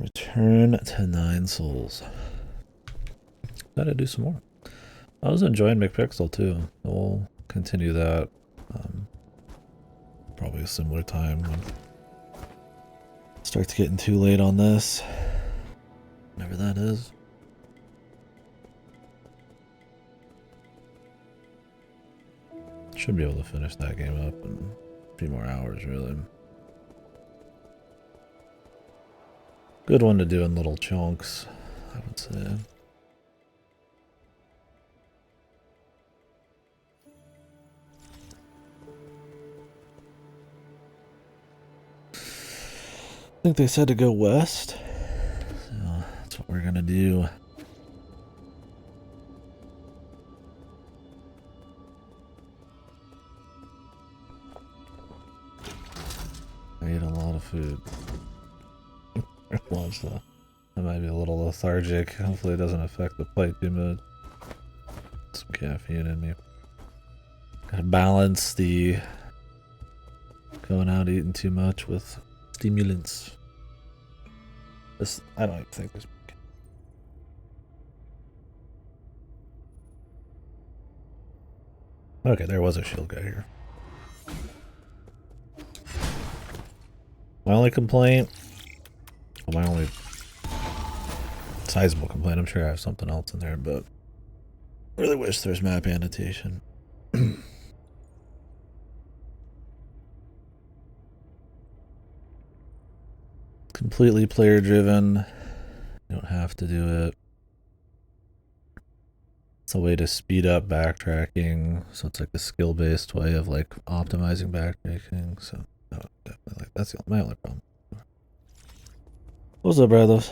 Return to 9 souls. Gotta do some more. I was enjoying McPixel too. We'll continue that. Probably a similar time when it starts getting too late on this. Whenever that is. Should be able to finish that game up in a few more hours, really. Good one to do in little chunks, I would say. I think they said to go west, so that's what we're gonna do. I ate a lot of food. Lunch though. I might be a little lethargic. Hopefully it doesn't affect the fight too much. Some caffeine in me. Gotta balance the going out eating too much with stimulants. This, I don't even think this. Okay, there was a shield guy here. My only complaint, well, my only sizable complaint, I'm sure I have something else in there, but I really wish there's map annotation. Completely player driven. You don't have to do it. It's a way to speed up backtracking, so it's like a skill based way of like optimizing backtracking. So definitely like that's my only problem. What's up, brothers?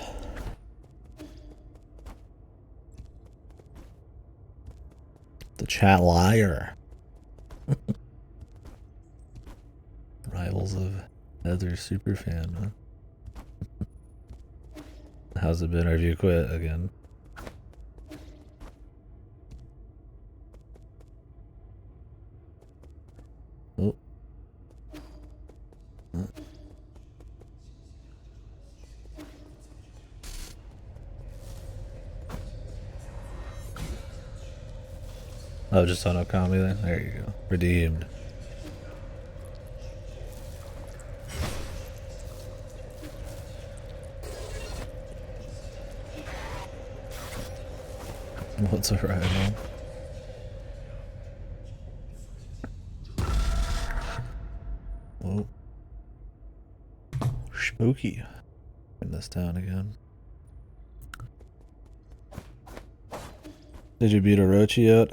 The chat liar. Rivals of Nether Superfan, man. How's it been? Or have you quit again? Oh. Oh, just on Okami then? There you go. Redeemed. What's a rival? Oh. Spooky. Bring this down again. Did you beat Orochi yet?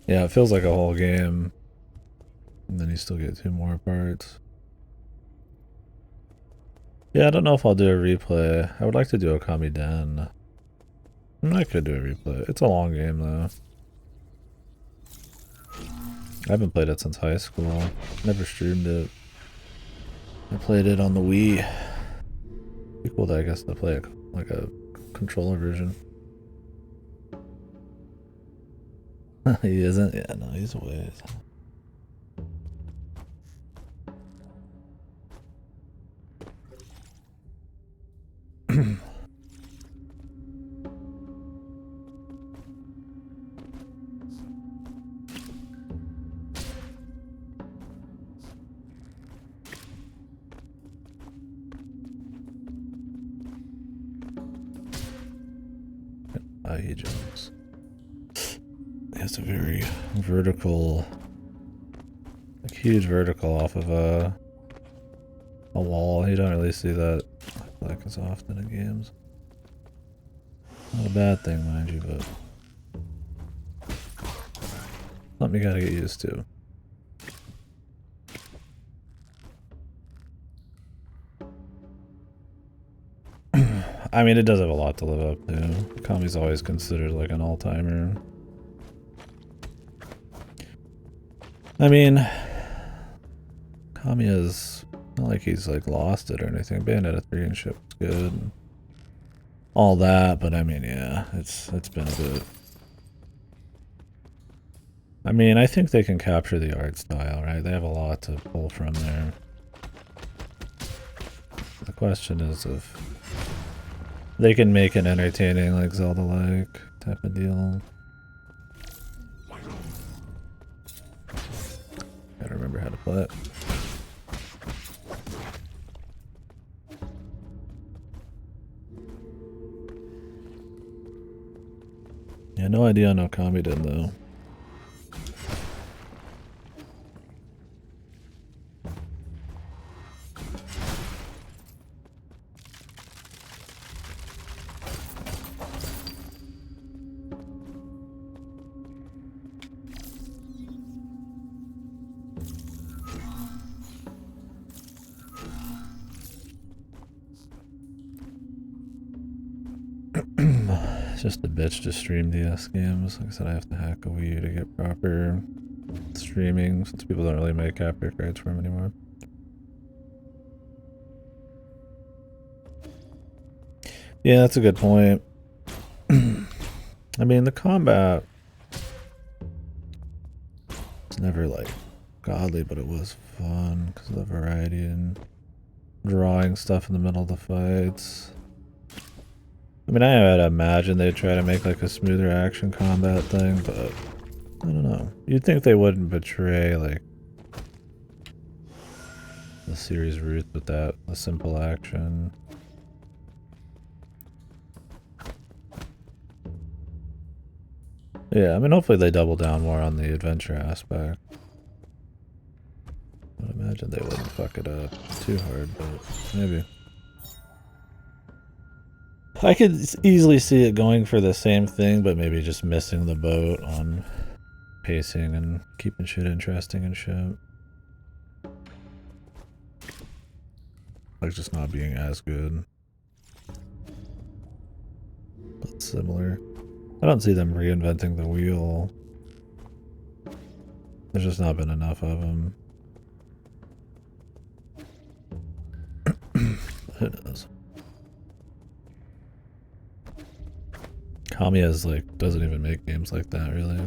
Yeah, it feels like a whole game. And then you still get 2 more parts. Yeah, I don't know if I'll do a replay. I would like to do Okami Den. I could do a replay. It's a long game though. I haven't played it since high school. Never streamed it. I played it on the Wii. Be cool to, I guess, to play like a controller version. He isn't? Yeah, no, he's away. He jumps. He has a very vertical, like huge vertical off of a wall. You don't really see that like as often in games. Not a bad thing, mind you, but something you gotta get used to. I mean, it does have a lot to live up to. Kami's always considered like an all-timer. I mean, Kami is not like he's like lost it or anything. Bayonetta 3 and shit was good. all that, but I mean, yeah, it's been a bit. I mean, I think they can capture the art style, right? They have a lot to pull from there. The question is if they can make an entertaining, like Zelda-like type of deal. Gotta remember how to play it. Yeah, no idea on Okami did though. It's just a bitch to stream DS games. Like I said, I have to hack a Wii U to get proper streaming since people don't really make capture cards for them anymore. Yeah, that's a good point. I mean, the combat was never like godly, but it was fun because of the variety and drawing stuff in the middle of the fights. I mean, I had imagined they'd try to make like a smoother action combat thing, but I don't know. You'd think they wouldn't betray like the series roots with that, the simple action. Yeah, I mean, hopefully they double down more on the adventure aspect. I would imagine they wouldn't fuck it up too hard, but maybe. I could easily see it going for the same thing, but maybe just missing the boat on pacing and keeping shit interesting and shit. Like just not being as good. But similar. I don't see them reinventing the wheel. There's just not been enough of them. Who knows? Kamiya's like doesn't even make games like that really.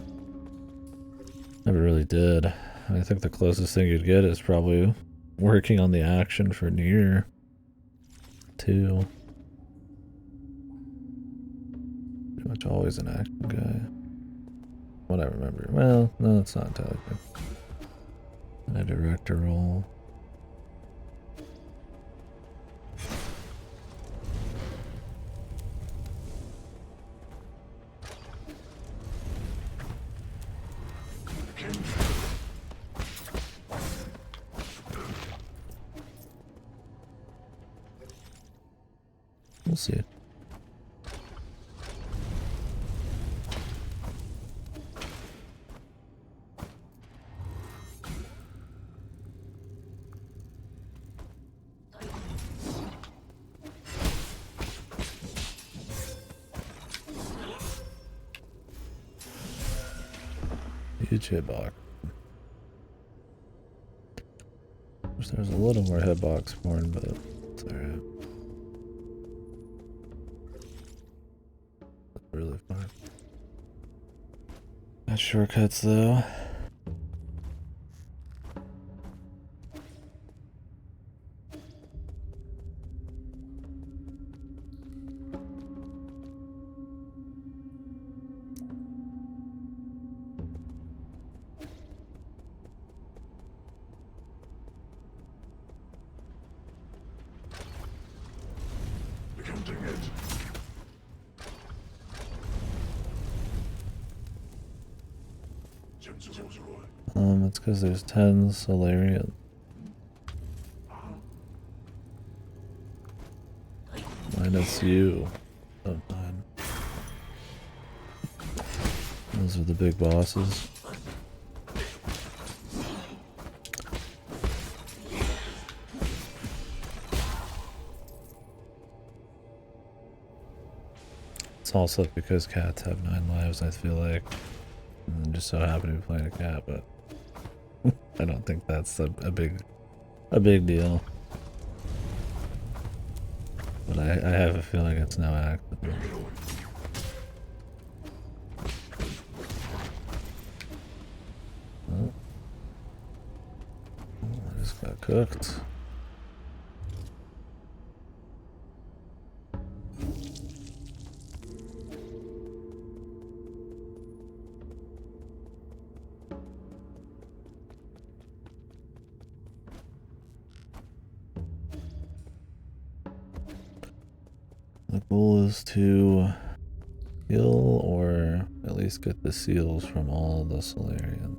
Never really did. I think the closest thing you'd get is probably working on the action for Nier 2. Pretty much always an action guy. What I remember. Well, no, it's not entirely good. And a director role. We'll see. Huge hitbox. Wish there was a little more hitbox porn, but it's alright. Really fun. Got shortcuts though. It's because there's 10 Solarian. Minus you. Oh, 9. Those are the big bosses. It's also because cats have 9 lives, I feel like. And just so happen to be playing a cat, but I don't think that's a big deal. but I have a feeling it's now active. Oh. I just got cooked. The goal is to kill or at least get the seals from all the Solarians.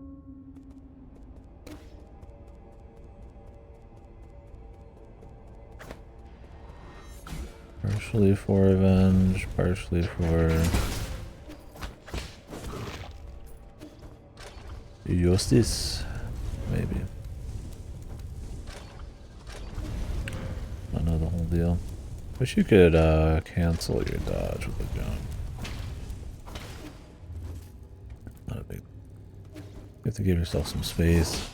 Partially for revenge, partially for justice, maybe. I know the whole deal. Wish you could cancel your dodge with a jump. Not a big. You have to give yourself some space.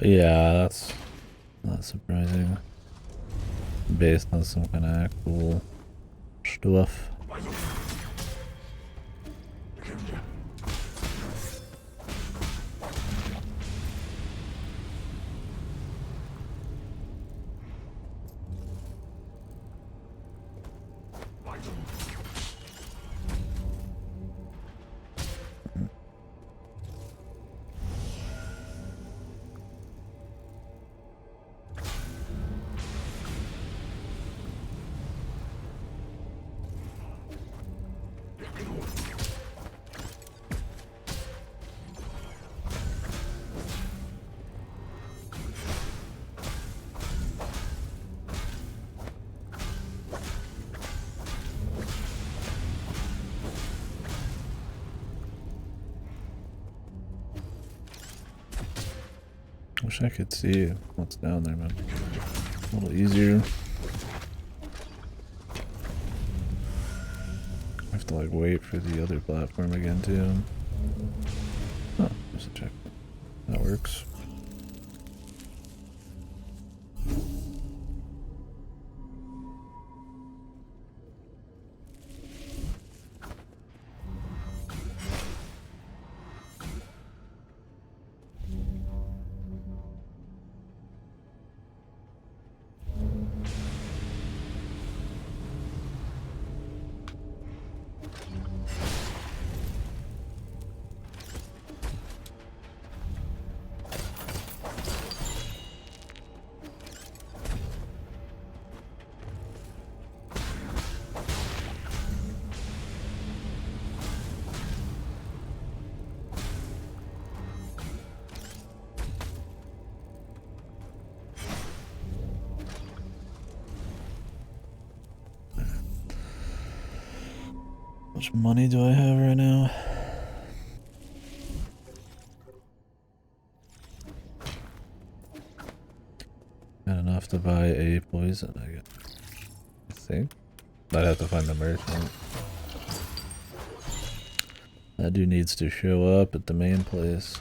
Yeah, that's not surprising. Based on some kind of actual stuff. Wish I could see what's down there, man. A little easier. I have to like wait for the other platform again too. Oh, there's a check. That works. How much money do I have right now? Got enough to buy a poison, I guess. I think. I'd have to find the merchant. That dude needs to show up at the main place.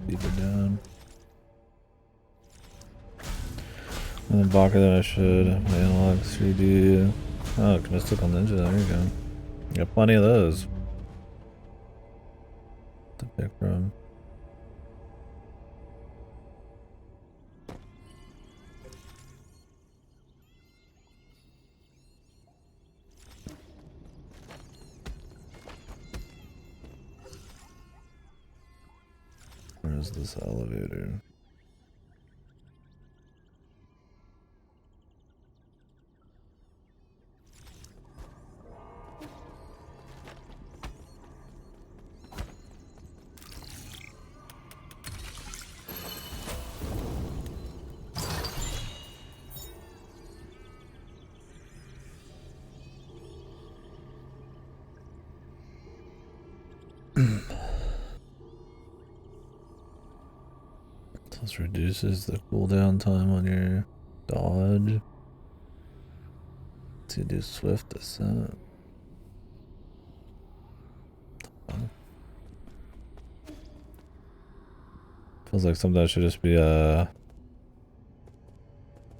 Keep it down. And then Baka that I should. My analog 3D. Oh, Mystical Ninja, there you go. Got plenty of those to pick from. Where's this elevator? This reduces the cooldown time on your dodge. To do swift ascent. Feels like something that should just be in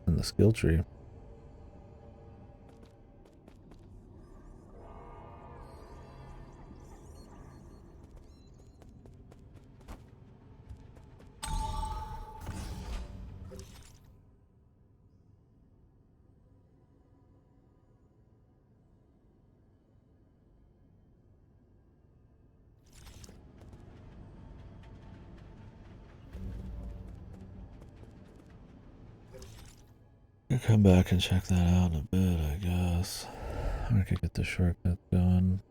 the skill tree. I'll come back and check that out in a bit, I guess. I could get the shortcut going.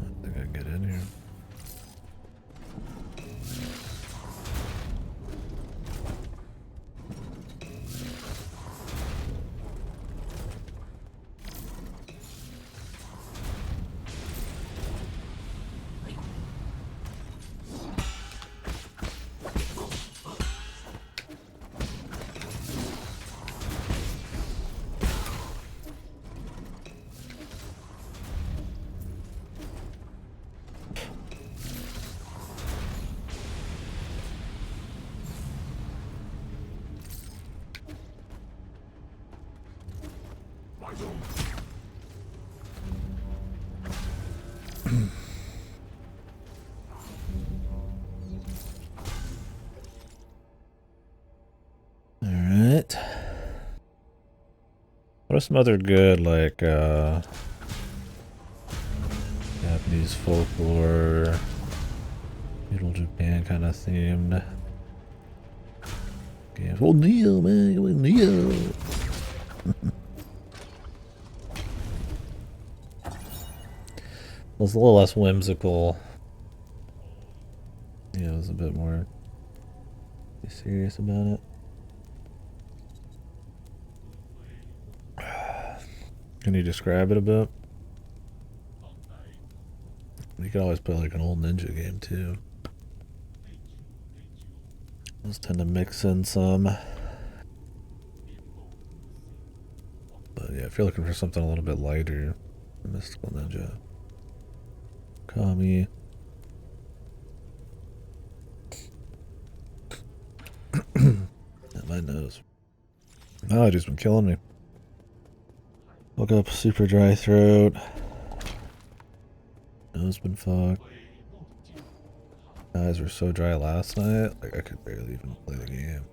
I think I can get in here. Alright. What are some other good, like, Japanese folklore, feudal Japan kind of themed games? Oh, Neo, man! Go with Neo! It was a little less whimsical. Yeah, it was a bit more serious about it. Can you describe it a bit? You could always play like an old ninja game too. Those tend to mix in some. But yeah, if you're looking for something a little bit lighter, Mystical Ninja. Kami. My nose. Allergy's been killing me. Woke up super dry throat. Nose been fucked. Eyes were so dry last night, like I could barely even play the game.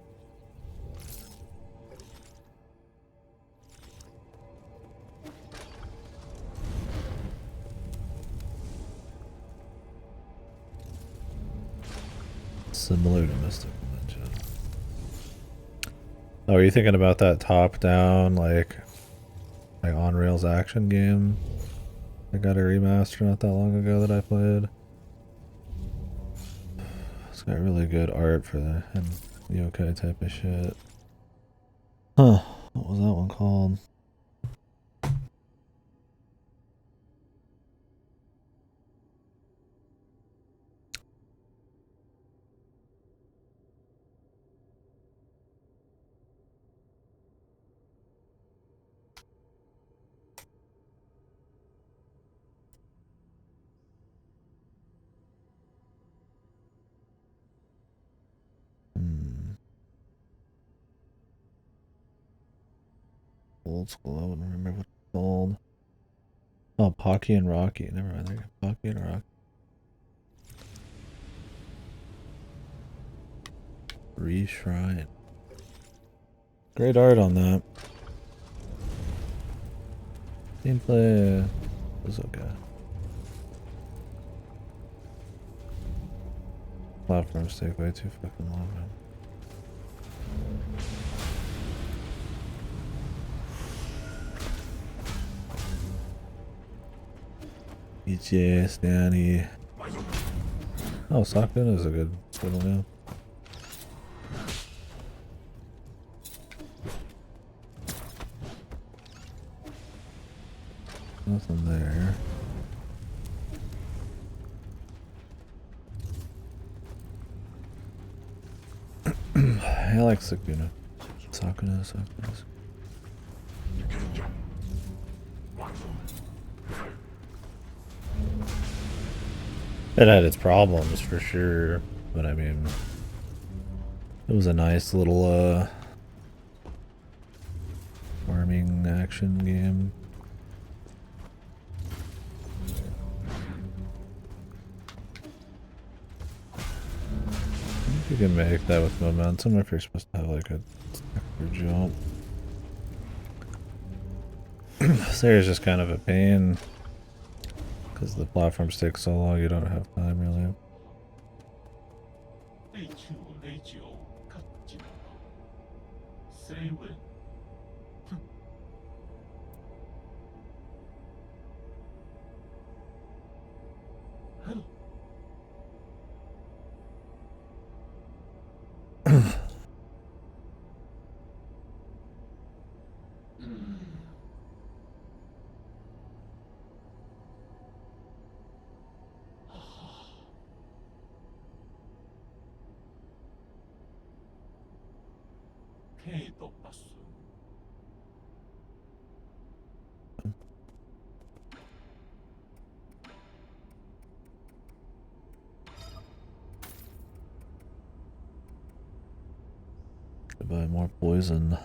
Similar to Mystical Ninja. Oh, are you thinking about that top-down, like on rails action game? I got a remaster not that long ago that I played. It's got really good art for the and yokai type of shit. Huh? What was that one called? Old school. I wouldn't remember what it's called. Oh, Pocky and Rocky. Never mind. There you go. Pocky and Rocky. Reshrine. Great art on that. Gameplay was okay. Platforms take way too fucking long, man. Get your ass down here. Oh, Sakuna is a good little name. Nothing there. I like Sakuna. Sakuna. It had its problems for sure, but I mean, it was a nice little farming action game. I think you can make that with momentum if you're supposed to have like a jump. There's just kind of a pain because the platforms take so long you don't have time really. Buy more poison.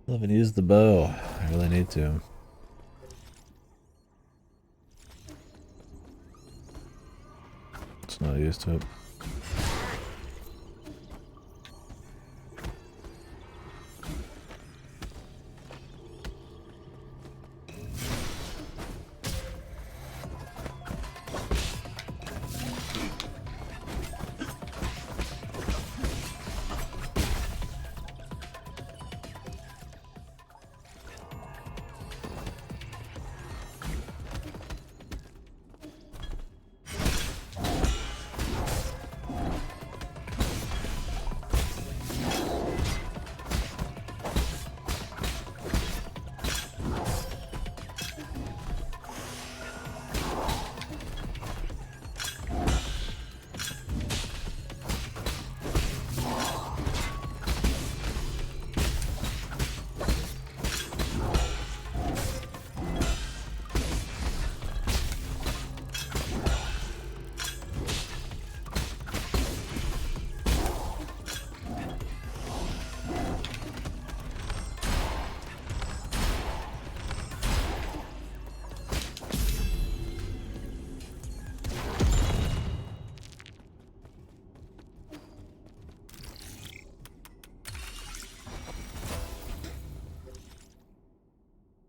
I haven't used the bow. I really need to. It's not used to it.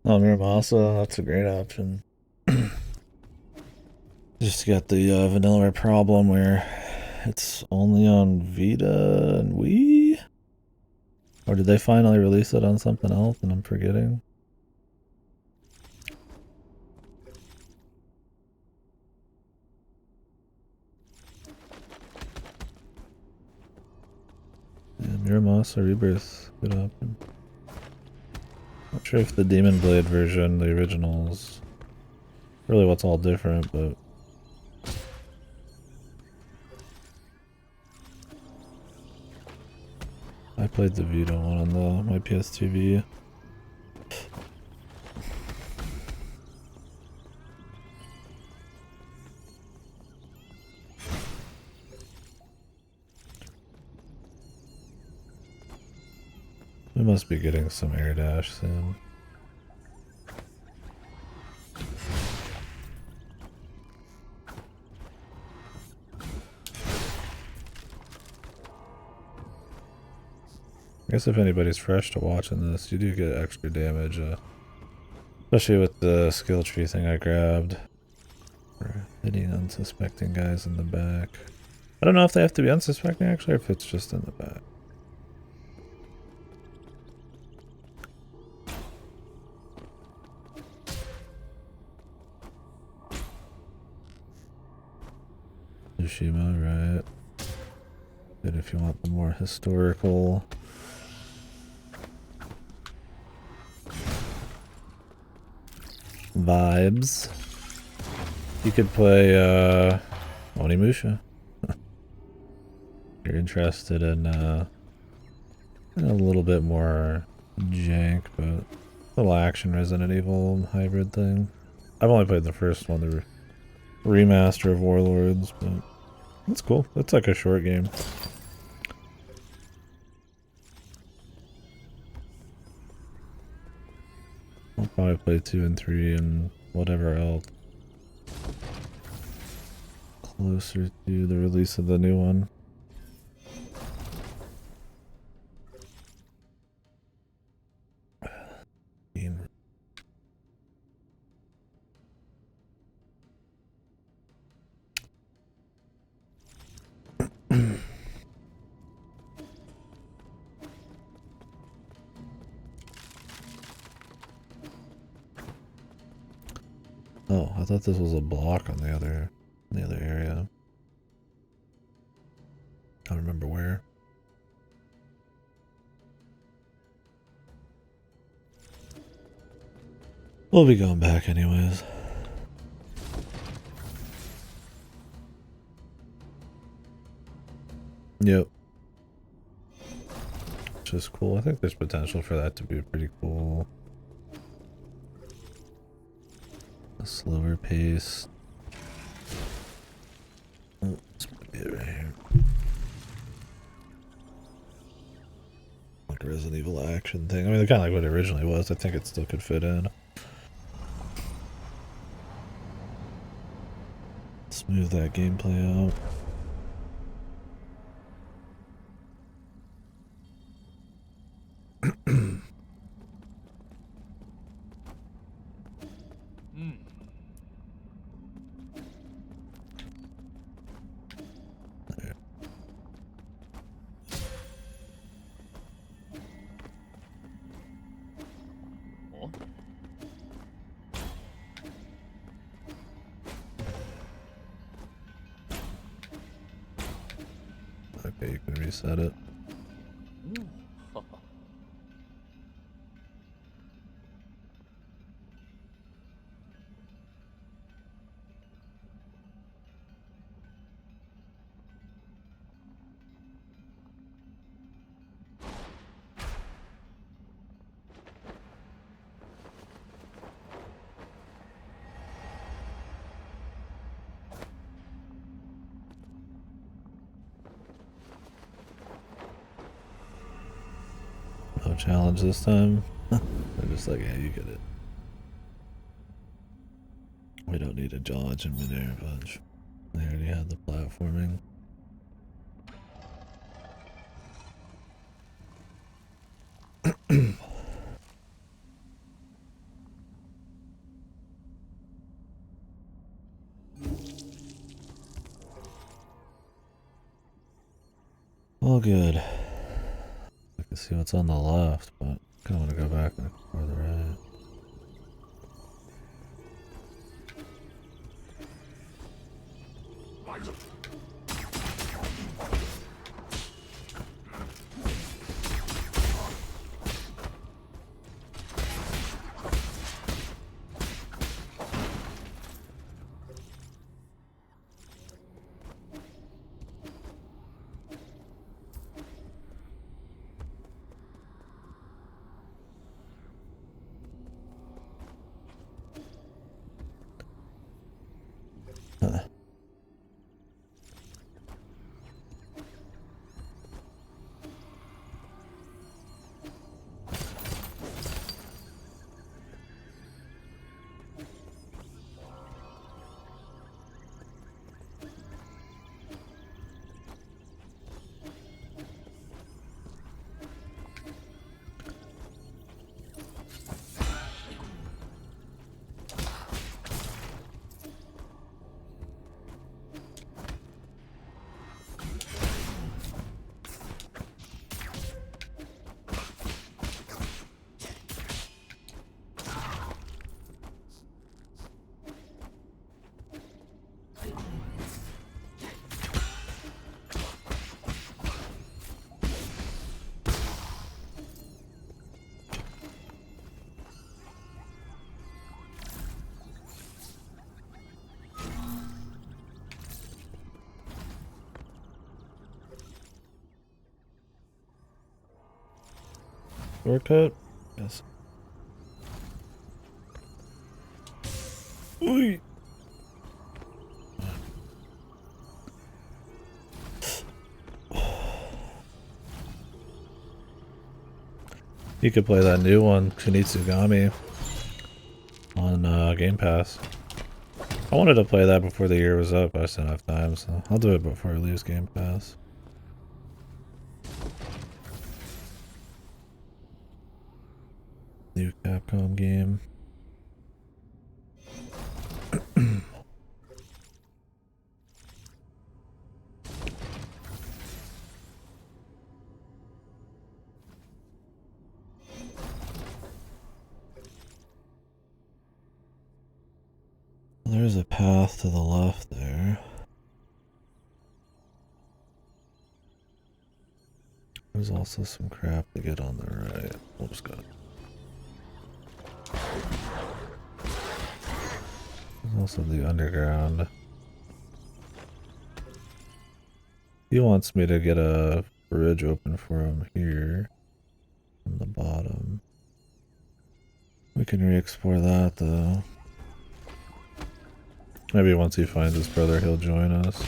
Oh, Miramasa, that's a great option. Just got the vanilla problem where it's only on Vita and Wii? Or did they finally release it on something else and I'm forgetting? Yeah, Miramasa Rebirth, good option. Not sure if the Demon Blade version, the original, is really what's all different, but I played the Vita one on my PS2V. We must be getting some air dash soon. I guess if anybody's fresh to watching this, you do get extra damage, especially with the skill tree thing I grabbed. For hitting unsuspecting guys in the back. I don't know if they have to be unsuspecting actually, or if it's just in the back. Tsushima, right? Good if you want the more historical vibes. You could play Onimusha. You're interested in a little bit more jank, but a little action Resident Evil hybrid thing. I've only played the first one, the remaster of Warlords, but it's cool. It's like a short game. I'll probably play 2 and 3 and whatever else closer to the release of the new one. Oh, I thought this was a block on the other area. I don't remember where. We'll be going back anyways. Yep. Which is cool. I think there's potential for that to be pretty cool. A slower pace. Oh, this might be it right here. Like a Resident Evil action thing. I mean, kind of like what it originally was. I think it still could fit in. Smooth that gameplay out. Okay, you can reset it. No challenge this time. They're just like, yeah, you get it. We don't need a dodge in midair bunch. They already had the platforming. All good. I can see what's on the left, but I kind of want to go back and explore the right. Shortcut? Yes. Oy. You could play that new one, Kunitsugami, on Game Pass. I wanted to play that before the year was up, but I just didn't have time, so I'll do it before I lose Game Pass. New Capcom game. There's a path to the left there. There's also some crap to get on the right. Oops, God. There's also the underground. He wants me to get a bridge open for him here on the bottom. We can re-explore that though. Maybe once he finds his brother, he'll join us.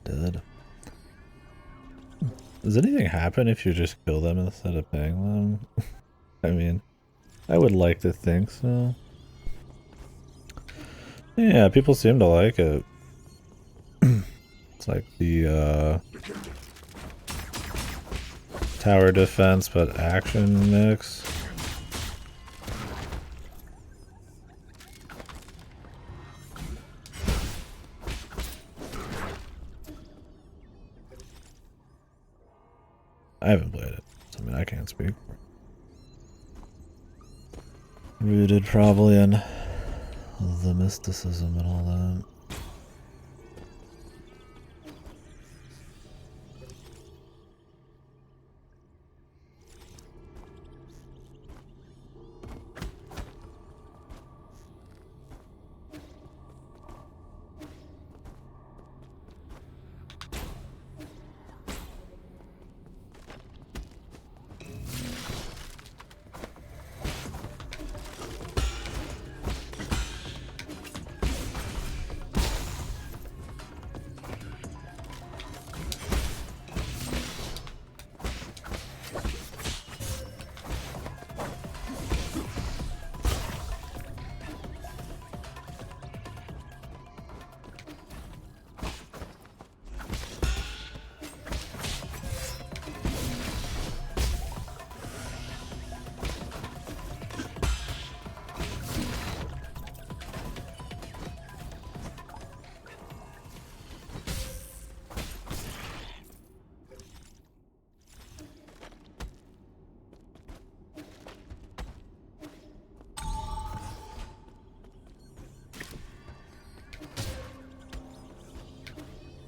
Dead. Does anything happen if you just kill them instead of paying them? I mean, I would like to think so. Yeah, people seem to like it. It's like the tower defense but action mix. I haven't played it, so I mean I can't speak for it. Rooted probably in the mysticism and all that.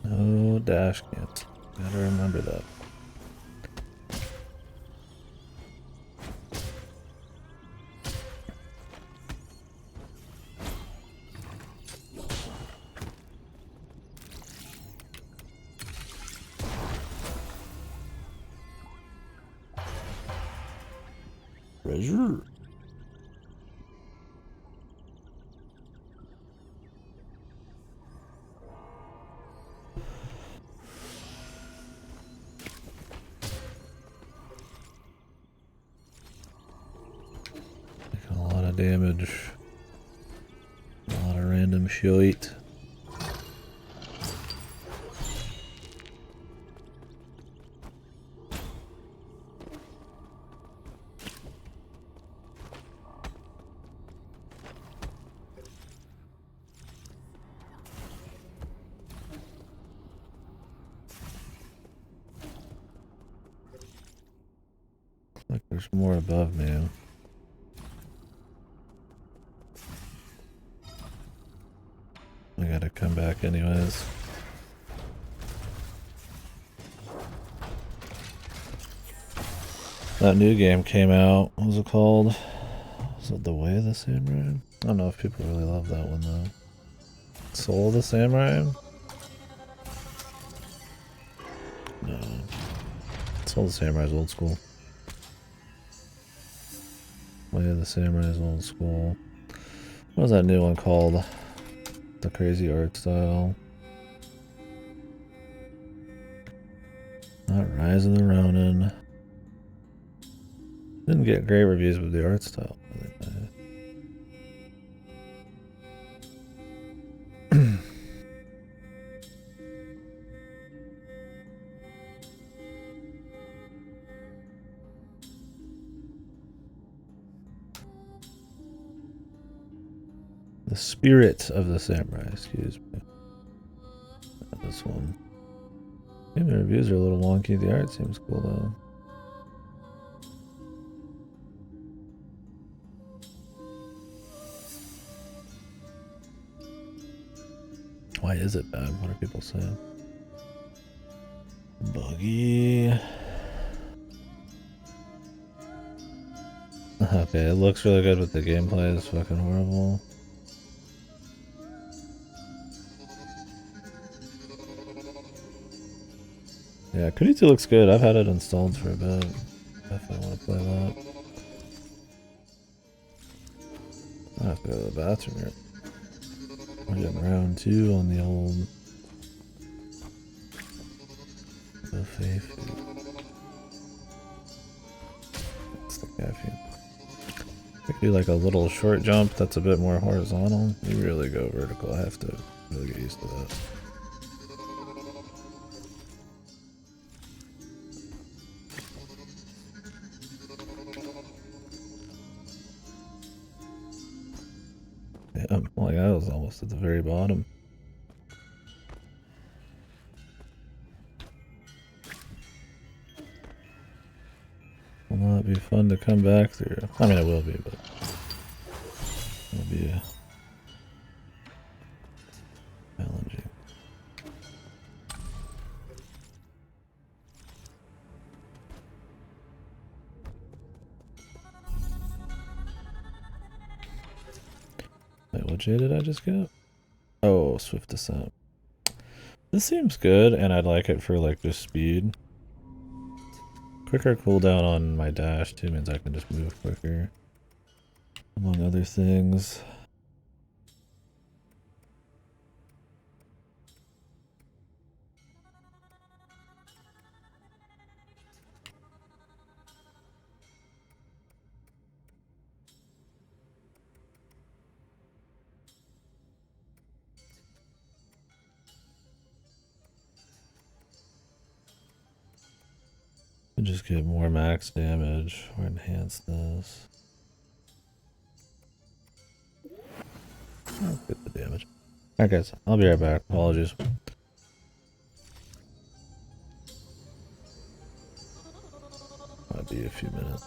No dash kit. Gotta remember that. Treasure. Taking a lot of damage. A lot of random shite. Like there's more above me. I gotta come back anyways. That new game came out. What was it called? Was it The Way of the Samurai? I don't know if people really love that one though. Soul of the Samurai? No. Soul of the Samurai is old school. Way of the Samurai is old school. What was that new one called? The crazy art style. Not Rise of the Ronin. Didn't get great reviews, but the art style really nice. The Spirit of the Samurai, excuse me. Not this one. Maybe the reviews are a little wonky. The art seems cool though. Why is it bad? What are people saying? Buggy. Okay, it looks really good, but the gameplay is fucking horrible. Yeah, Kuni 2 looks good. I've had it installed for a bit. Definitely want to play that. I have to go to the bathroom here. We're getting round 2 on the old buffet food. That's the caffeine. If you do like a little short jump that's a bit more horizontal, you really go vertical. I have to really get used to that. Yeah, like I was almost at the very bottom. Will not be fun to come back through. I mean, it will be, but it'll be challenging. Wait, what J did I just get? Oh, Swift Descent. This seems good, and I'd like it for like just speed. Quicker cooldown on my dash too means I can just move quicker, among other things. Just get more max damage or enhance this. Oh, get the damage. Alright guys, I'll be right back. Apologies. Might be a few minutes.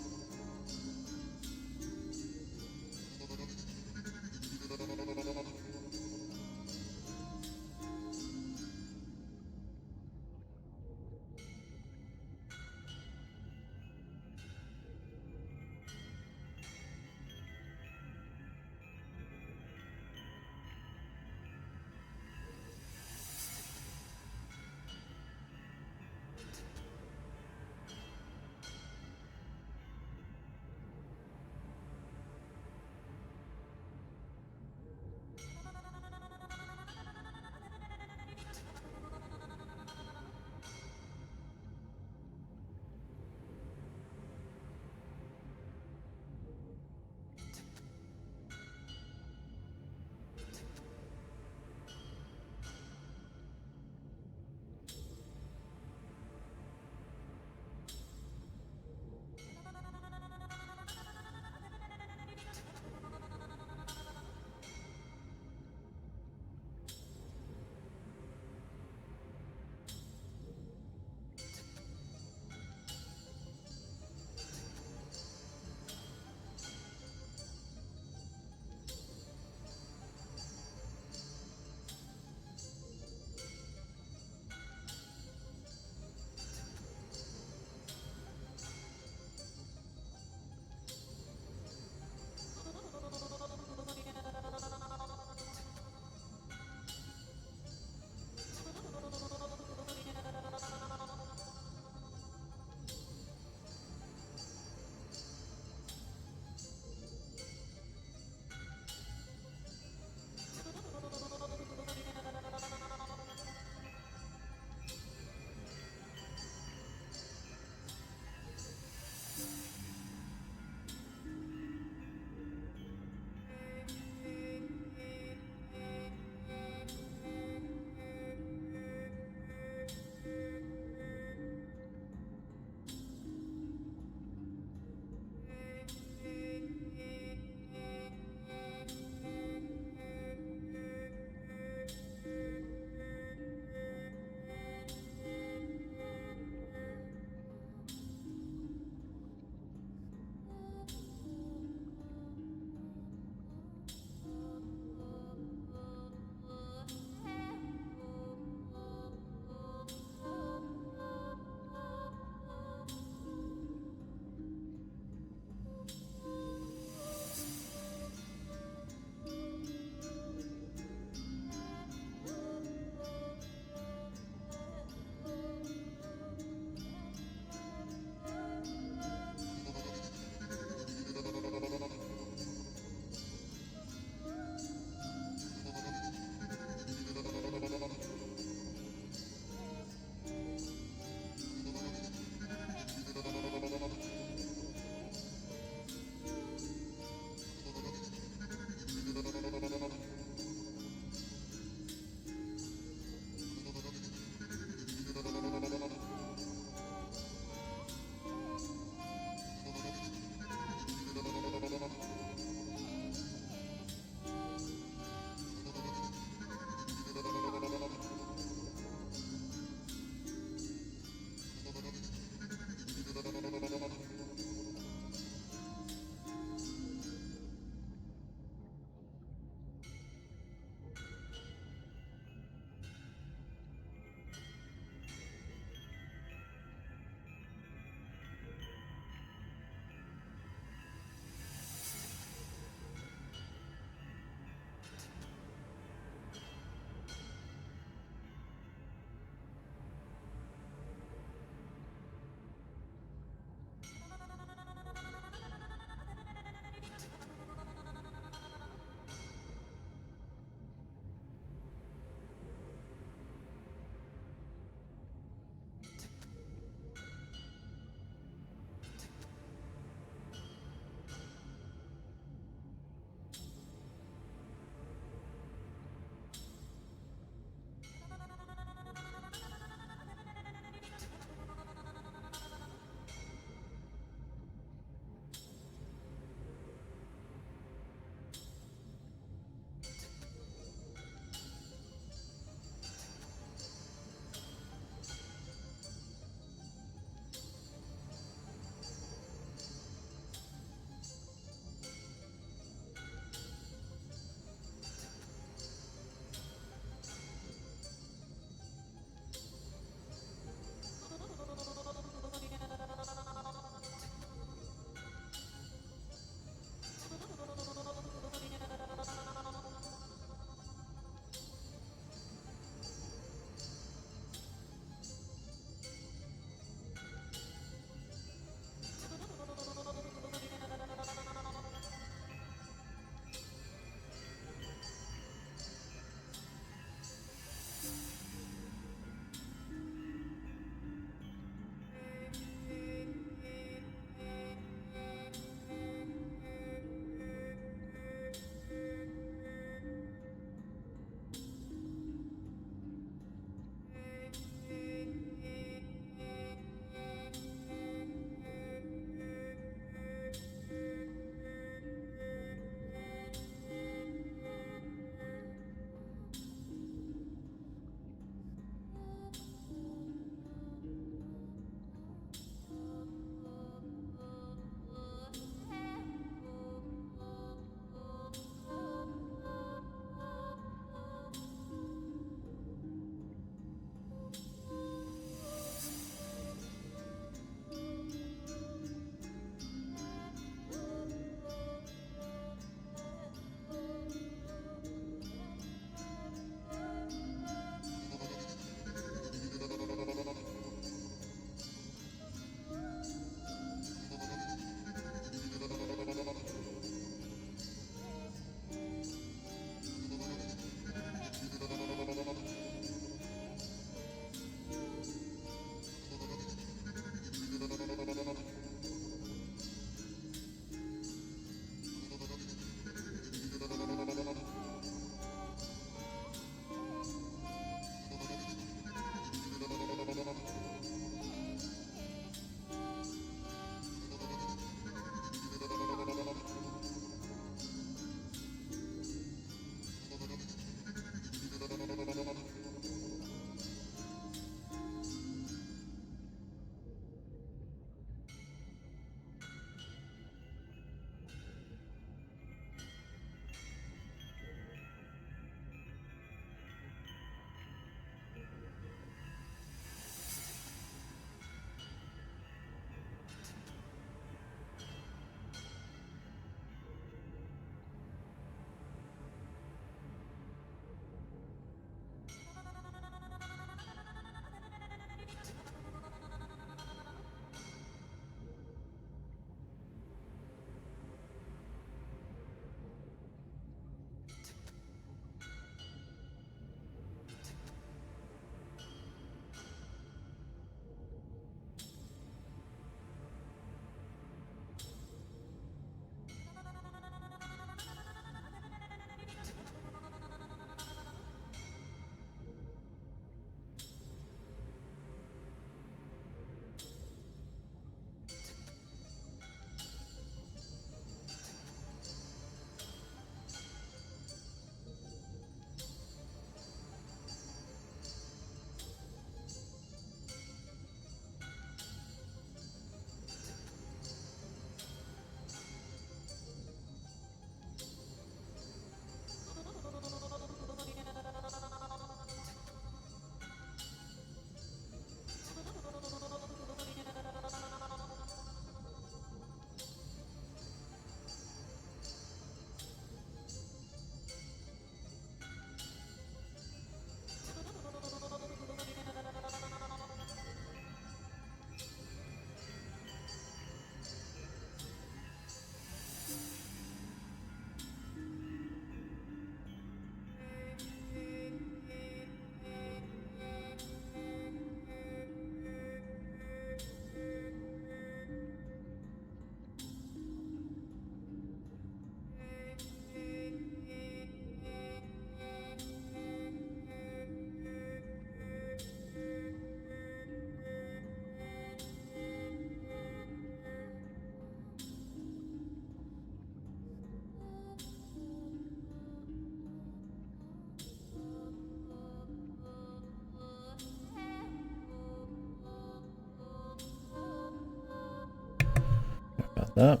That.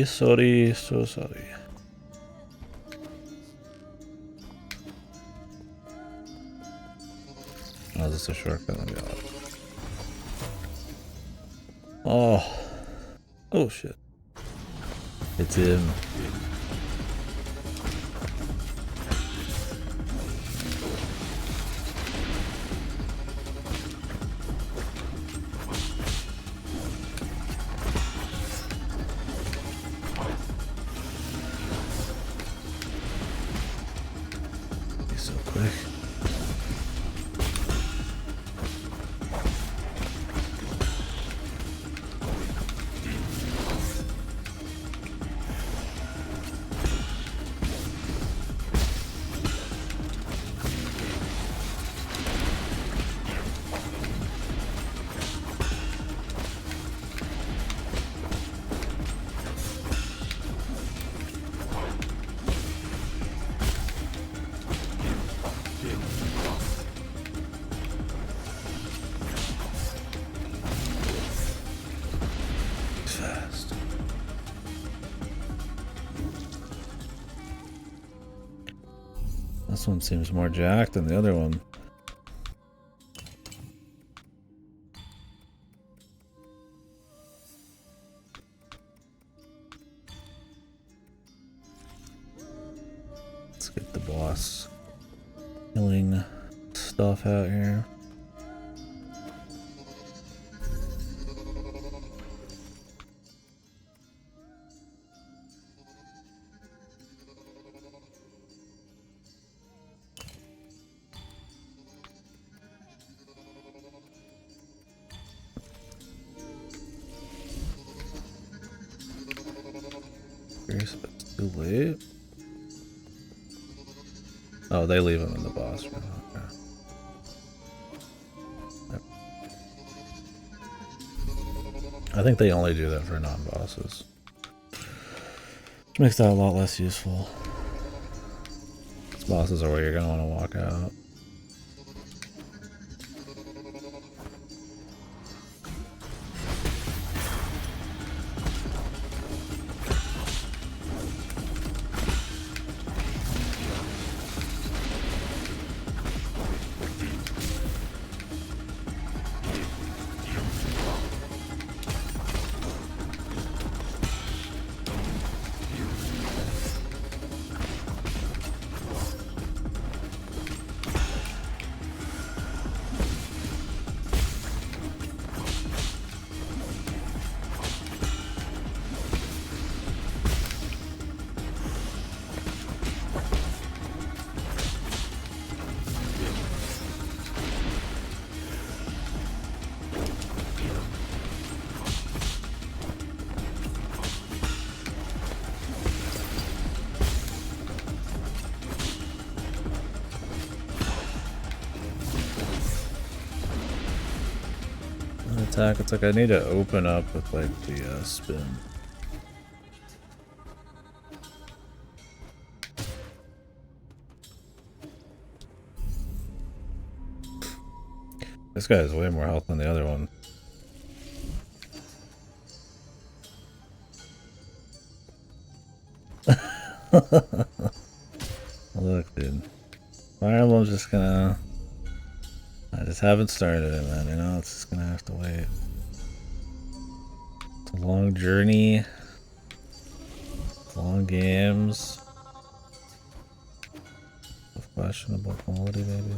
Sorry, so sorry. Oh, is this a shortcut? Let me go. Oh. Oh shit. It's him. He's so quick. Fast. This one seems more jacked than the other one. Let's get the boss killing stuff out here. Curious if it's too late. Oh, they leave him in the boss room. Okay. Yep. I think they only do that for non-bosses. Which makes that a lot less useful. These bosses are where you're gonna want to walk out. Attack. It's like I need to open up with like the spin. This guy has way more health than the other one. Look, dude. Fire Emblem's just gonna... I just haven't started it, man. You know, it's just gonna have to wait. It's a long journey. Long games. Of questionable quality, maybe.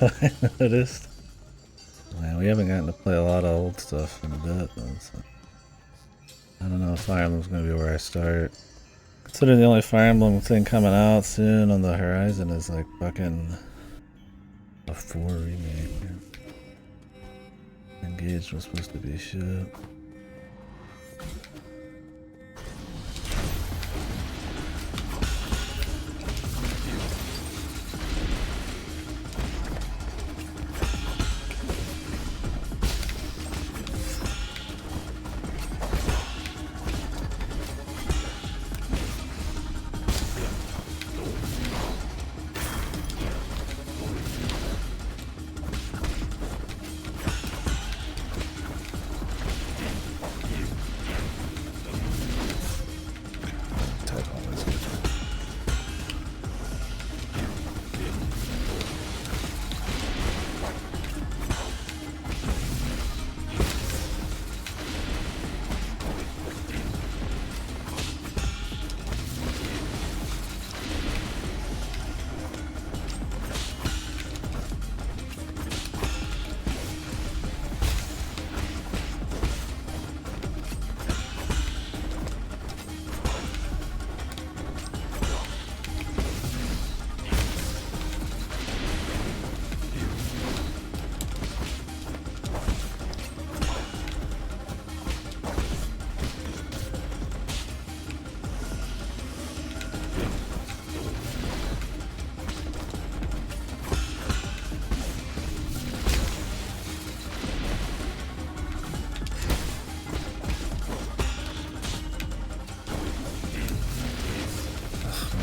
I noticed. Man, we haven't gotten to play a lot of old stuff in a bit, though, so I don't know if Fire Emblem's gonna be where I start. Considering the only Fire Emblem thing coming out soon on the horizon is like fucking a 4 remake. Engaged was supposed to be shit.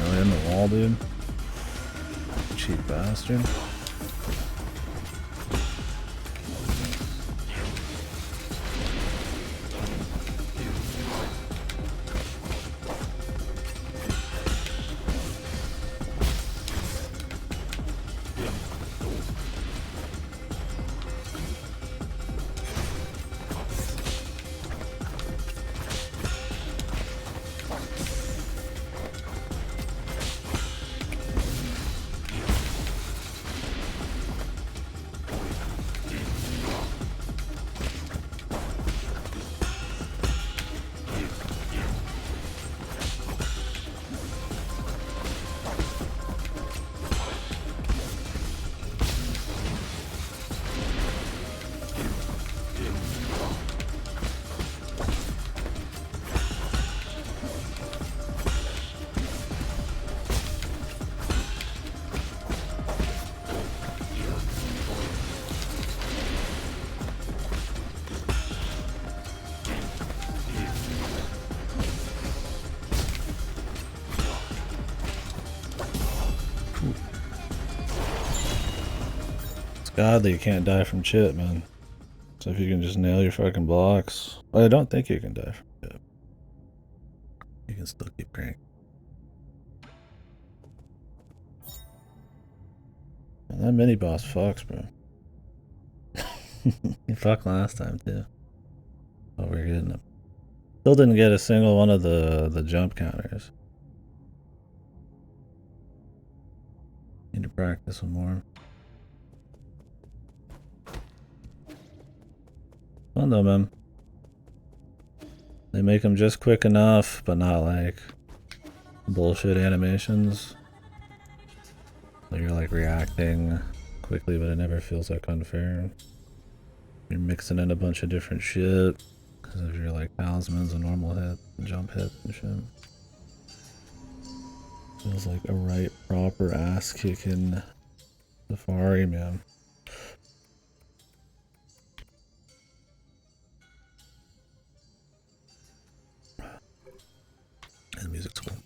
Really in the wall, dude? Cheap bastard. God, that you can't die from chit, man. So if you can just nail your fucking blocks. Well, I don't think you can die from chit. You can still keep cranking. Man, that mini boss fucks, bro. He fucked last time too. Oh, we're getting him. Still didn't get a single one of the jump counters. Need to practice some more. Fun though, man. They make them just quick enough, but not like bullshit animations. So you're like reacting quickly, but it never feels like unfair. You're mixing in a bunch of different shit because of your like talismans and normal hit, and jump hit and shit. Feels like a right proper ass kicking Safari, man. And the music's cool.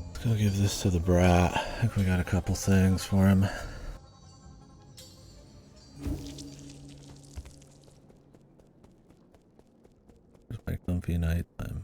Let's go give this to the brat. I think we got a couple things for him. It's my comfy nighttime.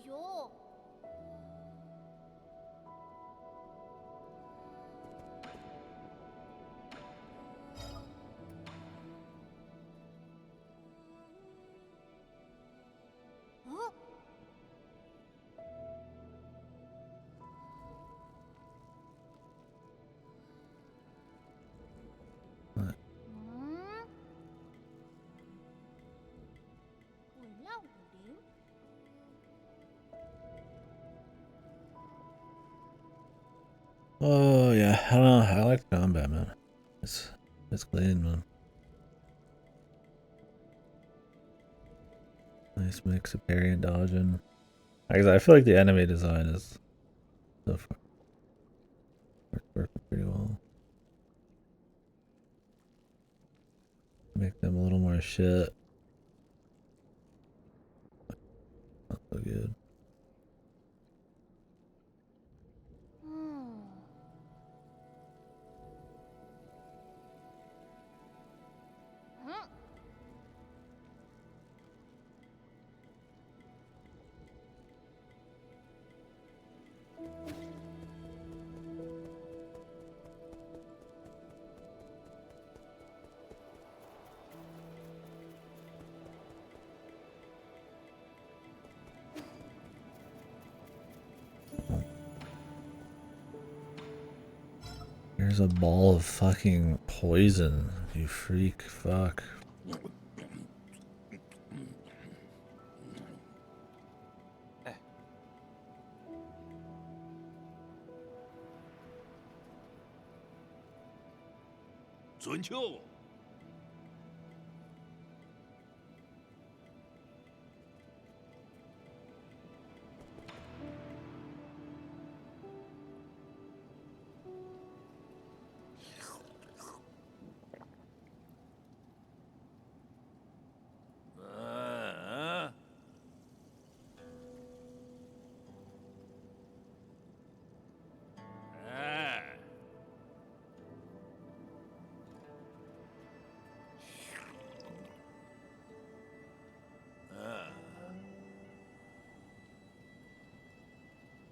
哟。嗯。嗯，嗯。550. oh yeah, I don't know. I like combat, man. It's clean, man. Nice mix of parry and dodging. I feel like the enemy design is so far working pretty well. Make them a little more shit. Not so good. There's a ball of fucking poison, you freak. Fuck. 准秋。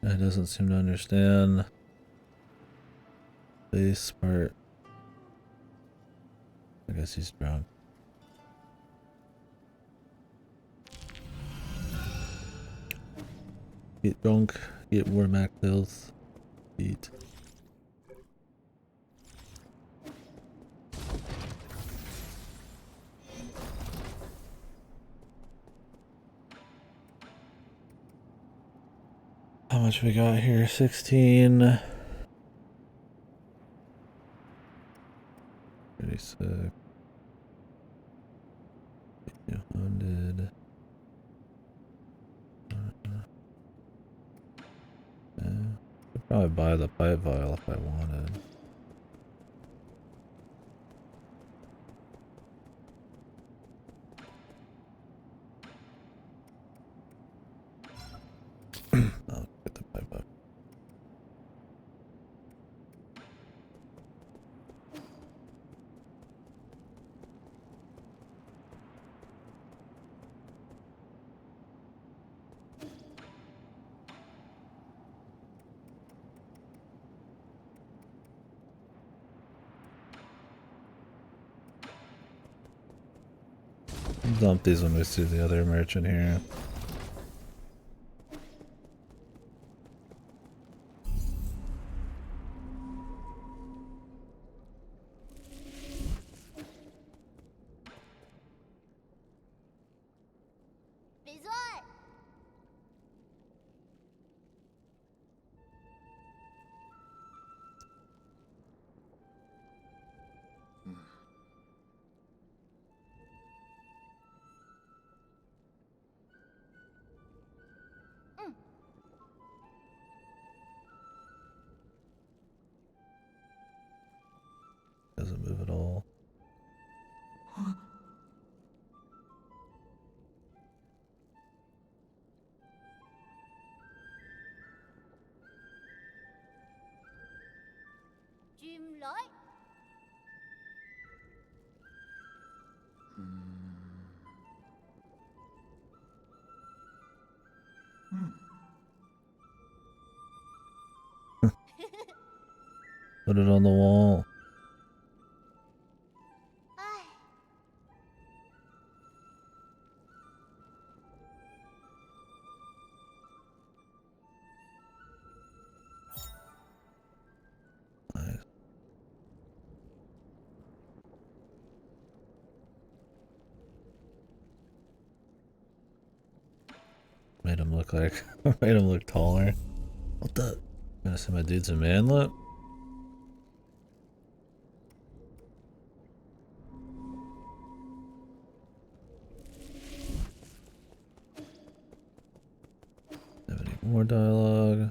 That doesn't seem to understand this part. I guess he's drunk. Get drunk, get more Mac pills, eat. How much we got here? 16. 36. 200. Could probably buy the pipe vial if I wanted. I'll get the pipe up. Dump these when we see the other merchant here. Doesn't move at all. Chim lại. Put it on the wall. Nice. Made him look like, made him look taller. What the? Gonna send my dudes a manlet? Have any more dialogue?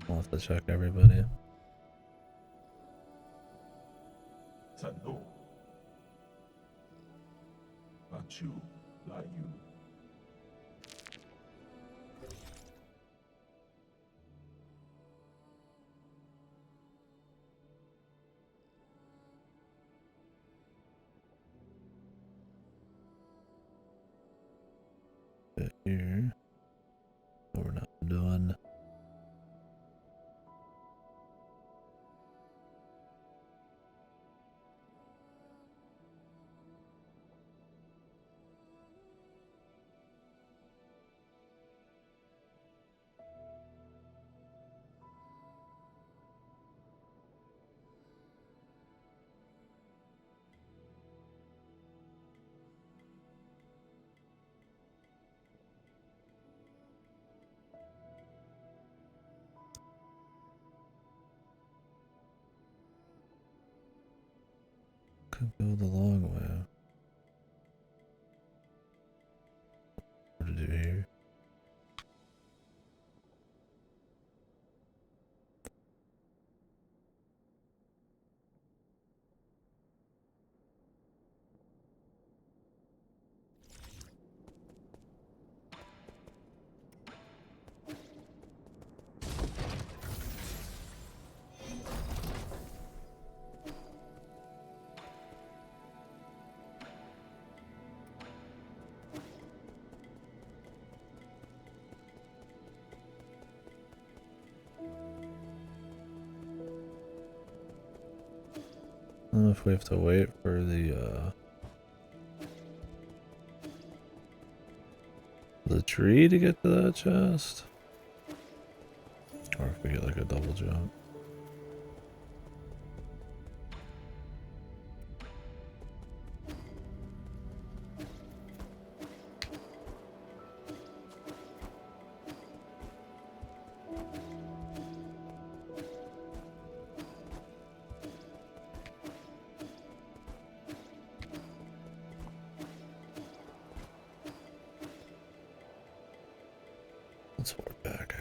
I'll have to check everybody. 震怒，把酒来用。 Bit here. What we're not doing. Could go the long way. What to do here? I don't know if we have to wait for the tree to get to that chest, or if we get like a double jump. Let's work back.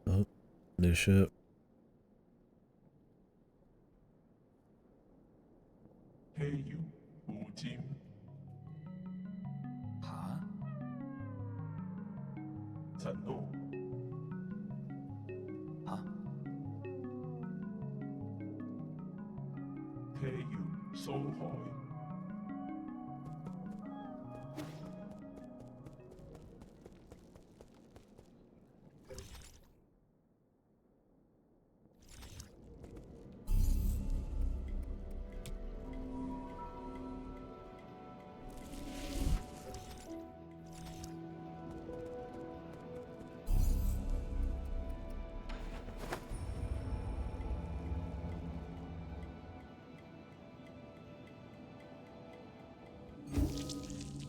Oh, new ship. 黑油无金， 哈？ 震怒， 啊？ 黑油苏海，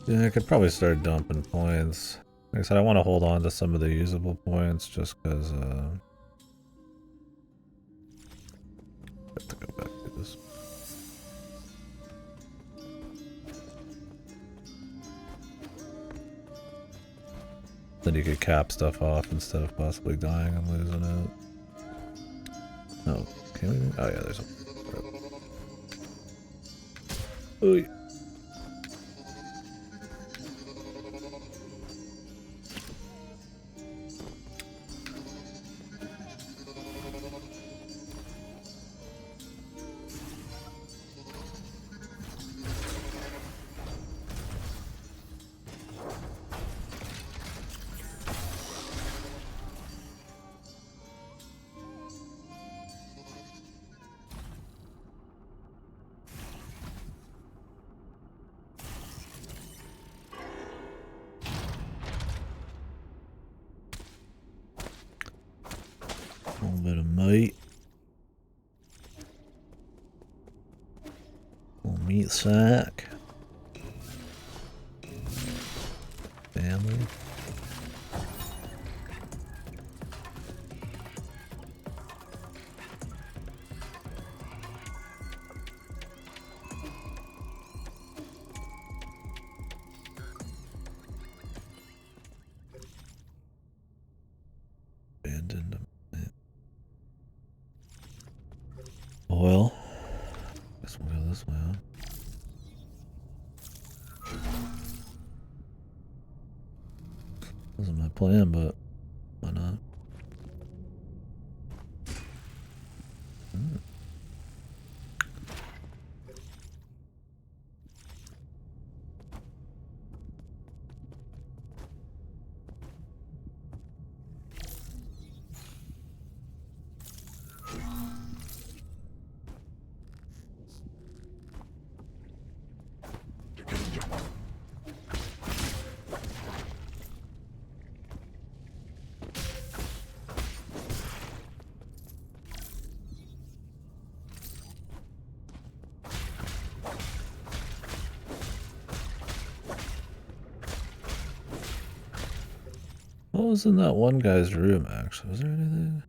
Yeah, I could probably start dumping points. Like I said, I want to hold on to some of the usable points just because, I have to go back to this. Then you could cap stuff off instead of possibly dying and losing it. Oh, can we? Oh yeah, there's a... Ooh. meat. Little meat sack. Family. Abandoned. Well, guess we'll go this way, huh? Wasn't my plan, but why not? What was in that one guy's room, actually? Was there anything?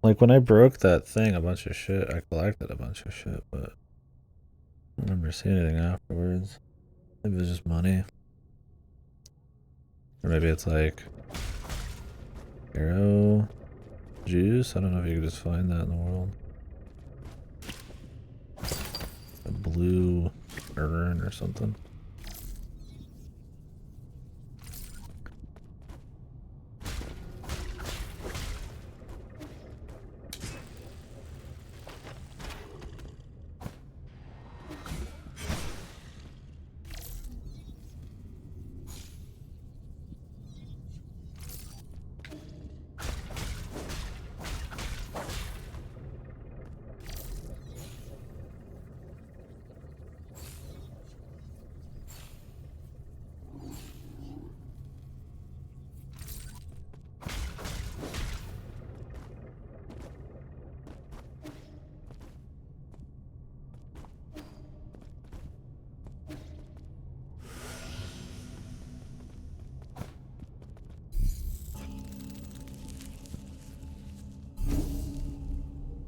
Like, when I broke that thing, a bunch of shit, I collected a bunch of shit, but I don't remember seeing anything afterwards. Maybe it was just money. Or maybe it's like arrow juice? I don't know if you could just find that in the world. A blue urn or something.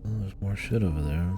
Oh, there's more shit over there.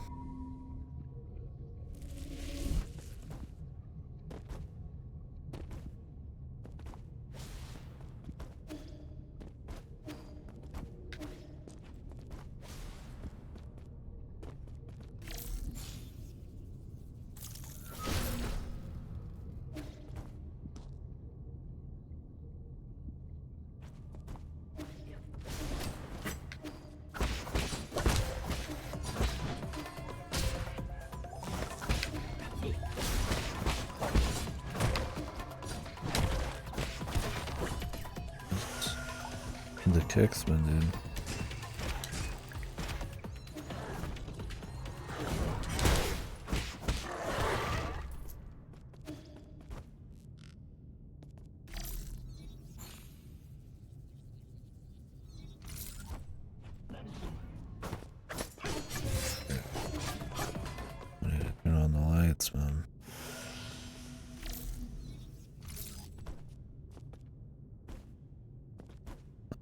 The Kicksman, dude. I need to turn on the lights, man.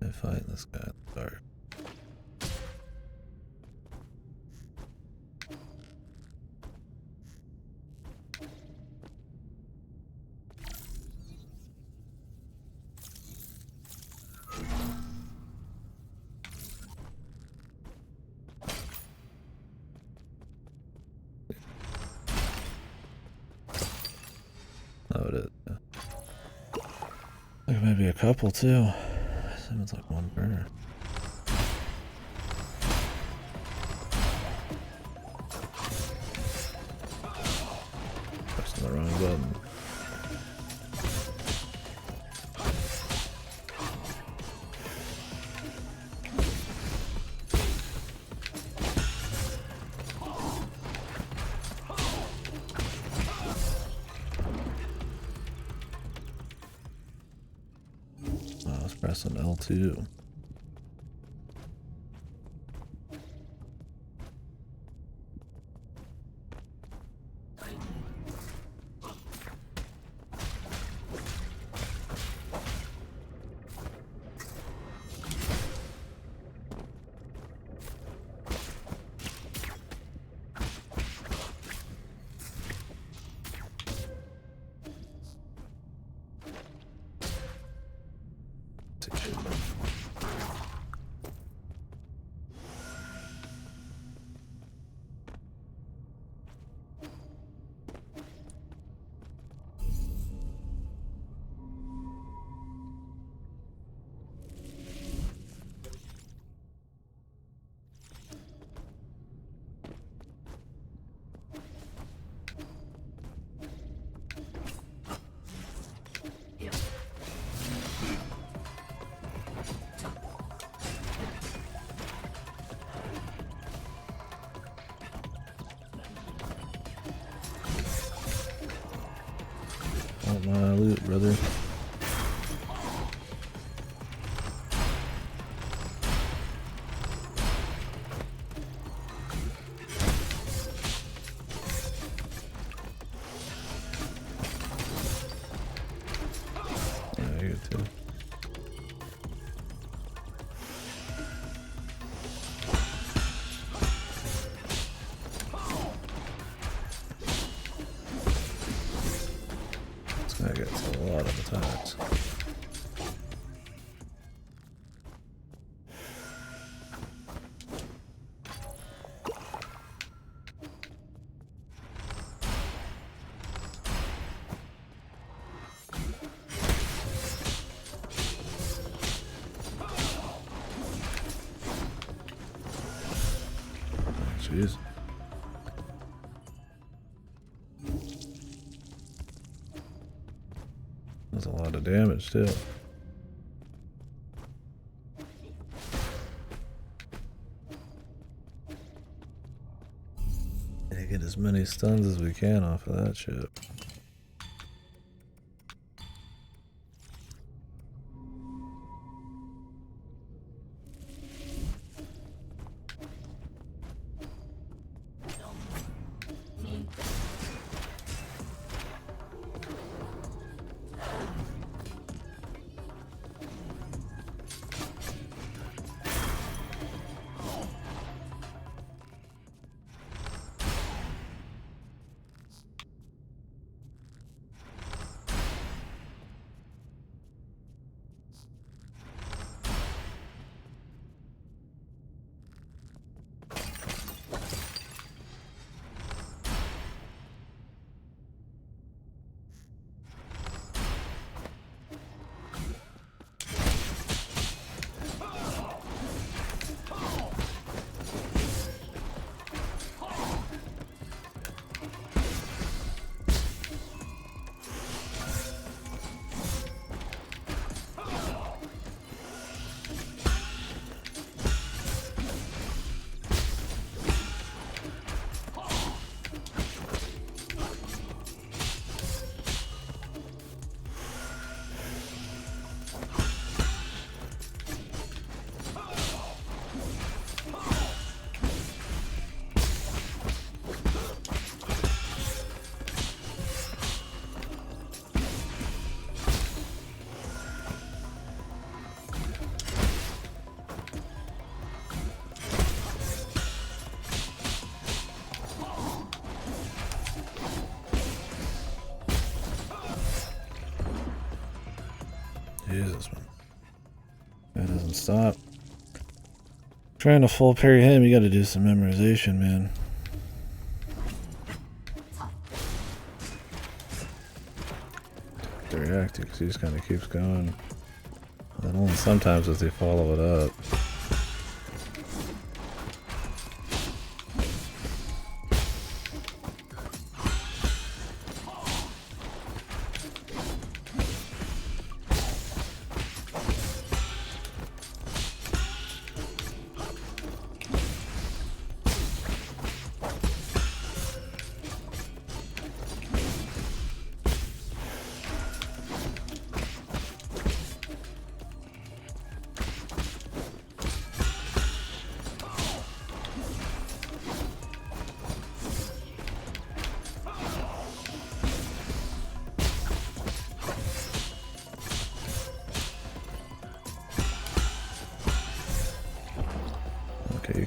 Let me find this guy in the dark. Oh, it is. Yeah. Like maybe a couple too. Sounds like one burner. Pressing the wrong button. Pressing L2. Want my loot, brother. Yeah, you good too. That gets a lot of attacks. Jeez. That's a lot of damage too. Yeah, get as many stuns as we can off of that shit. Jesus, man. That doesn't stop. Trying to full parry him, you gotta do some memorization, man. To react to, because he just kind of keeps going. And only sometimes does he follow it up.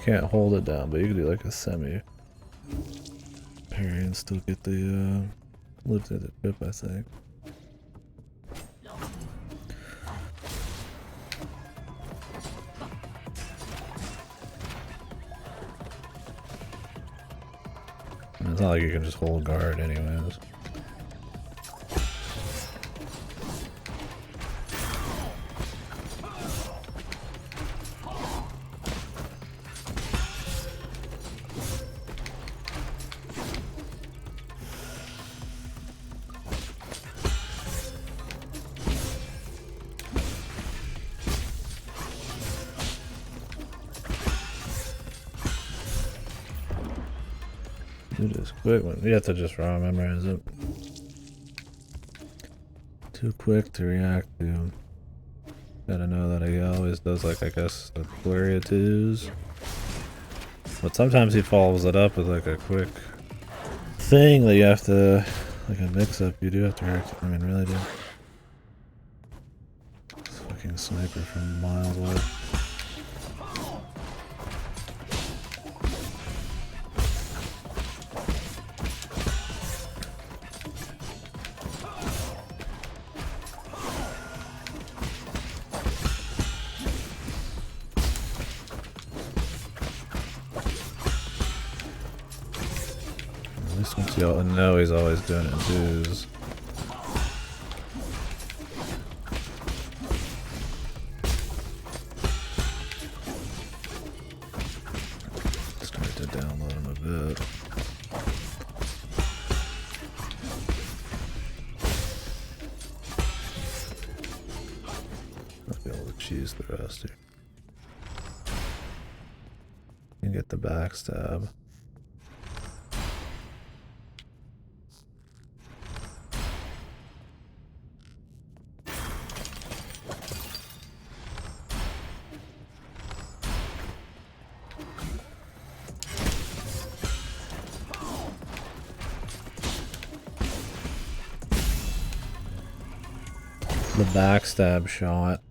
can't hold it down, but you can do like a semi parry and still get the lift of the chip, I think. And it's not like you can just hold guard anyways. It is quick one. You have to just raw memorize it. Too quick to react to. Gotta know that he always does, like, I guess, a flurry of twos. But sometimes he follows it up with like a quick thing that you have to, like a mix up, you do have to react. I mean, really do. This fucking sniper from miles away. Once you know he's always doing it in twos. Start to download him a bit. I'll be able to choose the rest here. You can get the backstab. The backstab shot.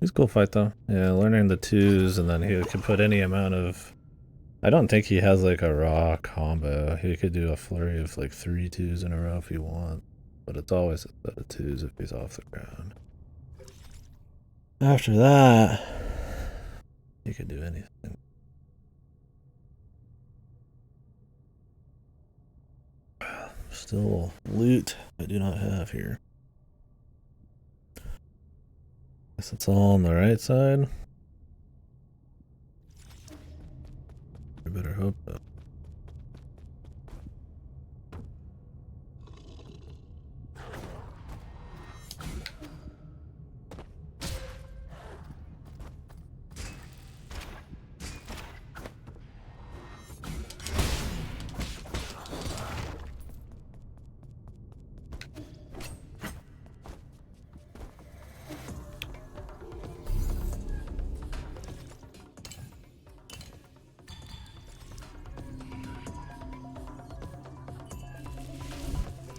He's a cool fight though. Yeah, learning the twos, and then he can put any amount of... I don't think he has like a raw combo. He could do a flurry of like 3 twos in a row if you want. But it's always a set of twos if he's off the ground. After that, he could do anything. Still loot I do not have here. Guess it's all on the right side. I better hope so.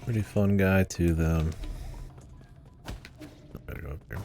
Pretty fun guy too, though. I better go up here.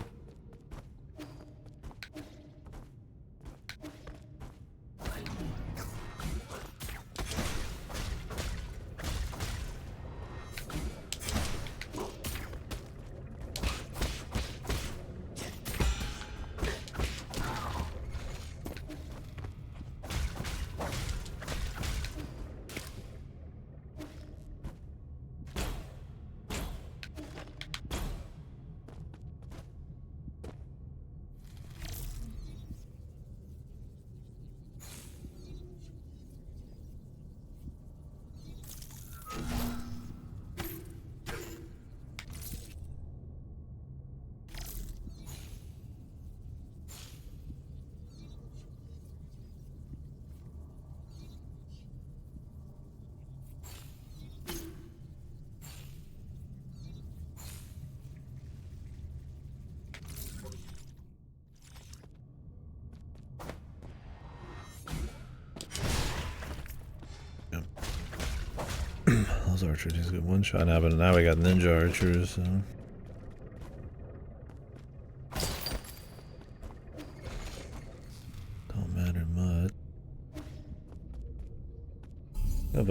Those archers, he's got one shot now, but now we got ninja archers, so.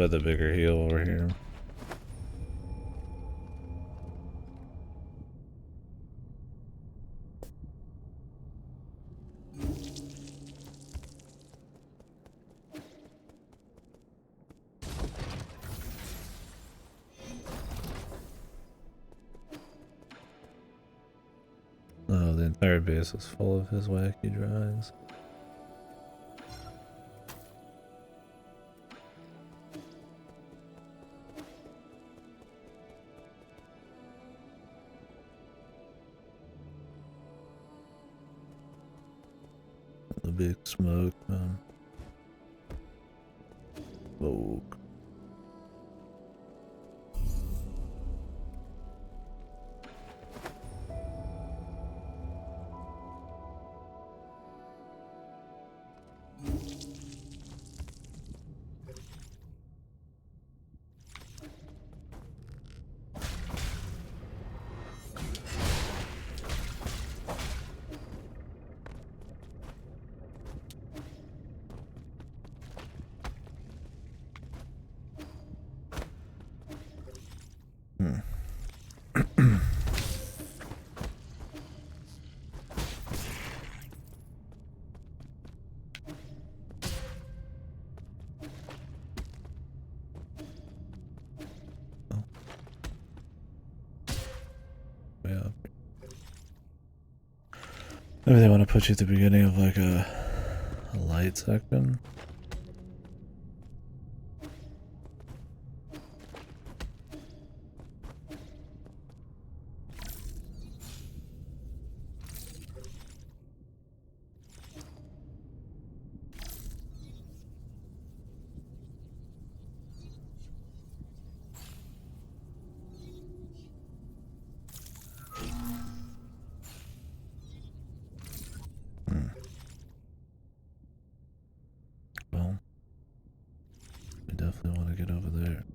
by the bigger heal over here. Oh, the entire base is full of his wacky drawings. The big smoke, man. Smoke. Yeah. Maybe they want to put you at the beginning of like a light section. Well, I definitely want to get over there.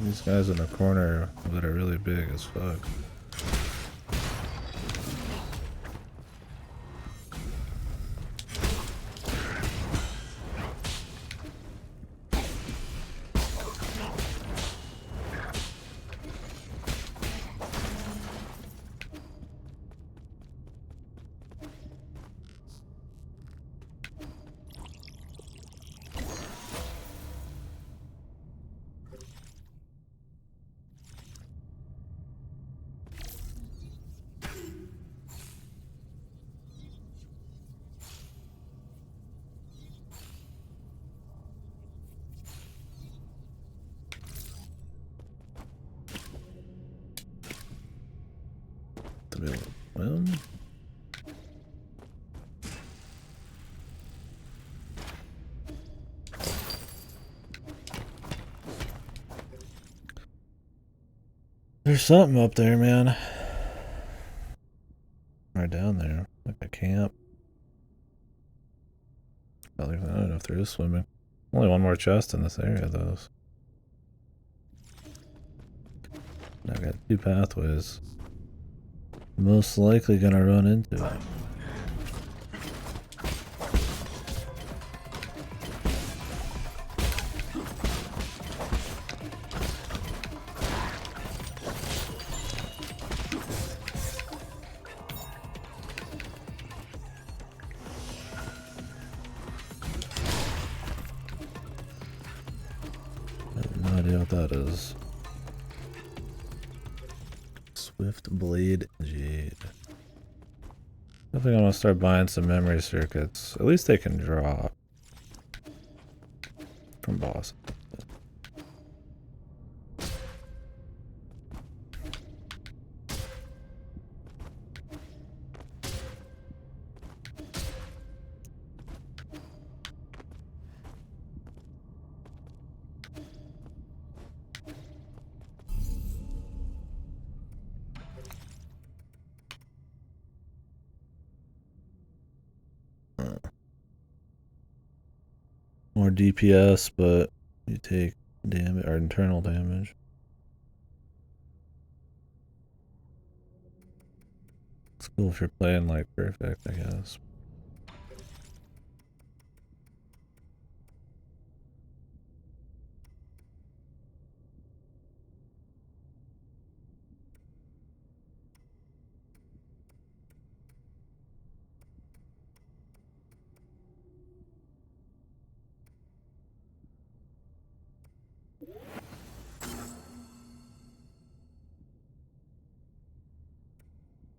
These guys in the corner that are really big as fuck. To be able to win. There's something up there, man. Right down there, like a camp. I don't know if there is swimming. Only one more chest in this area, though. I got two pathways. Most likely gonna run into it. I have no idea what that is. Swift Blade Jade. I think I'm gonna start buying some memory circuits. At least they can drop from boss. more DPS, but you take damage or internal damage. It's cool if you're playing like perfect, I guess.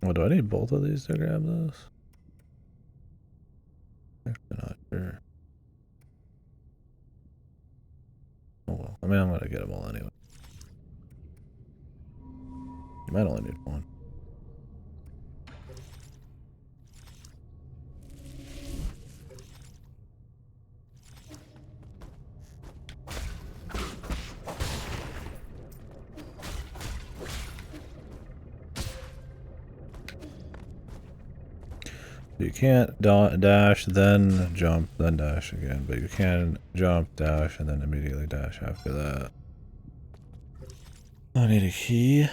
Oh, do I need both of these to grab this? Actually not sure. Oh well. I mean, I'm gonna get them all anyway. You might only need one. You can't dash, then jump, then dash again, but you can jump, dash, and then immediately dash after that. I need a key.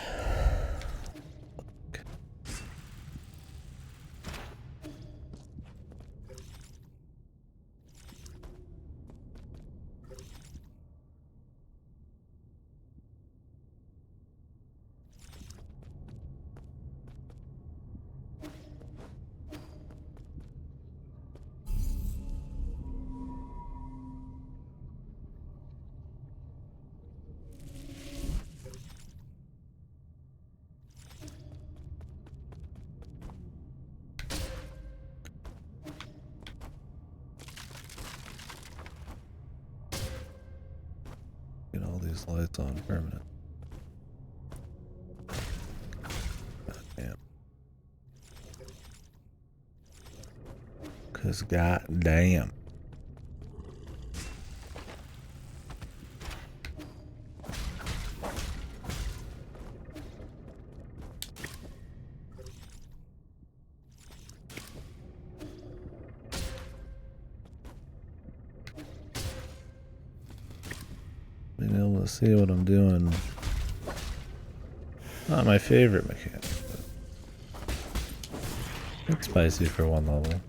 Get all these lights on permanent. God damn. 'Cause god damn. Being able to see what I'm doing. Not my favorite mechanic, but it's spicy for one level.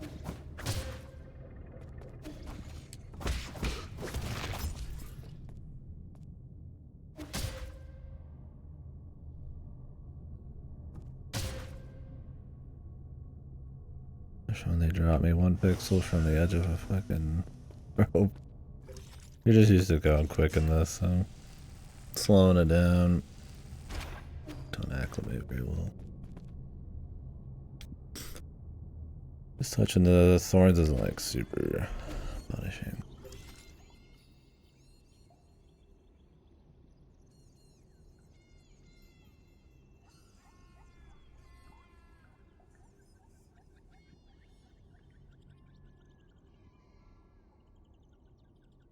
When they drop me 1 pixel from the edge of a fucking rope. You're just used to going quick in this, so slowing it down. Don't acclimate very well. Just touching the thorns isn't like super punishing.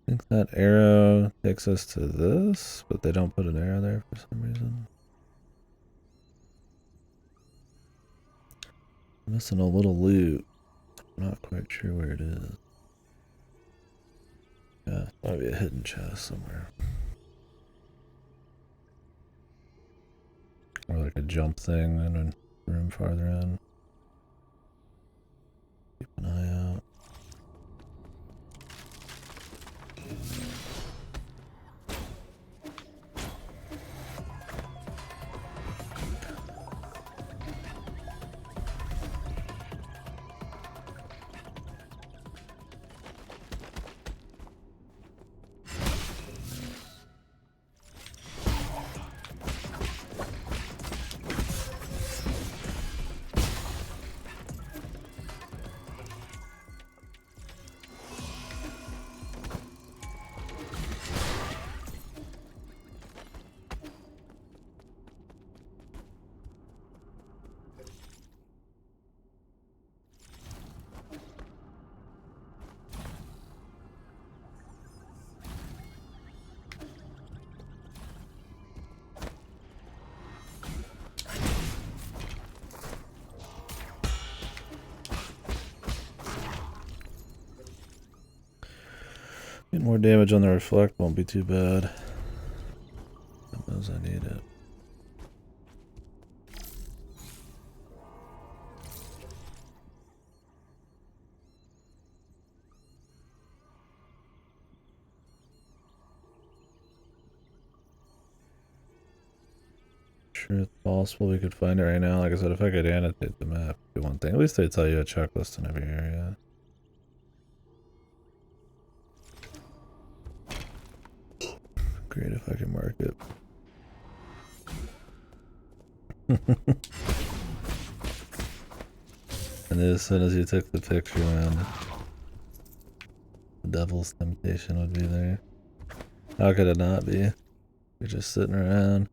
I think that arrow takes us to this, but they don't put an arrow there for some reason. I'm missing a little loot. I'm not quite sure where it is. Yeah, might be a hidden chest somewhere. Or like a jump thing in a room farther in. Keep an eye out. Getting more damage on the reflect won't be too bad. God knows I need it. Sure, it's possible we could find it right now. Like I said, if I could annotate the map, it'd be one thing. At least they tell you a checklist in every area. Great if I can mark it. And as soon as you took the picture, man, the devil's temptation would be there. How could it not be? You're just sitting around.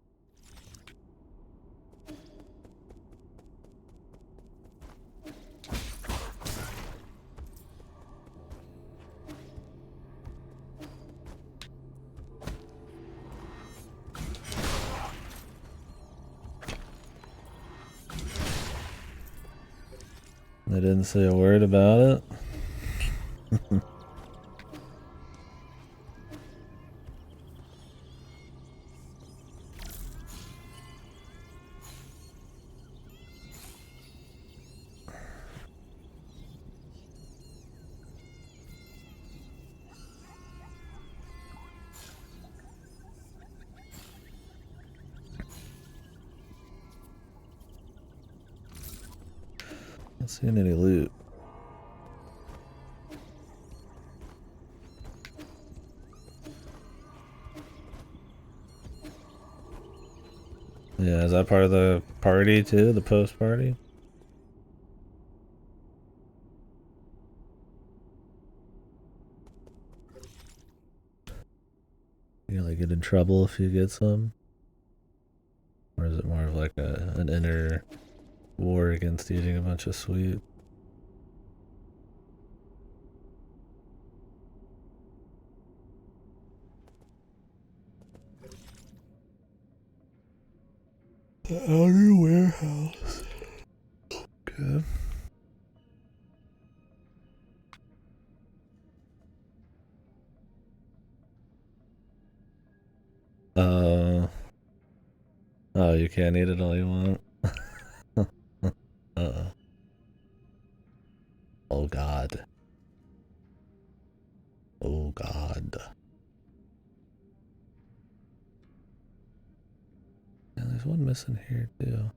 They didn't say a word about it. Not seeing any loot. Yeah, is that part of the party too? The post party? You like get in trouble if you get some? Or is it more of like an inner war against eating a bunch of sweet? The outer warehouse. Okay. Oh, you can't eat it all you want. Uh-oh. Oh God. Oh God. Yeah, there's one missing here too.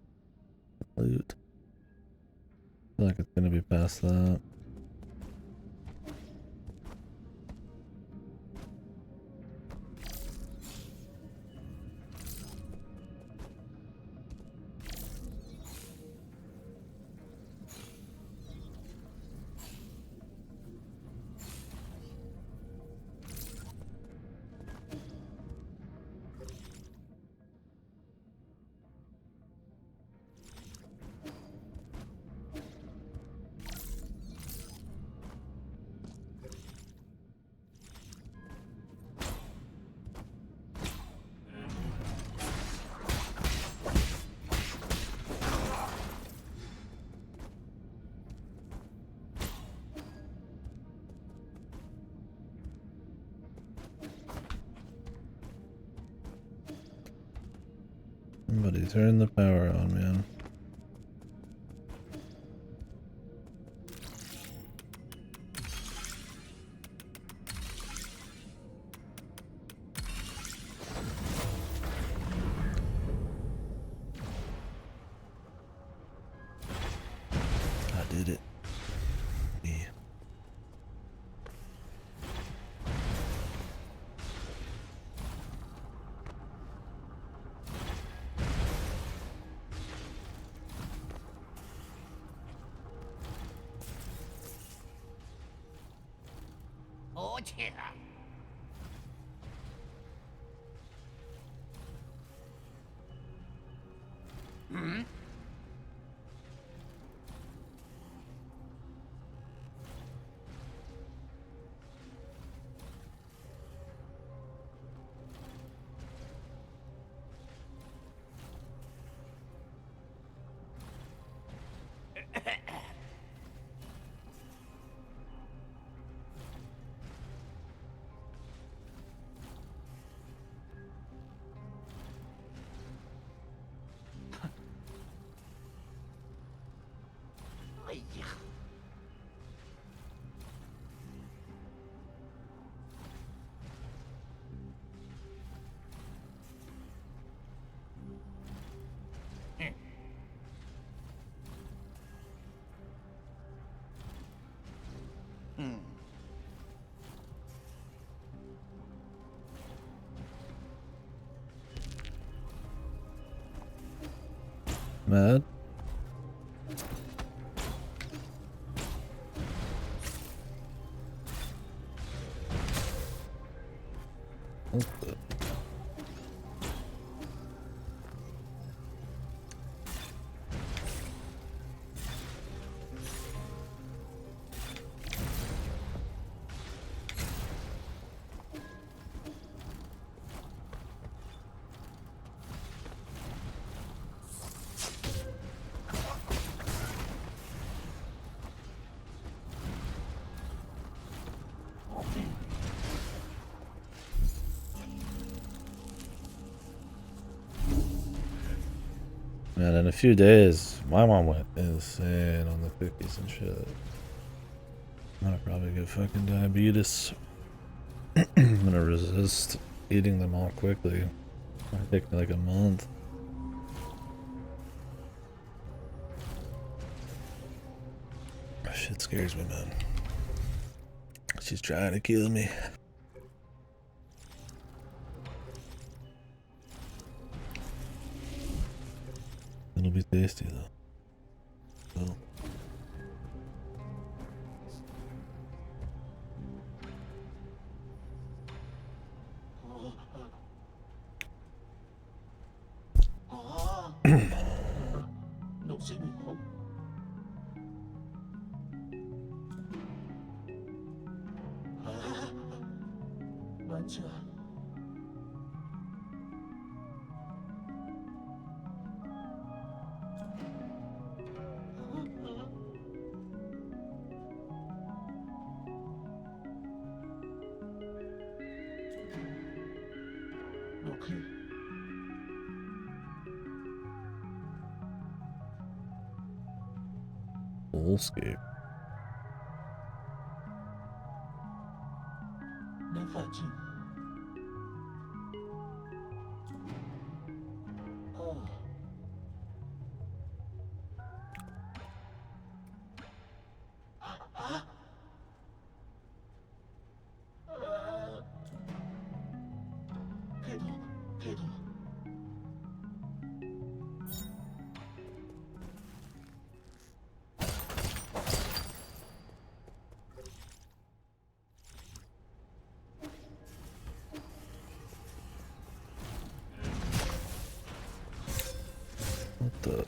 Loot. I feel like it's gonna be past that. Somebody turn the power on, man. I did it. Yeah. Oh, yeah. Hmm? mad. What the- Man, in a few days, my mom went insane on the cookies and shit. I'm gonna probably get fucking diabetes. I'm gonna resist eating them all quickly. Might take me like a month. Shit scares me, man. She's trying to kill me. It'll be tasty though. Oh. Nấu xin không? Bán chưa? Okay. Soulscape. Đến phải chứ? Kể thôi. What the?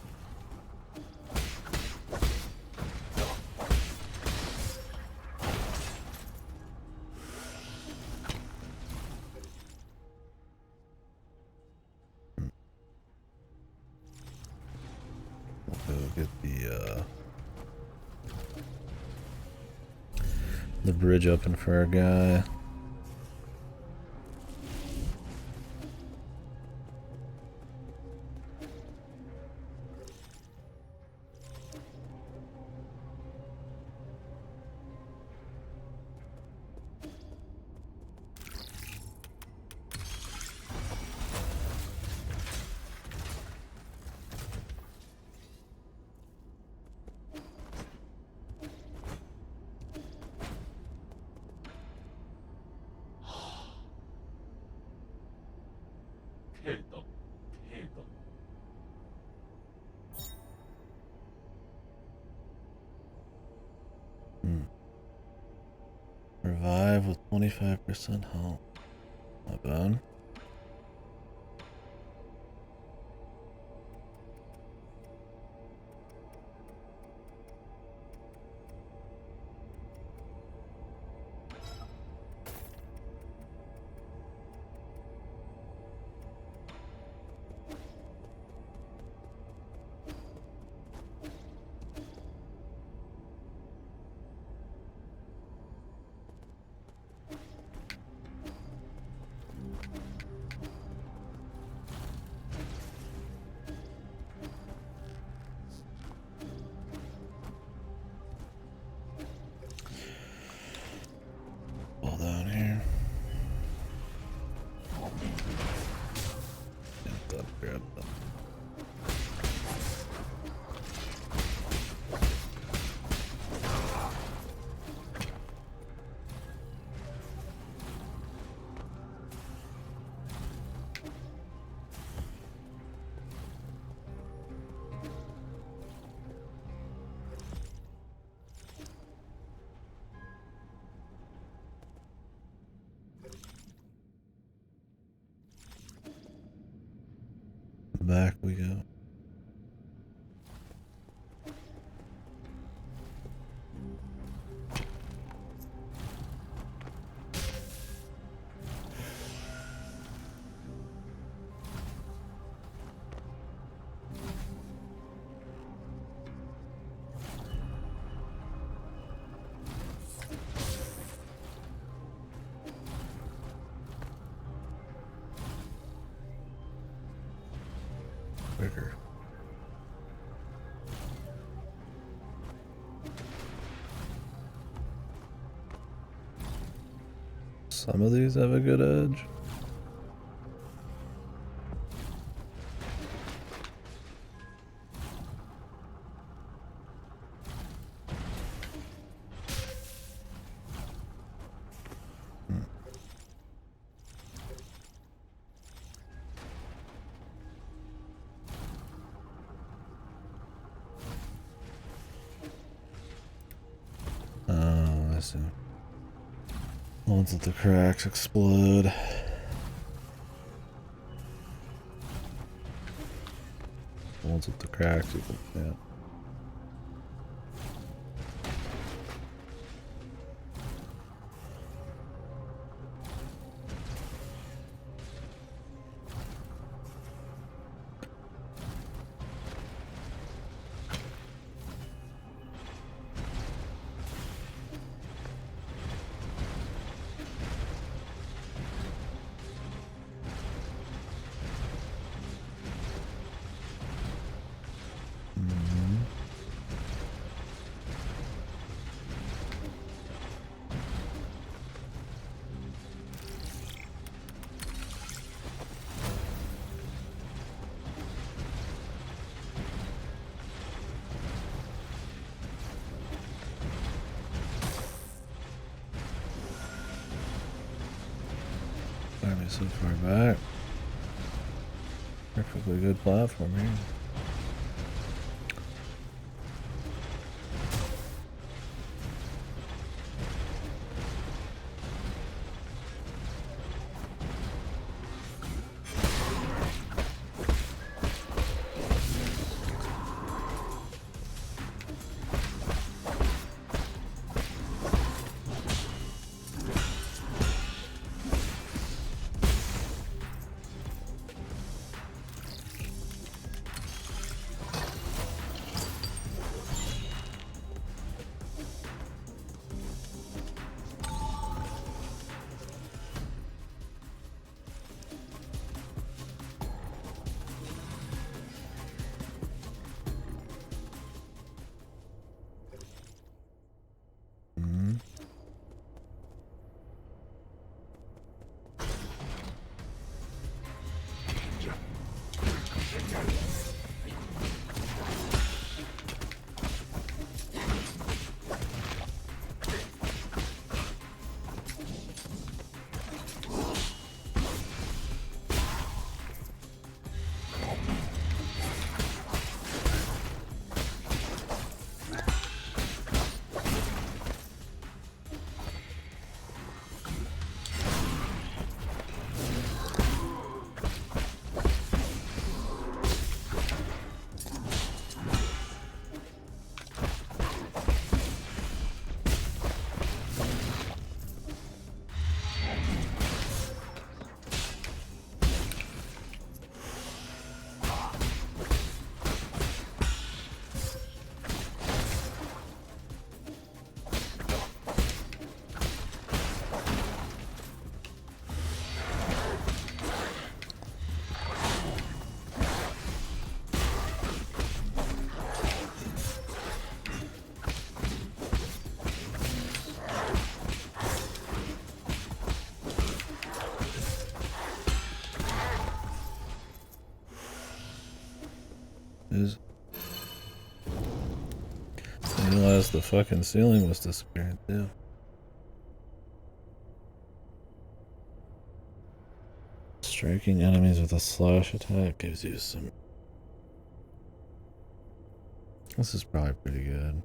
We'll go get the bridge open for our guy. 대덕, 대덕. Revive with 25% health. Not bad. quicker. Some of these have a good edge. Oh, I see. Ones with the cracks explode. Ones with the cracks, yeah. Why am I so far back? Perfectly good platform here. Is I realized the fucking ceiling was disappearing too. Striking enemies with a slash attack gives you some. This is probably pretty good.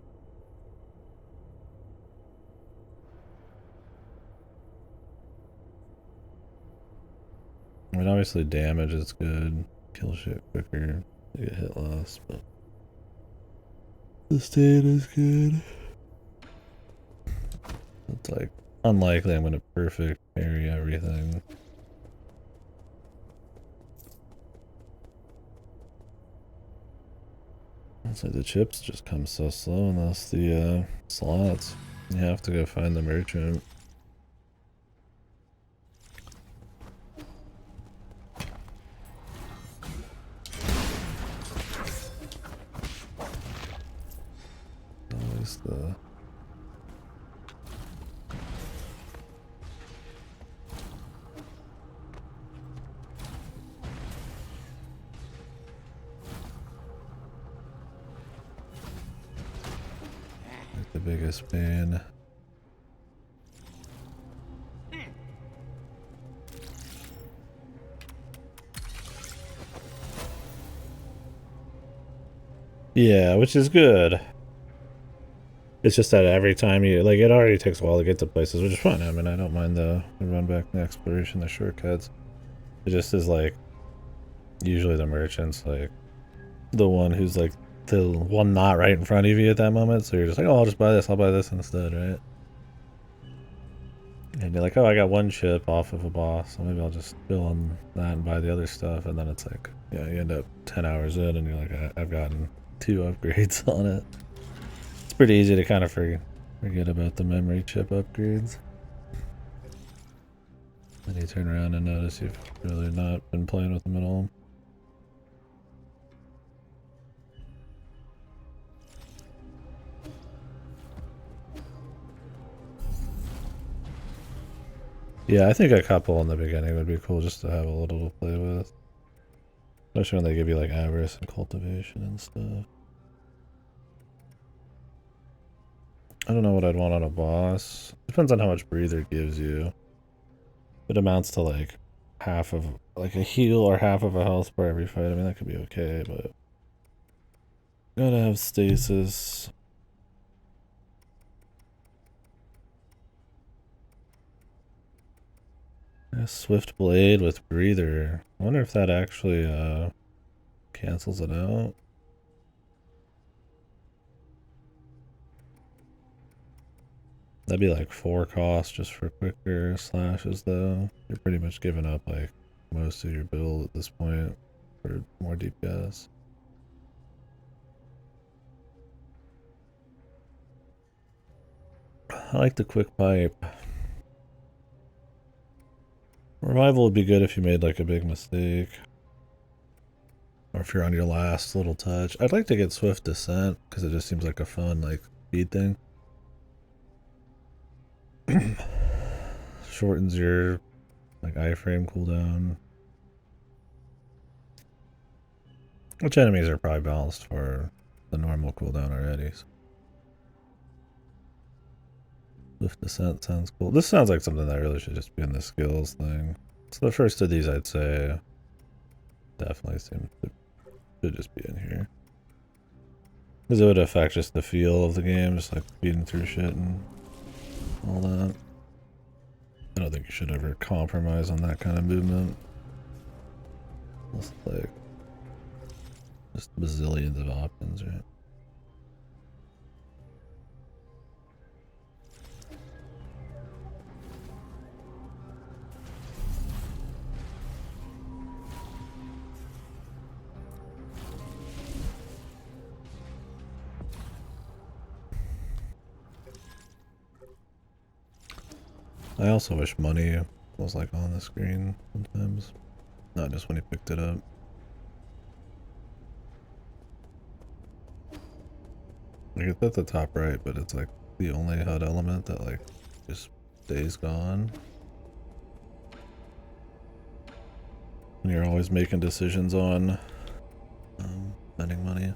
I mean, obviously damage is good. Kill shit quicker. You get hit less, but the state is good. It's like unlikely I'm gonna perfect parry everything. It's like the chips just come so slow unless the slots. You have to go find the merchant. biggest pain. Yeah, which is good. It's just that every time you, like, it already takes a while to get to places, which is fun. I mean, I don't mind the run back and the exploration, the shortcuts. It just is like, usually the merchant's like, the one who's like, the one not right in front of you at that moment, so you're just like, oh, I'll just buy this, I'll buy this instead, right? And you're like, oh, I got one chip off of a boss, so maybe I'll just fill on that and buy the other stuff, and then it's like, yeah, you end up 10 hours in, and you're like, I've gotten 2 upgrades on it. It's pretty easy to kind of forget about the memory chip upgrades. Then you turn around and notice you've really not been playing with them at all. Yeah, I think a couple in the beginning would be cool just to have a little to play with. Especially when they give you like avarice and cultivation and stuff. I don't know what I'd want on a boss. Depends on how much breather gives you. If it amounts to like half of like a heal or half of a health bar every fight, I mean that could be okay, but gotta have stasis. A swift blade with breather. I wonder if that actually cancels it out. That'd be like 4 costs just for quicker slashes though. You're pretty much giving up like most of your build at this point for more DPS. I like the quick pipe. Revival would be good if you made like a big mistake. Or if you're on your last little touch. I'd like to get Swift Descent because it just seems like a fun like speed thing. Shortens your like iframe cooldown. Which enemies are probably balanced for the normal cooldown already. So. Swift Descent sounds cool. This sounds like something that really should just be in the skills thing. So the first of these I'd say definitely seems to should just be in here. Because it would affect just the feel of the game, just like speeding through shit and all that. I don't think you should ever compromise on that kind of movement. It's like just bazillions of options, right? I also wish money was like on the screen sometimes, not just when you picked it up. Like it's at the top right, but it's like the only HUD element that like just stays gone. And you're always making decisions on spending money.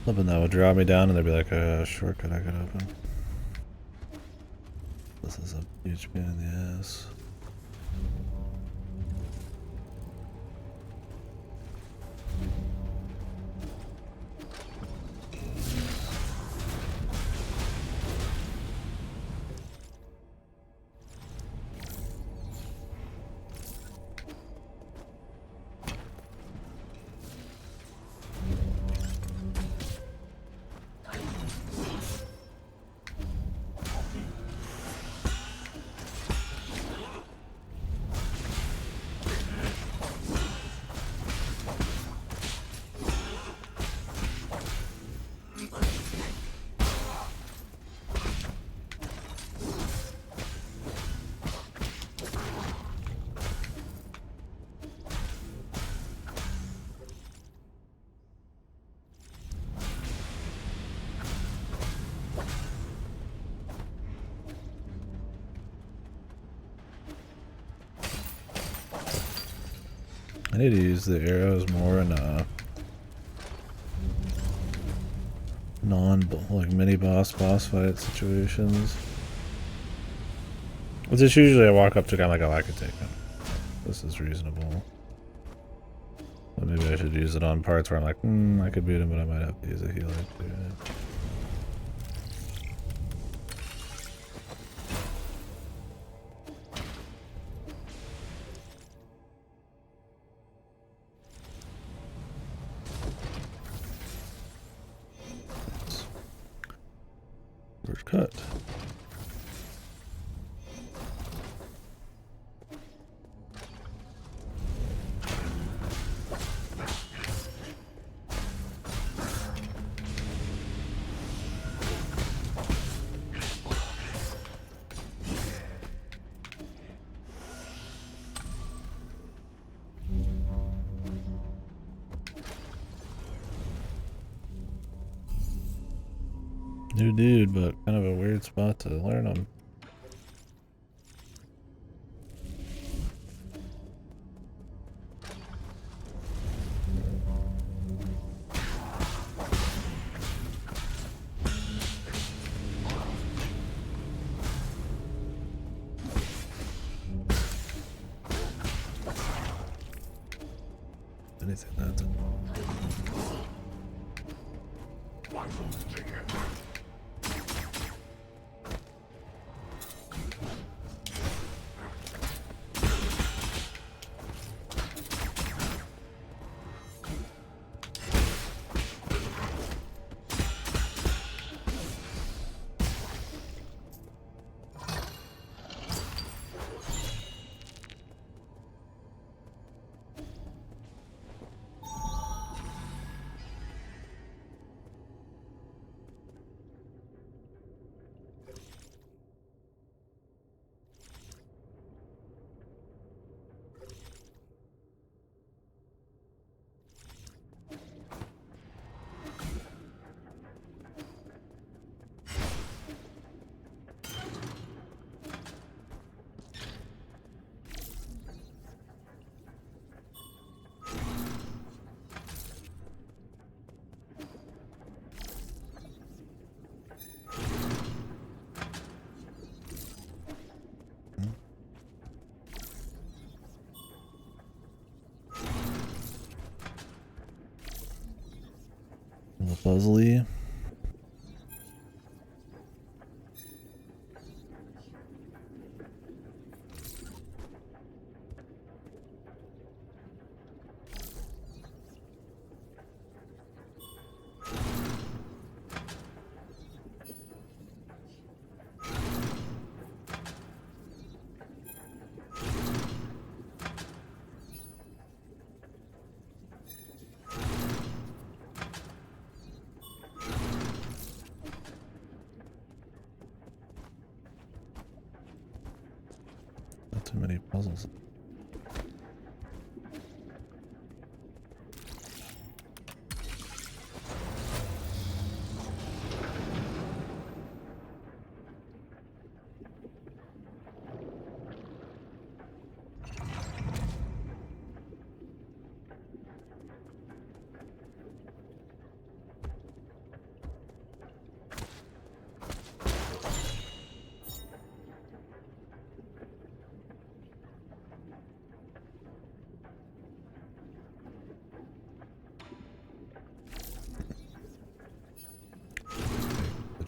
Hoping that would draw me down and there'd be like a shortcut I could open. This is a huge pain in the ass. I need to use the arrows more in like mini boss fight situations. It's just usually I walk up to a guy like, oh, I could take him. This is reasonable. But maybe I should use it on parts where I'm like, I could beat him, but I might have to use a healer too. First cut. New dude, but kind of a weird spot to learn them. Anything that's a little puzzly. Not too many puzzles.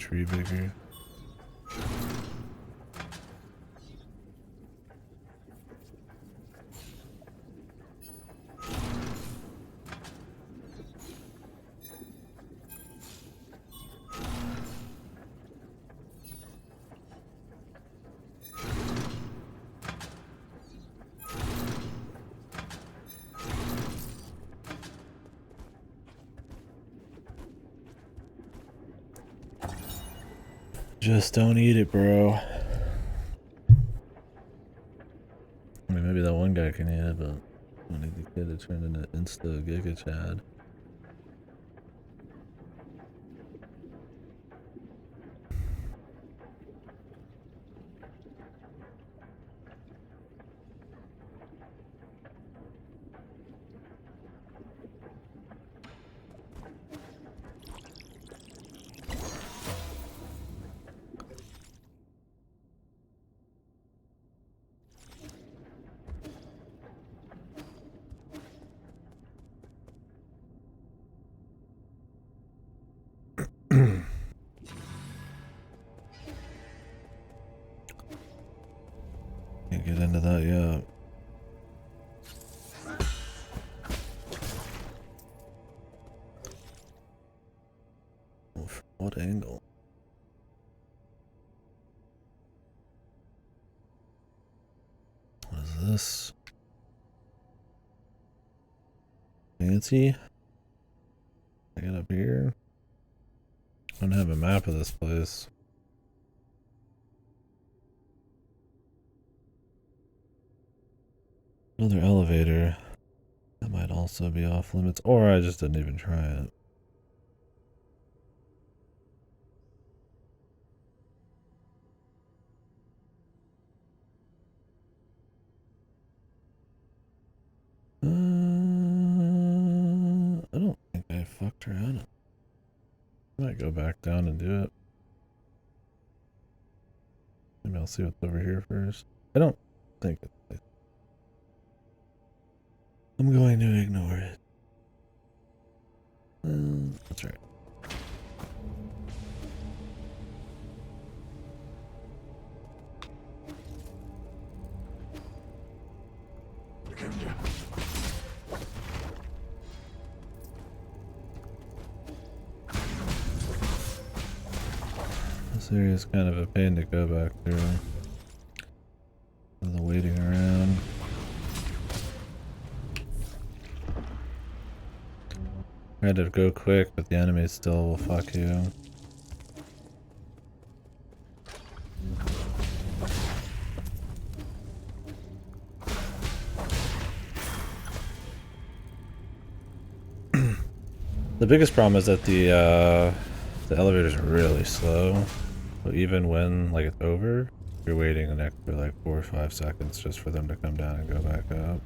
tree bigger. Just don't eat it, bro. I mean, maybe that one guy can eat it, but I need the kid to turn into Insta Giga Chad. Can't get into that yet. Oh, from what angle? What is this? Fancy? I get up here. I don't have a map of this place. Another elevator. That might also be off limits, or I just didn't even try it. I don't think I fucked around it. I might go back down and do it. Maybe I'll see what's over here first. I don't think it's. I'm going to ignore it. That's right. This area is kind of a pain to go back through. The waiting around. Try to go quick, but the enemy still will fuck you. The biggest problem is that the elevators are really slow. So even when like it's over, you're waiting an extra like 4 or 5 seconds just for them to come down and go back up.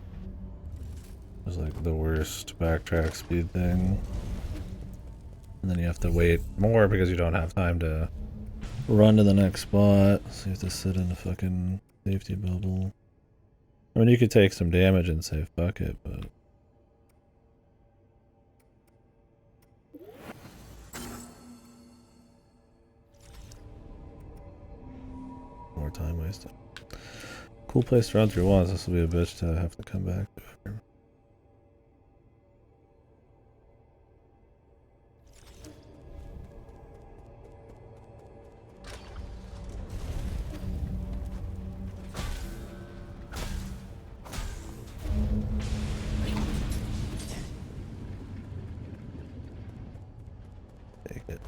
It's like the worst backtrack speed thing. And then you have to wait more because you don't have time to run to the next spot. So you have to sit in a fucking safety bubble. I mean, you could take some damage and say fuck it, but more time wasted. Cool place to run through once. This will be a bitch to have to come back to. Take it.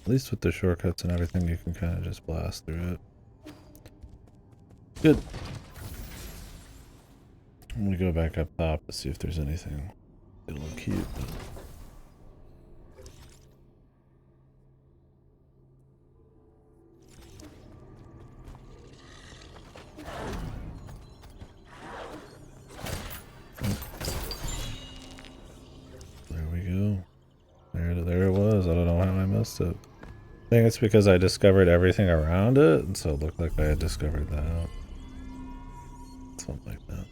At least with the shortcuts and everything, you can kind of just blast through it. Good. I'm gonna go back up top to see if there's anything a little cute. But there we go. There it was. I don't know how I messed up. I think it's because I discovered everything around it, and so it looked like I had discovered that. Something like that.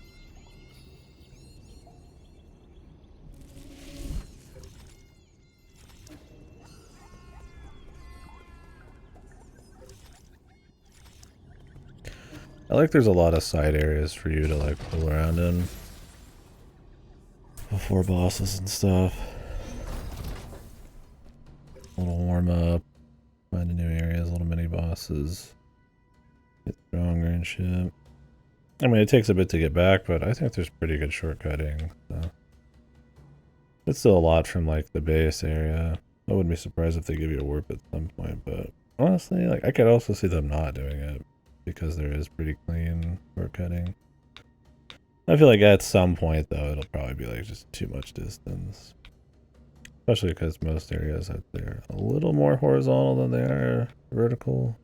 I like there's a lot of side areas for you to like pull around in before bosses and stuff. A little warm up, finding new areas, little mini bosses, get stronger and shit. I mean, it takes a bit to get back, but I think there's pretty good shortcutting. So. It's still a lot from like the base area. I wouldn't be surprised if they give you a warp at some point, but honestly, like I could also see them not doing it because there is pretty clean shortcutting. I feel like at some point though, it'll probably be like just too much distance. Especially because most areas out there are a little more horizontal than they are vertical.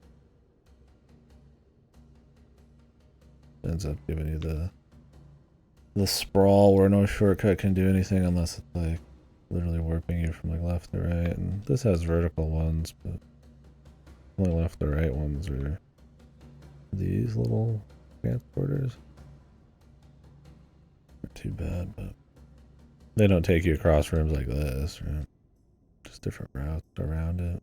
Ends up giving you the sprawl where no shortcut can do anything unless it's like literally warping you from like left to right. And this has vertical ones, but only left to right ones are these little transporters. Not too bad, but they don't take you across rooms like this, right? Just different routes around it.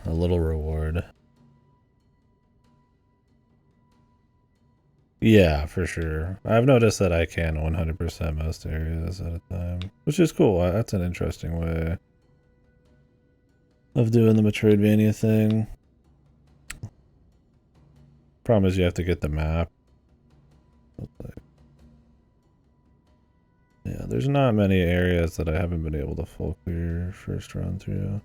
A little reward. Yeah, for sure. I've noticed that I can 100% most areas at a time, which is cool. That's an interesting way of doing the Metroidvania thing. Problem is you have to get the map. Yeah, there's not many areas that I haven't been able to full clear first run through.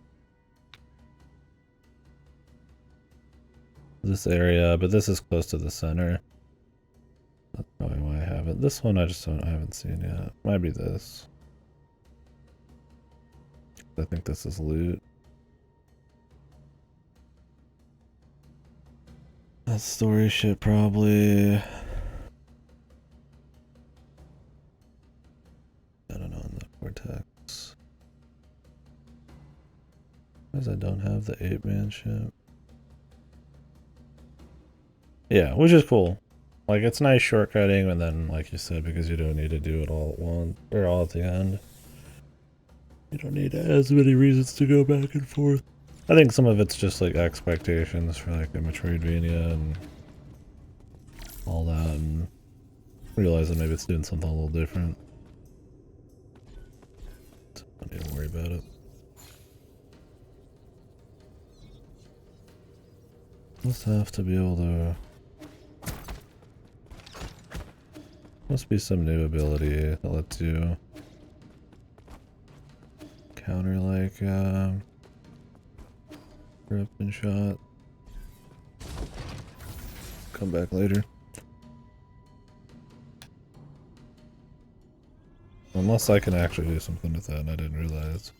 This area, but this is close to the center. That's probably why I haven't. This one I haven't seen yet. Might be this. I think this is loot. That story shit probably. I don't know, in the vortex. Because I don't have the 8-man ship. Yeah, which is cool. Like, it's nice shortcutting, and then, like you said, because you don't need to do it all at once, or all at the end. You don't need as many reasons to go back and forth. I think some of it's just, like, expectations for, like, a Metroidvania and all that, and realizing maybe it's doing something a little different. So I don't need to worry about it. Must have to be able to... Must be some new ability that lets you counter like grip and shot. Come back later. Unless I can actually do something with that and I didn't realize.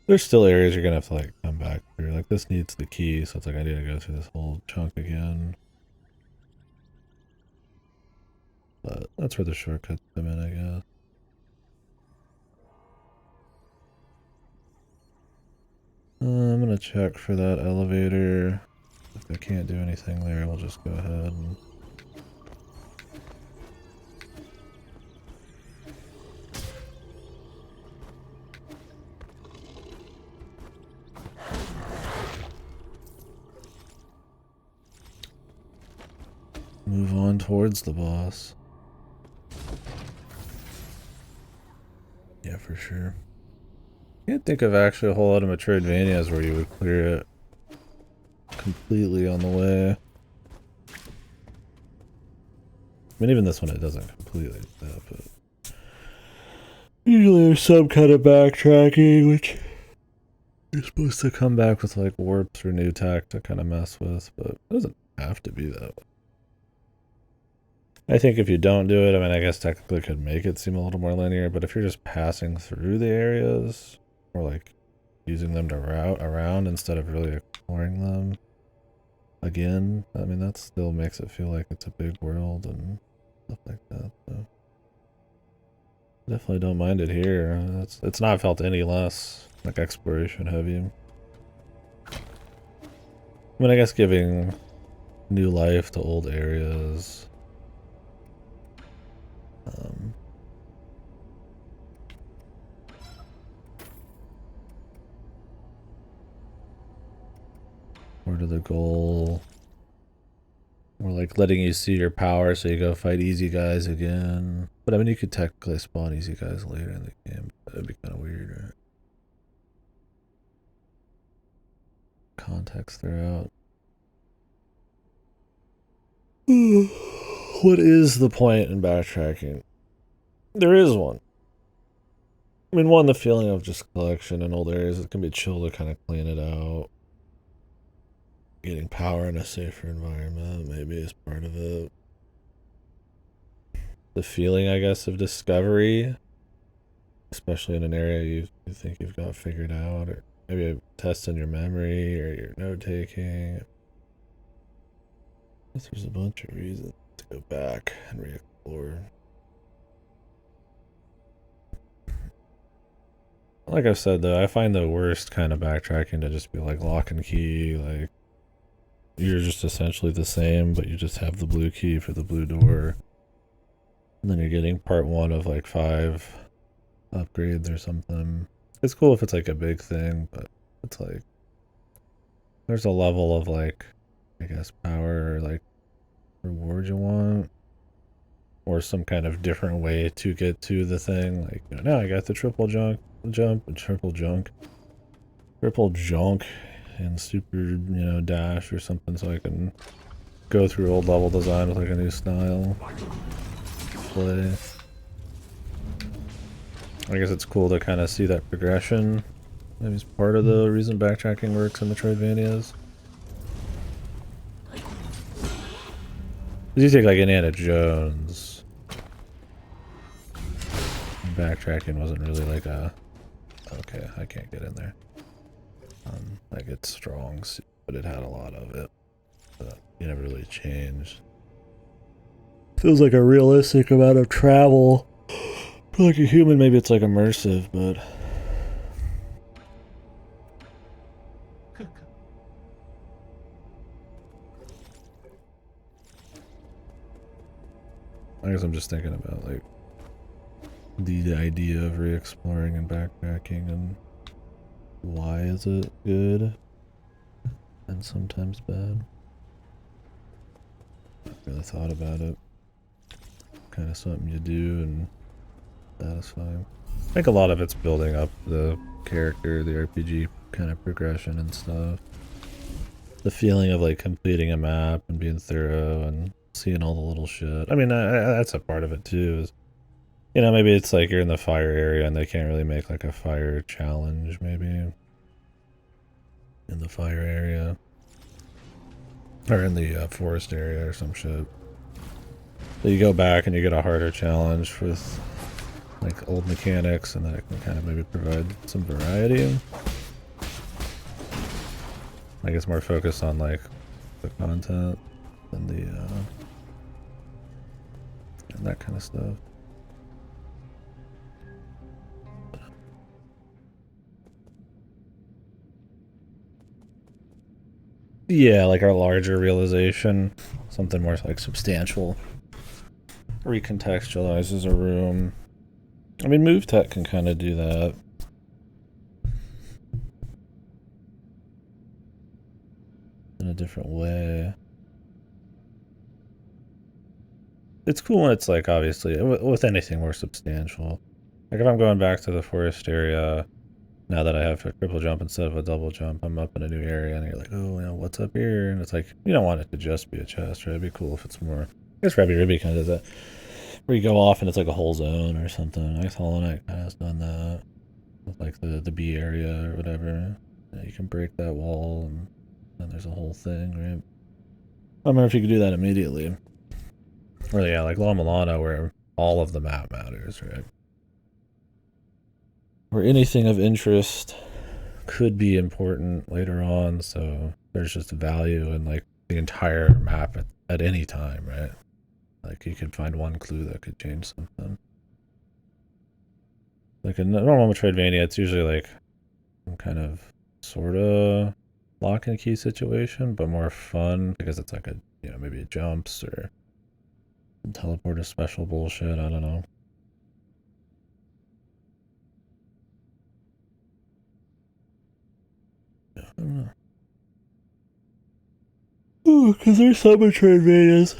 There's still areas you're gonna have to like come back through. Like this needs the key, so it's like I need to go through this whole chunk again. But that's where the shortcuts come in, I guess. I'm gonna check for that elevator. If I can't do anything there, we'll just go ahead and... move on towards the boss. Yeah, for sure. Can't think of actually a whole lot of Metroidvanias where you would clear it completely on the way. I mean, even this one, it doesn't completely do that, but usually there's some kind of backtracking, which you're supposed to come back with like warps or new tech to kind of mess with, but it doesn't have to be that way. I think if you don't do it, I mean, I guess technically it could make it seem a little more linear, but if you're just passing through the areas, or like using them to route around instead of really exploring them again. I mean, that still makes it feel like it's a big world and stuff like that. So definitely don't mind it here. It's not felt any less like exploration heavy. I mean, I guess giving new life to old areas. Or to the goal. Or like letting you see your power so you go fight easy guys again. But I mean, you could technically spawn easy guys later in the game. That'd be kind of weird, right? Context throughout. What is the point in backtracking? There is one. I mean, one, the feeling of just collection in old areas. It can be chill to kind of clean it out. Getting power in a safer environment maybe is part of it. The feeling, I guess, of discovery, especially in an area you think you've got figured out, or maybe a test in your memory or your note taking. I guess there's a bunch of reasons to go back and re-explore. Like I said, though, I find the worst kind of backtracking to just be like lock and key, like you're just essentially the same, but you just have the blue key for the blue door. And then you're getting part 1 of like 5 upgrades or something. It's cool if it's like a big thing, but it's like there's a level of like, I guess, power or like reward you want, or some kind of different way to get to the thing. Like, you know, now I got the triple jump and triple junk and super, you know, dash or something, so I can go through old level design with like a new style play. I guess it's cool to kind of see that progression. Maybe it's part of the reason backtracking works in Metroidvanias. You take like Indiana Jones, backtracking wasn't really like a, okay, I can't get in there. Like it's strong, but it had a lot of it. But you never really changed. Feels like a realistic amount of travel. For like a human, maybe it's like immersive, but I guess I'm just thinking about like the idea of re-exploring and backpacking and why is it good and sometimes bad. Not really thought about it. Kind of something you do and satisfying. I think a lot of it's building up the character, the RPG kind of progression and stuff. The feeling of like completing a map and being thorough and seeing all the little shit. I mean, that's a part of it too. Is, you know, maybe it's like you're in the fire area and they can't really make like a fire challenge, maybe in the fire area or in the forest area or some shit. So you go back and you get a harder challenge with like old mechanics, and that can kind of maybe provide some variety. I guess more focus on like the content than the and that kind of stuff. Yeah, like our larger realization, something more like substantial. Recontextualizes a room. I mean, Move Tech can kind of do that. In a different way. It's cool when it's like, obviously, with anything more substantial. Like if I'm going back to the forest area, now that I have a triple jump instead of a double jump, I'm up in a new area and you're like, oh, you know, what's up here? And it's like, you don't want it to just be a chest, right? It'd be cool if it's more, I guess Rabbit Ruby kind of does that. Where you go off and it's like a whole zone or something. I guess Hollow Knight kind of has done that. With like the B area or whatever. Yeah, you can break that wall and then there's a whole thing, right? I don't remember if you could do that immediately. Or yeah, like La Milano where all of the map matters, right? Where anything of interest could be important later on, so there's just value in like the entire map at any time, right? Like you could find one clue that could change something. Like a normal Metroidvania, it's usually like some kind of sort of lock and key situation, but more fun because it's like a, you know, maybe it jumps or teleport a special bullshit, I don't know. I don't know. Oh, because there's some Metroidvanias.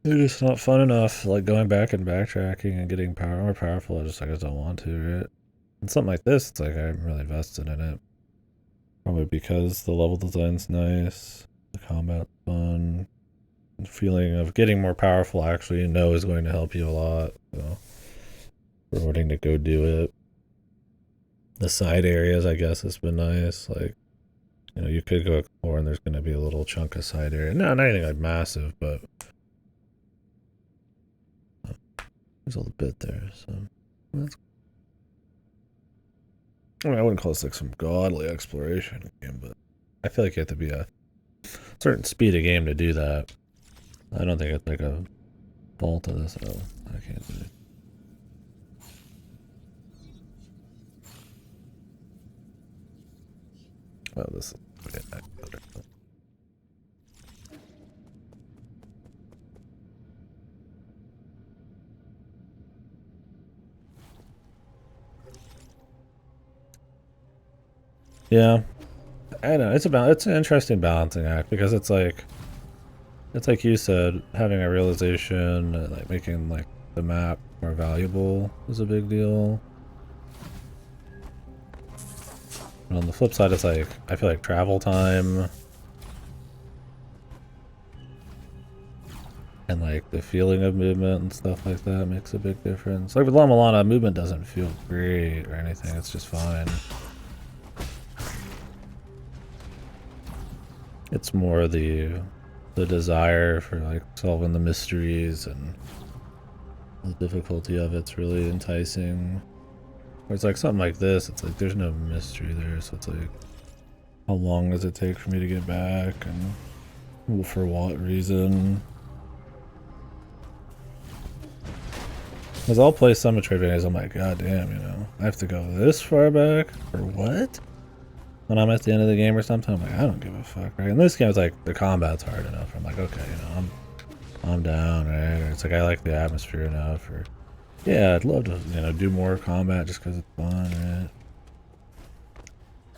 They're just not fun enough. Like going back and backtracking and getting more powerful. I just don't want to, right? And something like this, it's like I'm really invested in it. Probably because the level design's nice, the combat's fun, the feeling of getting more powerful actually you know is going to help you a lot. So rewarding to go do it. The side areas, I guess, has been nice. Like, you know, you could go explore and there's going to be a little chunk of side area. No, not anything like massive, but there's a little bit there. So that's. I mean, I wouldn't call this like some godly exploration game, but I feel like you have to be a certain speed of game to do that. I don't think it's like a fault of this. Oh, I can't do it. Oh, this is okay. Yeah, I know it's an interesting balancing act because it's like you said, having a realization, like making like the map more valuable is a big deal. And on the flip side, it's like I feel like travel time and like the feeling of movement and stuff like that makes a big difference. Like with La Mulana, movement doesn't feel great or anything; it's just fine. It's more the desire for like solving the mysteries and the difficulty of it's really enticing. Where it's like something like this, it's like there's no mystery there, so it's like how long does it take for me to get back and for what reason? Because I'll play some Metroidvanias, I'm like, god damn, you know, I have to go this far back for what? When I'm at the end of the game or something, I'm like, I don't give a fuck, right? In this game, it's like the combat's hard enough. I'm like, okay, you know, I'm down, right? Or it's like I like the atmosphere enough, or yeah, I'd love to, you know, do more combat just because it's fun, right?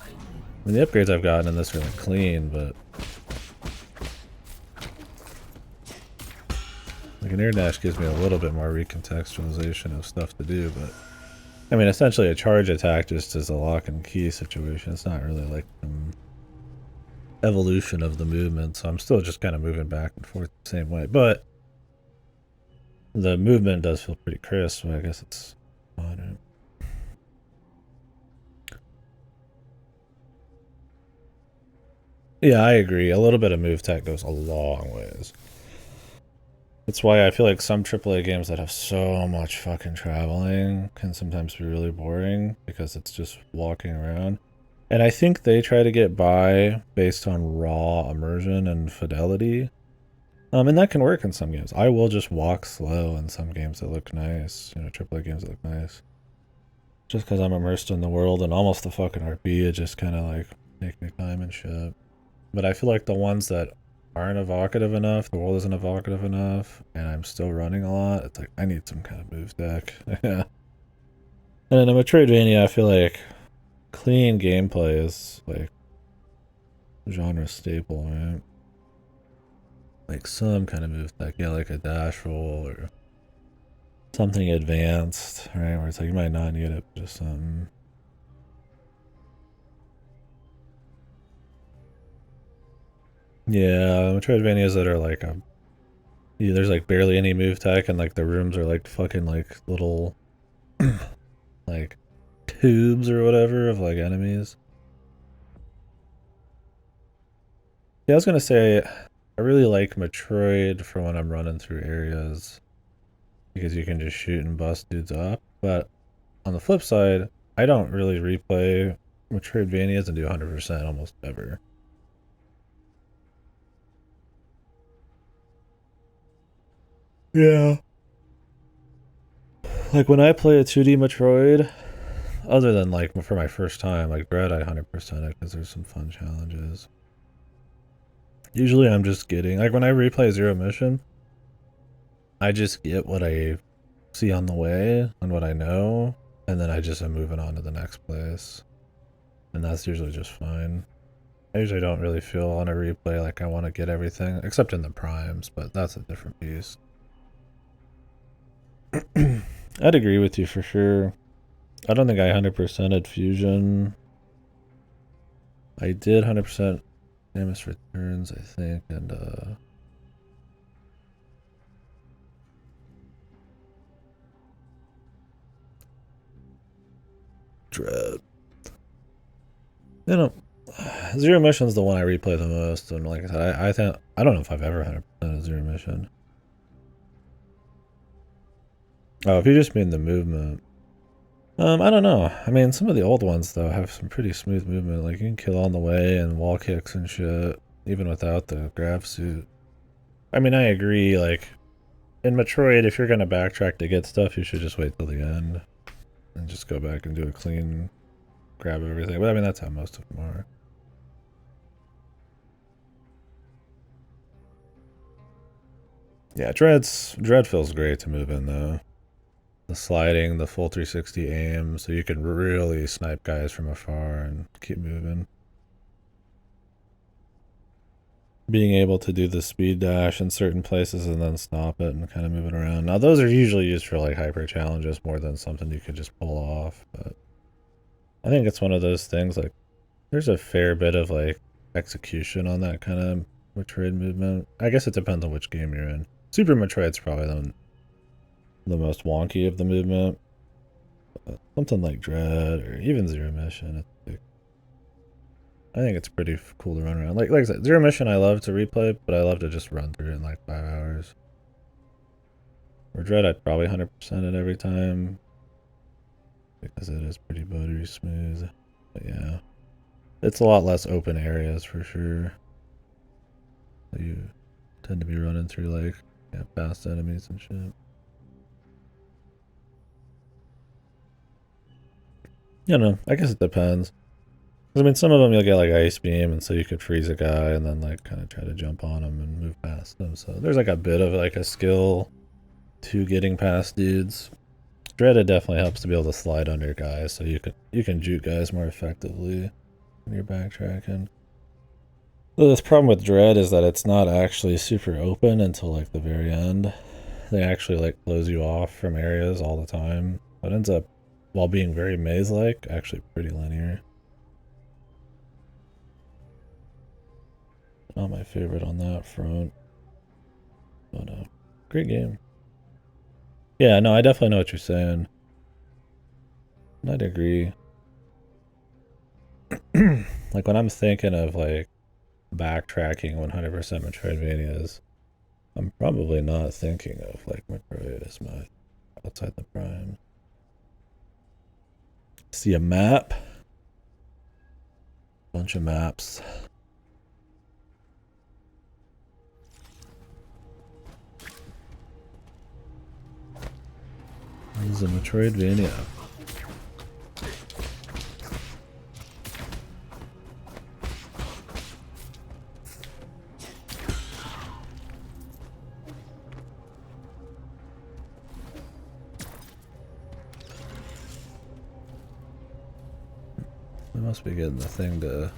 I mean, the upgrades I've gotten in this are like clean, but like an air dash gives me a little bit more recontextualization of stuff to do, but I mean, essentially a charge attack just is a lock and key situation. It's not really like evolution of the movement, so I'm still just kind of moving back and forth the same way. But the movement does feel pretty crisp, so I guess it's fine. Yeah, I agree. A little bit of move tech goes a long ways. That's why I feel like some AAA games that have so much fucking traveling can sometimes be really boring because it's just walking around. And I think they try to get by based on raw immersion and fidelity. And that can work in some games. I will just walk slow in some games that look nice, you know, AAA games that look nice. Just because I'm immersed in the world and almost the fucking RP, it just kind of like take me time and shit. But I feel like the ones that aren't evocative enough, the world isn't evocative enough, and I'm still running a lot, it's like I need some kind of move deck. Yeah. And in a Metroidvania, I feel like clean gameplay is like genre staple, right? Like some kind of move deck, yeah, like a dash roll or something advanced, right? Where it's like you might not need it, but just something. Yeah, Metroidvanias that are like yeah, there's like barely any move tech and like the rooms are like fucking like little like tubes or whatever of like enemies. Yeah, I was gonna say I really like Metroid for when I'm running through areas because you can just shoot and bust dudes up, but on the flip side, I don't really replay Metroidvania doesn't do 100% almost ever. Yeah. Like when I play a 2D Metroid, other than like for my first time, like Dread, I 100% it because there's some fun challenges. Usually I'm just getting, like when I replay Zero Mission, I just get what I see on the way and what I know, and then I just am moving on to the next place. And that's usually just fine. I usually don't really feel on a replay like I want to get everything, except in the primes, but that's a different beast. I'd agree with you for sure. I don't think I 100%ed Fusion. I did 100% Samus Returns, I think, and Dread. You know, Zero Mission's the one I replay the most, and like I said, I think I don't know if I've ever 100%ed Zero Mission. Oh, if you just mean the movement. I don't know. I mean, some of the old ones, though, have some pretty smooth movement. Like, you can kill on the way and wall kicks and shit, even without the grav suit. I mean, I agree, like, in Metroid, if you're gonna backtrack to get stuff, you should just wait till the end. And just go back and do a clean grab of everything. But, I mean, that's how most of them are. Yeah, Dread feels great to move in, though. The sliding, the full 360 aim, so you can really snipe guys from afar and keep moving. Being able to do the speed dash in certain places and then stop it and kind of move it around. Now those are usually used for like hyper challenges more than something you could just pull off, but I think it's one of those things like there's a fair bit of like execution on that kind of Metroid movement. I guess it depends on which game you're in. Super Metroid's probably the most wonky of the movement. Something like Dread or even Zero Mission, I think it's pretty cool to run around. Like I said, Zero Mission I love to replay, but I love to just run through it in like 5 hours. For Dread, I'd probably 100% it every time because it is pretty buttery smooth. But yeah, it's a lot less open areas for sure. You tend to be running through like fast enemies and shit. You know, I guess it depends. I mean, some of them you'll get like Ice Beam, and so you could freeze a guy and then like kind of try to jump on him and move past them. So there's like a bit of like a skill to getting past dudes. Dread definitely helps to be able to slide under guys, so you can juke guys more effectively when you're backtracking. The problem with Dread is that it's not actually super open until like the very end. They actually like close you off from areas all the time. It ends up, while being very maze-like, actually pretty linear. Not my favorite on that front. But great game. Yeah, no, I definitely know what you're saying. I'd agree. Like when I'm thinking of like backtracking 100% Metroidvanias, I'm probably not thinking of like Metroid as much outside the prime. See a map? Bunch of maps. This is a Metroidvania. We must be getting the thing to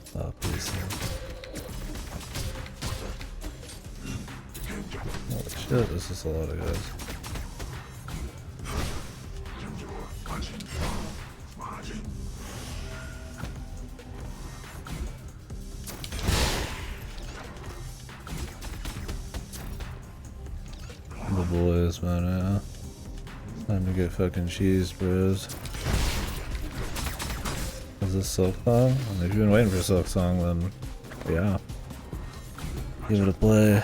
stop these things. Holy shit, this is a lot of guys. The boys, man, time to get fucking cheese, bros. Is this Silk Song? If you've been waiting for Silk Song, then yeah. Give it a play.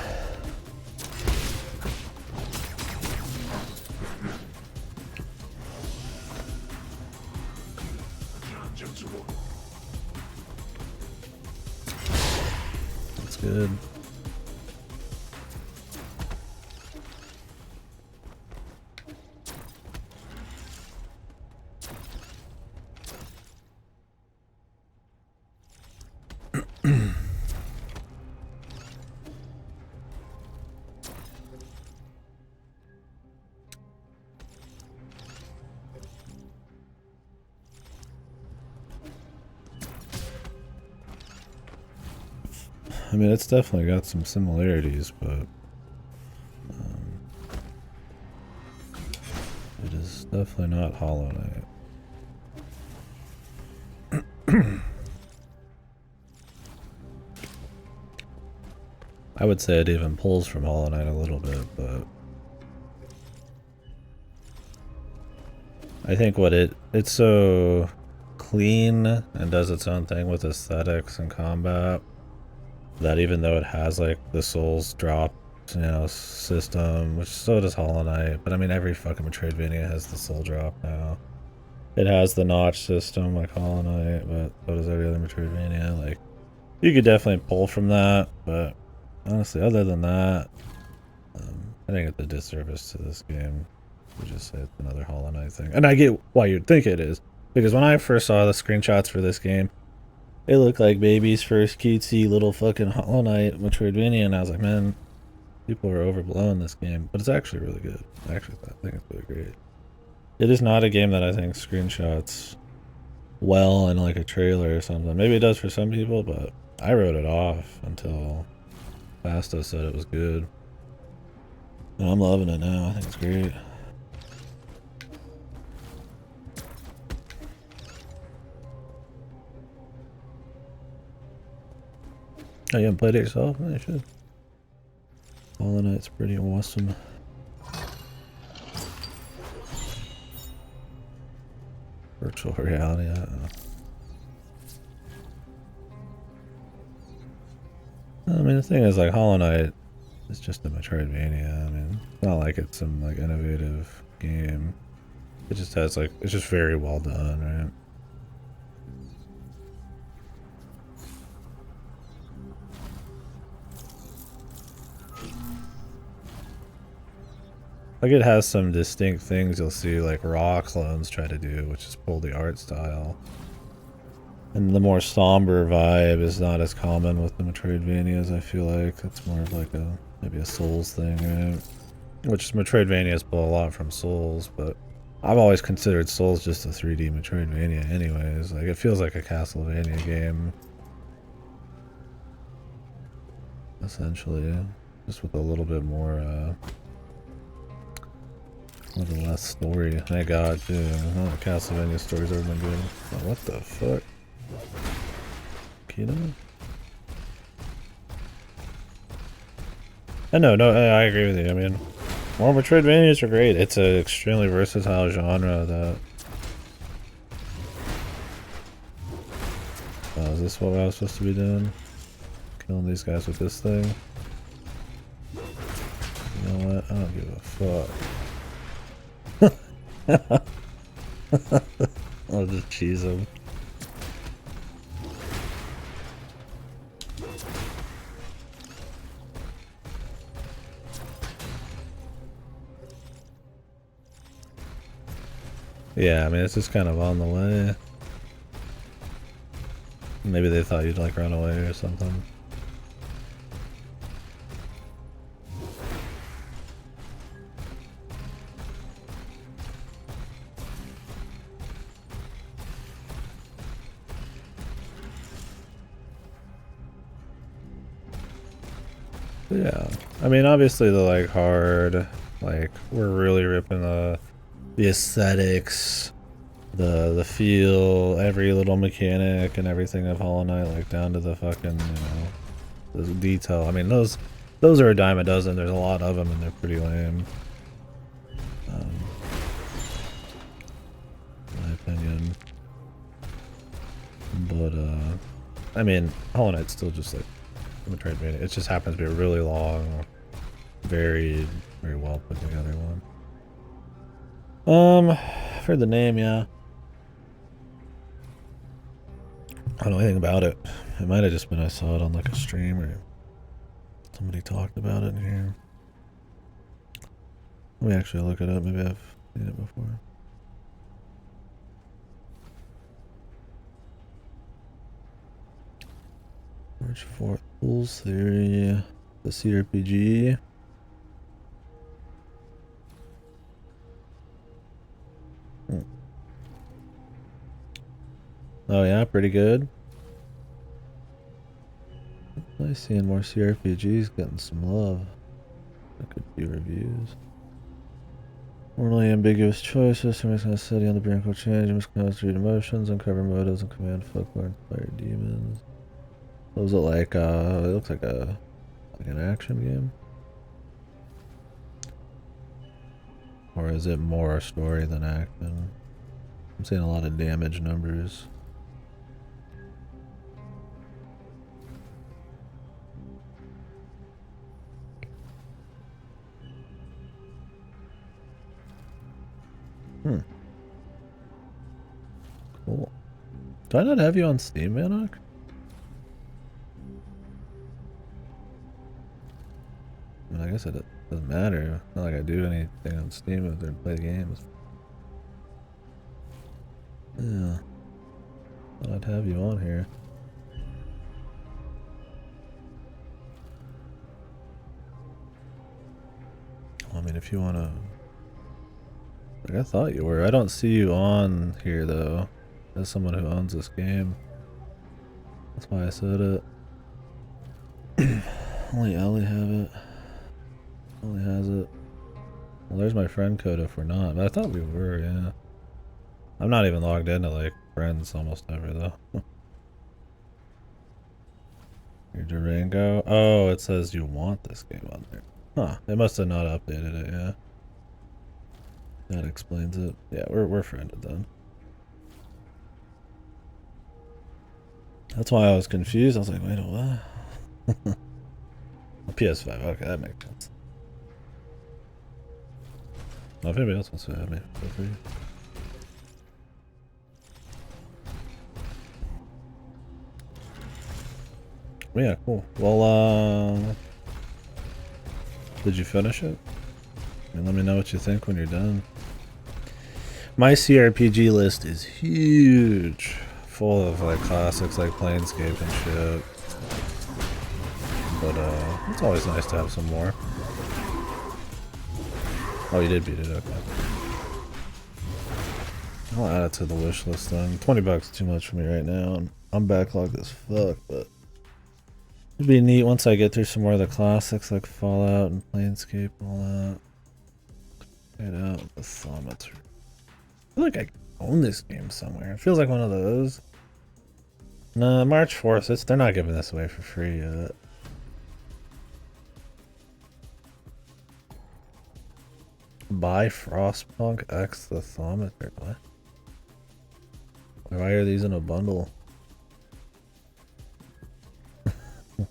I mean, it's definitely got some similarities, but it is definitely not Hollow Knight. I would say it even pulls from Hollow Knight a little bit, but I think what it's so clean and does its own thing with aesthetics and combat that even though it has like the Souls drop, you know, system, which so does Hollow Knight, but I mean every fucking Metroidvania has the soul drop now. It has the notch system like Hollow Knight, but so does every other Metroidvania. Like, you could definitely pull from that, but honestly, other than that, I think it's a disservice to this game to just say it's another Hollow Knight thing. And I get why you'd think it is, because when I first saw the screenshots for this game, it looked like baby's first cutesy little fucking Hollow Knight Metroidvania, and I was like, man, people are overblowing this game. But it's actually really good. I think it's really great. It is not a game that I think screenshots well in like a trailer or something. Maybe it does for some people, but I wrote it off until Basta said it was good. And I'm loving it now. I think it's great. Oh, you haven't played it yourself? No, you should. Hollow Knight's pretty awesome. Virtual reality, I don't know. I mean, the thing is, like, Hollow Knight is just a Metroidvania. I mean, it's not like it's some, like, innovative game. It just has, like, it's just very well done, right? Like, it has some distinct things you'll see, like, Raw clones try to do, which is pull the art style. And the more somber vibe is not as common with the Metroidvanias, I feel like. It's more of like a, maybe a Souls thing, right? Which Metroidvanias pull a lot from Souls, but I've always considered Souls just a 3D Metroidvania anyways. Like, it feels like a Castlevania game. Essentially. Just with a little bit more, a little less story. Thank God, too. None of the Castlevania stories ever been good. Oh, what the fuck? Kino? No, I agree with you. I mean, more Metroidvanias are great. It's an extremely versatile genre that... Oh, is this what I was supposed to be doing? Killing these guys with this thing? You know what? I don't give a fuck. I'll just cheese them. Yeah, I mean, it's just kind of on the way. Maybe they thought you'd like run away or something. Yeah, I mean, obviously the like hard, like we're really ripping the aesthetics, the feel, every little mechanic and everything of Hollow Knight, like down to the fucking, you know, the detail. I mean, those are a dime a dozen. There's a lot of them and they're pretty lame. In my opinion. But I mean, Hollow Knight's still just like Metroidvania. It just happens to be a really long, very well put together one. I've heard the name, yeah. I don't know anything about it. It might have just been I saw it on like a stream or somebody talked about it in here. Let me actually look it up. Maybe I've seen it before. March 4th, Fool's Theory, the CRPG. Oh yeah, pretty good. Nice seeing more CRPGs getting some love. A good few reviews. Morally ambiguous choices. Somebody's gonna city on the brink of change. Must read emotions, uncover motives, and command folklore, inspire demons. What was it like? It looks like an action game. Or is it more story than action? I'm seeing a lot of damage numbers. Cool. Do I not have you on Steam, Manok? I mean, I guess it doesn't matter. It's not like I do anything on Steam other than play games. Yeah. Thought I'd have you on here. I mean, if you want to... Like, I thought you were. I don't see you on here, though. As someone who owns this game. That's why I said it. Only Ellie have it. Ellie has it. Well, there's my friend code if we're not. But I thought we were, yeah. I'm not even logged into, like, friends almost ever, though. Your Durango? Oh, it says you want this game on there. Huh. They must have not updated it, yeah. That explains it. Yeah, we're friended then. That's why I was confused. I was like, wait, what? PS5, okay, that makes sense. Well, if anybody else wants to have me, feel free. Well, yeah, cool. Well, did you finish it? And let me know what you think when you're done. My CRPG list is huge. Full of like classics like Planescape and shit. But it's always nice to have some more. Oh, you did beat it, okay. I'll add it to the wish list then. $20 is too much for me right now. I'm backlogged as fuck, but it'd be neat once I get through some more of the classics like Fallout and Planescape and all that. Check it out, the Thaumaturge. I feel like I own this game somewhere. It feels like one of those. Nah, March 4th, they're not giving this away for free yet. Buy Frostpunk X the Thaumaturge. What? Why are these in a bundle?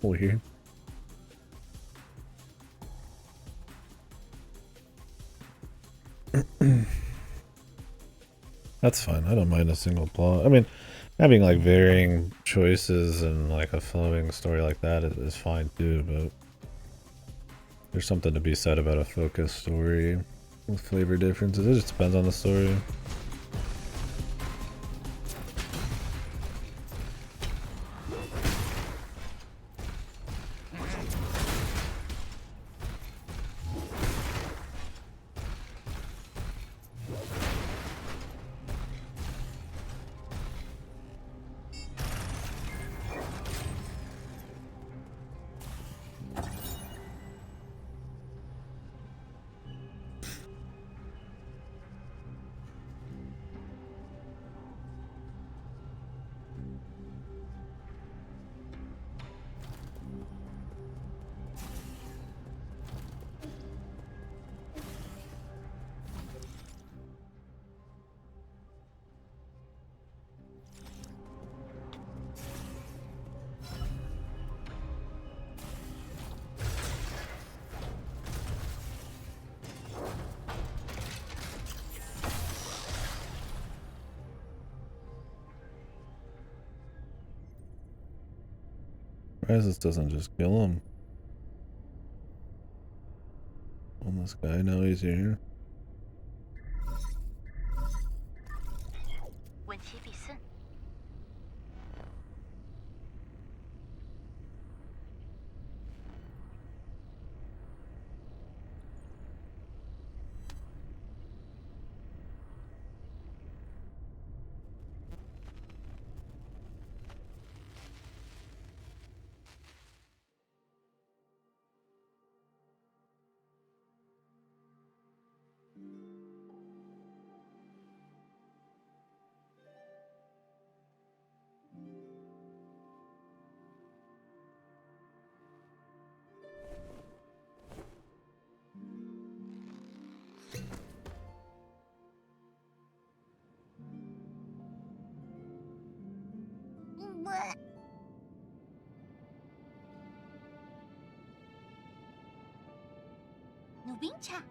Weird. That's fine. I don't mind a single plot. I mean, having like varying choices and like a flowing story like that is fine too, but there's something to be said about a focused story with flavor differences. It just depends on the story. This doesn't just kill him. On this guy, now he's here. 冰茶。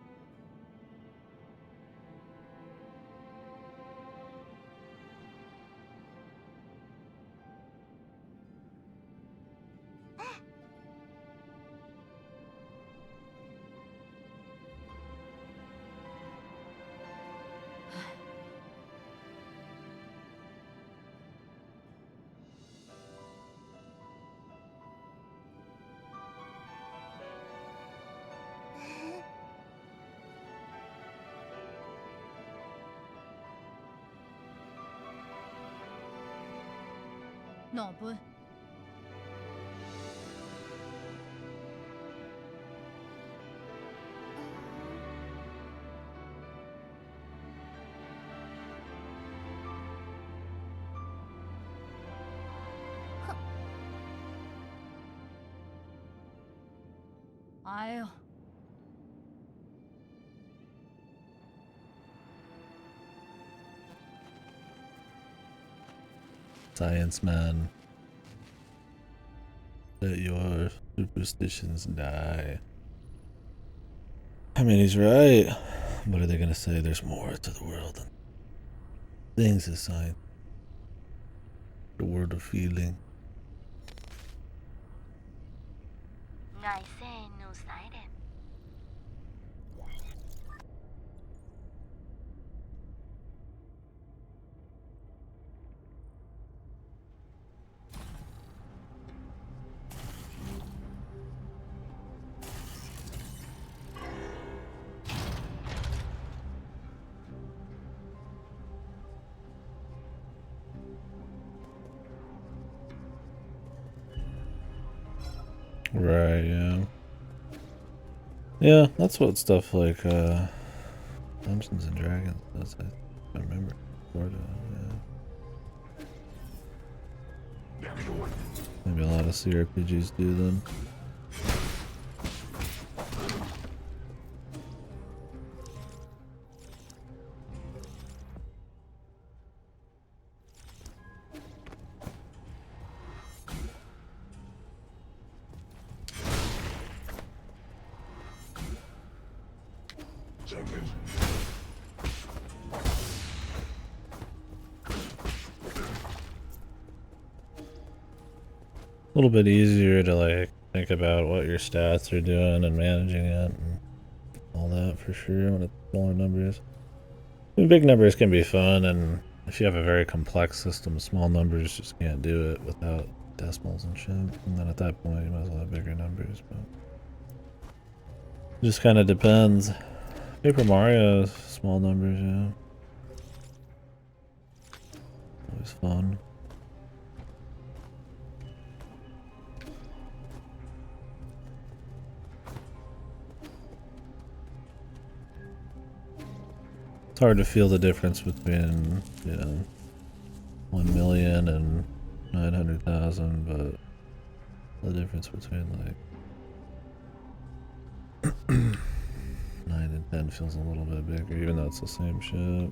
脑杯。哎呦！ Science man. Let your superstitions die. I mean, he's right. What are they gonna say? There's more to the world than things is science. The world of feeling. Right, yeah. Yeah, that's what stuff like Dungeons and Dragons does. I remember. Sort of, yeah. Maybe a lot of CRPGs do them. A little bit easier to like think about what your stats are doing and managing it and all that for sure when it's smaller numbers. I mean, big numbers can be fun, and if you have a very complex system, small numbers just can't do it without decimals and shit. And then at that point, you might as well have bigger numbers. But it just kind of depends. Paper Mario is small numbers, yeah. Always fun. It's hard to feel the difference between, you know, 1 million and 900,000, but the difference between like 9 and 10 feels a little bit bigger, even though it's the same shit.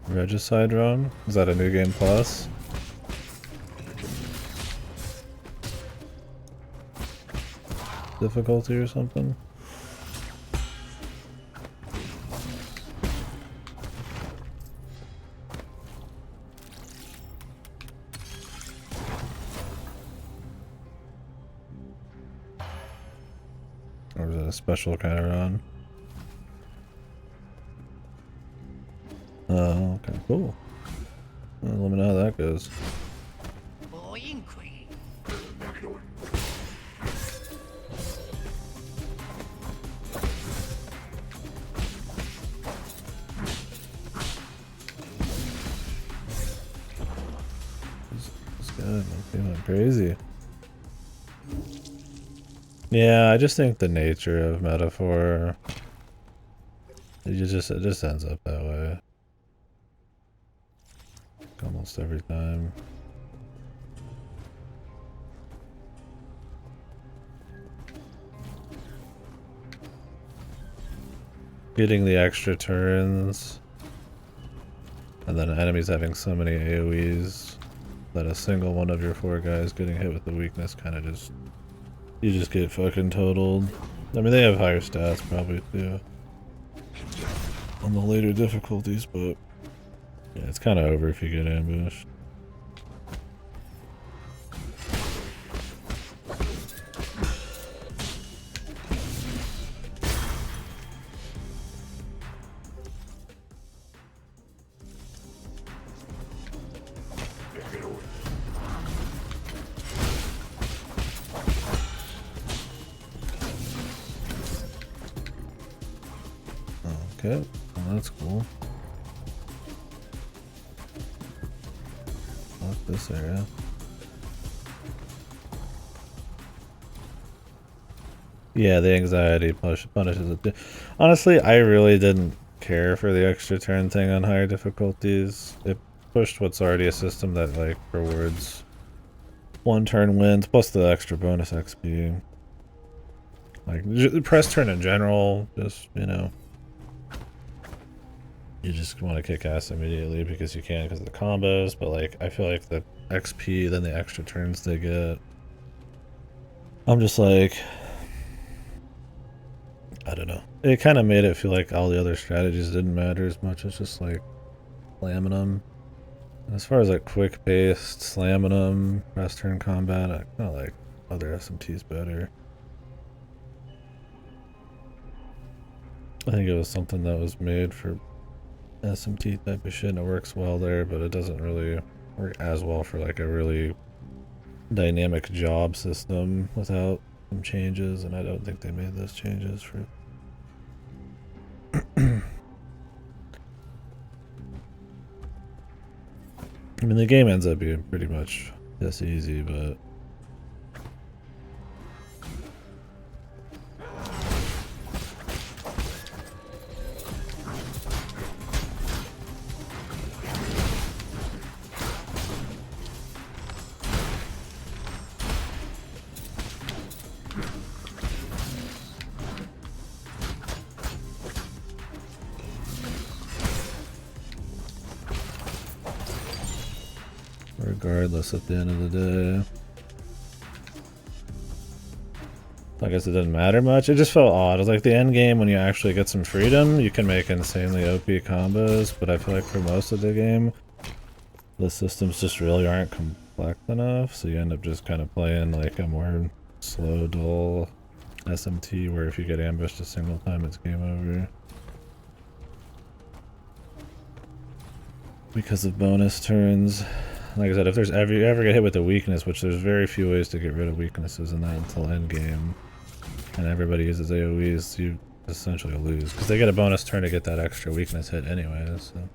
Regicide Run? Is that a new game plus? Difficulty or something? Or is it a special kind of run? Oh, okay, cool. Well, let me know how that goes. For inquiry. This guy might be going crazy. Yeah, I just think the nature of metaphor, it just ends up that way. Almost every time. Getting the extra turns, and then enemies having so many AoEs that a single one of your 4 guys getting hit with the weakness kind of just, you just get fucking totaled. I mean, they have higher stats probably too on the later difficulties, but yeah, it's kind of over if you get ambushed. Okay, well, that's cool. Lock this area. Yeah, the anxiety punishes it. Honestly, I really didn't care for the extra turn thing on higher difficulties. It pushed what's already a system that like rewards 1 turn wins plus the extra bonus XP. Like press turn in general, just, you know, you just want to kick ass immediately because you can because of the combos, but like I feel like the XP, then the extra turns they get, I'm just like, I don't know. It kind of made it feel like all the other strategies didn't matter as much. It's just like slamming them. And as far as like quick paced slamming them, press turn combat, I kind of like other SMTs better. I think it was something that was made for SMT type of shit and it works well there, but it doesn't really work as well for like a really dynamic job system without some changes, and I don't think they made those changes for I mean, the game ends up being pretty much this easy, but regardless at the end of the day, I guess it didn't matter much. It just felt odd. It was like the end game when you actually get some freedom, you can make insanely OP combos, but I feel like for most of the game, the systems just really aren't complex enough, so you end up just kind of playing like a more slow, dull SMT where if you get ambushed a single time, it's game over. Because of bonus turns. Like I said, if you ever get hit with a weakness, which there's very few ways to get rid of weaknesses in that until endgame, and everybody uses AoEs, you essentially lose. Because they get a bonus turn to get that extra weakness hit anyways. So.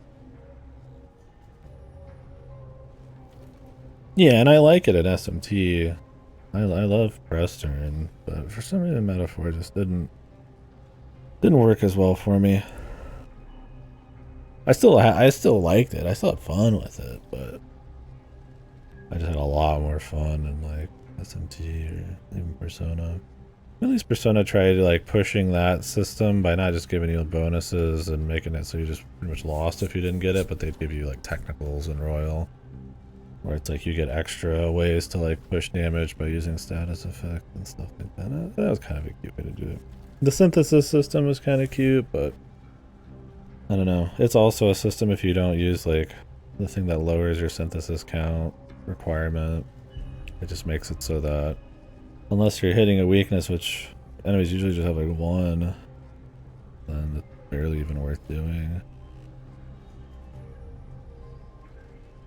Yeah, and I like it in SMT. I love press turn, but for some reason Metaphor just didn't work as well for me. I still liked it. I still had fun with it, but I just had a lot more fun in like SMT or even Persona. At least Persona tried like pushing that system by not just giving you bonuses and making it so you just pretty much lost if you didn't get it, but they'd give you like technicals and Royal, where it's like you get extra ways to like push damage by using status effect and stuff like that. That was kind of a cute way to do it. The synthesis system was kind of cute, but I don't know. It's also a system if you don't use like the thing that lowers your synthesis count requirement. It just makes it so that unless you're hitting a weakness, which enemies usually just have like one, then it's barely even worth doing.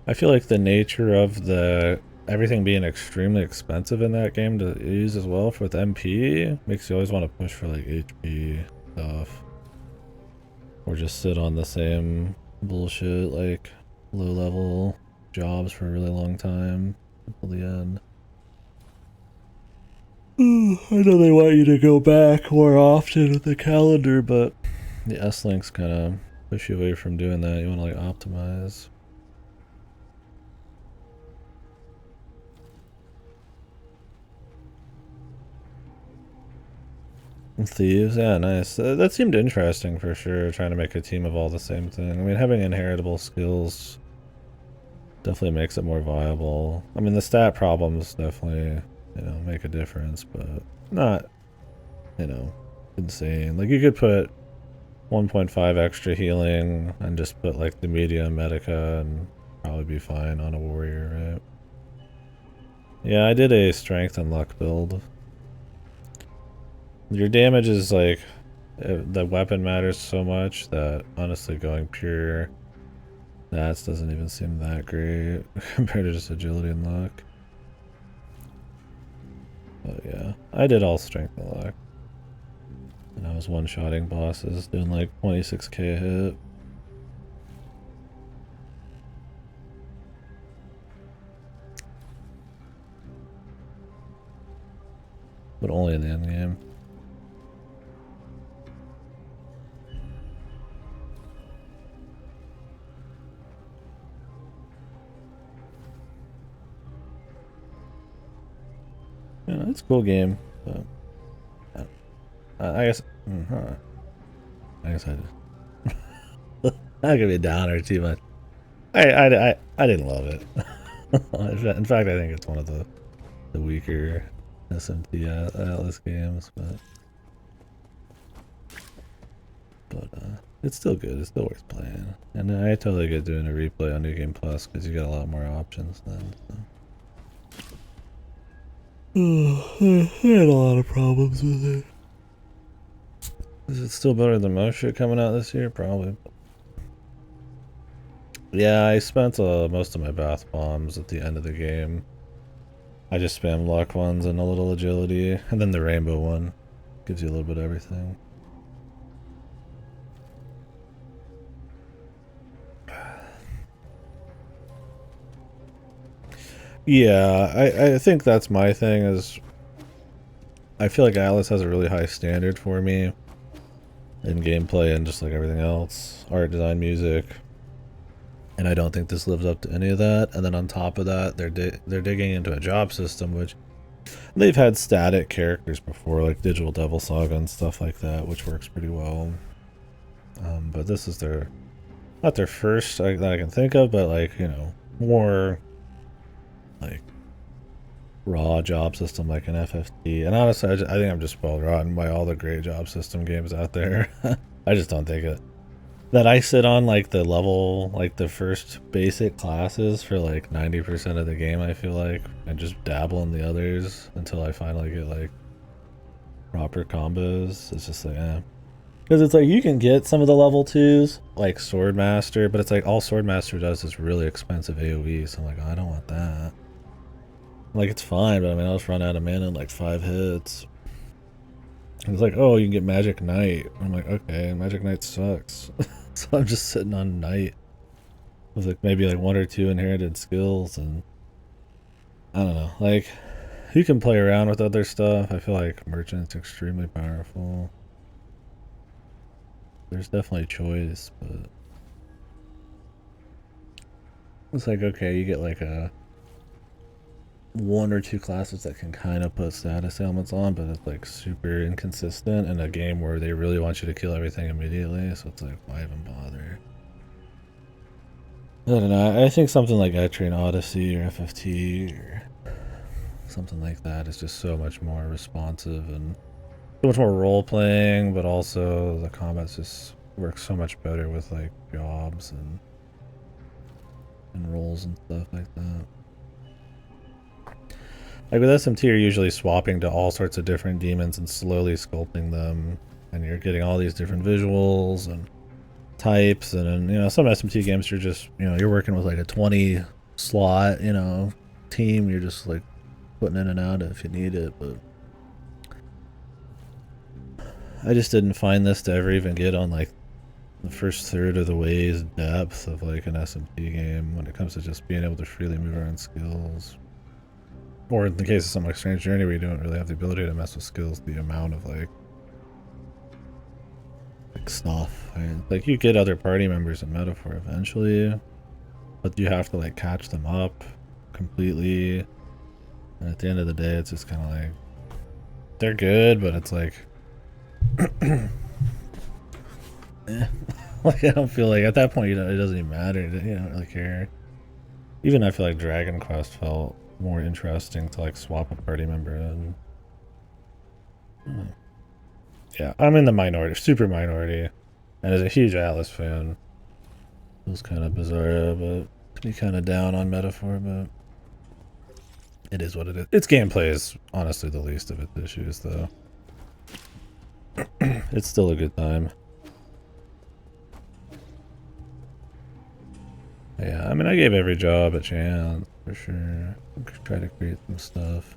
I feel like the nature of the everything being extremely expensive in that game to use as well for the MP makes you always want to push for like HP stuff. Or just sit on the same bullshit like low level jobs for a really long time until the end. I know they want you to go back more often with the calendar, but the S-Links kind of push you away from doing that. You want to like optimize. Thieves, yeah, nice. That seemed interesting for sure, trying to make a team of all the same thing. I mean, having inheritable skills definitely makes it more viable. I mean, the stat problems definitely, you know, make a difference, but not, you know, insane. Like, you could put 1.5 extra healing and just put, like, the medium medica and probably be fine on a warrior, right? Yeah, I did a strength and luck build. Your damage is like, the weapon matters so much that honestly going pure stats doesn't even seem that great compared to just agility and luck. But yeah, I did all strength and luck. And I was one-shotting bosses, doing like 26k a hit. But only in the end game. Yeah, it's a cool game, but I guess I guess I did. Not gonna be a downer too much. I didn't love it. In fact, I think it's one of the weaker SMT Atlas games, but it's still good. It's still worth playing, and I totally get doing a replay on New Game Plus because you got a lot more options then. So. I had a lot of problems with it. Is it still better than most shit coming out this year? Probably. Yeah, I spent most of my bath bombs at the end of the game. I just spammed luck ones and a little agility, and then the rainbow one gives you a little bit of everything. Yeah, I think that's my thing is I feel like Atlas has a really high standard for me in gameplay and just like everything else, art, design, music, and I don't think this lives up to any of that. And then on top of that, they're digging into a job system, which they've had static characters before, like Digital Devil Saga and stuff like that, which works pretty well. But this is not their first that I can think of, but like, you know, more like raw job system like an FFT. And honestly, I think I'm just spoiled rotten by all the great job system games out there. I just don't think it. That I sit on like the level, like the first basic classes for like 90% of the game, I feel like, and just dabble in the others until I finally get like proper combos. It's just like, eh. Because it's like you can get some of the level 2s, like Swordmaster, but it's like all Swordmaster does is really expensive AoE, so I'm like, oh, I don't want that. Like, it's fine, but I mean, I'll just run out of mana in like 5 hits. And it's like, oh, you can get Magic Knight. I'm like, okay, Magic Knight sucks. So I'm just sitting on Knight with like maybe like 1 or 2 inherited skills, and I don't know, like, you can play around with other stuff. I feel like Merchant's extremely powerful. There's definitely choice, but it's like, okay, you get like a 1 or 2 classes that can kind of put status ailments on, but it's like super inconsistent in a game where they really want you to kill everything immediately, so it's like, why even bother? I don't know, I think something like Etrian Odyssey or FFT or something like that is just so much more responsive and so much more role-playing, but also the combats just work so much better with like jobs and roles and stuff like that. Like with SMT, you're usually swapping to all sorts of different demons and slowly sculpting them, and you're getting all these different visuals and types. And then, you know, some SMT games you're just, you know, you're working with like a 20 slot, you know, team. You're just like putting in and out if you need it. But I just didn't find this to ever even get on like the first third of the way's depth of like an SMT game when it comes to just being able to freely move around skills. Or in the case of something like Strange Journey, where you don't really have the ability to mess with skills, the amount of like stuff. Right? Like you get other party members in Metaphor eventually, but you have to like catch them up completely. And at the end of the day, it's just kind of like they're good, but it's like, like I don't feel like at that point, you know, it doesn't even matter. You don't really care. Even I feel like Dragon Quest felt more interesting to like swap a party member in. Yeah, I'm in the minority, super minority, and as a huge Atlas fan, it was kind of bizarre, but to be kind of down on Metaphor, but it is what it is. Its gameplay is honestly the least of its issues, though. It's still a good time. Yeah, I mean, I gave every job a chance, for sure. Try to create some stuff.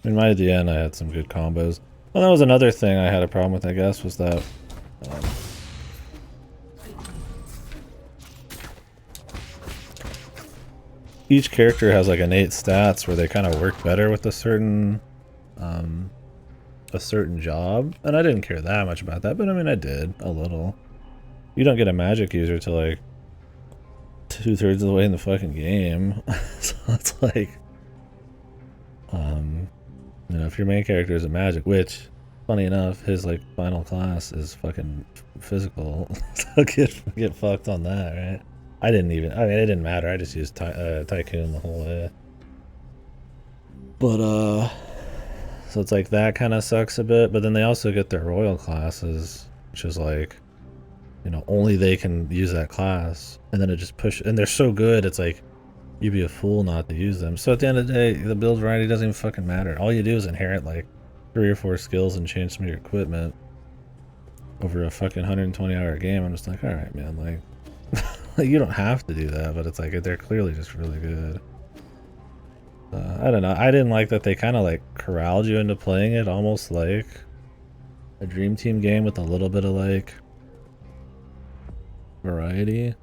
I mean, at the end, I had some good combos. Well, that was another thing I had a problem with, I guess, was that each character has like innate stats where they kind of work better with a certain job, and I didn't care that much about that, but I mean, I did a little. You don't get a magic user till like 2/3 of the way in the fucking game, so it's like, you know, if your main character is a magic, which, funny enough, his like final class is fucking physical, so get fucked on that, right? I mean, it didn't matter. I just used Tycoon the whole way. But so it's like that kind of sucks a bit. But then they also get their royal classes, which is like, you know, only they can use that class, and then it just and they're so good. It's like you'd be a fool not to use them. So at the end of the day, the build variety doesn't even fucking matter. All you do is inherit like 3 or 4 skills and change some of your equipment over a fucking 120-hour game. I'm just like, all right, man, like, like you don't have to do that, but it's like they're clearly just really good. I don't know. I didn't like that they kind of like corralled you into playing it almost like a Dream Team game with a little bit of like variety.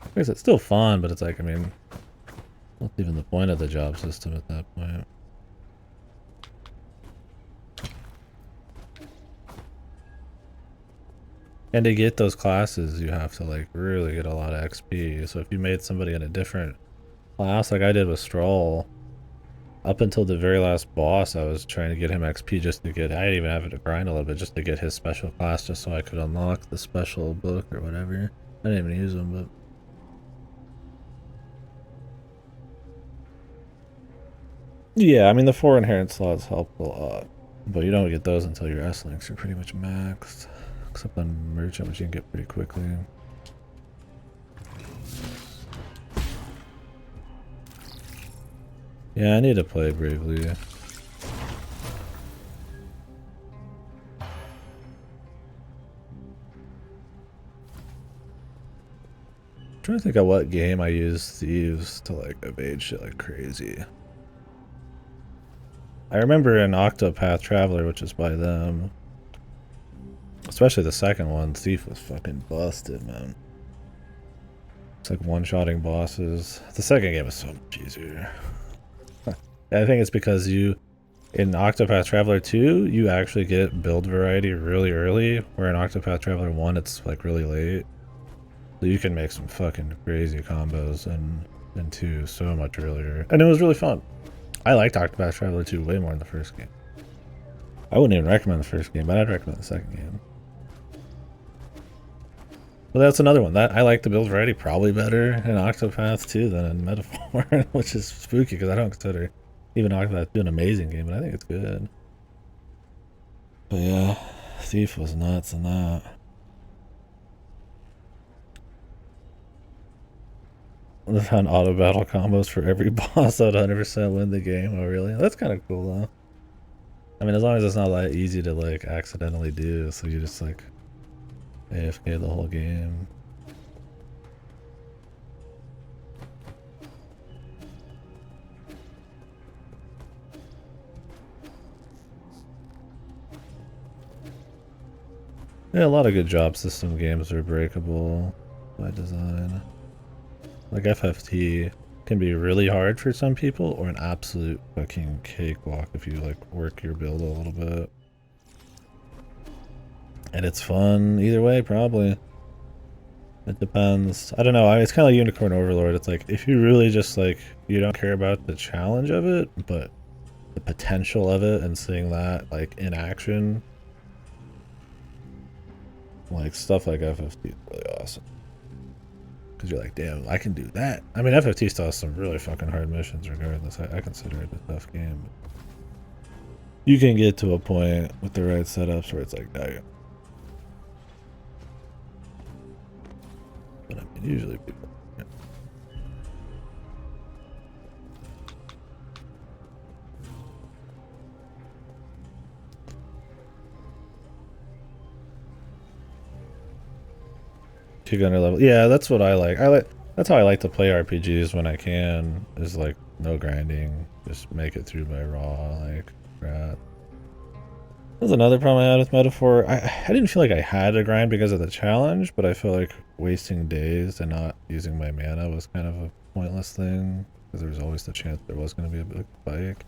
I guess it's still fun, but it's like, I mean, what's even the point of the job system at that point? And to get those classes, you have to like really get a lot of XP. So if you made somebody in a different class, like I did with Stroll, up until the very last boss, I was trying to get him XP just to get, I didn't even have to grind a little bit just to get his special class, just so I could unlock the special book or whatever. I didn't even use them, but yeah, I mean the 4 inherent slots help a lot, but you don't get those until your S-Links are pretty much maxed. Except on Merchant, which you can get pretty quickly. Yeah, I need to play Bravely. I'm trying to think of what game I use Thieves to like evade shit like crazy. I remember in Octopath Traveler, which is by them, especially the second one, Thief was fucking busted, man. It's like one-shotting bosses. The second game is so much easier. I think it's because in Octopath Traveler 2, you actually get build variety really early, where in Octopath Traveler 1, it's like really late. So you can make some fucking crazy combos in 2 so much earlier. And it was really fun. I liked Octopath Traveler 2 way more than the first game. I wouldn't even recommend the first game, but I'd recommend the second game. Well, that's another one. I like the build variety probably better in Octopath 2 than in Metaphor, which is spooky because I don't consider even Octopath 2 an amazing game, but I think it's good. But yeah, Thief was nuts in that. They found auto battle combos for every boss that 100% win the game. Oh, really? That's kind of cool, though. I mean, as long as it's not that easy to like accidentally do, so you just like AFK the whole game. Yeah, a lot of good job system games are breakable by design. Like FFT can be really hard for some people, or an absolute fucking cakewalk if you like work your build a little bit. And it's fun either way, probably. It depends. I don't know. It's kind of like Unicorn Overlord. It's like if you really just like you don't care about the challenge of it, but the potential of it and seeing that like in action. Like, stuff like FFT is really awesome. Because you're like, damn, I can do that. I mean, FFT still has some really fucking hard missions regardless. I consider it a tough game. You can get to a point with the right setups where it's like, damn. But I mean, usually people... Yeah. Gunner level. Yeah, that's what I like. That's how I like to play RPGs when I can. Is like no grinding. Just make it through by raw, like rat. That's another problem I had with Metaphor. I didn't feel like I had to grind because of the challenge, but I feel like wasting days and not using my mana was kind of a pointless thing. Because there was always the chance there was going to be a big spike.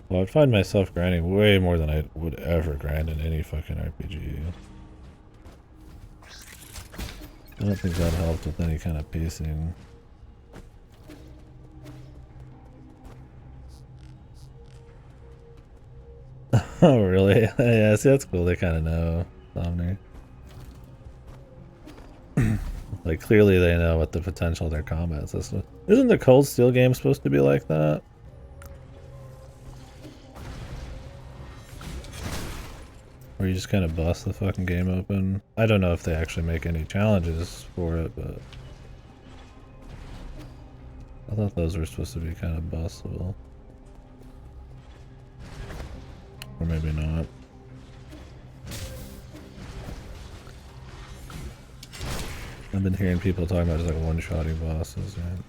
Well, I'd find myself grinding way more than I would ever grind in any fucking RPG. I don't think that helped with any kind of pacing. Oh, really? Yeah, see, that's cool. They kind of know, Somni. Like, clearly they know what the potential of their combat system. Isn't the Cold Steel game supposed to be like that? Where you just kind of bust the fucking game open. I don't know if they actually make any challenges for it, but I thought those were supposed to be kind of bustable. Or maybe not. I've been hearing people talking about just like one-shotting bosses, right?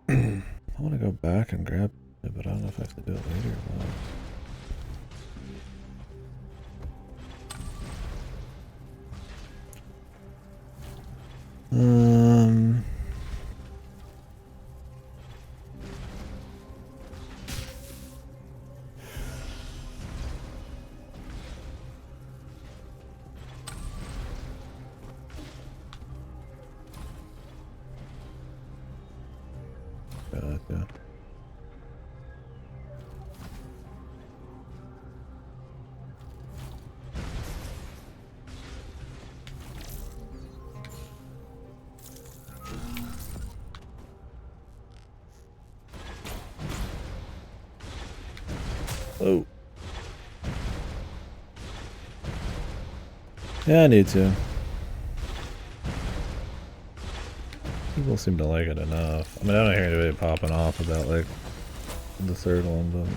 I want to go back and grab it, but I don't know if I have to do it later or what. Gotcha. Oh. Yeah, I need to. People seem to like it enough. I mean, I don't hear anybody popping off about, like, the third one,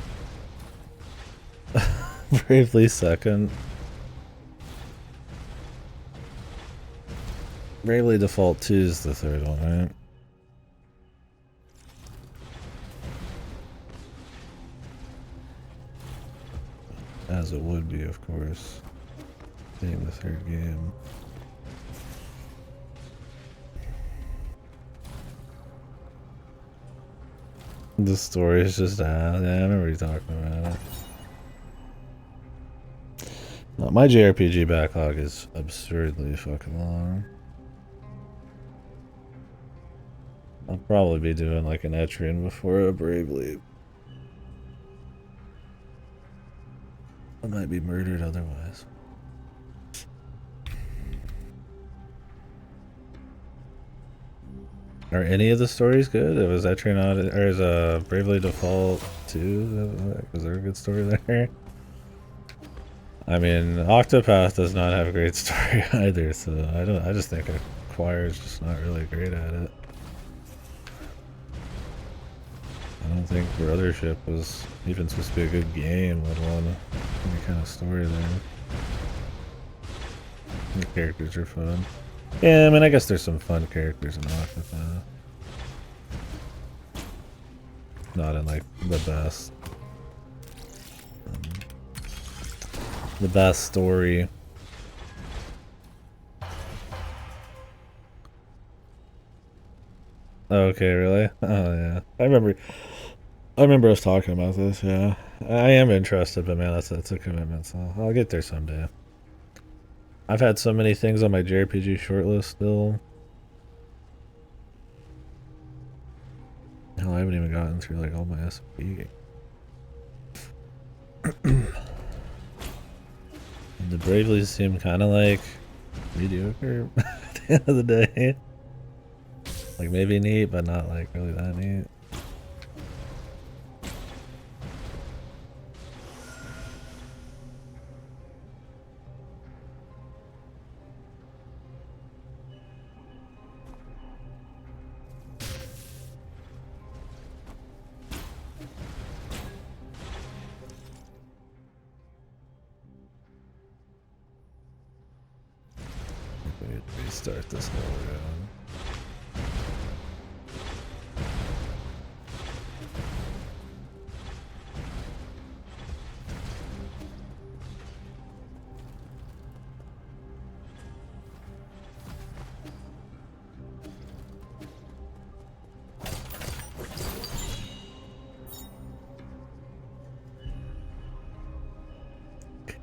but... Bravely second. Bravely Default 2 is the third one, right? As it would be, of course, being the third game. The story is just, yeah, I remember you talking about it. No, my JRPG backlog is absurdly fucking long. I'll probably be doing like an Etrian before a Bravely. I might be murdered otherwise. Are any of the stories good? Was Etrian Odyssey, or is Bravely Default 2? Was there a good story there? I mean, Octopath does not have a great story either, so I just think a Choir's just not really great at it. I don't think Brothership was even supposed to be a good game, let alone any kind of story there. The characters are fun. Yeah, I mean, I guess there's some fun characters in Octopath. Not in, like, the best story. Okay, really? Oh, yeah. I remember us talking about this, yeah. I am interested, but man, that's a commitment, so I'll get there someday. I've had so many things on my JRPG shortlist still. Hell, I haven't even gotten through like all my SP games. The Bravely seem kind of like mediocre at the end of the day. Like maybe neat, but not like really that neat. We need to restart this whole round.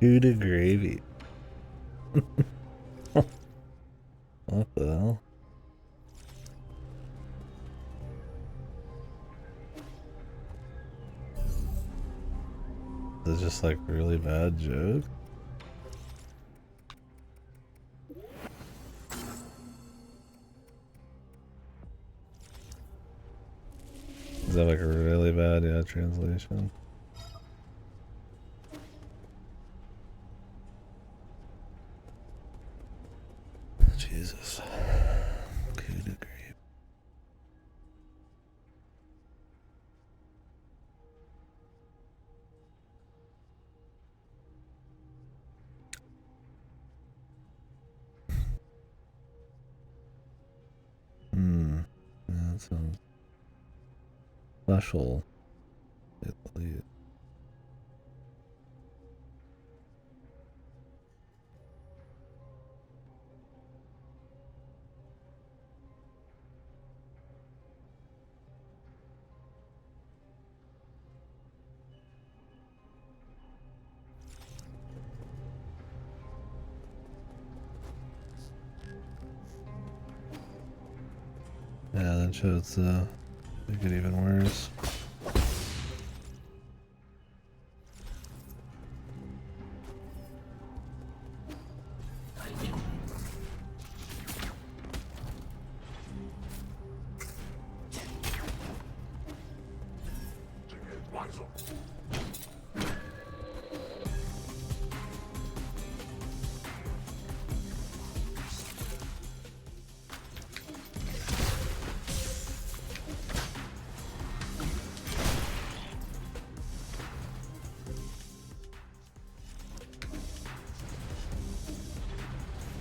Coup de gravy. What the hell? Is this just like really bad joke? Is that like a really bad, yeah, translation? Jesus. Coup de grace. Yeah, that sounds special. At least. Yeah, that shows make it even worse.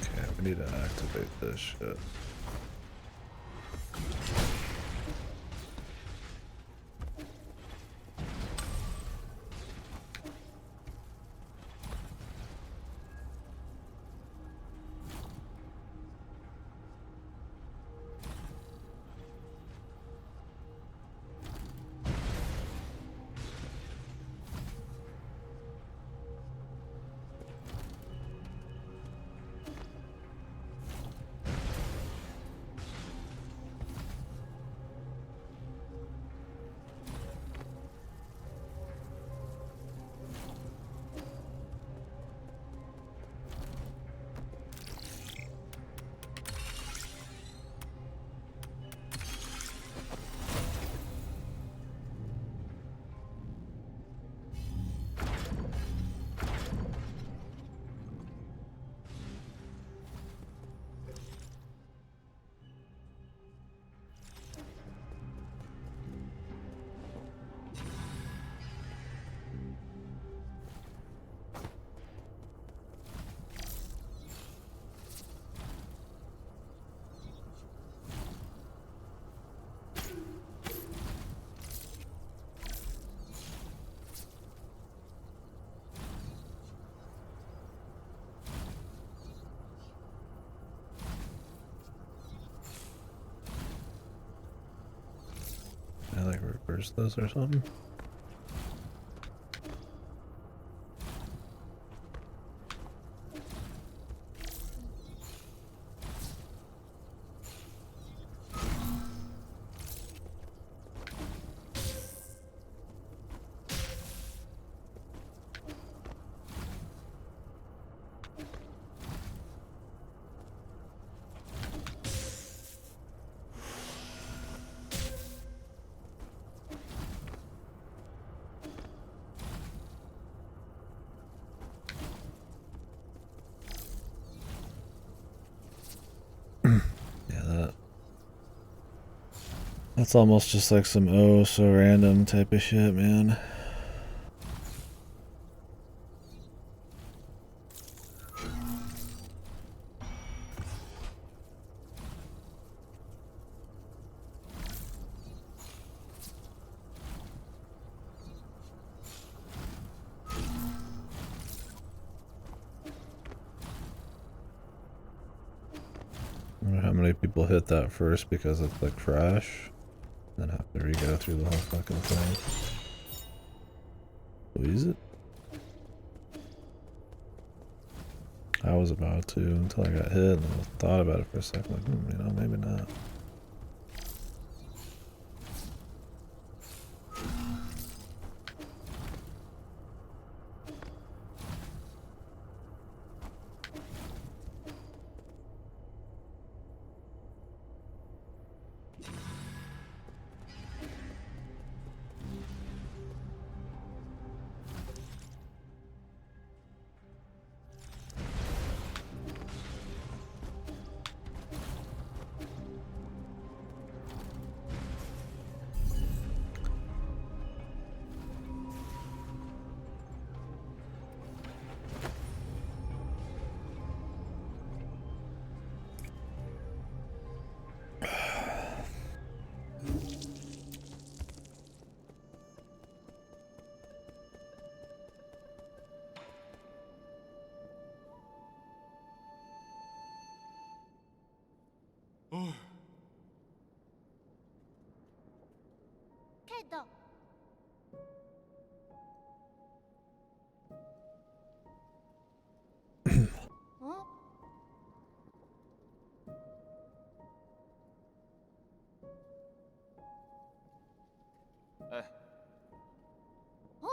Okay, we need to activate this shit. reverse this or something. That's almost just like some oh so random type of shit, man. I wonder how many people hit that first because of the crash, then have to re-go through the whole fucking thing. Squeeze it? I was about to until I got hit and I thought about it for a second, like, you know, maybe not. 캐더. 어? 어?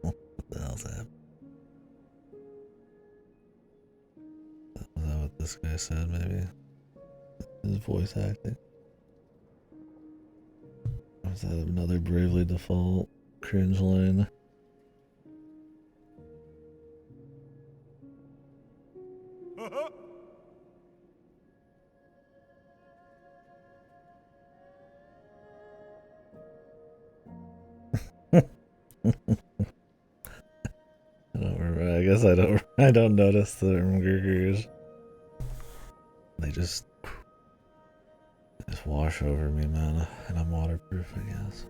What the hell's that? Is that what this guy said, maybe? His voice acting? Or is that another Bravely Default cringe line? I don't remember. I guess I don't. I don't notice the Urmgurgers. They just wash over me, man. And I'm waterproof, I guess.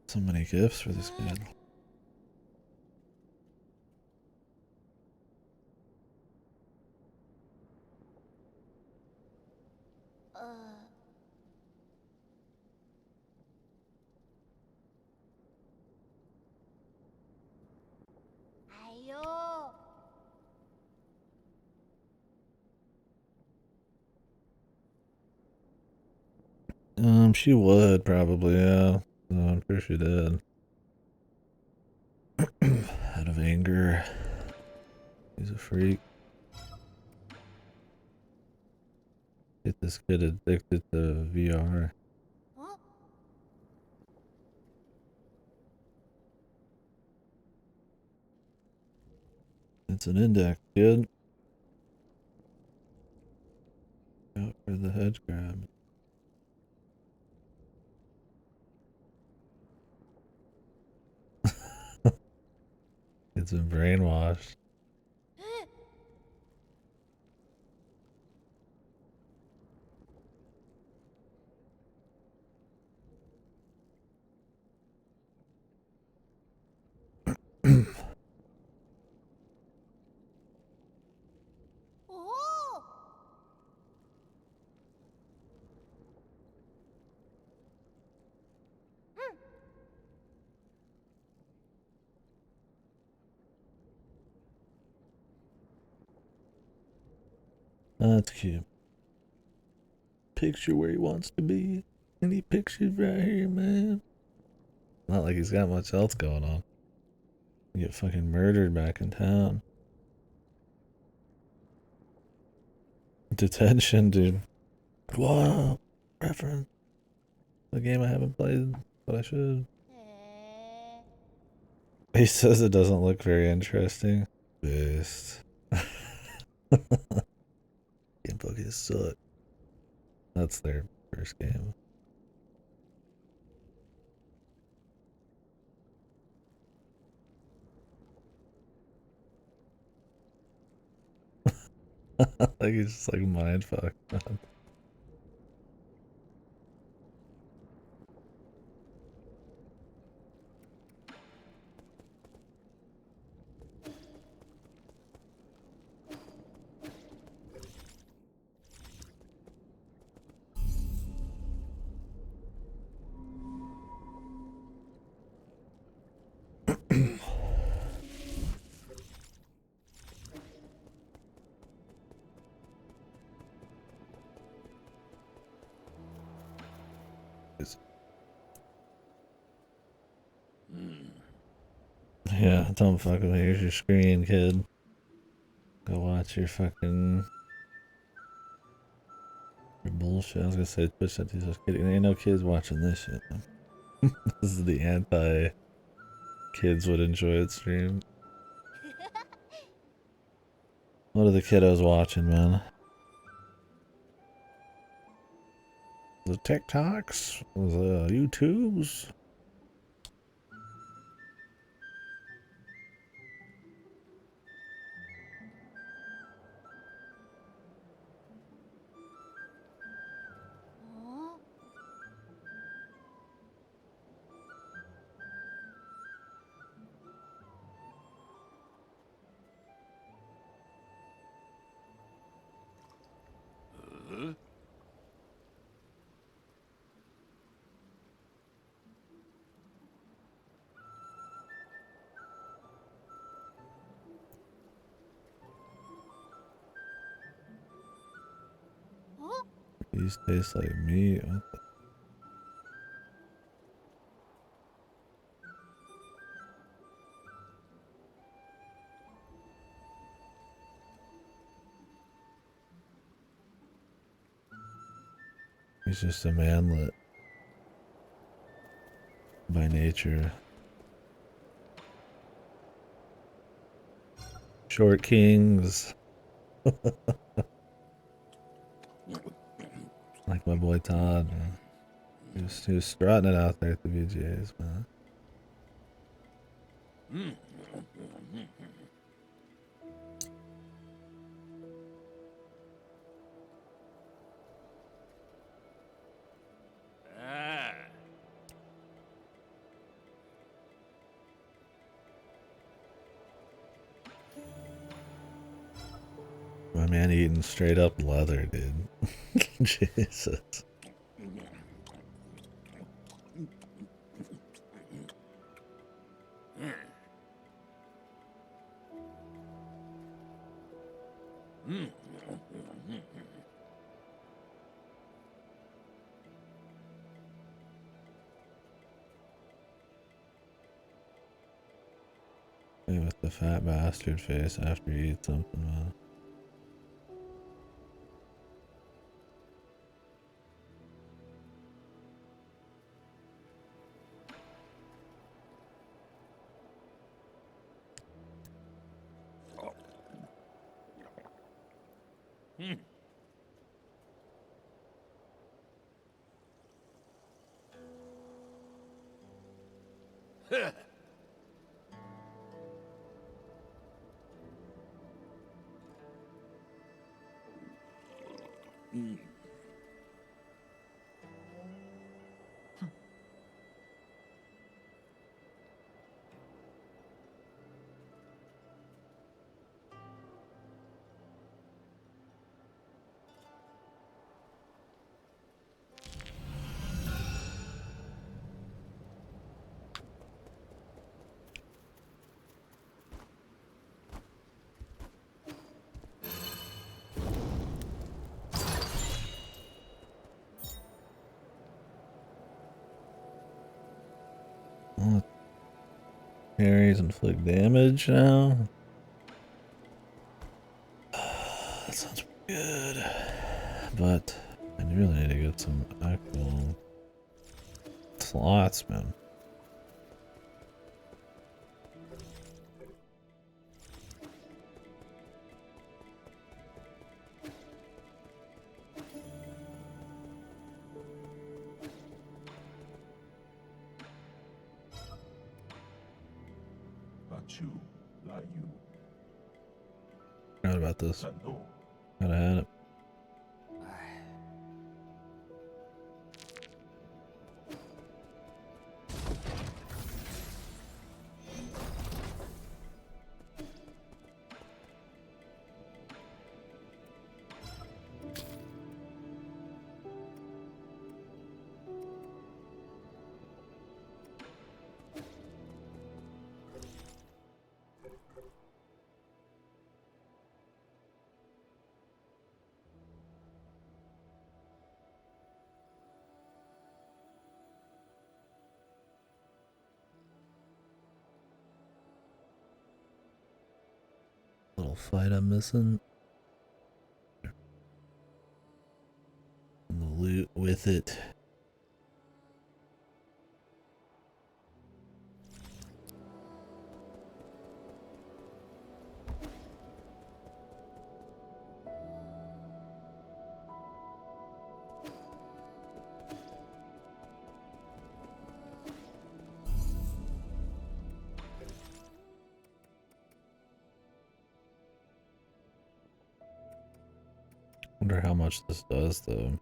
So many gifts for this kid. 아유. She would probably, yeah. No, I'm sure she did. Out of anger. He's a freak. Get this kid addicted to VR. 어? It's an index, kid. Out for for the hedge grab. It's been brainwashed. Oh! That's cute. Picture where he wants to be. And he pictured right here, man. Not like he's got much else going on. You get fucking murdered back in town. Detention, dude. Wow. Reference. The game I haven't played, but I should. Eh. He says it doesn't look very interesting. Best. Game fucking suck. That's their first game. Like he's just like mind fucked. Yeah, don't fuck with me. Here's your screen, kid. Go watch your fucking your bullshit. I was gonna say Twitch. I was kidding. Ain't no kids watching this shit. This is the anti kids would enjoy it stream. What are the kiddos watching, man? The TikToks? The YouTubes? Oh. Oh. These taste like meat. What the? He's just a manlet by nature. Short kings. Like my boy Todd, man. He was strutting it out there at the VGAs, man. Ah. My man eating straight up leather, dude. Jesus. Hey, with the fat bastard face after you eat something, man. Well, parries inflict damage now. That sounds pretty good. But I really need to get some actual slots, man. Bachu, Layu, Forgot about this. Sando, Gotta have it. Little fight I'm missing. And the loot with it. Wonder how much this does though.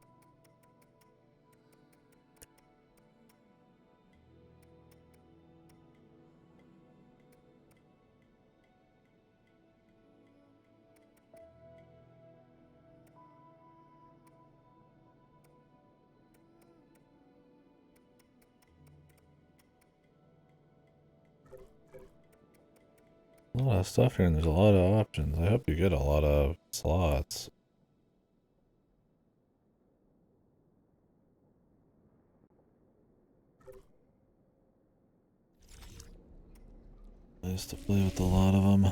A lot of stuff here and there's a lot of options. I hope you get a lot of slots. Nice to play with a lot of them.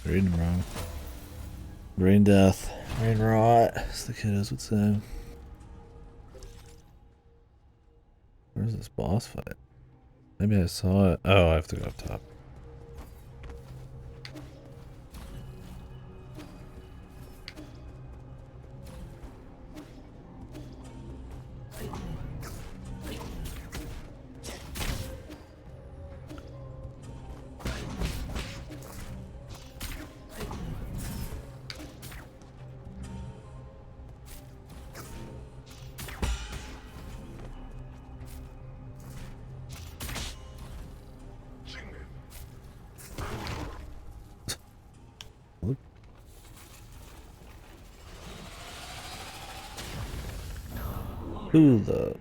Reading them wrong. Brain death. Brain rot, as the kiddos would say. Where's this boss fight? Maybe I saw it. Oh, I have to go up top. Who the...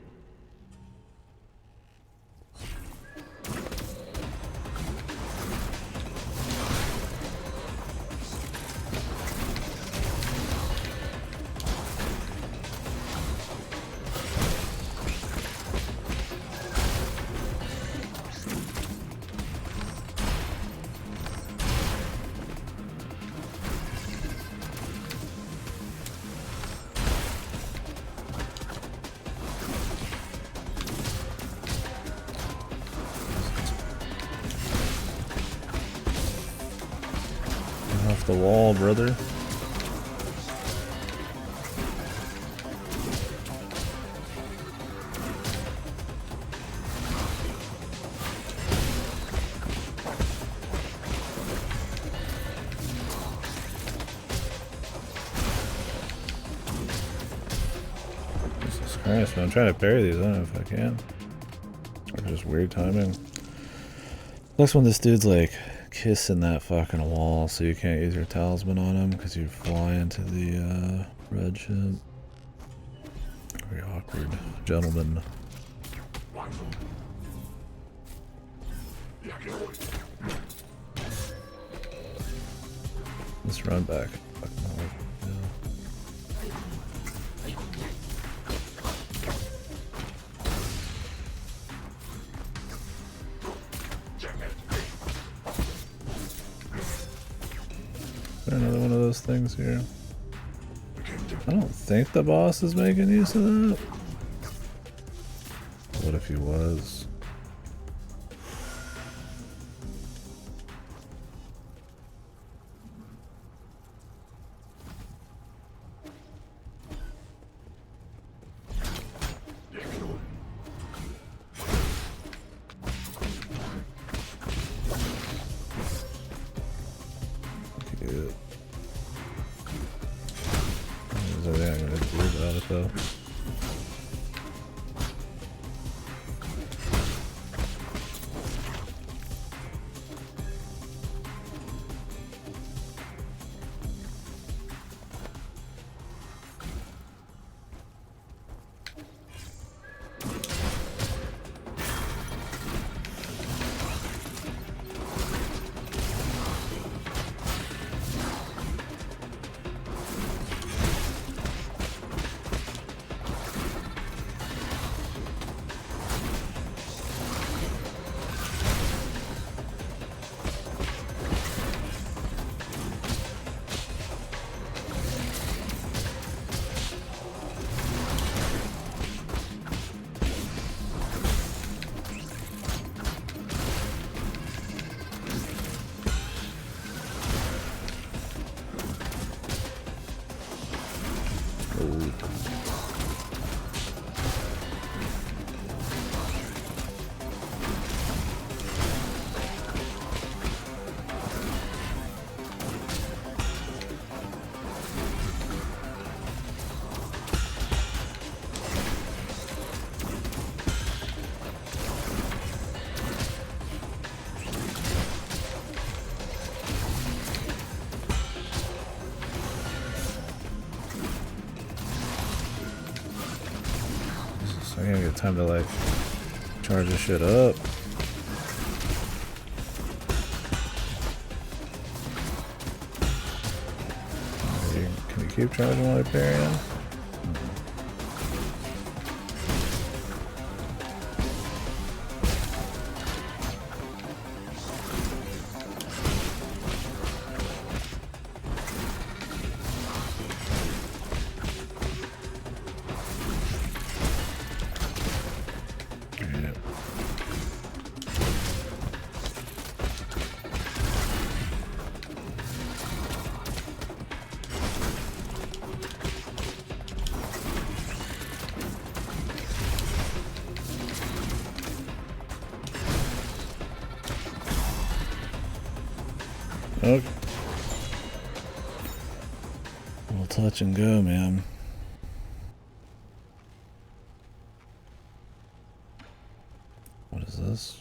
Off the wall, brother. Jesus Christ, man. I'm trying to parry these. I don't know if I can. Or just weird timing. Next one, this dude's like kissing that fucking wall, so you can't use your talisman on him because you fly into the red ship. Very awkward, gentlemen. Let's run back. Fucking hell. Another one of those things here. I don't think the boss is making use of that. What if he was? There's everything I'm gonna do about it though. I gotta get time to like charge this shit up. Can you keep charging while I parry him? Okay. We'll touch and go, man. What is this?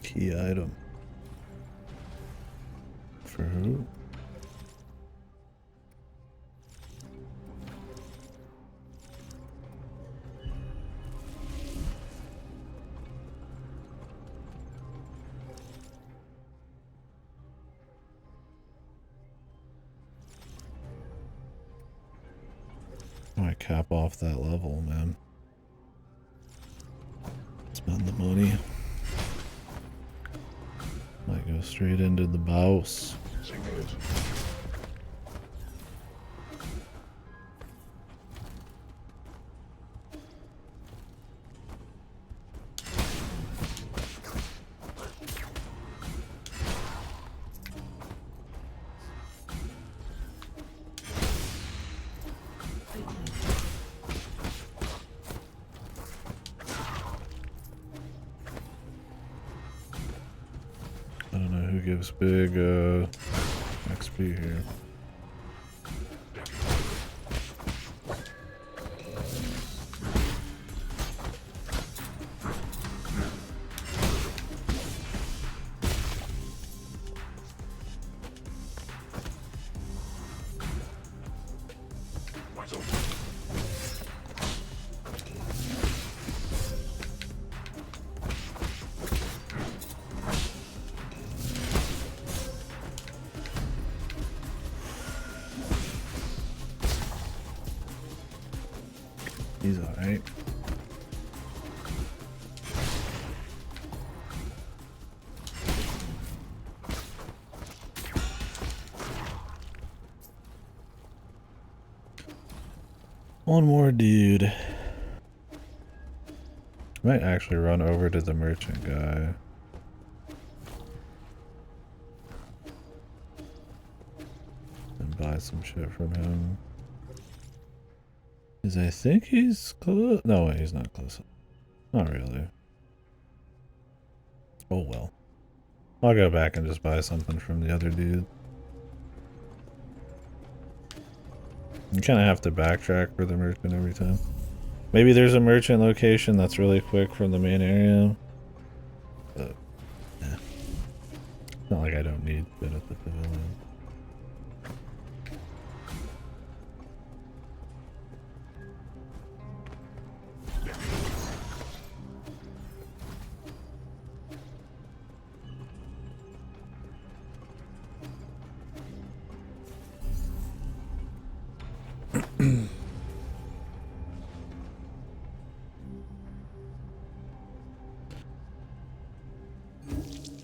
Key item. For who? I cap off that level, man. Spend the money. Might go straight into the boss. I don't know who gives big XP here. He's alright. One more dude. Might actually run over to the merchant guy. And buy some shit from him. Because I think he's close. No, wait, he's not close. Not really. Oh well. I'll go back and just buy something from the other dude. You kind of have to backtrack for the merchant every time. Maybe there's a merchant location that's really quick from the main area. But, yeah. It's not like I don't need it at the pavilion.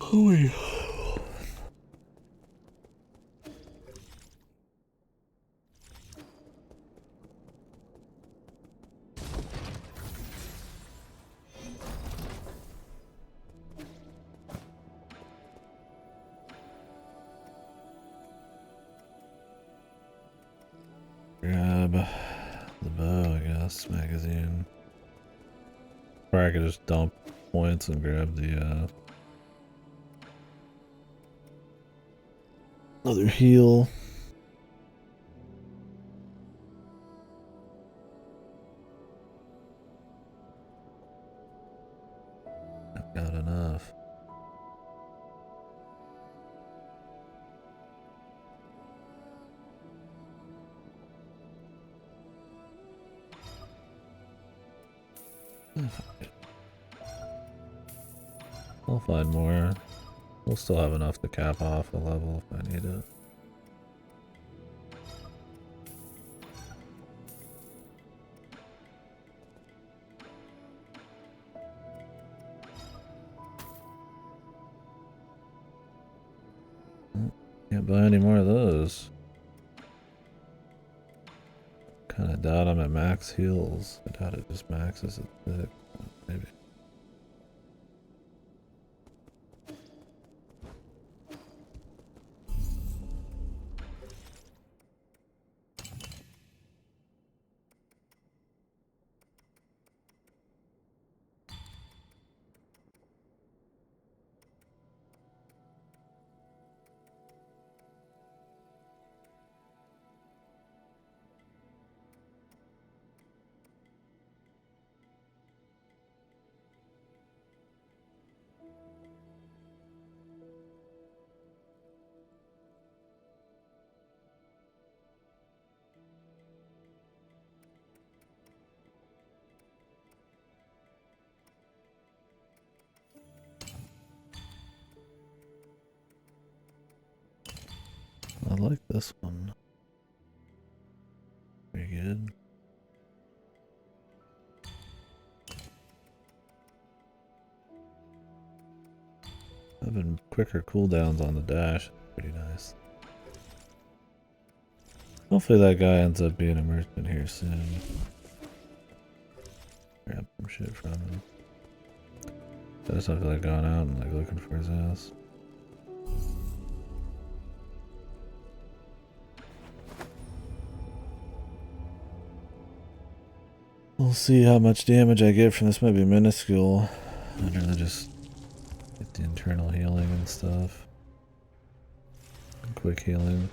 Holy. Grab the bow, I guess, magazine. Or I could just dump points and grab the another heal. I've got enough. I'll find more. We'll still have enough to cap off a level if I need it. Can't buy any more of those. Kinda doubt I'm at max heals. I doubt it just maxes at 6. Maybe. I like this one. Pretty good. Having quicker cooldowns on the dash, pretty nice. Hopefully that guy ends up being a merchant here soon. Grab some shit from him. I just don't feel like going out and like looking for his ass. We'll see how much damage I get from this. Might be minuscule. I'd rather just get the internal healing and stuff. And quick healing.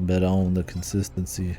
Bet on the consistency.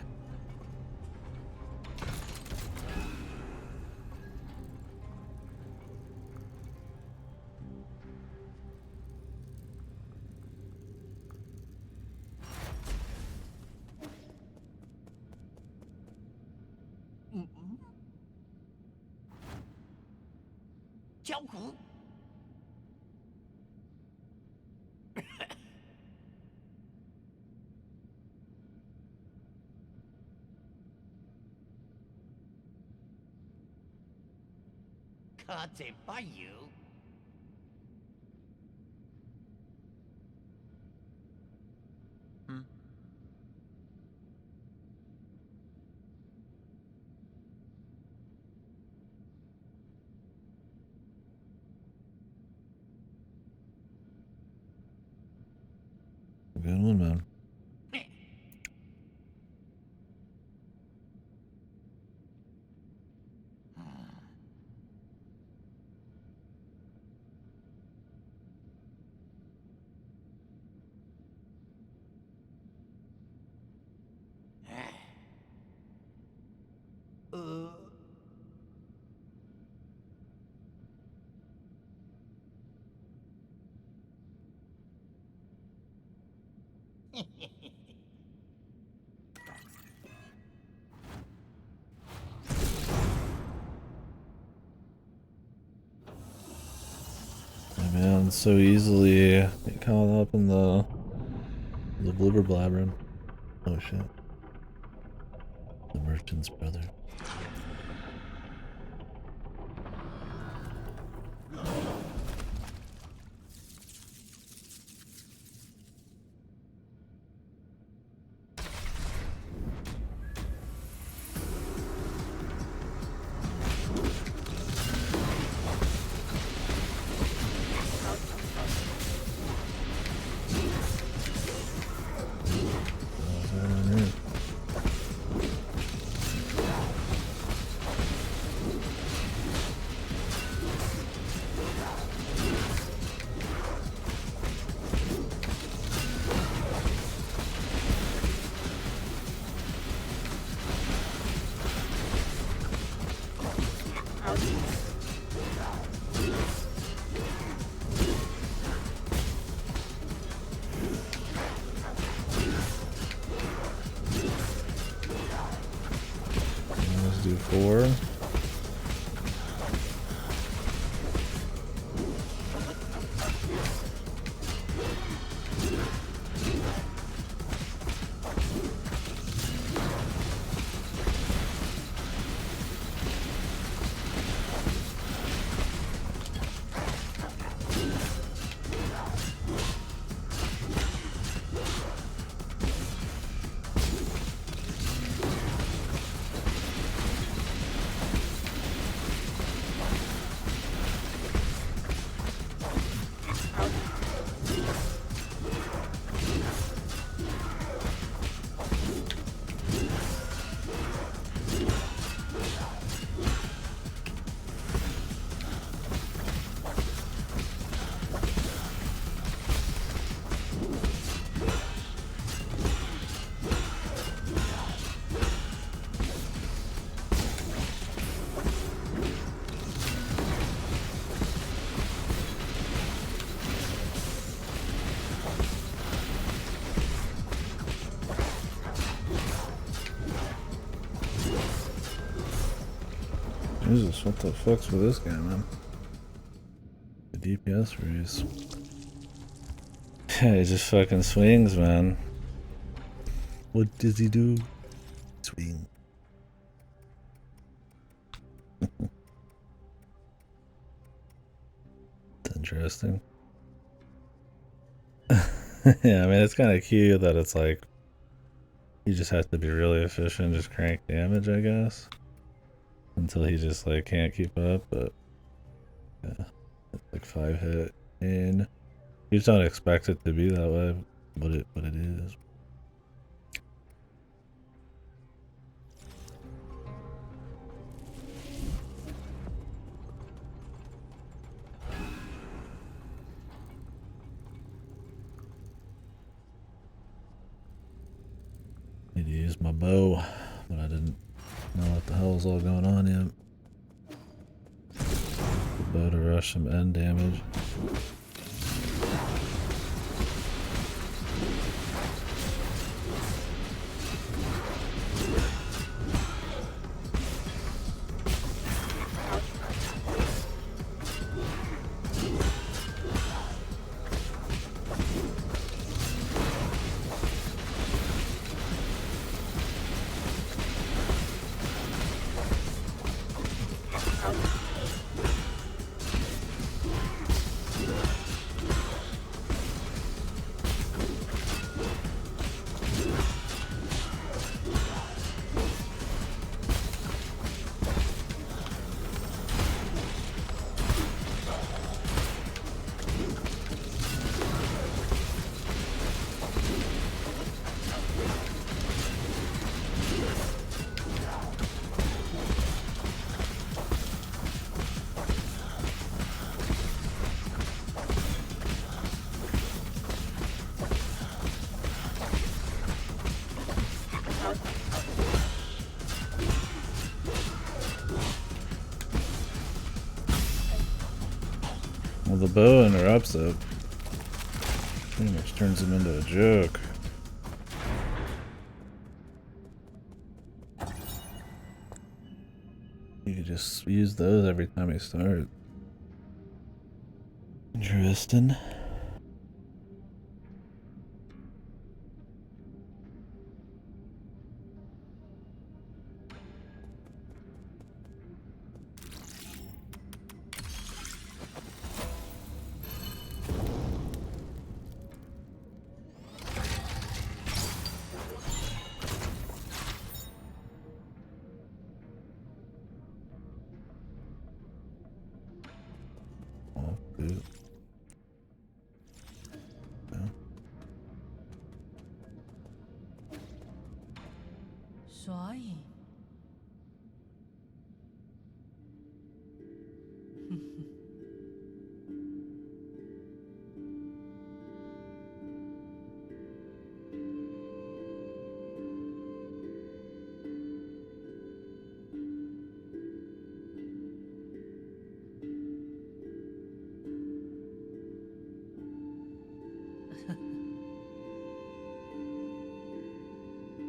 Bayou. Good one, man. Man, so easily get caught up in the blubber blabbering. Oh shit. The merchant's brother. Let's do 4. Jesus, what the fuck's with this guy, man? The DPS freeze. Yeah, he just fucking swings, man. What does he do? Swing. It's interesting. Yeah, I mean, it's kind of cute that it's like, you just have to be really efficient, just crank damage, I guess. Until he just, like, can't keep up, but yeah, it's like 5 hit. And you just don't expect it to be that way, but it is. Need to use my bow, but I didn't know what the hell's all going on yet. The bow to rush some end damage. Well, the bow interrupts it. Pretty much turns him into a joke. You could just use those every time you start. Interesting. Oh, good. Yeah. 所以，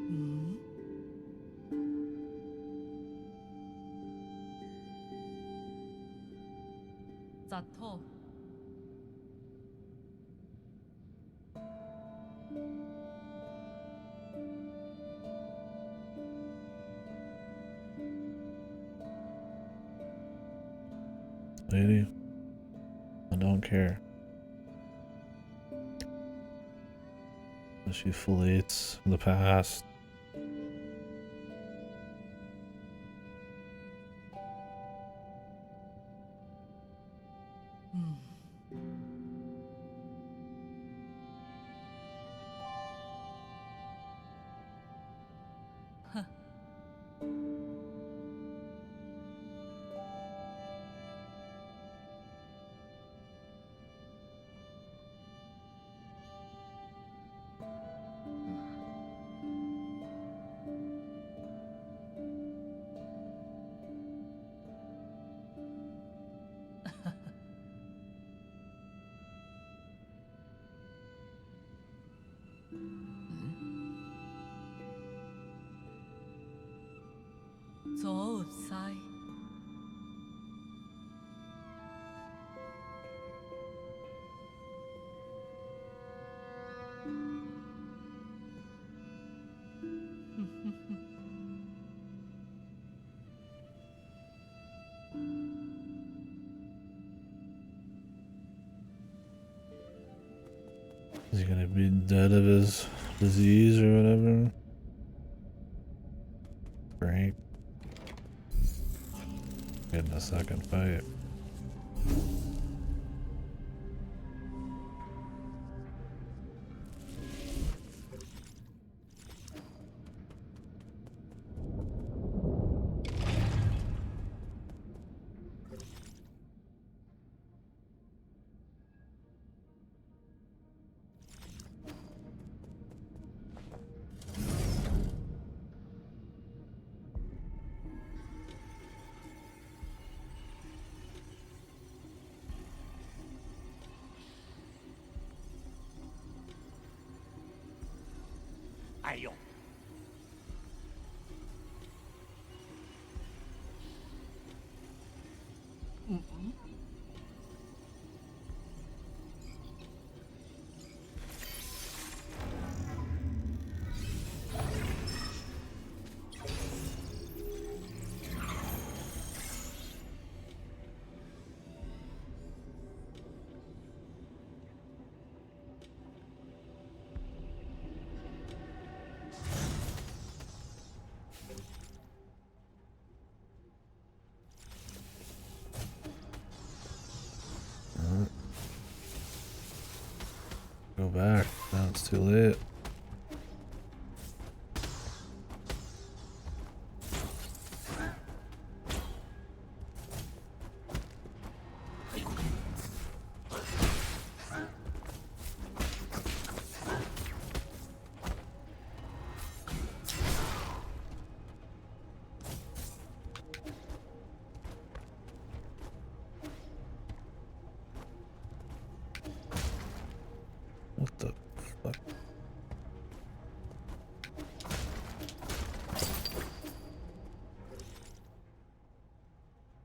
嗯，咋透？ Lady, I don't care. She fillets the past.左右西， he gonna be dead of his disease or whatever? Frank. Getting a second fight. Eh呦，Go back. Now it's too late. What the fuck?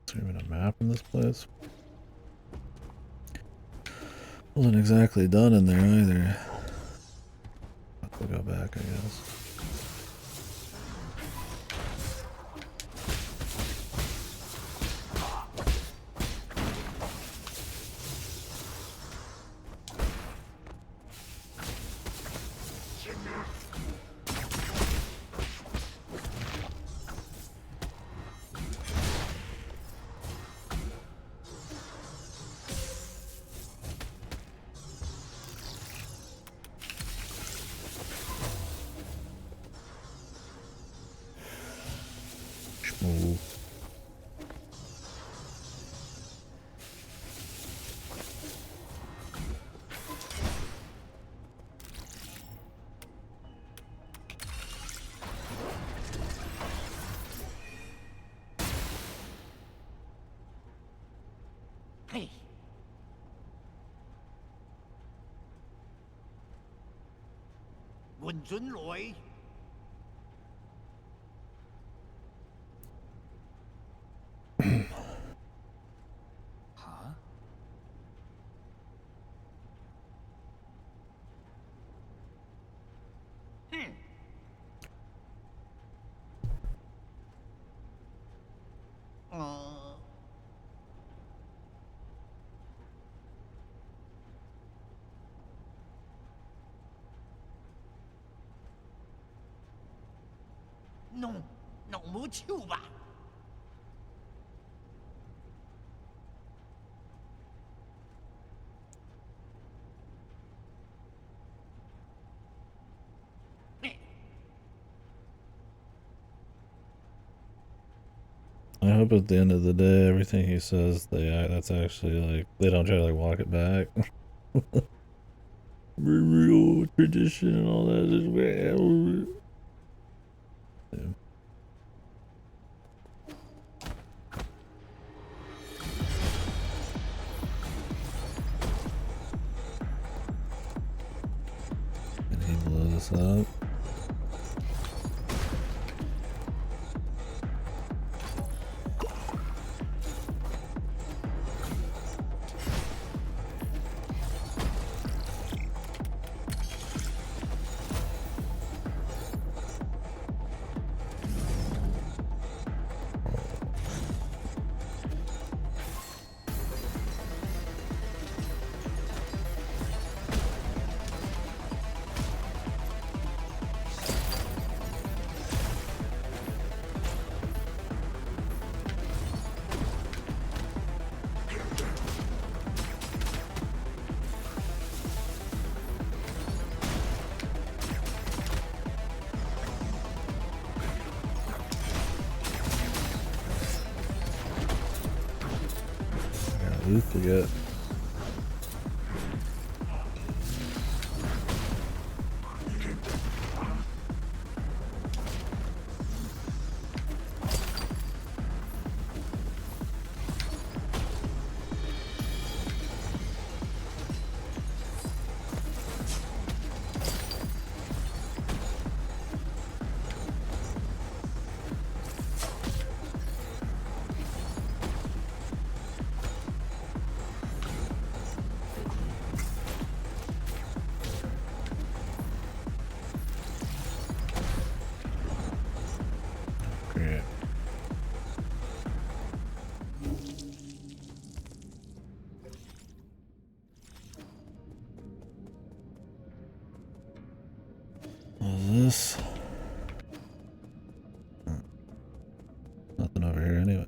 Is there even a map in this place? Wasn't exactly done in there either. We'll go back, I guess. Schmoo.嘿，換准來。嚇？哼。弄冇超吧？I hope at the end of the day, everything he says, that's actually like, they don't try to like walk it back. Real tradition and all that is well. Yeah. And he blows this up. loot to get. Great. What's this? Nothing over here anyway.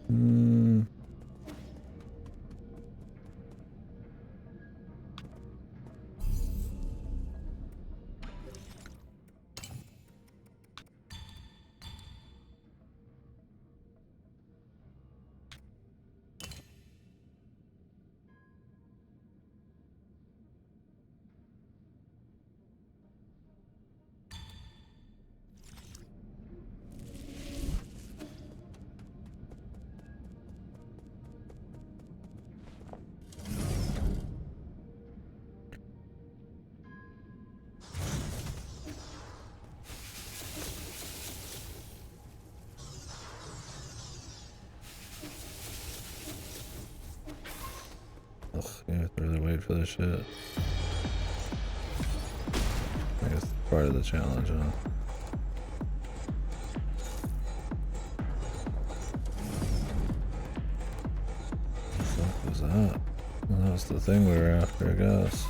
Hmm. Ugh, you have to really wait for this shit. I guess it's part of the challenge, huh? What the fuck was that? Well, that was the thing we were after, I guess.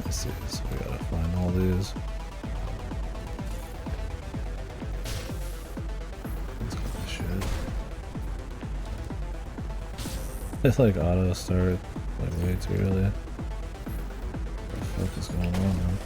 Let's see, so we gotta find all these. Let's get this shit. It's like auto start like way too early. What the fuck is going on, man?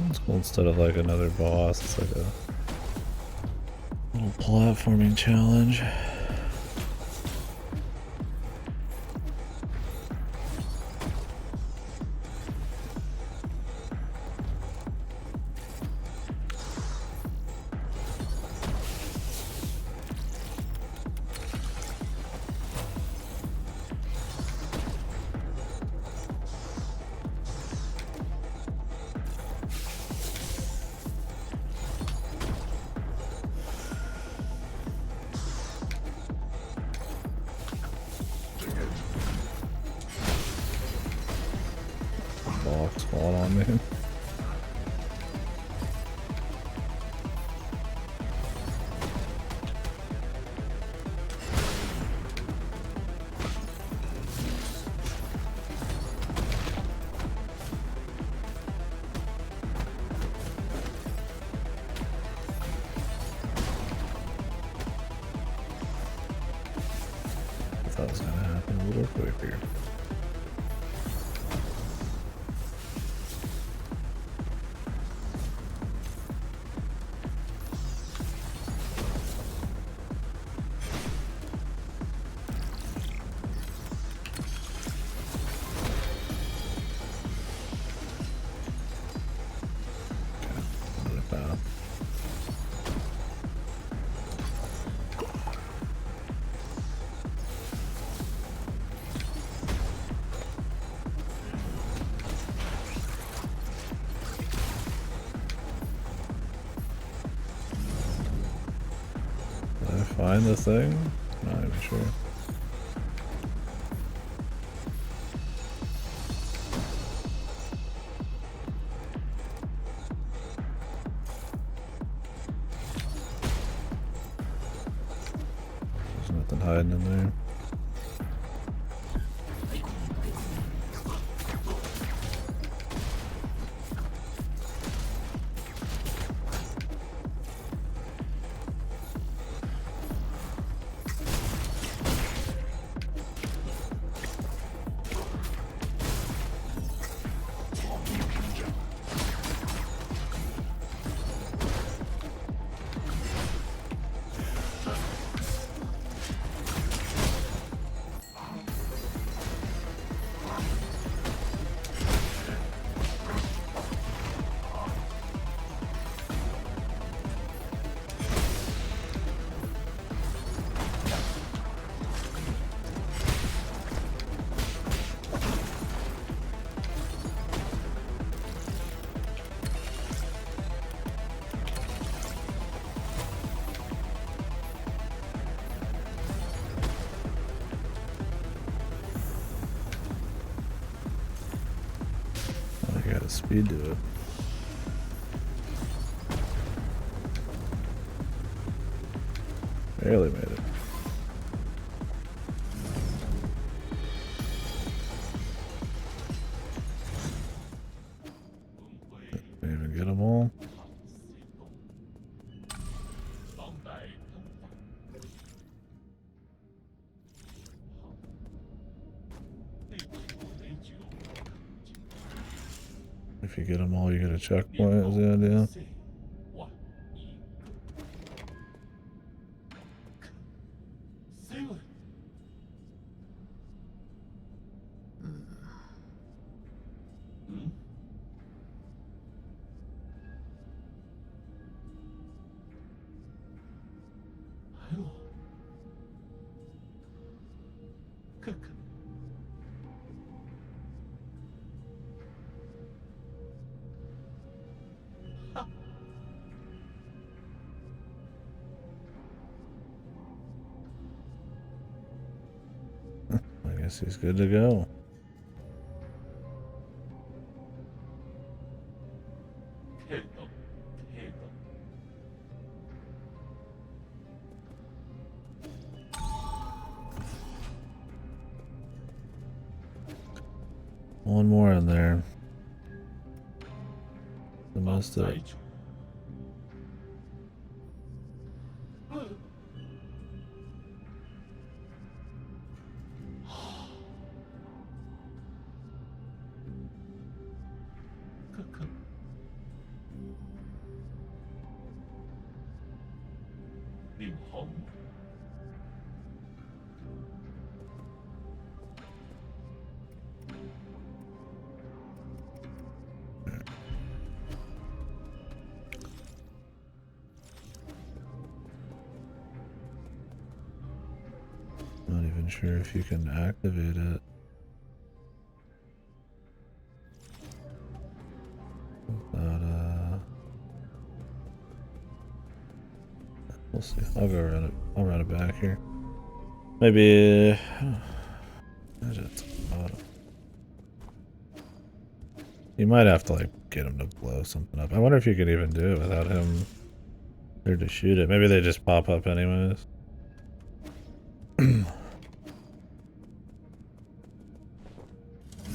It's cool instead of like another boss, it's like a little platforming challenge. Box fall on me. I thought it was gonna happen a little quicker. find the thing? Not even sure. There's nothing hiding in there. I got a speed to it. Barely made it. Didn't even get them all. If you get them all, you get a checkpoint, is the idea. I guess he's good to go. One more in there. The most of it. Not even sure if you can activate it. Without, we'll see. I'll go run it. I'll run it back here. Maybe. You might have to like get him to blow something up. I wonder if you could even do it without him there to shoot it. Maybe they just pop up anyways.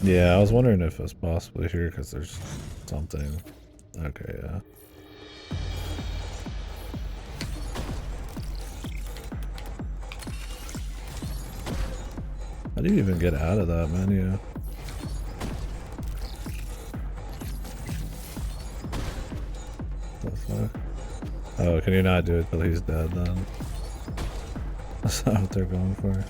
Yeah, I was wondering if it's possibly here because there's something. Okay, yeah. How do you even get out of that menu? The fuck? Oh, can you not do it till he's dead then? That's not what they're going for.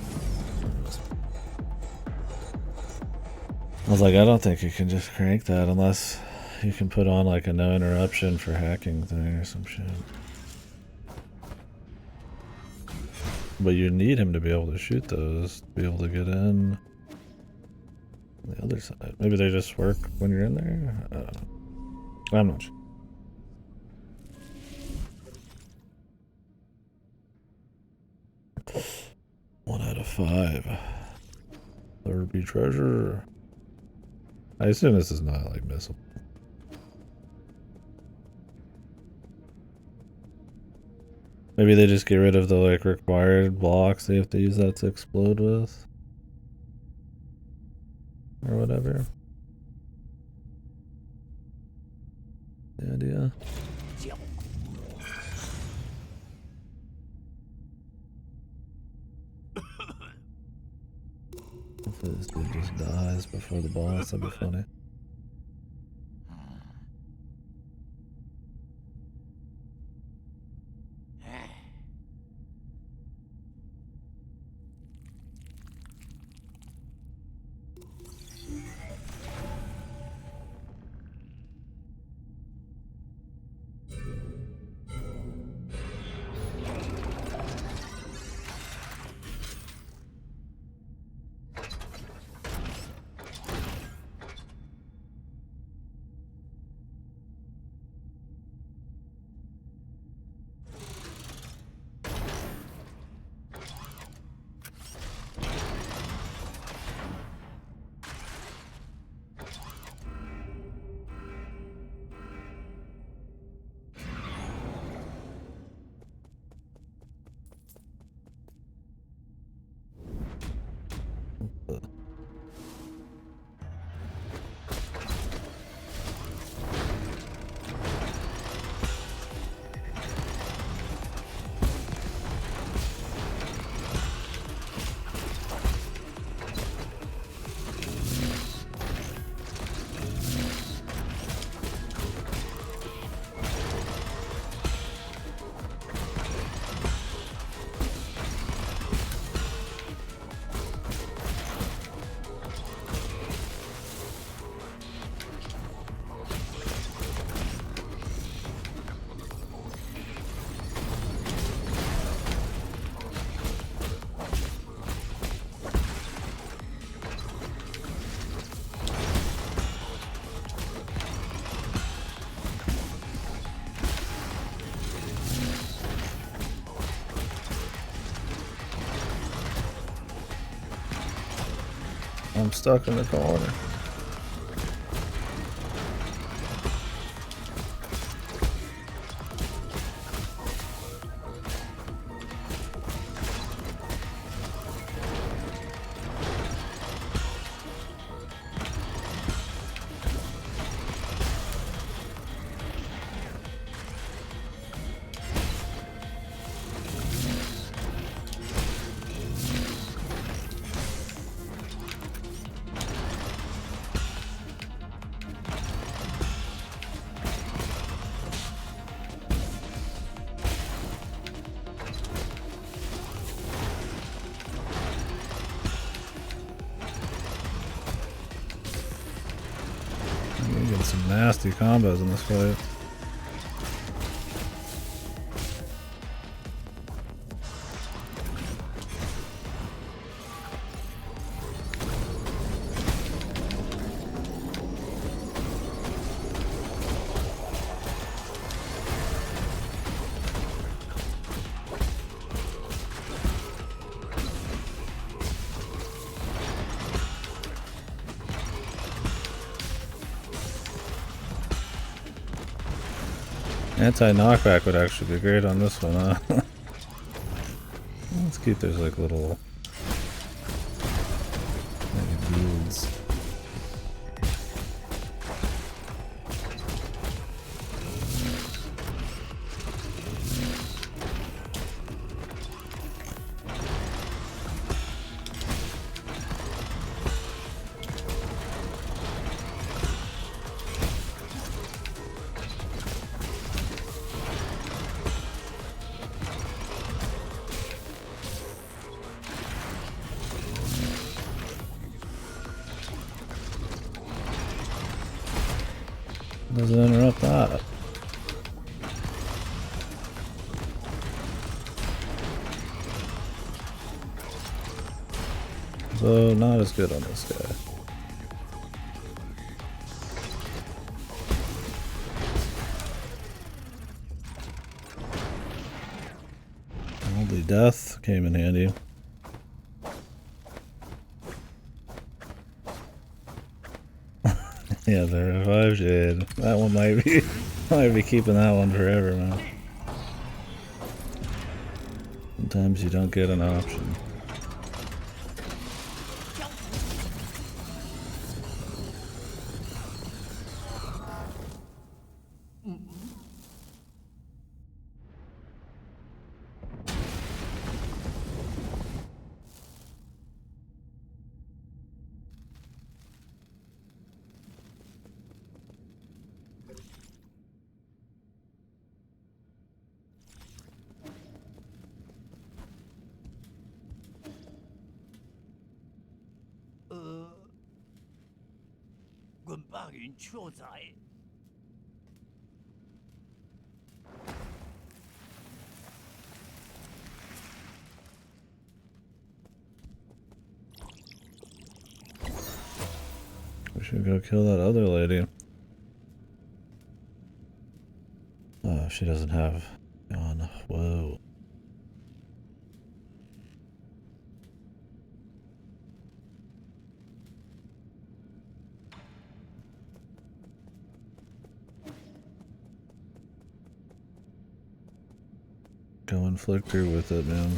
I was like, I don't think you can just crank that unless you can put on like a no interruption for hacking thing or some shit. But you need him to be able to shoot those to be able to get in on the other side. Maybe they just work when you're in there? I don't know. I'm not sure. 5. Thurby treasure. I assume this is not like missile. Maybe they just get rid of the like required blocks they have to use that to explode with. Or whatever. The idea. Hopefully this dude just dies before the boss, that'd be funny. I'm stuck in the corner. Some nasty combos in this fight. Anti-knockback would actually be great on this one, huh? Let's keep those like little maybe beads. Doesn't interrupt that. So not as good on this guy. Only death came in handy. Yeah, the revive jade. That one might be might be keeping that one forever, man. Sometimes you don't get an option.阮白云错在。We should go kill that other lady. Oh, she doesn't have gone. Whoa. Go and flick through with it, man.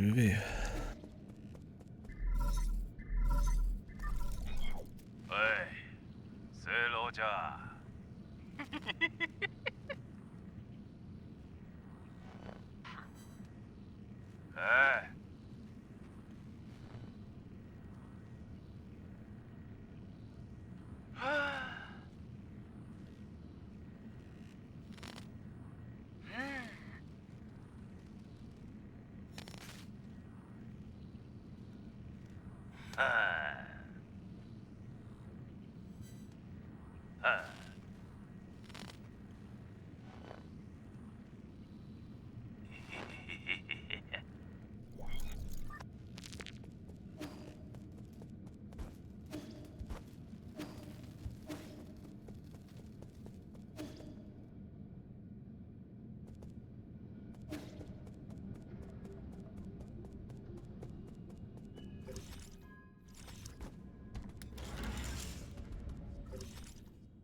Movie. 喂，谁老家？哎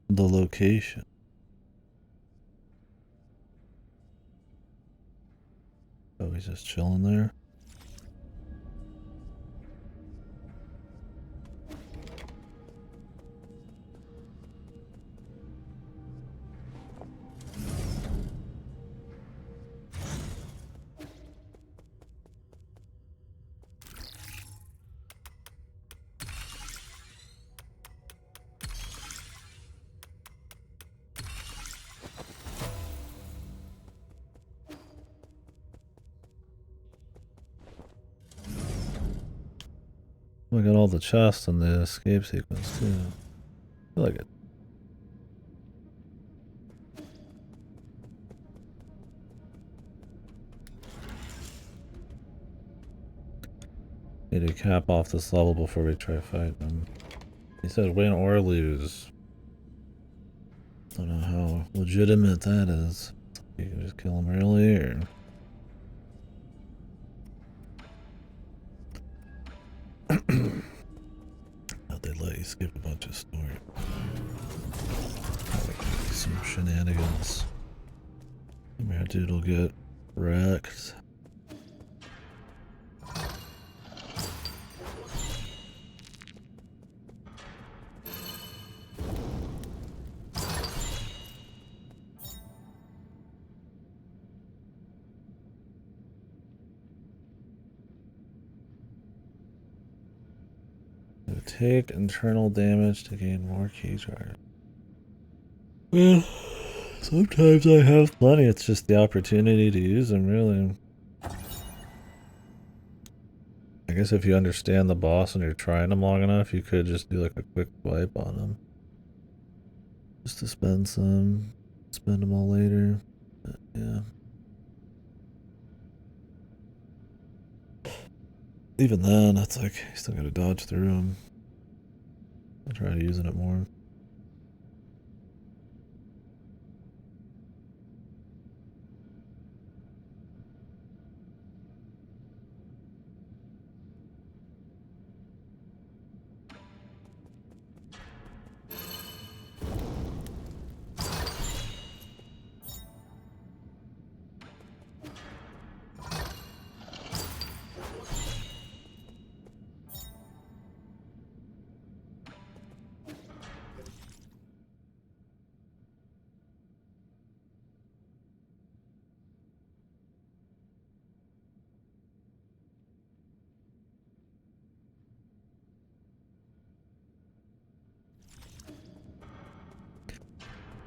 ，The location. Oh, he's just chilling there. I got all the chests in the escape sequence too. I like it. Need to cap off this level before we try fighting them. He said win or lose. Don't know how legitimate that is. You can just kill him early or... How'd they let you skip a bunch of story? Some shenanigans. Maybe our dude will get wrecked. Take internal damage to gain more key charge. Well, sometimes I have plenty, it's just the opportunity to use them, really. I guess if you understand the boss and you're trying them long enough, you could just do like a quick wipe on them. Just to spend some, spend them all later. But yeah. Even then, it's like, you still gotta dodge through them. I try using it more.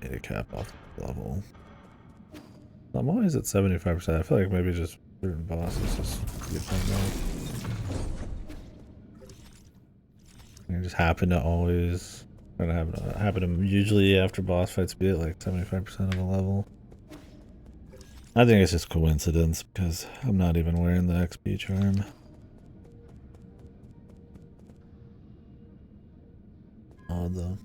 Need to cap off the level. I'm always at 75%. I feel like maybe just certain bosses just get that right. I just happen to always happen to usually after boss fights be at like 75% of the level. I think it's just coincidence because I'm not even wearing the XP charm. Odd though.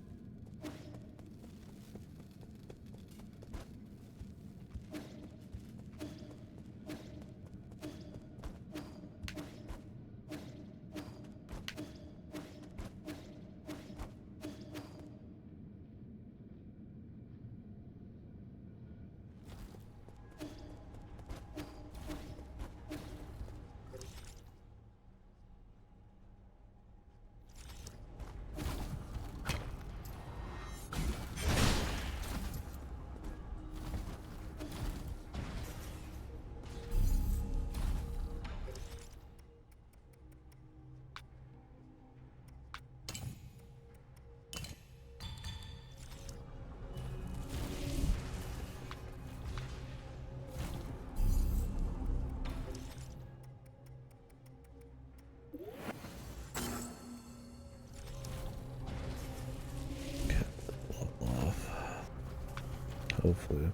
Hopefully.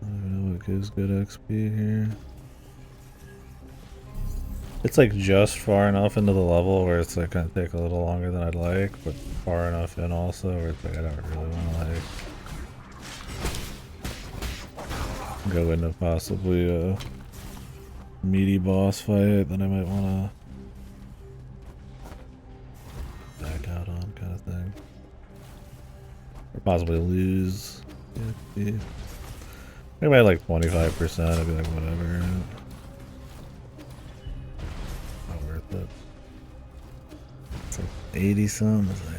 I don't even know what gives good XP here. It's like just far enough into the level where it's like gonna take a little longer than I'd like, but far enough in also where it's like I don't really want to like go into possibly a meaty boss fight that I might want to back out on, kind of thing, or possibly lose. Yeah, maybe at like 25%, I'd be like whatever. Not worth it. It's like 80 something. It's like,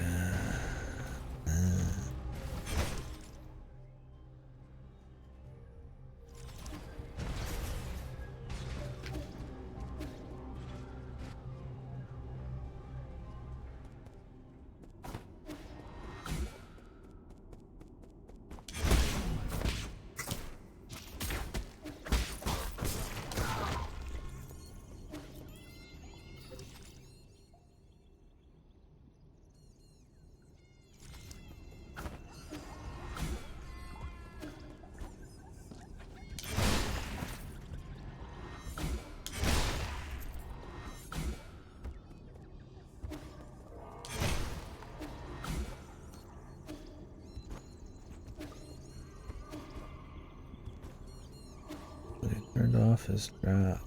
off his trap.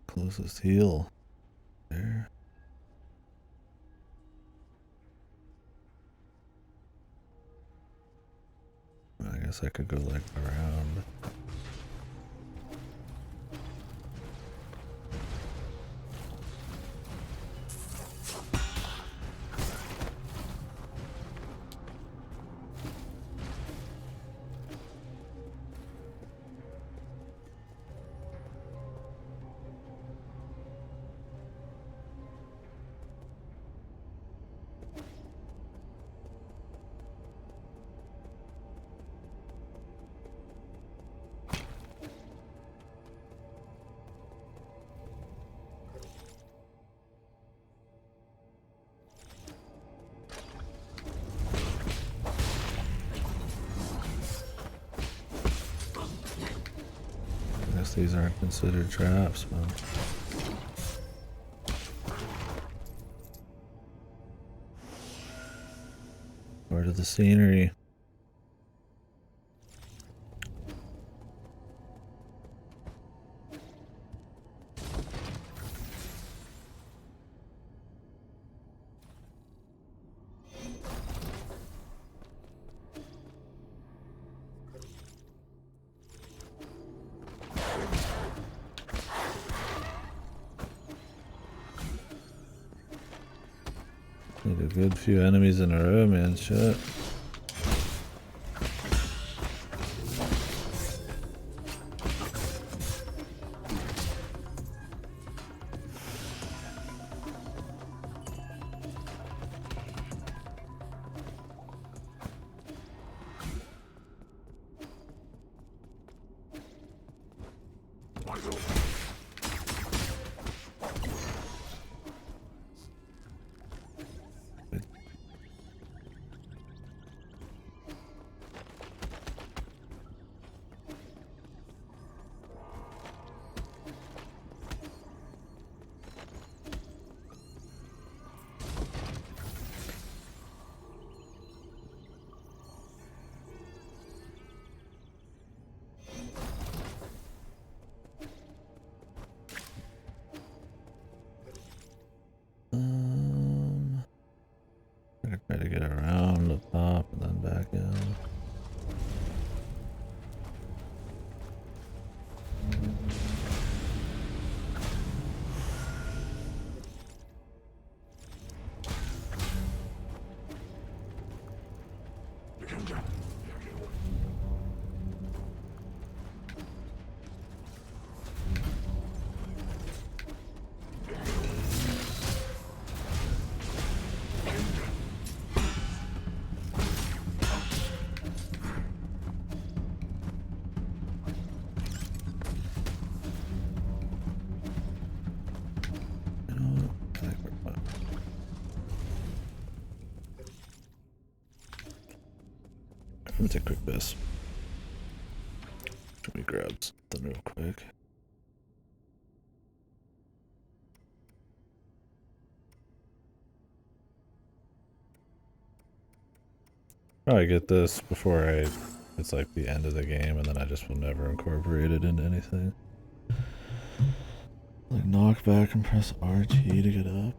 Closest heal. There. I guess I could go like around. I guess these aren't considered traps, man. Part of the scenery. Need a good few enemies in a row, man. Shit. I could try to get around the top and then back in. Let me take a quick piss. Let me grab something real quick. Probably get this before it's like the end of the game, and then I just will never incorporate it into anything. Like knock back and press RT to get up.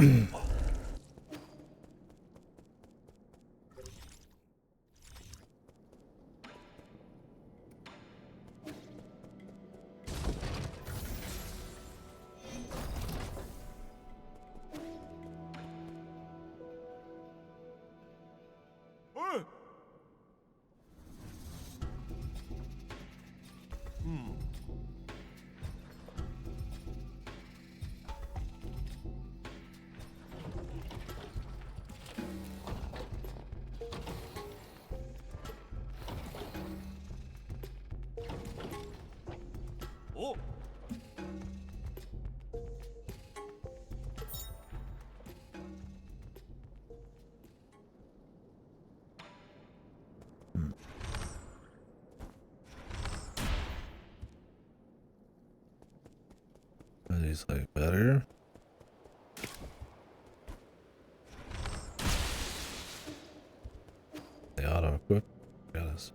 哦， Are these like better? They auto equip. Got us.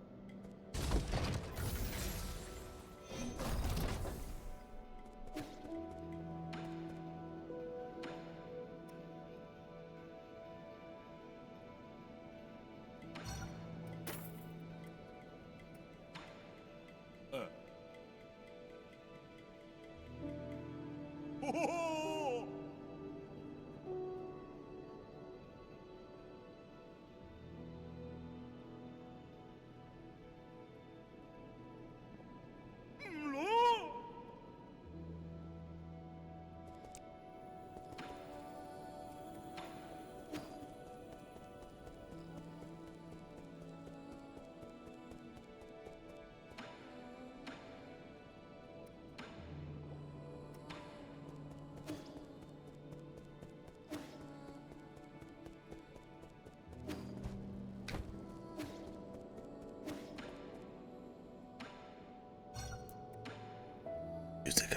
Music.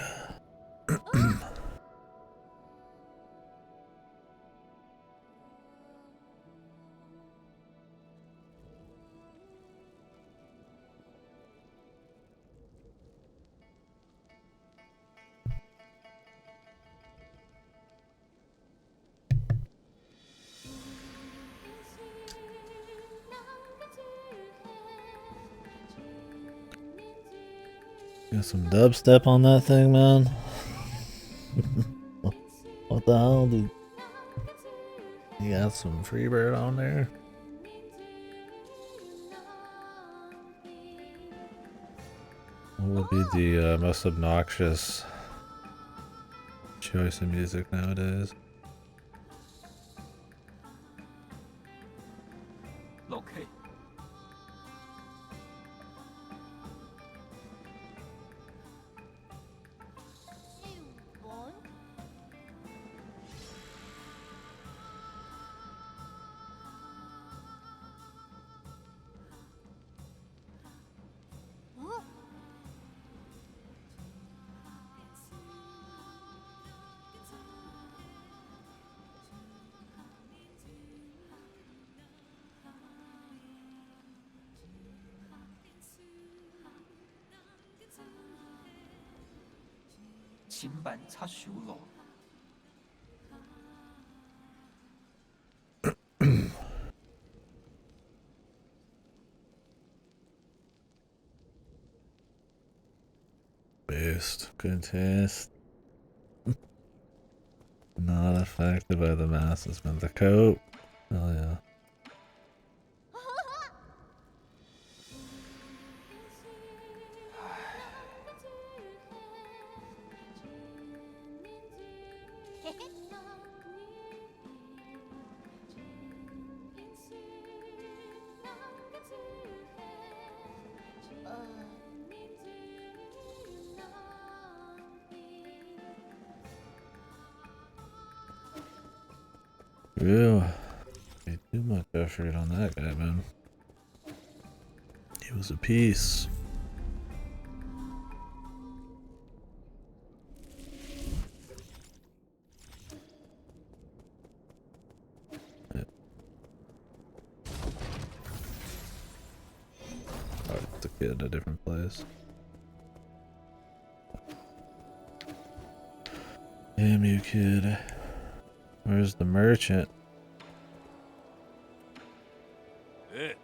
Got some dubstep on that thing, man. What the hell, dude? You got some Freebird on there? What would be the most obnoxious choice of music nowadays? 老 K， 1번. 어? 진반 차슈로. Boost. Good taste. Not affected by the masses, man. The coat. Oh yeah. Ew. Way too much effort on that guy, man. He was a piece. Oh, it's a kid in a different place. Damn you, kid. Where's the merchant? え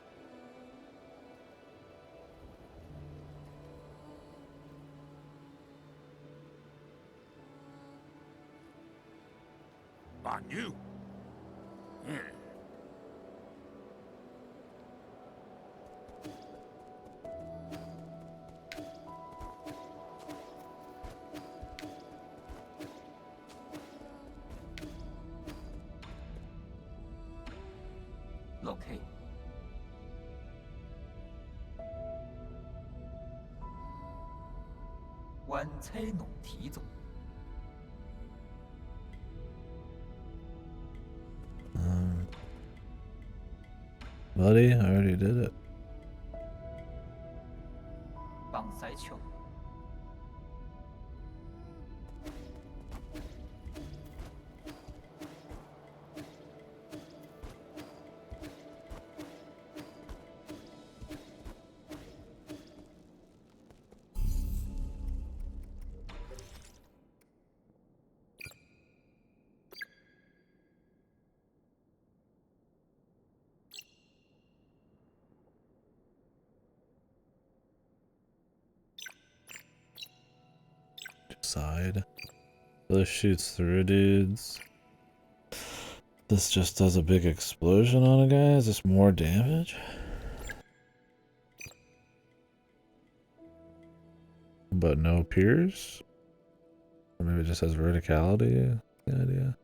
On you. OK。灣車農體族， Buddy, I already did it. 幫使場， Side. This shoots through dudes. This just does a big explosion on a guy. Is this more damage? But no pierce? Or maybe it just has verticality? The idea.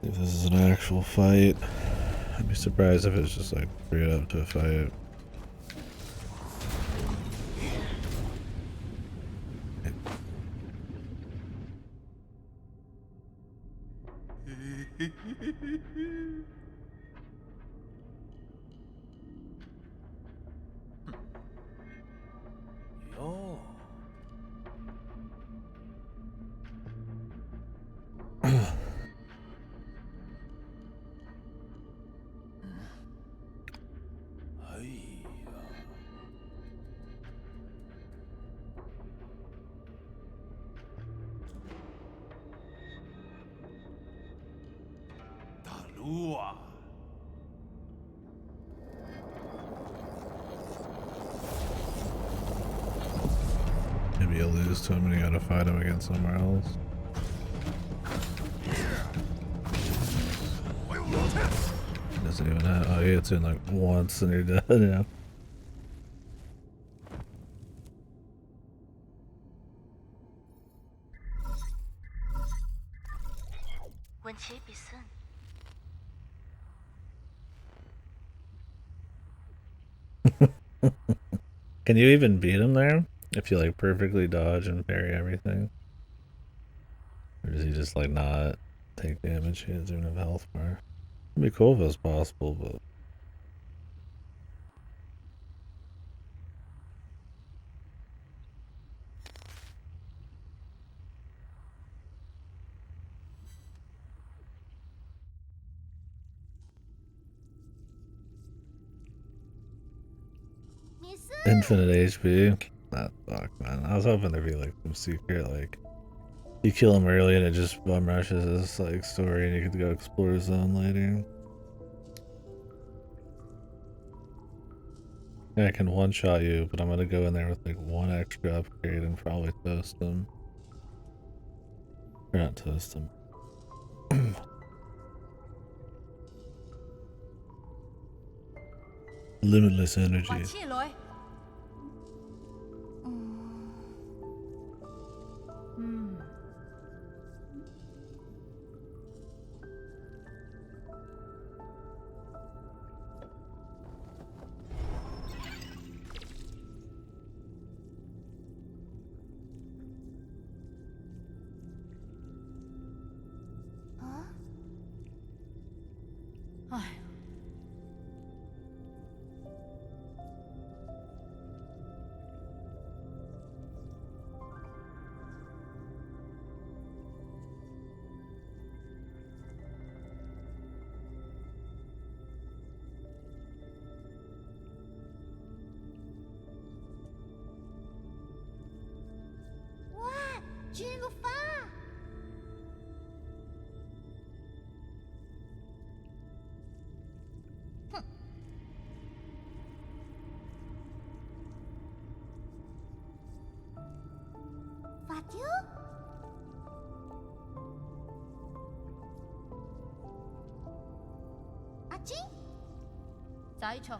If this is an actual fight, I'd be surprised if it's just like straight up to a fight. Yo. 哎呀，大陆啊！ Maybe you'll lose to him and you gotta fight him against somewhere else. Doesn't even have. Oh, yeah, it's in like once and you're dead, yeah. Can you even beat him there? If you like perfectly dodge and parry everything? Or does he just like not take damage? He doesn't even have health bar. It'd be cool if it was possible, but infinite HP. That fuck, man. I was hoping there'd be like some secret, like you kill him early and it just bum rushes his like story, and you could go explore his zone later. Yeah, I can one shot you, but I'm gonna go in there with like one extra upgrade and probably toast him. Or not toast him. Limitless energy. 滑起來。 뭐지? 4초.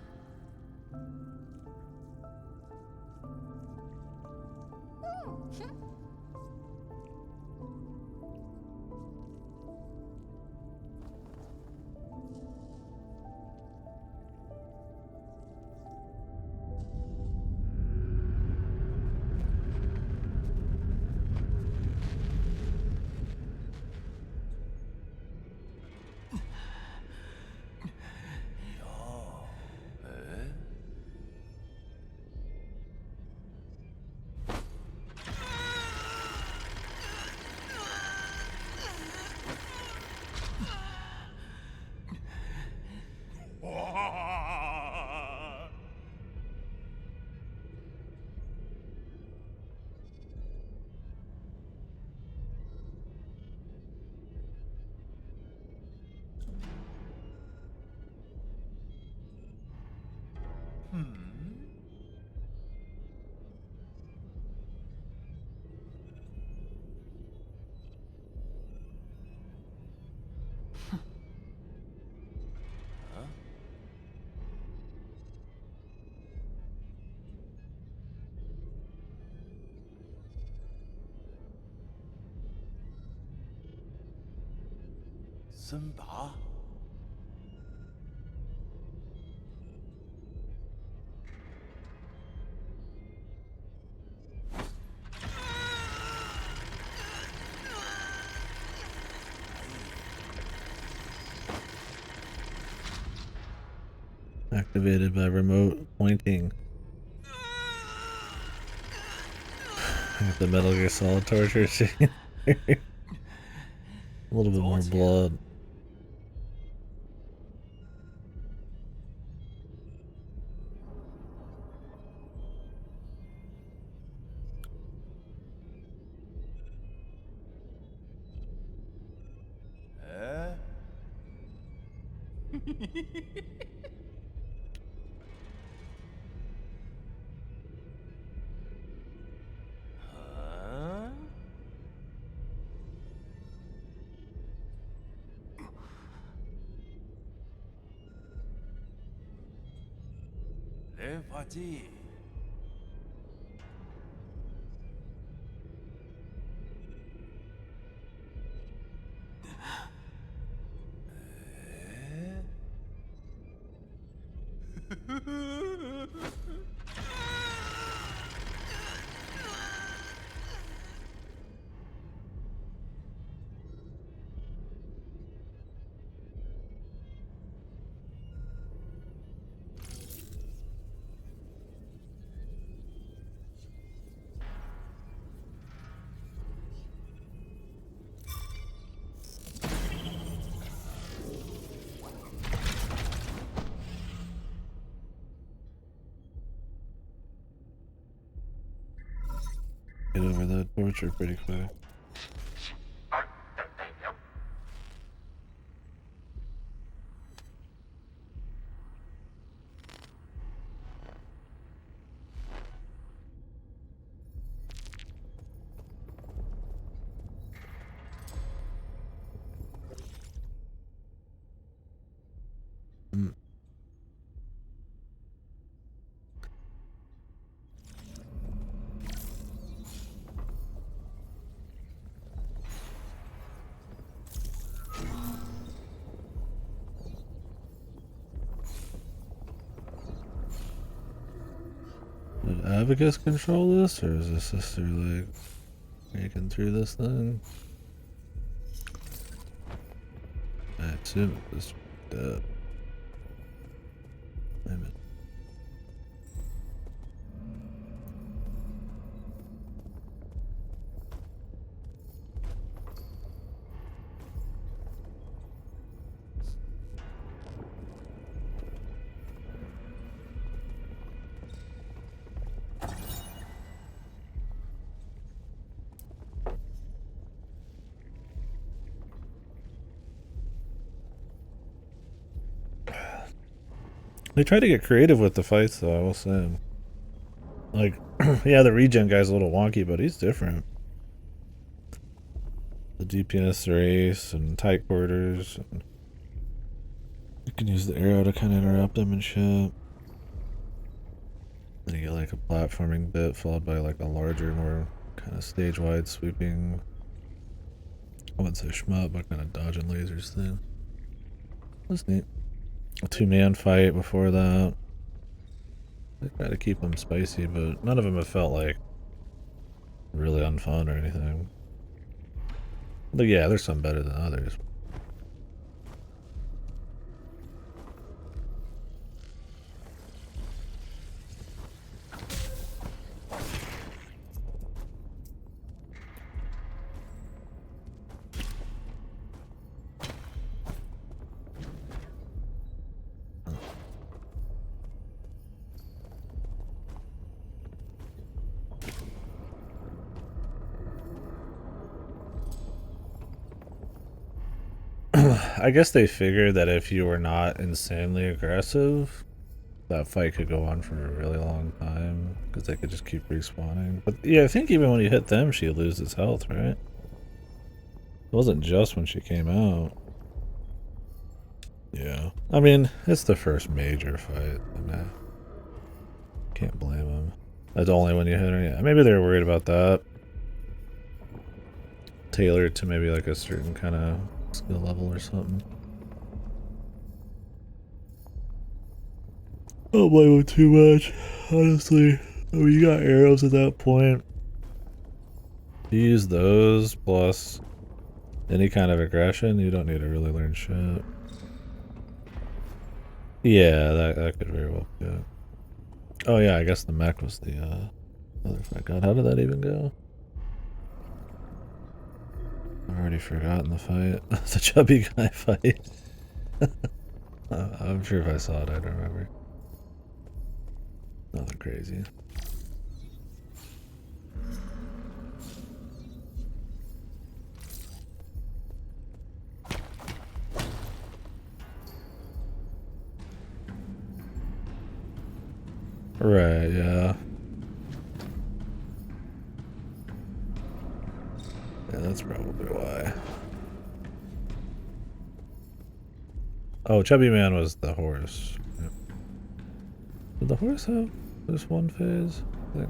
와. 森拔。Activated by remote pointing. The Metal Gear Solid torture scene. A little bit more blood.连发剂。Get over that torture pretty quick. Did Abacus control this, or is his sister like making through this thing? I assume it was dead. Damn it. They try to get creative with the fights, though, I will say. Like, yeah, the regen guy's a little wonky, but he's different. The DPS race and tight quarters. And can use the arrow to kind of interrupt them and shit. Then you get like a platforming bit followed by like a larger, more kind of stage-wide sweeping, I wouldn't say shmup, but kind of dodging lasers thing. That's neat. A 2-man fight before that. I try to keep them spicy, but none of them have felt like really unfun or anything. But yeah, there's some better than others. I guess they figured that if you were not insanely aggressive, that fight could go on for a really long time, because they could just keep respawning. But yeah, I think even when you hit them, she loses health, right? It wasn't just when she came out. Yeah. I mean, it's the first major fight. I mean, can't blame them. That's only when you hit her. Yeah, maybe they're worried about that. Tailored to maybe like a certain kind of skill level or something. I don't blame him too much, honestly. I mean, you got arrows at that point. You use those plus any kind of aggression, you don't need to really learn shit. Yeah, that could very well be it. Oh yeah, I guess the mech was the other fight. God, how did that even go? I've already forgotten the fight. The chubby guy fight. I'm sure if I saw it, I'd remember. Nothing crazy. Right, yeah. Yeah, that's probably why. Oh, Chubby Man was the horse. Yep. Did the horse have this one phase? I think.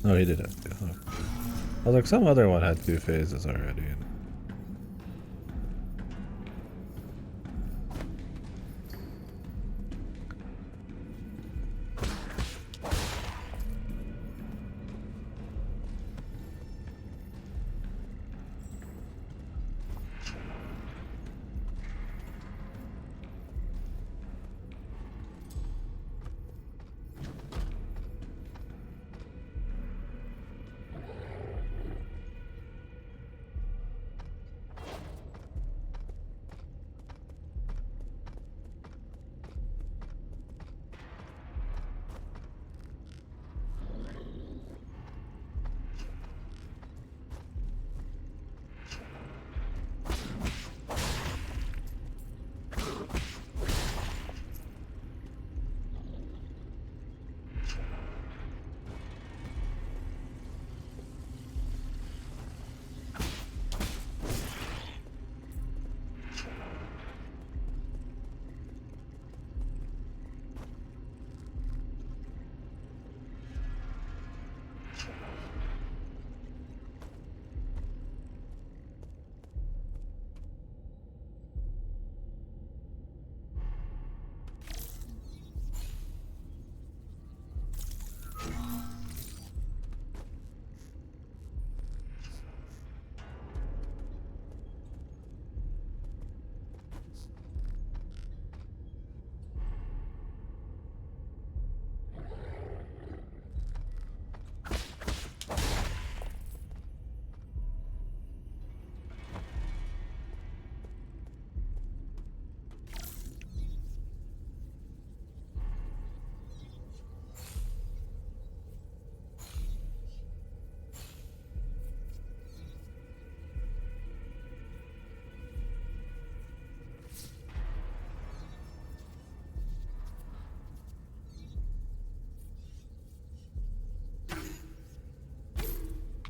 Oh, he did have two. Okay. I was like, some other one had 2 phases already.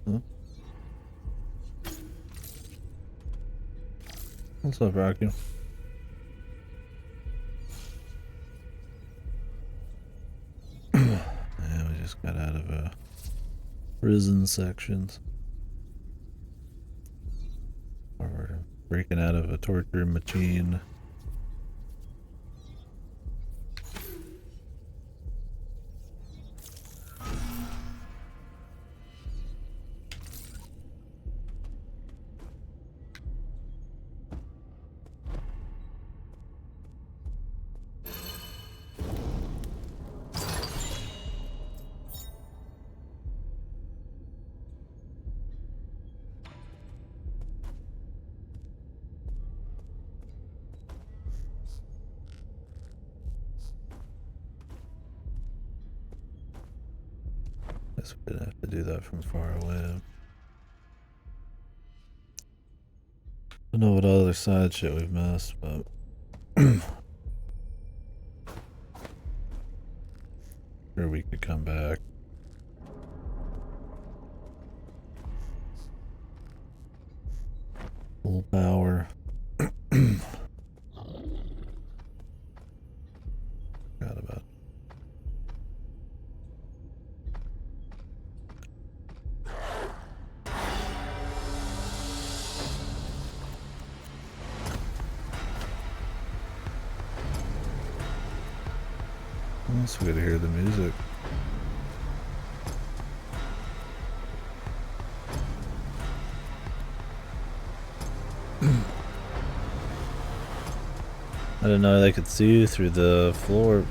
Huh? What's up, Rocky? Yeah, we just got out of a prison sections. Or we're breaking out of a torture machine. Guess we didn't have to do that from far away. I don't know what other side shit we've missed, but sure we could come back. Full power. Forgot about it. It's good to hear the music. I didn't know they could see you through the floor.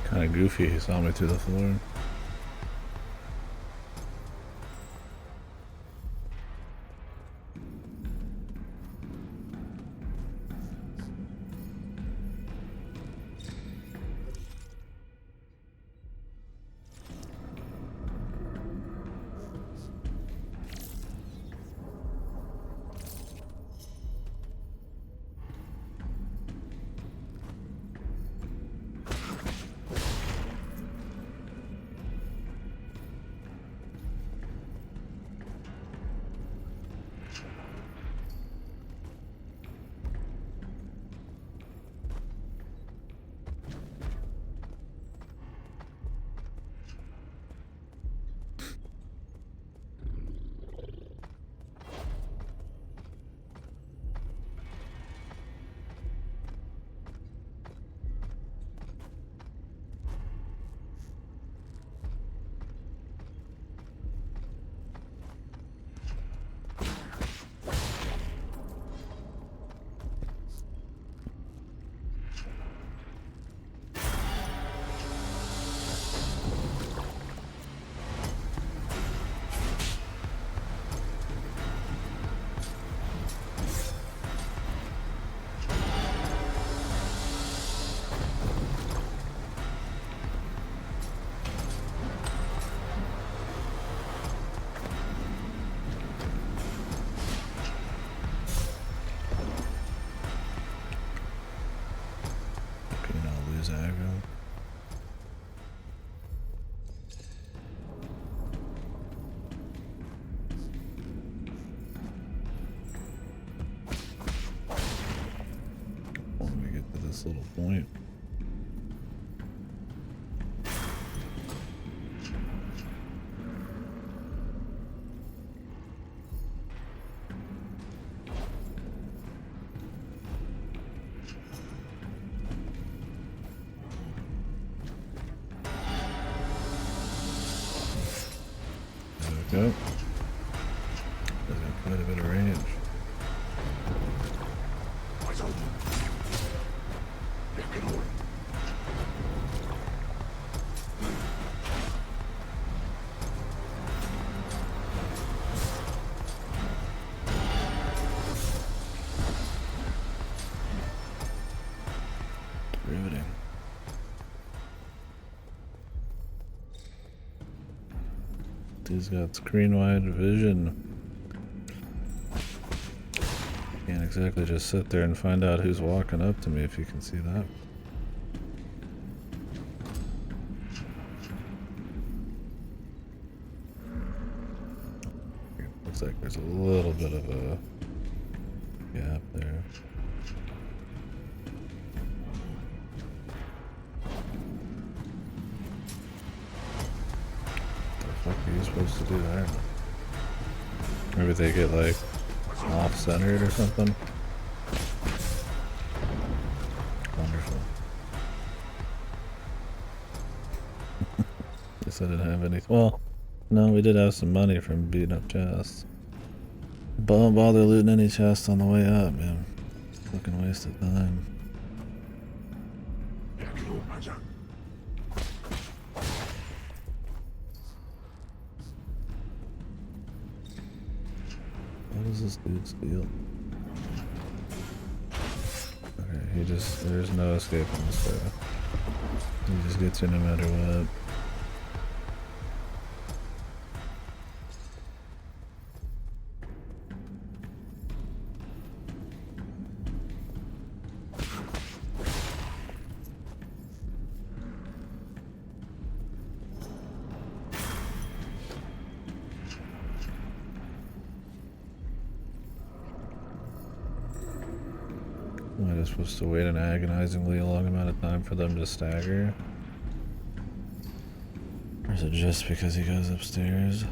Kind of goofy, he saw me through the floor. Aggro. When we get to this little point. go. He's got quite a bit of range. Riveting. He's got screen-wide vision. Can't exactly just sit there and find out who's walking up to me if you can see that. Looks like there's a little bit of a gap there. What are you supposed to do there? Maybe they get like off-centered or something. Wonderful. Guess I didn't have any. Well, no, we did have some money from beating up chests. But don't bother looting any chests on the way up, man. Fucking waste of time. What does this dude steal? Okay, there's no escaping this guy. He just gets you no matter what. Am I just supposed to wait an agonizingly long amount of time for them to stagger? Or is it just because he goes upstairs?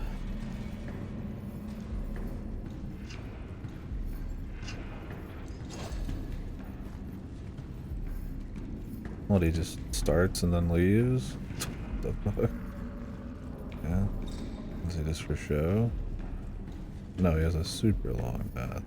What, he just starts and then leaves? The fuck? Yeah. Is he just for show? No, he has a super long path.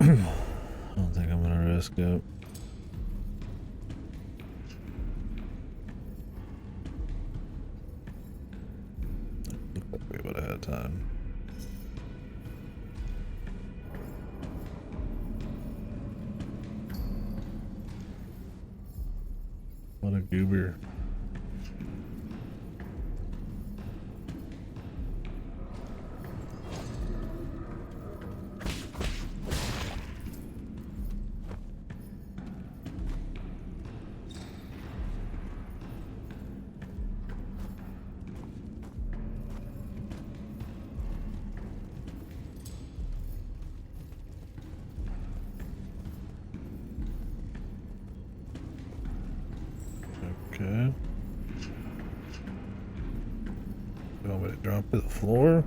I don't think I'm gonna risk it. Looked like we would have had time. What a goober. Okay. You want me to drop to the floor?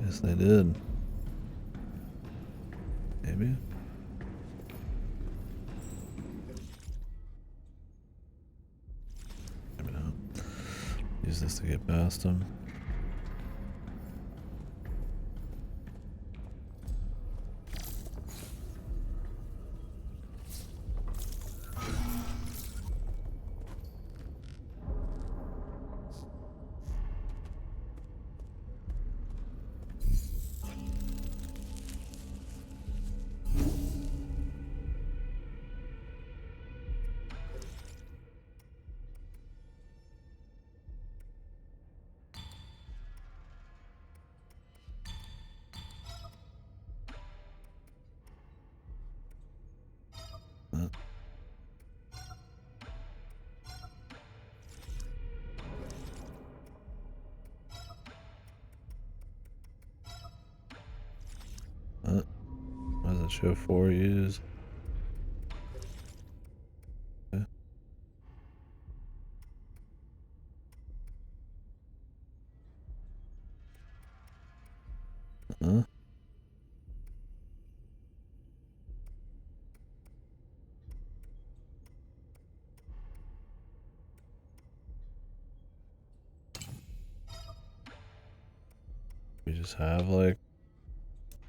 Yes, they did. Maybe. Maybe not. Use this to get past them. Does it show 4 used? Okay. Huh? We just have like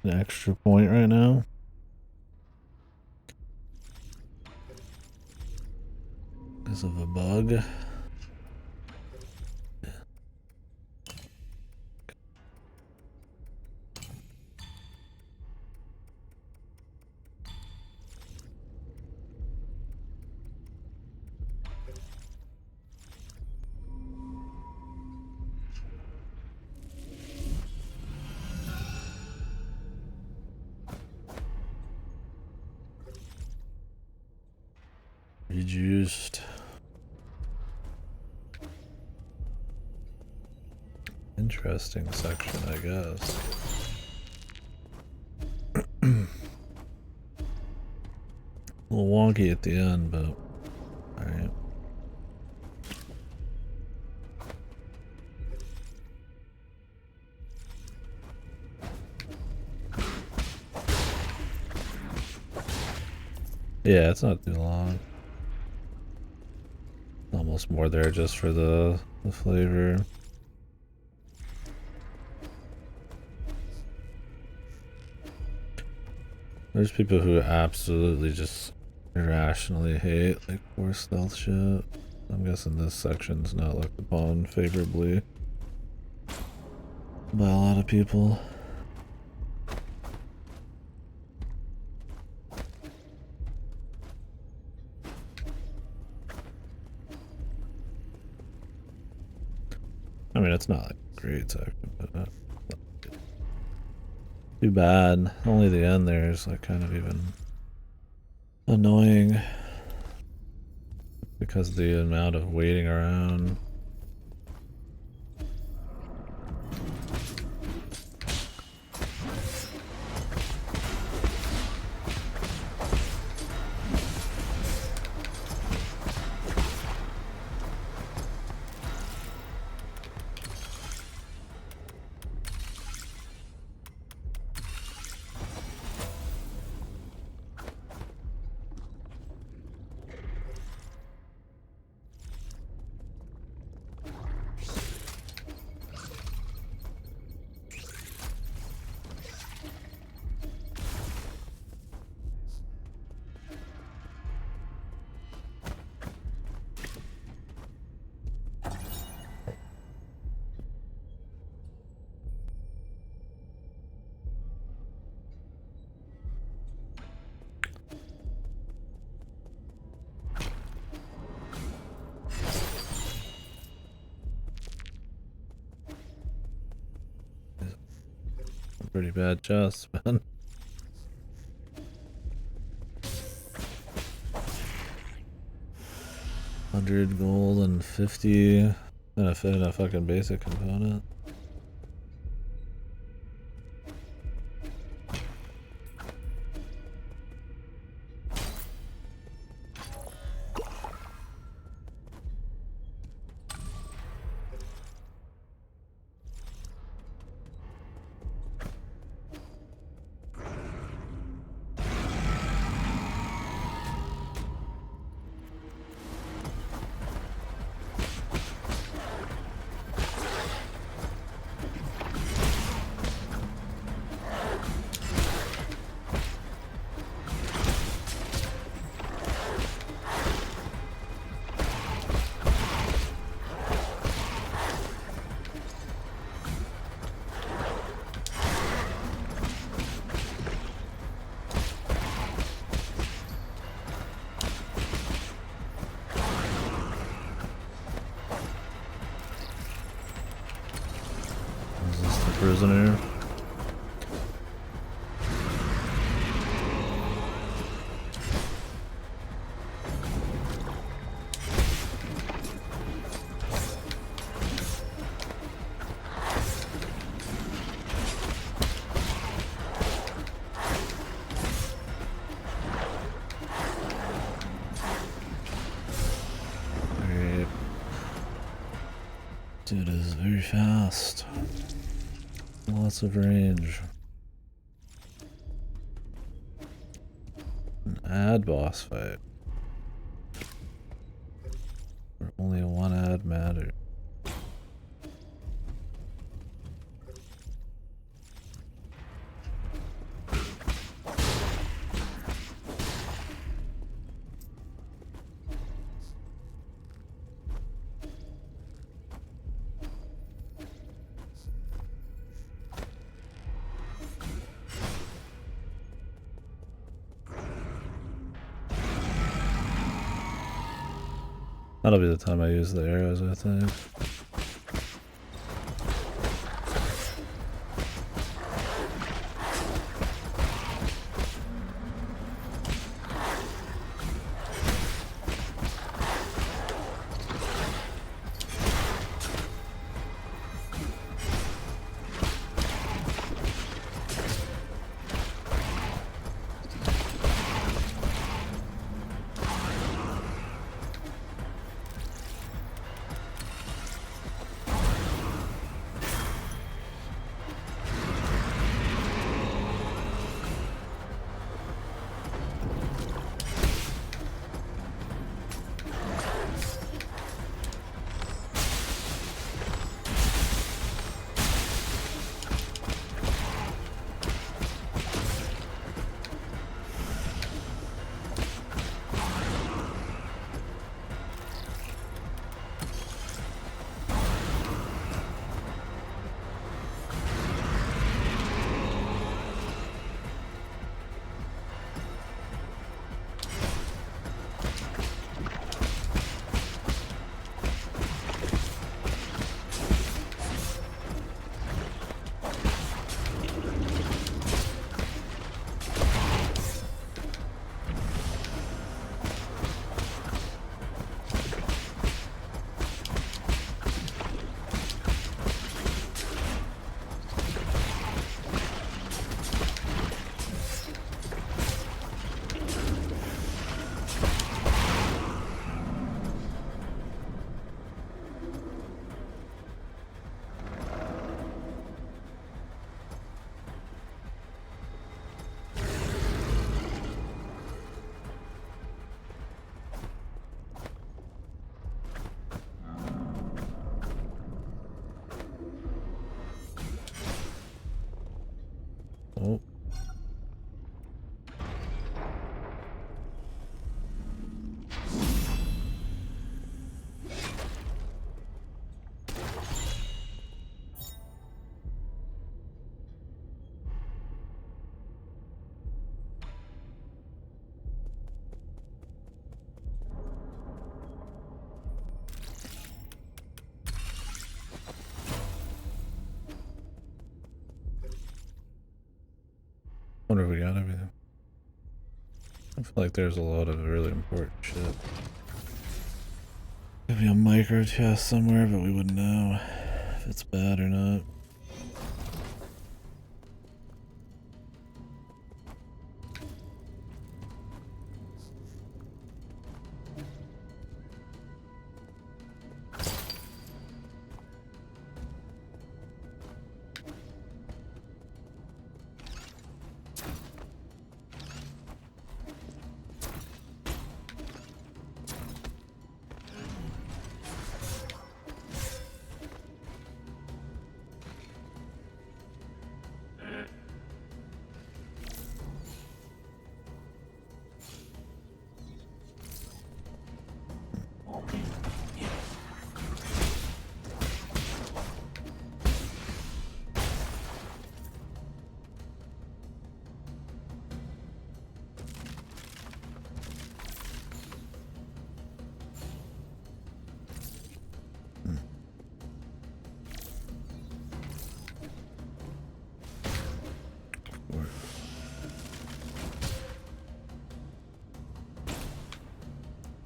an extra point right now. Because of a bug. Reduced. Interesting section, I guess. A little wonky at the end, but alright. Yeah, it's not too long. Almost more there just for the flavor. There's people who absolutely just irrationally hate like forced stealth shit. I'm guessing this section's not looked upon favorably by a lot of people. I mean, it's not like a great section, but too bad. Only the end there is like kind of even annoying because of the amount of waiting around. Pretty bad chest, man. $100 gold and 50 and a fucking basic component. Is this the prisoner? Dude is very fast. Lots of range. An ad boss fight. Where only one ad matters. That'll be the time I use the arrows, I think. Oh. Wonder if we got everything. I feel like there's a lot of really important shit. Could be a micro chest somewhere, but we wouldn't know if it's bad or not.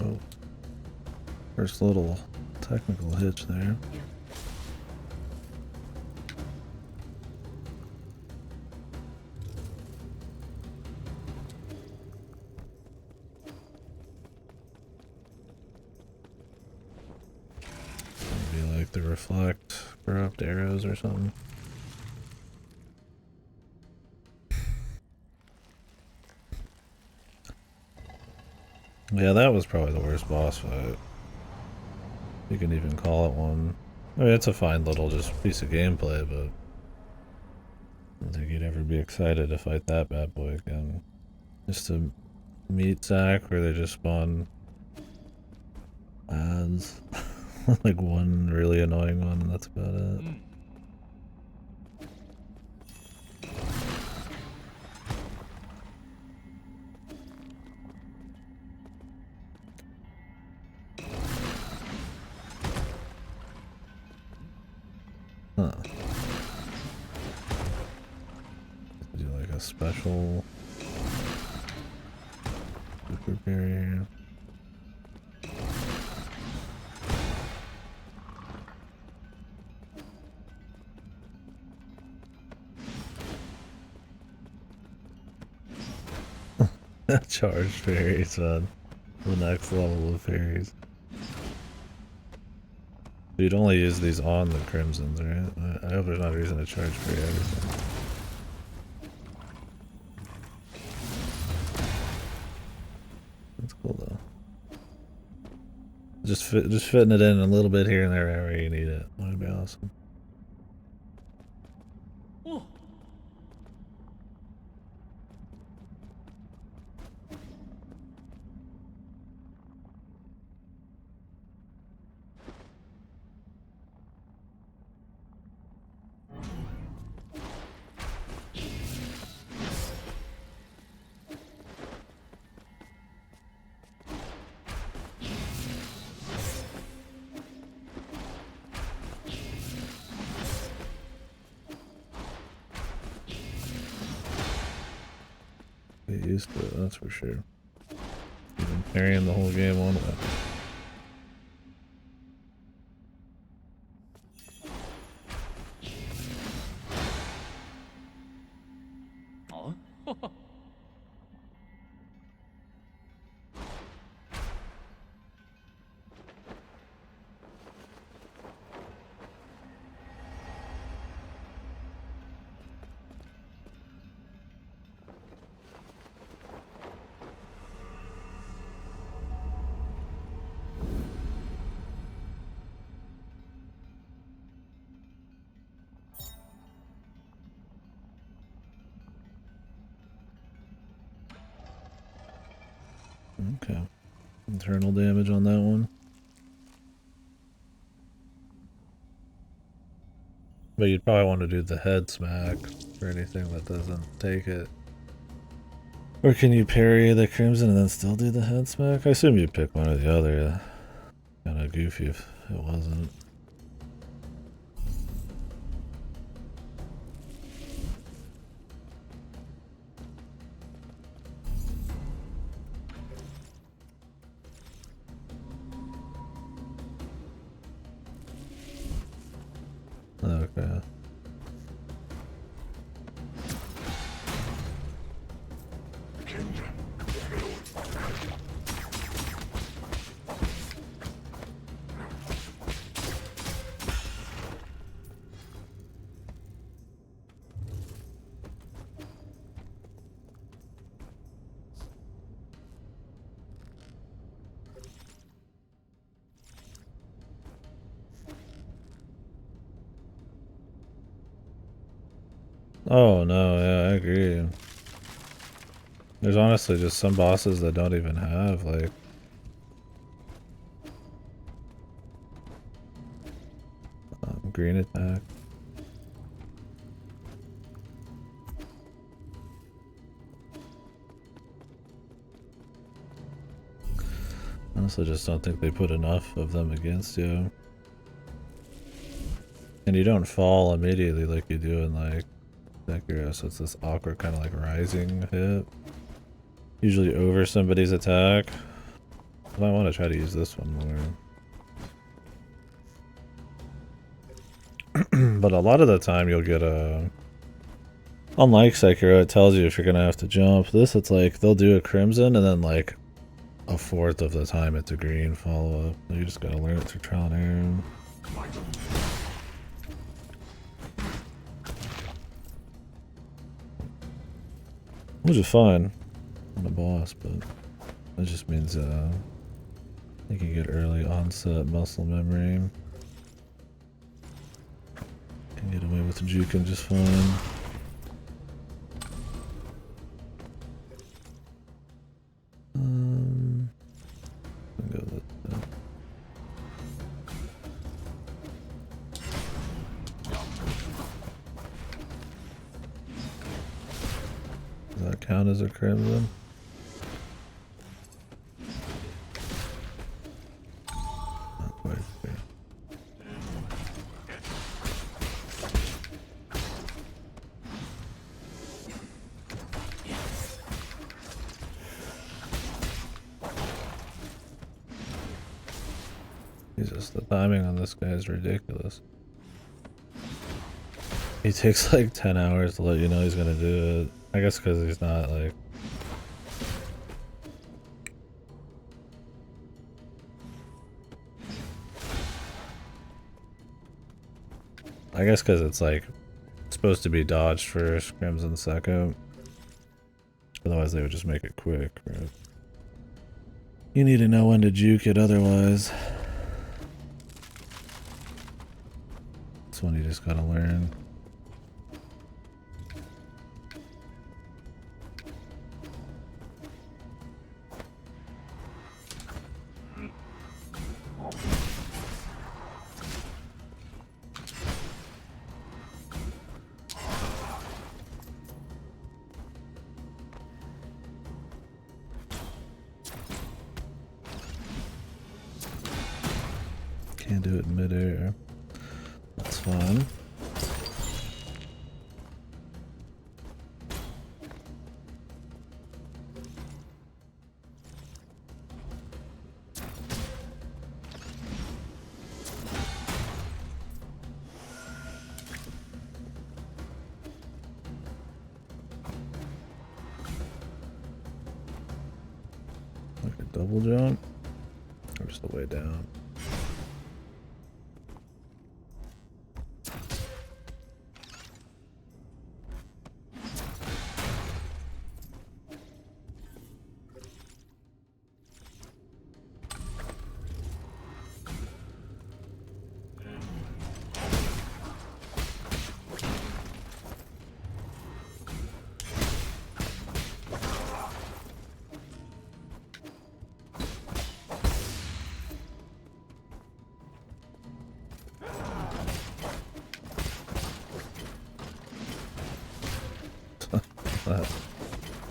Oh, first little technical hitch there. Be like the reflect corrupt arrows or something. Yeah, that was probably the worst boss fight. You can even call it one. I mean, it's a fine little just piece of gameplay, but I don't think you'd ever be excited to fight that bad boy again. Just a meat sack where they just spawn ads. Like one really annoying one, that's about it. Huh. Do like a special super barrier. Charged fairies, man. The next level of fairies. You'd only use these on the crimsons, right? I hope there's not a reason to charge for everything. That's cool though. Just fitting it in a little bit here and there wherever you need it. That'd be awesome. Get used to it, that's for sure. You've been carrying the whole game on with. Okay. Internal damage on that one. But you'd probably want to do the head smack for anything that doesn't take it. Or can you parry the crimson and then still do the head smack? I assume you'd pick one or the other. Kinda goofy if it wasn't. Okay. Oh no, yeah, I agree. There's honestly just some bosses that don't even have, like... green attack. Honestly, just don't think they put enough of them against you. And you don't fall immediately like you do in, like, Sekiro, so it's this awkward kind of like rising hit. Usually over somebody's attack. I might want to try to use this one more. But a lot of the time you'll get a... Unlike Sekiro, it tells you if you're going to have to jump. This, it's like, they'll do a crimson and then like a fourth of the time it's a green follow-up. You just gotta learn it through trial and error. Which is fine on the boss, but that just means you can get early onset muscle memory. Can get away with juking just fine. I'll go with that. Does that count as a crimson? Not quite fair. Jesus, the timing on this guy is ridiculous. He takes like 10 hours to let you know he's gonna do it. I guess because he's not like... I guess because it's like supposed to be dodged first, Crimson second. Otherwise they would just make it quick, right? You need to know when to juke it otherwise. This one you just gotta learn. Can't do it in midair. That's fine. Like a double jump? Or just the way down?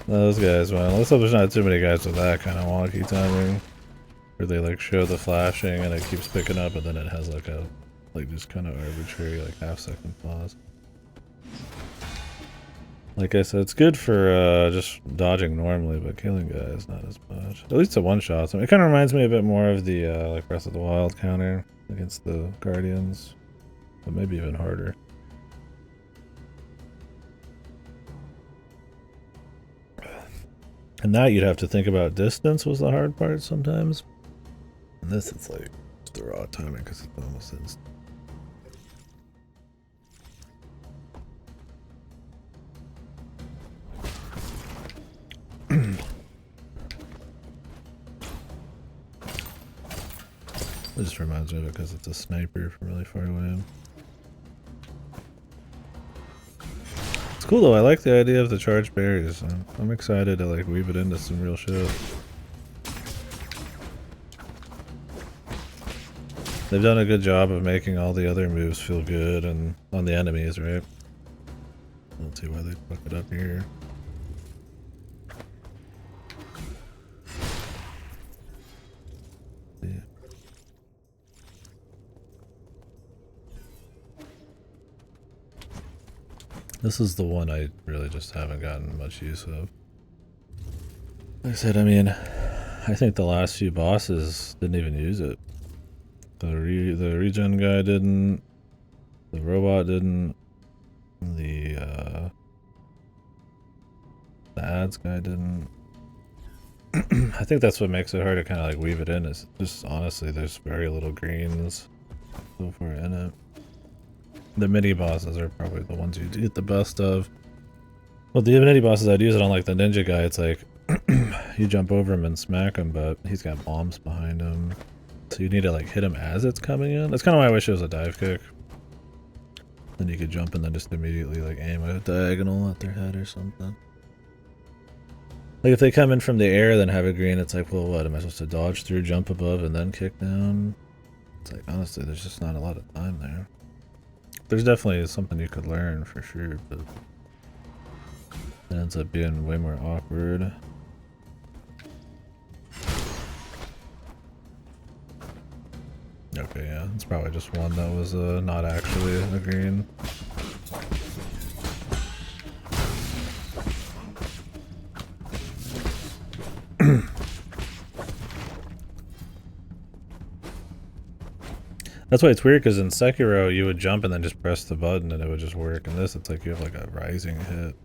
Those guys, man. Let's hope there's not too many guys with that kind of wonky timing. Where they like show the flashing and it keeps picking up and then it has like a, like just kind of arbitrary like half-second pause. Like I said, it's good for just dodging normally, but killing guys not as much. At least the one-shots. I mean, it kind of reminds me a bit more of the like Breath of the Wild counter against the Guardians. But maybe even harder. And that you'd have to think about distance was the hard part sometimes. And this it's like just the raw timing because it's almost instant. It just reminds me of it because it's a sniper from really far away. It's cool though, I like the idea of the charged berries. I'm excited to like weave it into some real shit. They've done a good job of making all the other moves feel good and on the enemies, right? I don't see why they fuck it up here. Yeah. This is the one I really just haven't gotten much use of. Like I said, I mean, I think the last few bosses didn't even use it. The regen guy didn't. The robot didn't. The ads guy didn't. I think that's what makes it hard to kind of like weave it in. Is just honestly, there's very little greens. so far in it. The mini bosses are probably the ones you get the best of. Well, the mini bosses, I'd use it on like the ninja guy. It's like you jump over him and smack him, but he's got bombs behind him. So you need to like hit him as it's coming in. That's kind of why I wish it was a dive kick. Then you could jump and then just immediately like aim a diagonal at their head or something. Like if they come in from the air then have a green, it's like, well, what, am I supposed to dodge through, jump above, and then kick down? It's like, honestly, there's just not a lot of time there. There's definitely something you could learn for sure, but it ends up being way more awkward. Okay, yeah, it's probably just one that was not actually a green. That's why it's weird, because in Sekiro you would jump and then just press the button and it would just work. In this, it's like you have like a rising hit.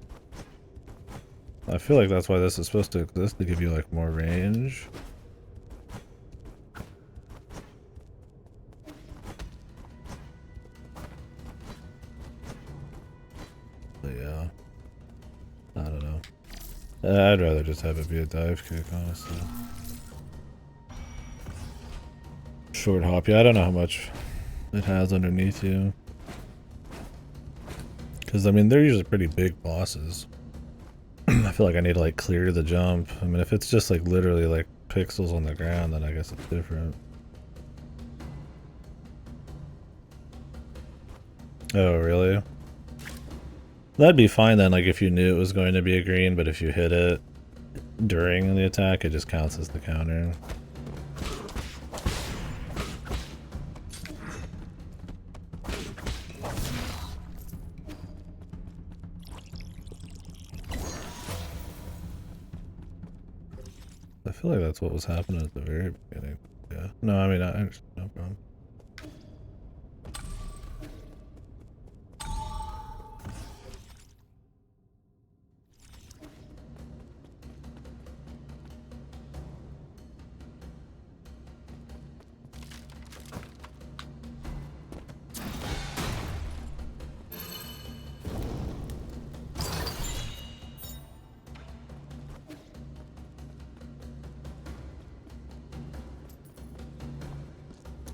I feel like that's why this is supposed to exist, to give you like more range. But yeah, I don't know. I'd rather just have it be a dive kick, honestly. Short hop, yeah, I don't know how much it has underneath you. Because, I mean, they're usually pretty big bosses. I feel like I need to, like, clear the jump. I mean, if it's just, like, literally, like, pixels on the ground, then I guess it's different. Oh, really? That'd be fine then, like, if you knew it was going to be a green, but if you hit it during the attack, it just counts as the counter. I feel like that's what was happening at the very beginning. Yeah. No, I mean, I understand. No problem.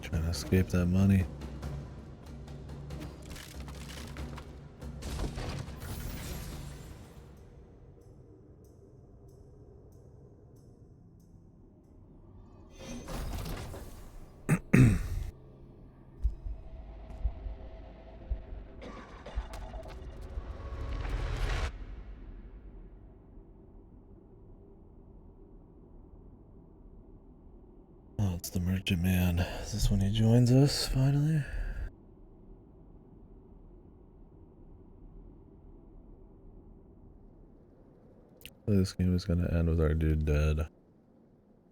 Trying to escape that money. Oh, it's the merchant man. Is this when he joins us, finally? This game is gonna end with our dude dead.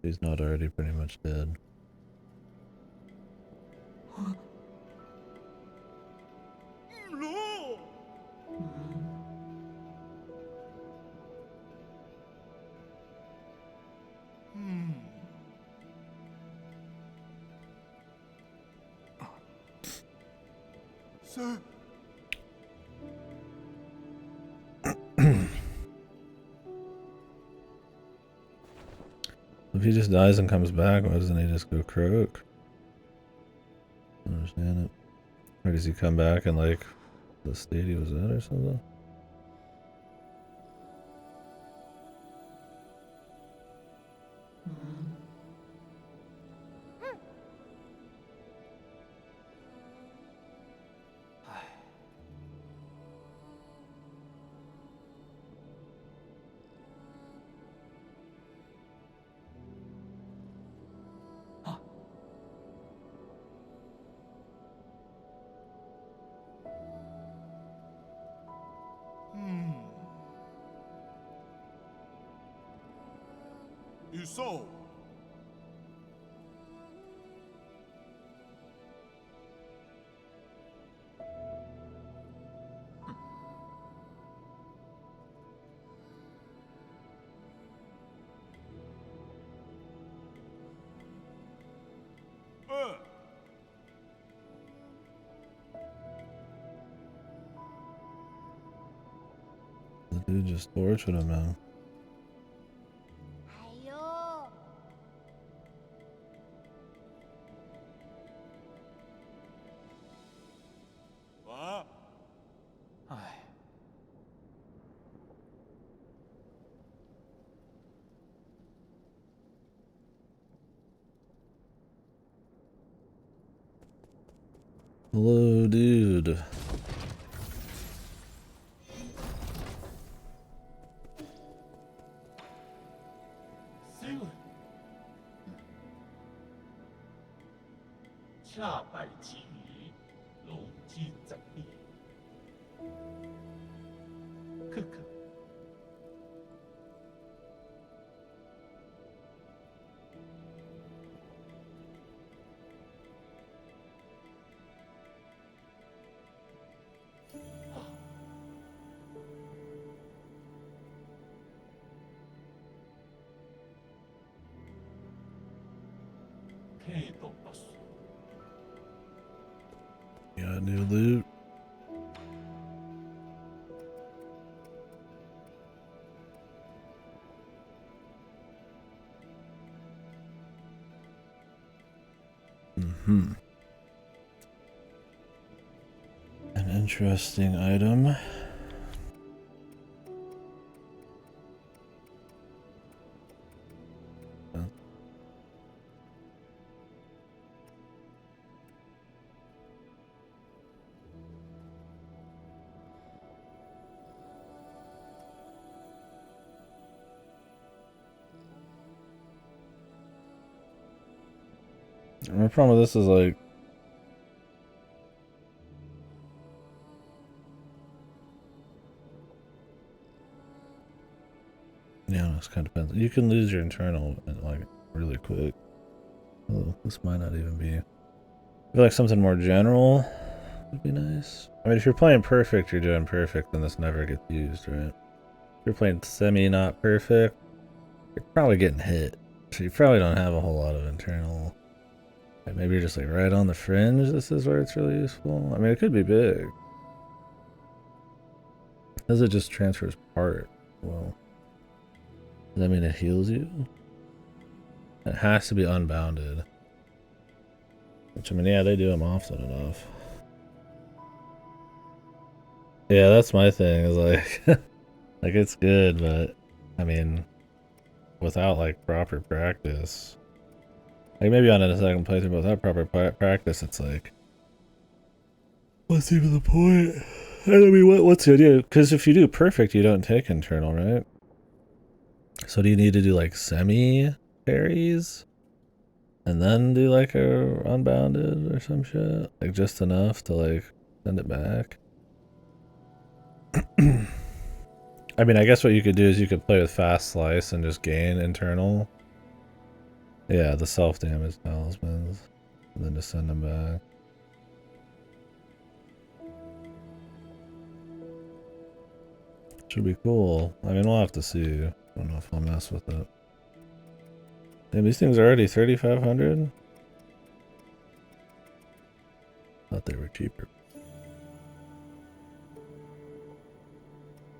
He's not already pretty much dead. Sir. If he just dies and comes back, why doesn't he just go croak? I don't understand it. Or does he come back and like the state he was in or something? You saw. Dude just tortured him, man. 哎呦，啊，唉，Hello, dude. Seven. 恰百其鱼，龙筋在面。克克，K とパス。 Got new loot. Mm-hmm. An interesting item. My problem with this is like, yeah, this kind of depends. You can lose your internal like really quick. Oh, this might not even be. I feel like something more general would be nice. I mean, if you're playing perfect, you're doing perfect, then this never gets used, right? If you're playing semi not perfect, you're probably getting hit. So you probably don't have a whole lot of internal. Like maybe you're just like right on the fringe. This is where it's really useful. I mean, it could be big. Does it just transfers part? Well, does that mean it heals you? It has to be unbounded. Which, I mean, yeah, they do them often enough. Yeah, that's my thing, is like, like it's good, but, I mean, without, like, proper practice. Like, maybe on a second playthrough, but without proper practice, it's like, what's even the point? I mean, what's the idea? Because if you do perfect, you don't take internal, right? So do you need to do, like, semi-parries? And then do, like, a unbounded or some shit? Like, just enough to, like, send it back? I mean, I guess what you could do is you could play with fast slice and just gain internal. Yeah, the self-damage talismans. And then just send them back. Should be cool. I mean, we'll have to see. I don't know if I'll mess with it. Damn, these things are already 3,500? Thought they were cheaper.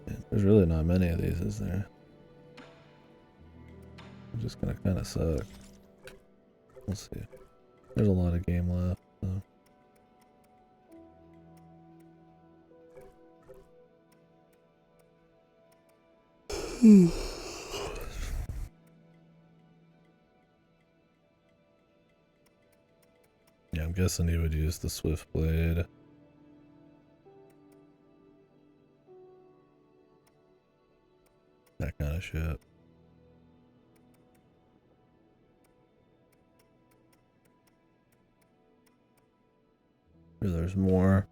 Man, there's really not many of these, is there? I'm just gonna kind of suck. We'll see. There's a lot of game left, so. Yeah, I'm guessing he would use the Swift Blade. That kind of shit. Sure, there's more.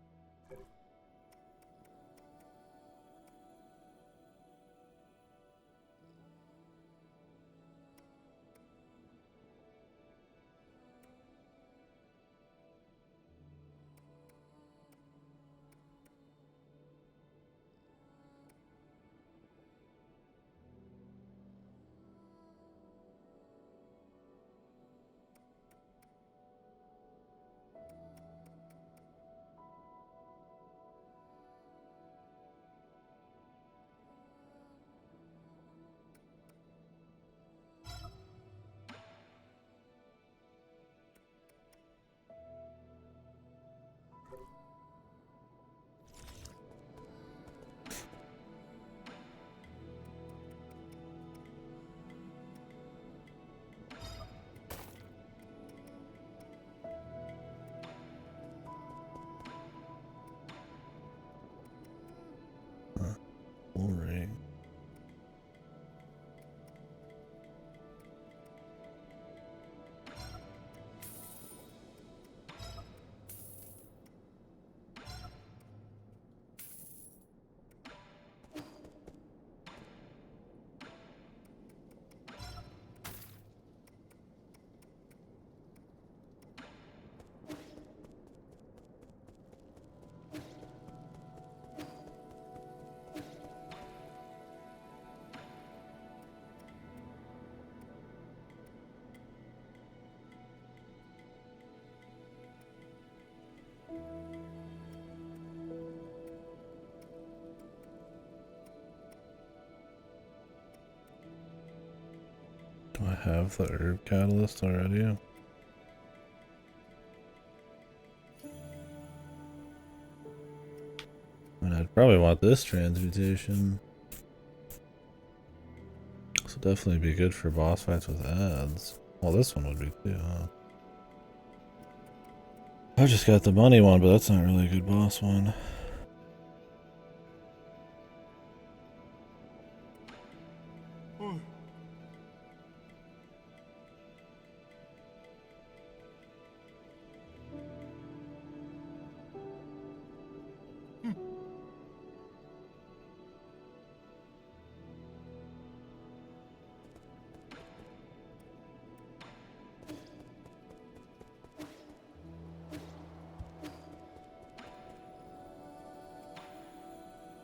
Do I have the herb catalyst already? I mean, I'd probably want this transmutation. This will definitely be good for boss fights with ads. Well, this one would be too, huh? I just got the money one, but that's not really a good boss one. Oh.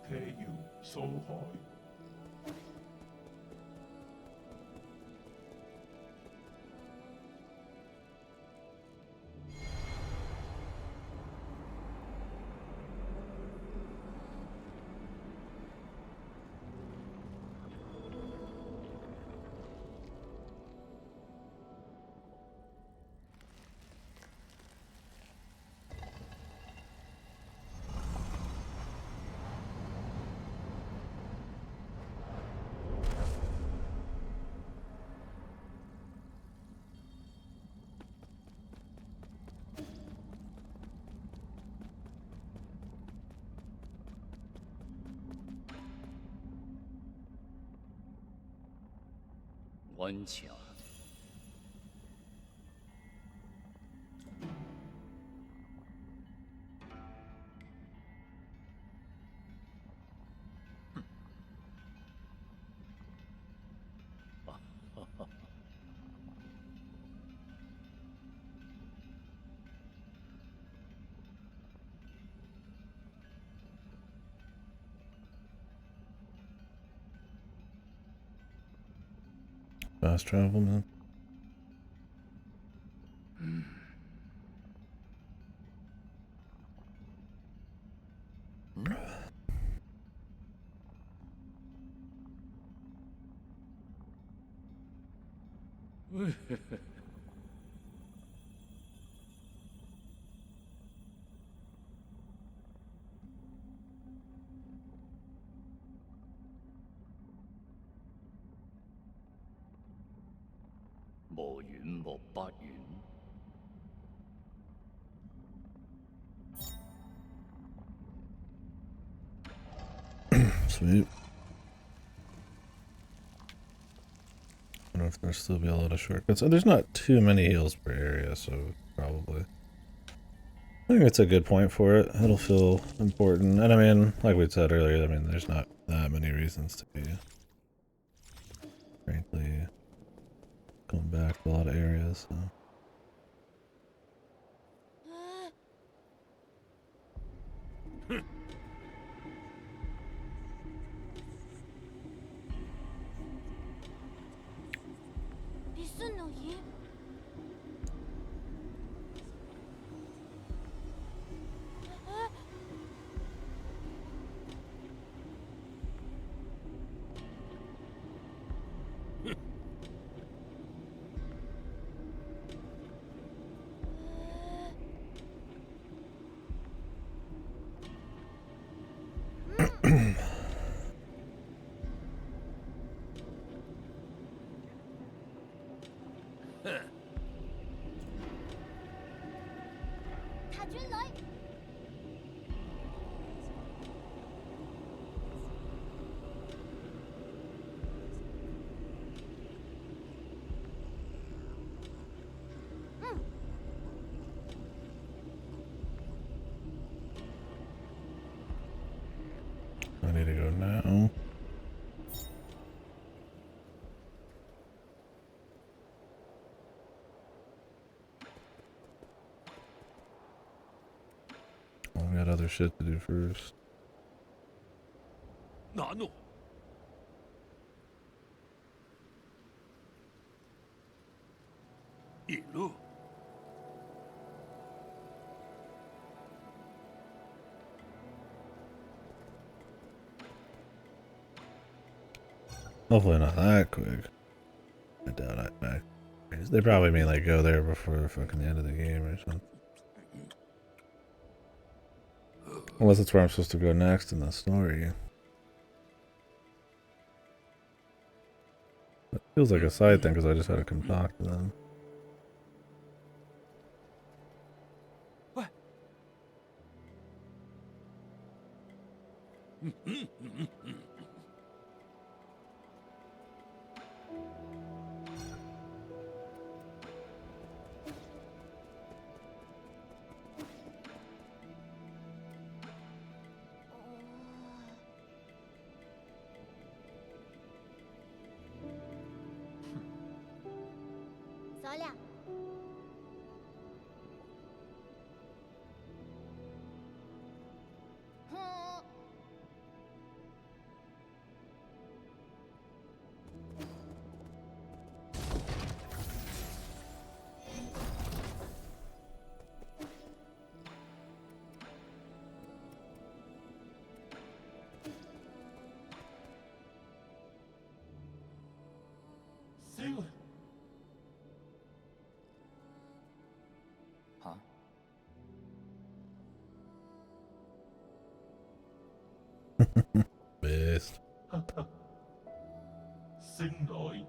Pay you so high. One child. Fast travel, man. Mo yun mo ba yun? Sweet. I don't know if there'll still be a lot of shortcuts. There's not too many heals per area, so probably. I think it's a good point for it. It'll feel important. And I mean, like we said earlier, I mean, there's not that many reasons to be, frankly, going back to a lot of areas, so. 리슨 너희? 다 줄래? I need to go now. Oh, we got other shit to do first. 나노. 일루. Hopefully not that quick. I doubt I back. They probably mean like go there before the fucking end of the game or something. Unless it's where I'm supposed to go next in the story. It feels like a side thing because I just had to come talk to them. What? Sailor. 啊， Best. 星女。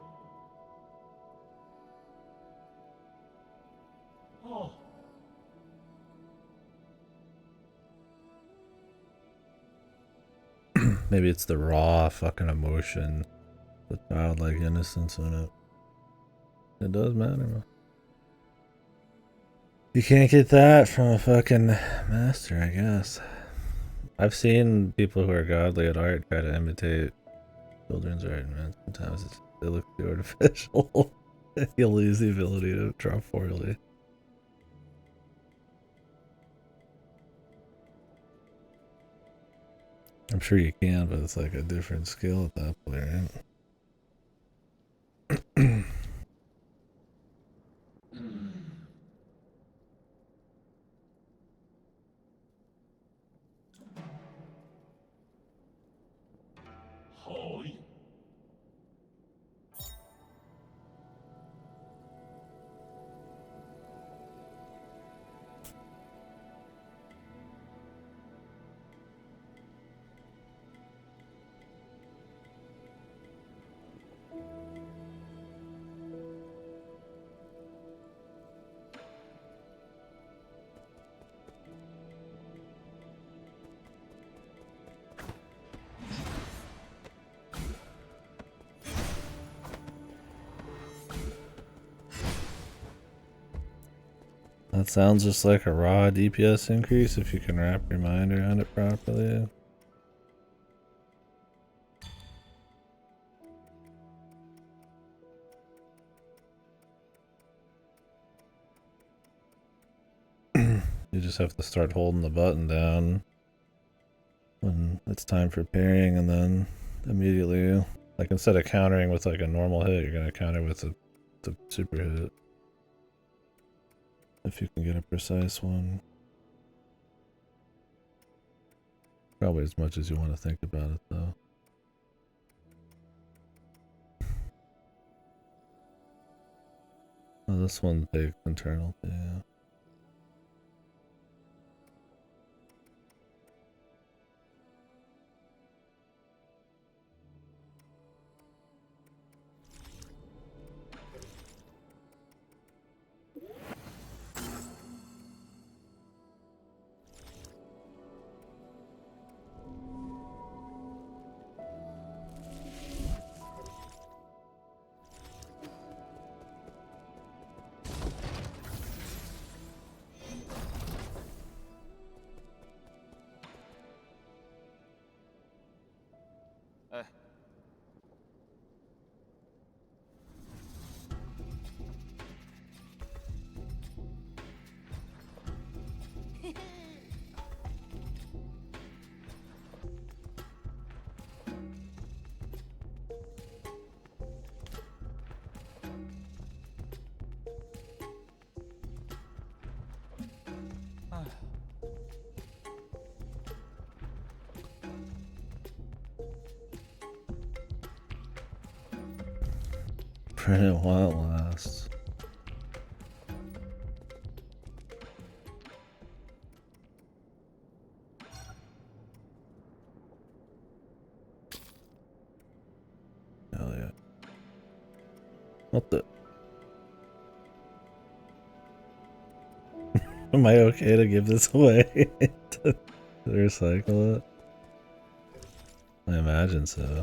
哦， Maybe it's the raw fucking emotion, the childlike innocence in it. It does matter, man. You can't get that from a fucking master, I guess. I've seen people who are godly at art try to imitate children's art, man. Sometimes they look too artificial. You lose the ability to draw poorly. I'm sure you can, but it's like a different skill at that point, right? 可以。That sounds just like a raw DPS increase if you can wrap your mind around it properly. You just have to start holding the button down when it's time for parrying, and then immediately, like instead of countering with like a normal hit, you're gonna counter with the super hit. If you can get a precise one. Probably as much as you want to think about it, though. Oh, this one takes internal, yeah. blueprint it while it lasts. Hell yeah. What the? Am I okay to give this away? to recycle it? I imagine so.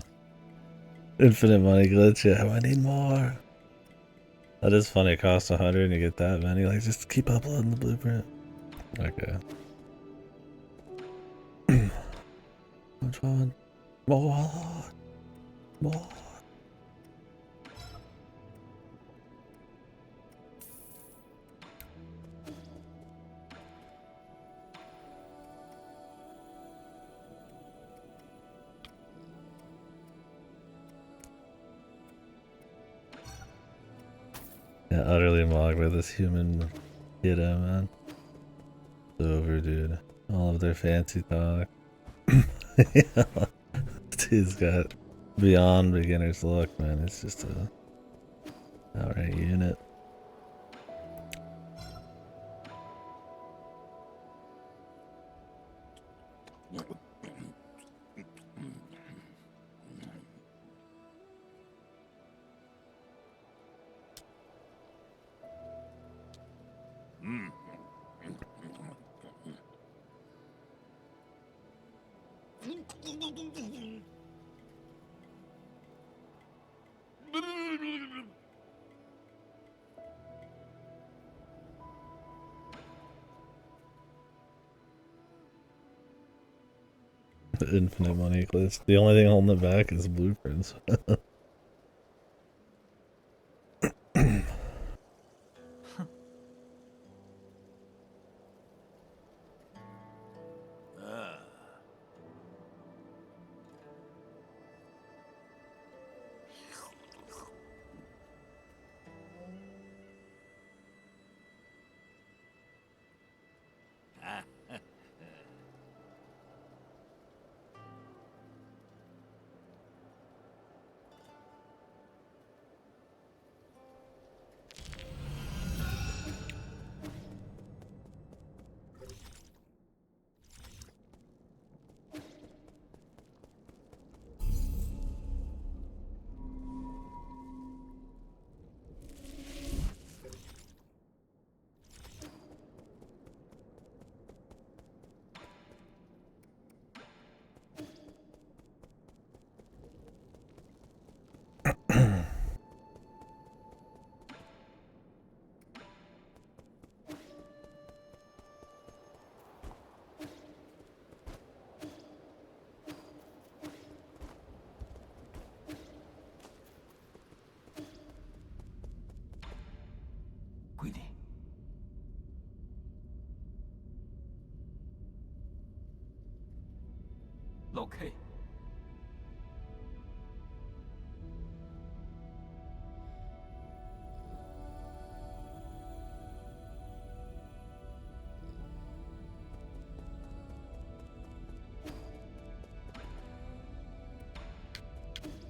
Infinite money glitch, yeah, I need more. That is funny, it costs 100 and you get that many. Like, just keep uploading the blueprint. Okay. Which one? More. More. Yeah, utterly mocked by this human kiddo, man. It's over, dude. All of their fancy talk. Yeah. Dude's got beyond beginner's luck, man. It's just a outright unit. The infinite money list. The only thing holding it back is blueprints. Quindi, l'ok.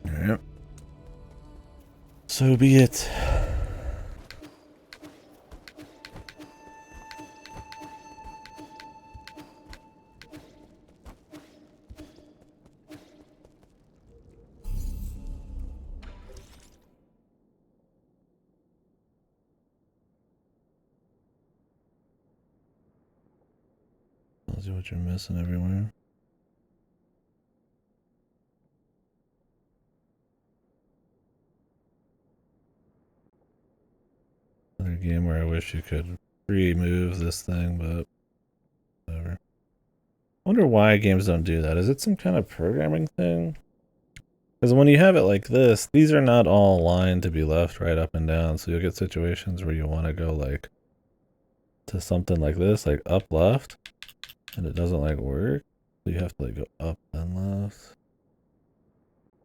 Yep. So be it. Tells you what you're missing everywhere. Another game where I wish you could remove this thing, but whatever. I wonder why games don't do that. Is it some kind of programming thing? Because when you have it like this, these are not all aligned to be left, right, up, and down. So you'll get situations where you want to go like to something like this, like up, left, and it doesn't like work. So you have to like go up and left.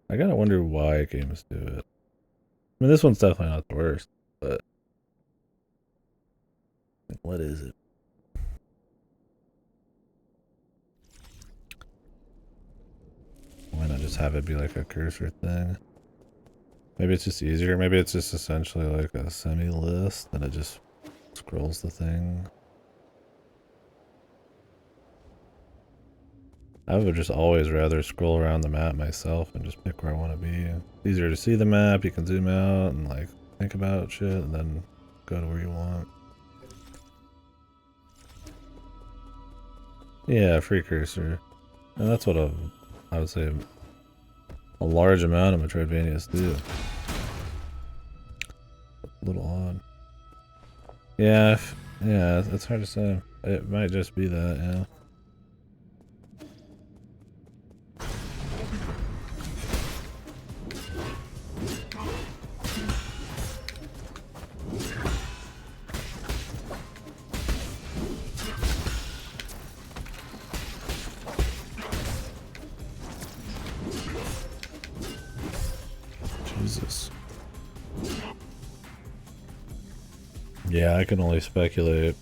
I gotta wonder why games do it. I mean, this one's definitely not the worst, but what is it? Why not just have it be like a cursor thing? Maybe it's just easier. Maybe it's just essentially like a semi-list and it just scrolls the thing. I would just always rather scroll around the map myself and just pick where I want to be. It's easier to see the map, you can zoom out and like think about shit and then go to where you want. Yeah, free cursor. And that's what I would say a large amount of Metroidvanias do. A little odd. Yeah, yeah, it's hard to say. It might just be that, yeah. Jesus. Yeah, I can only speculate.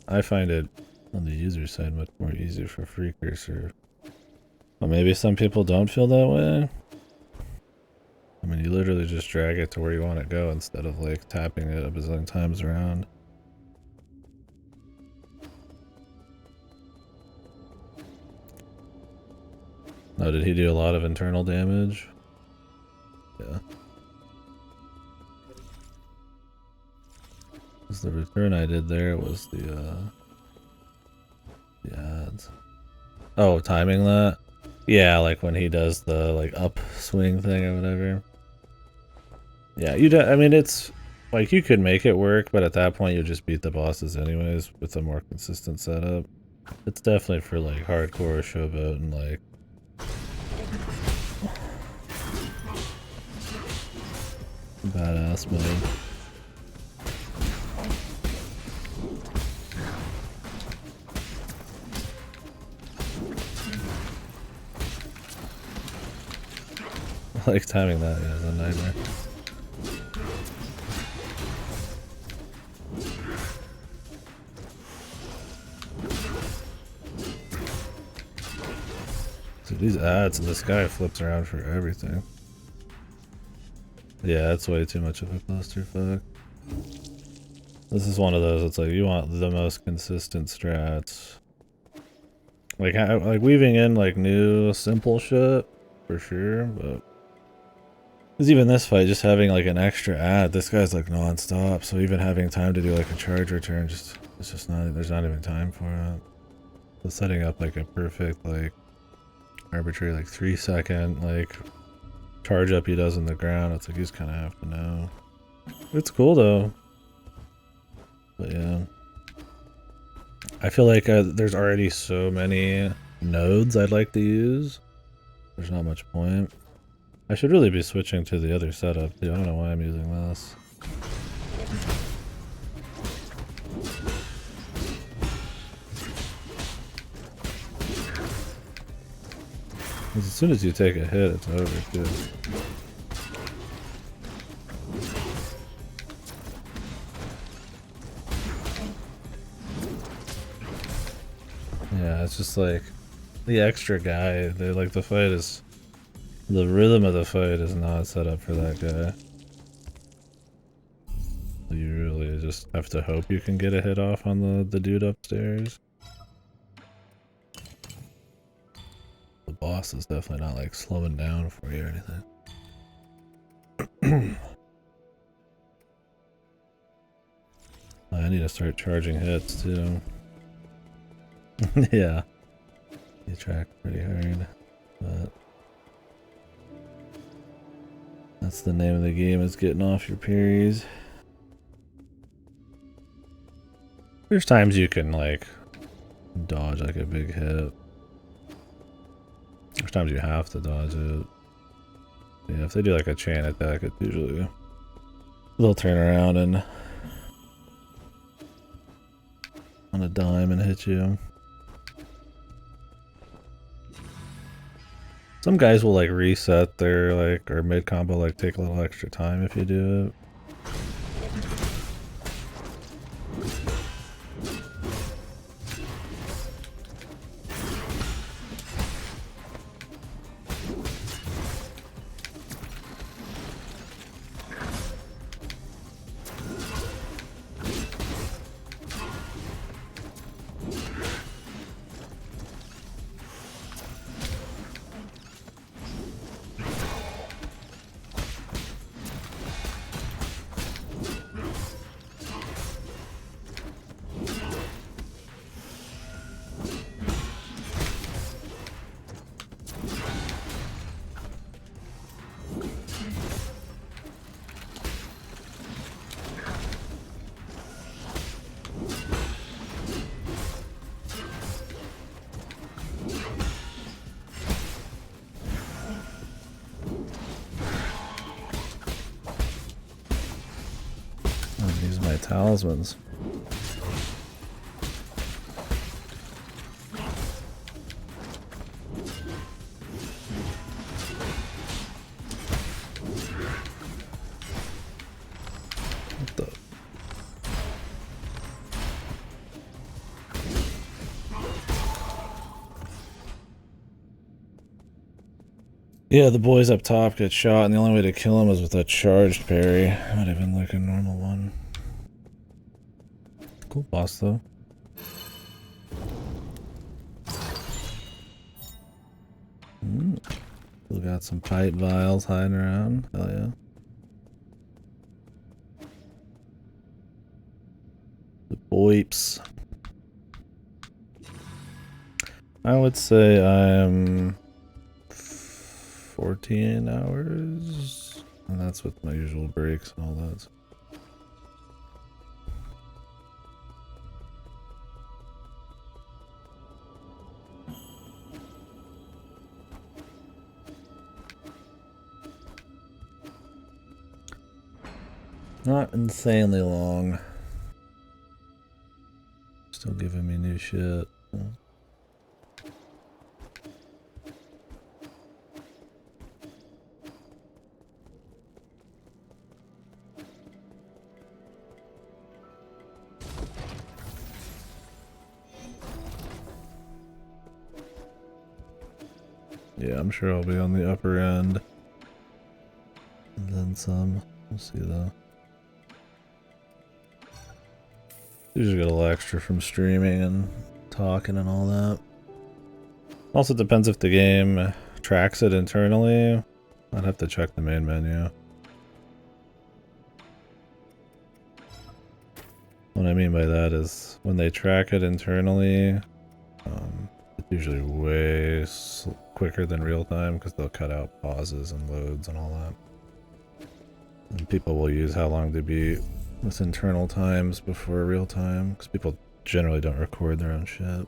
I find it on the user side much more easy for free cursor. Well, maybe some people don't feel that way. I mean, you literally just drag it to where you want it to go instead of like tapping it a bazillion times around. Oh, did he do a lot of internal damage? Yeah. Because the return I did there was the ads. Oh, timing that? Yeah, like when he does the like upswing thing or whatever. Yeah, I mean, it's like you could make it work, but at that point you just beat the bosses anyways with a more consistent setup. It's definitely for like hardcore showboat and like badass mode. Like timing that is a nightmare. So these ads and this guy flips around for everything. Yeah, that's way too much of a clusterfuck. This is one of those, it's like you want the most consistent strats. Like weaving in like new simple shit for sure, but because even this fight, just having like an extra ad, this guy's like non-stop, so even having time to do like a charge return, it's just not, there's not even time for it. So setting up like a perfect like arbitrary like 3-second like charge up he does in the ground, it's like you just kind of have to know. It's cool though. But yeah. I feel like there's already so many nodes I'd like to use. There's not much point. I should really be switching to the other setup too. I don't know why I'm using this. As soon as you take a hit, it's over too. Yeah, it's just like the extra guy. Like the fight is, the rhythm of the fight is not set up for that guy. You really just have to hope you can get a hit off on the dude upstairs. The boss is definitely not like slowing down for you or anything. I need to start charging hits too. Yeah. You track pretty hard, but that's the name of the game, is getting off your parries. There's times you can like dodge like a big hit. There's times you have to dodge it. Yeah, if they do like a chain attack, it's usually they'll turn around and on a dime and hit you. Some guys will like reset their like or mid combo like take a little extra time if you do it. talismans. What the? Yeah, the boys up top get shot, and the only way to kill him is with a charged parry. Not even like a normal one. Cool boss, though. Still got some pipe vials hiding around. Hell yeah. The boips. I would say I'm 14 hours, and that's with my usual breaks and all that. Not insanely long. Still giving me new shit. Yeah, I'm sure I'll be on the upper end. And then some. We'll see though. Usually get a little extra from streaming and talking and all that. Also depends if the game tracks it internally. I'd have to check the main menu. What I mean by that is when they track it internally, it's usually way quicker than real time because they'll cut out pauses and loads and all that. And people will use how long they beat with internal times before real time because people generally don't record their own shit.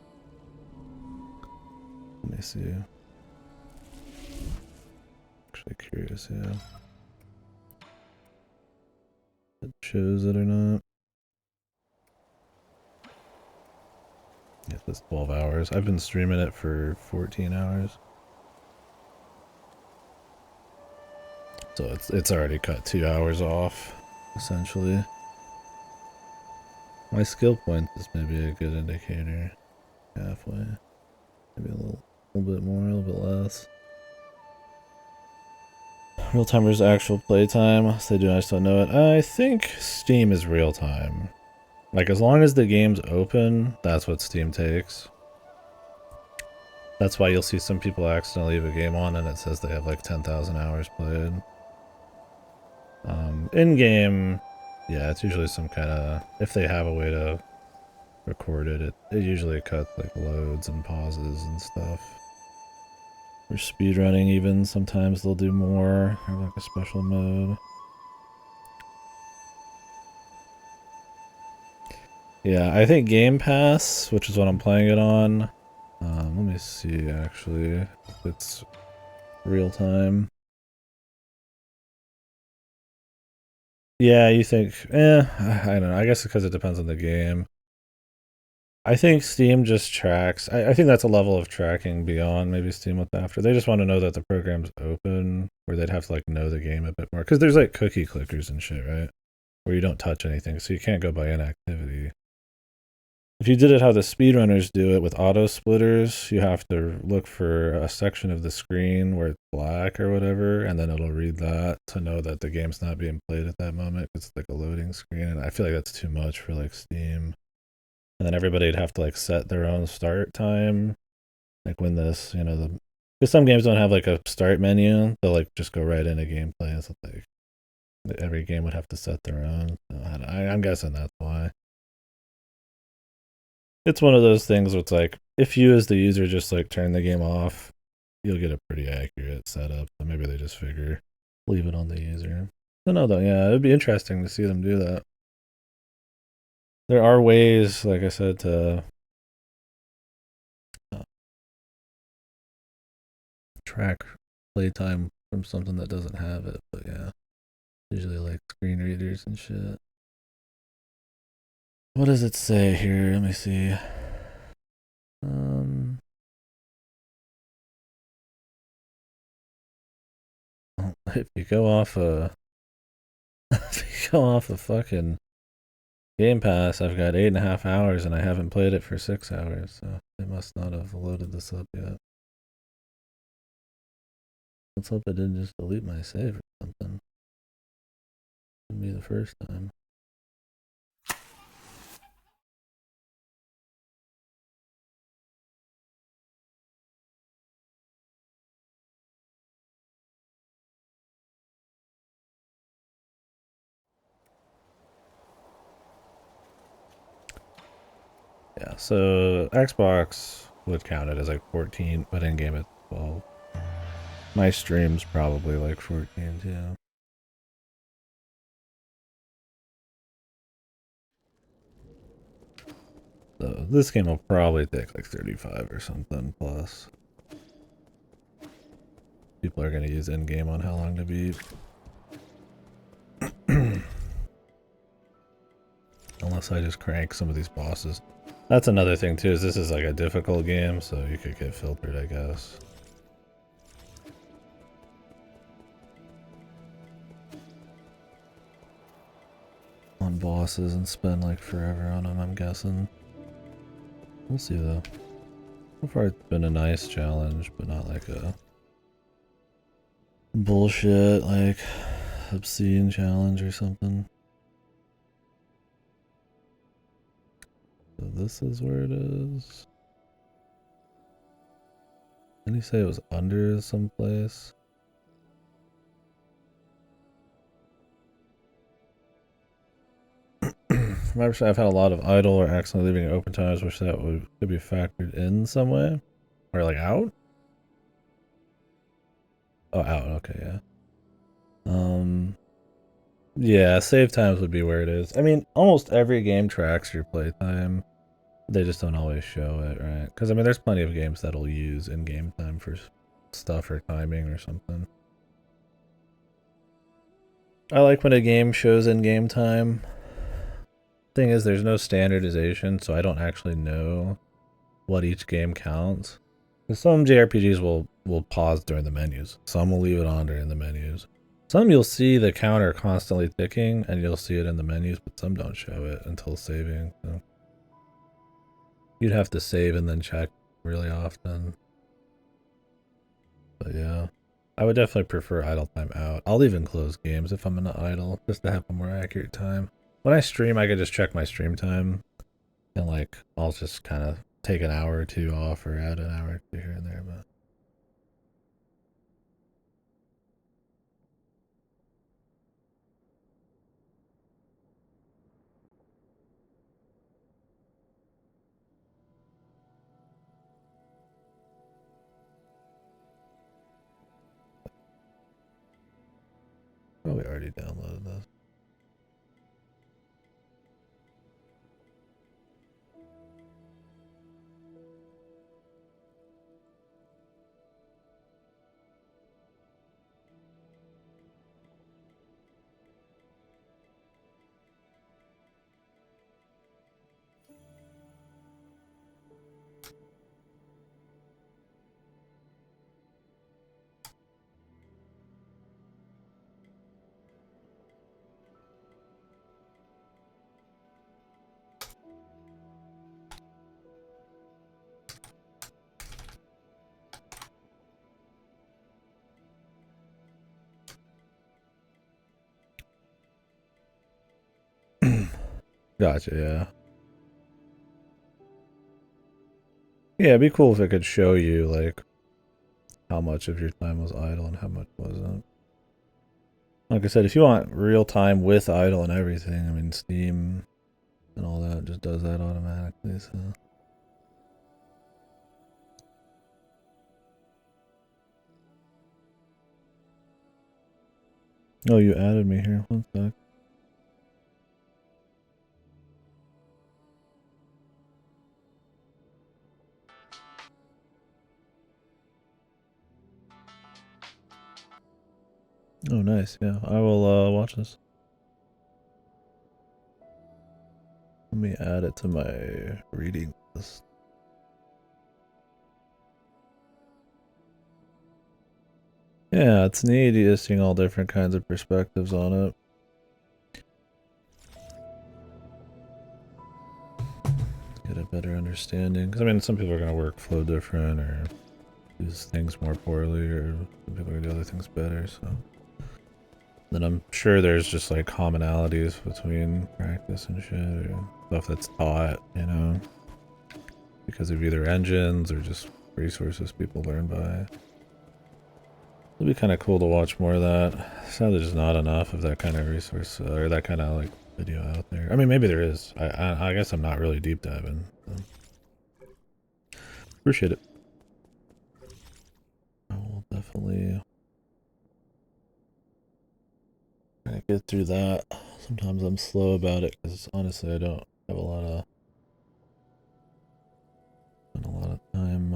Let me see. Actually curious, yeah. If it shows it or not. Yeah, that's 12 hours. I've been streaming it for 14 hours. So it's already cut 2 hours off, essentially. My skill point is maybe a good indicator. Halfway. Maybe a little bit more, a little bit less. Real time versus actual playtime. So they do, I just don't know it. I think Steam is real time. Like, as long as the game's open, that's what Steam takes. That's why you'll see some people accidentally leave a game on and it says they have like 10,000 hours played. In-game, yeah, it's usually some kind of... If they have a way to record it, it usually cuts like loads and pauses and stuff. Or speedrunning even, sometimes they'll do more, or like a special mode. Yeah, I think Game Pass, which is what I'm playing it on. Let me see actually if it's real time. Yeah, you think, I don't know. I guess because it depends on the game. I think Steam just tracks. I think that's a level of tracking beyond maybe Steam with after. They just want to know that the program's open, where they'd have to like know the game a bit more. Because there's like cookie clickers and shit, right? Where you don't touch anything, so you can't go by inactivity. If you did it how the speedrunners do it with auto splitters, you have to look for a section of the screen where it's black or whatever, and then it'll read that to know that the game's not being played at that moment. It's like a loading screen, and I feel like that's too much for like Steam. And then everybody'd have to like set their own start time. Like when this, you know, because some games don't have like a start menu, they'll like just go right into gameplay. So like every game would have to set their own. I'm guessing that's why. It's one of those things where it's like, if you as the user just like turn the game off, you'll get a pretty accurate setup. So maybe they just figure, leave it on the user. I don't know though, yeah, it'd be interesting to see them do that. There are ways, like I said, to track playtime from something that doesn't have it, but yeah, usually like screen readers and shit. What does it say here? Let me see. Um, if you go off if you go off a fucking Game Pass, I've got 8.5 hours and I haven't played it for 6 hours, so they must not have loaded this up yet. Let's hope it didn't just delete my save or something. It'd be the first time. Yeah, so Xbox would count it as like 14, but in game it's 12. My stream's probably like 14 too. So this game will probably take like 35 or something plus. People are going to use in-game on how long to beat. Unless I just crank some of these bosses. That's another thing too, is this is like a difficult game, so you could get filtered, I guess. On bosses and spend like forever on them, I'm guessing. We'll see though. So far it's been a nice challenge, but not like a bullshit, like obscene challenge or something. So this is where it is. Didn't he say it was under someplace? Remember, I've had a lot of idle or accidentally leaving at open times, which that could be factored in some way, or like out. Oh, out. Okay, yeah. Yeah, save times would be where it is. I mean, almost every game tracks your playtime. They just don't always show it, right? Because, I mean, there's plenty of games that'll use in-game time for stuff or timing or something. I like when a game shows in-game time. Thing is, there's no standardization, so I don't actually know what each game counts. Some JRPGs will pause during the menus. Some will leave it on during the menus. Some you'll see the counter constantly ticking, and you'll see it in the menus, but some don't show it until saving. So you'd have to save and then check really often. But yeah, I would definitely prefer idle time out. I'll even close games if I'm in the idle, just to have a more accurate time. When I stream, I can just check my stream time, and like I'll just kind of take an hour or two off or add an hour or two here and there, but. Probably already downloaded this. Gotcha, yeah. Yeah, it'd be cool if it could show you, like, how much of your time was idle and how much wasn't. Like I said, if you want real time with idle and everything, I mean, Steam and all that just does that automatically, so. Oh, you added me here. One sec. Oh, nice. Yeah, I will watch this. Let me add it to my reading list. Yeah, it's neat just seeing all different kinds of perspectives on it. Get a better understanding. Because, I mean, some people are going to workflow different or use things more poorly, or some people are going to do other things better, so. Then I'm sure there's just like commonalities between practice and shit, or stuff that's taught, you know, because of either engines or just resources people learn by. It'll be kind of cool to watch more of that. Sadly, there's not enough of that kind of resource or that kind of like video out there. I mean, maybe there is. I guess I'm not really deep diving. So. Appreciate it. I will definitely get through that. Sometimes I'm slow about it because honestly, I don't have a lot of time.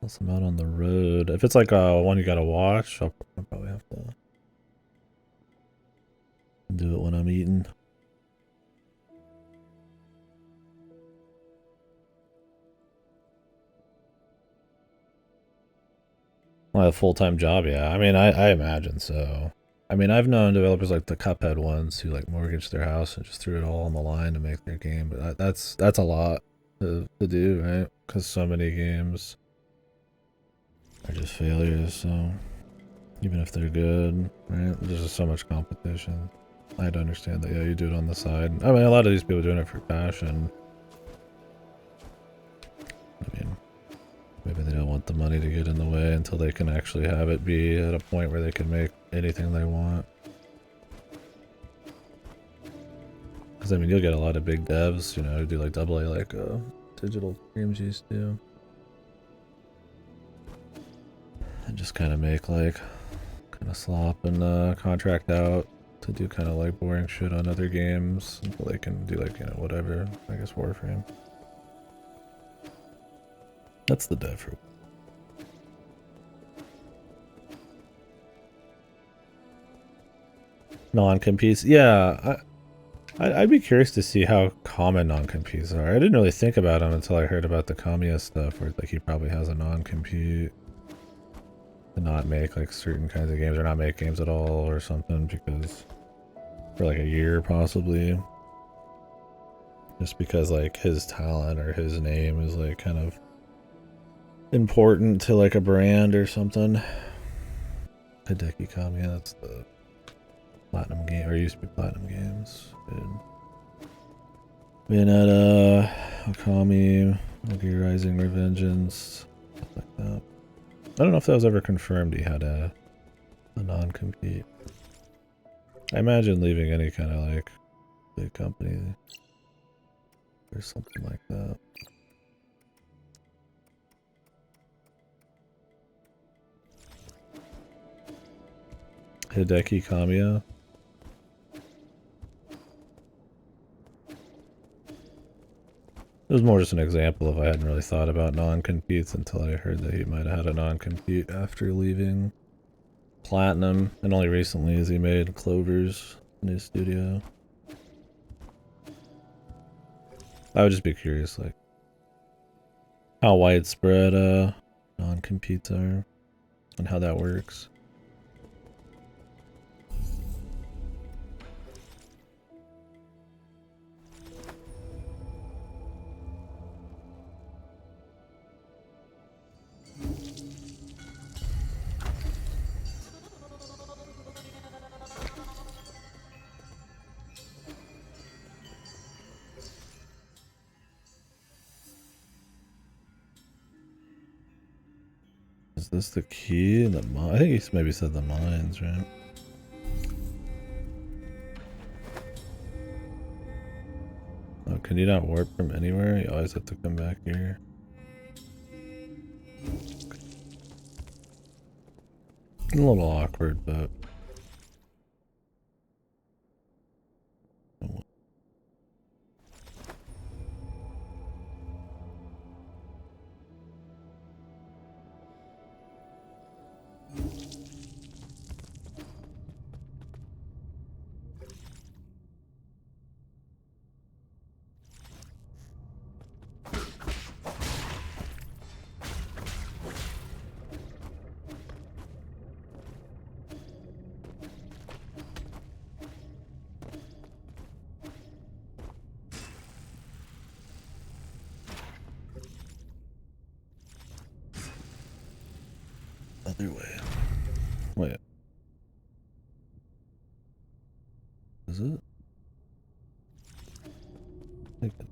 Unless I'm out on the road. If it's like one you gotta watch, I'll probably have to do it when I'm eating. Well, a full-time job, yeah. I mean, I imagine so. I mean, I've known developers like the Cuphead ones who like mortgaged their house and just threw it all on the line to make their game, but that's a lot to do, right? Because so many games are just failures, so even if they're good, right? There's just so much competition. I'd understand that, yeah, you do it on the side. I mean, a lot of these people are doing it for passion. I mean, maybe they don't want the money to get in the way until they can actually have it be at a point where they can make anything they want. Because, I mean, you'll get a lot of big devs, you know, who do like AA like digital games used to. And just kind of make like, kind of slop and contract out to do kind of like boring shit on other games until they can do like, you know, whatever, I guess Warframe. That's the dev for. Non-competes, yeah. I'd be curious to see how common non-competes are. I didn't really think about them until I heard about the Kamiya stuff, where like he probably has a non-compete to not make like certain kinds of games or not make games at all or something, because for like a year possibly, just because like his talent or his name is like kind of important to like a brand or something. Hideki Kamiya, that's the Platinum game, or used to be Platinum Games. Bayonetta, Okami, Gear Rising, Revengeance, stuff like that. I don't know if that was ever confirmed he had a non-compete. I imagine leaving any kind of like big company or something like that. Hideki Kamiya. It was more just an example of I hadn't really thought about non-competes until I heard that he might have had a non-compete after leaving Platinum, and only recently has he made Clover's new studio. I would just be curious, like, how widespread non-competes are and how that works. Is this the key in the mine? I think he maybe said the mines, right? Oh, can you not warp from anywhere? You always have to come back here. A little awkward, but... Anyway. Wait. Is it? I think it.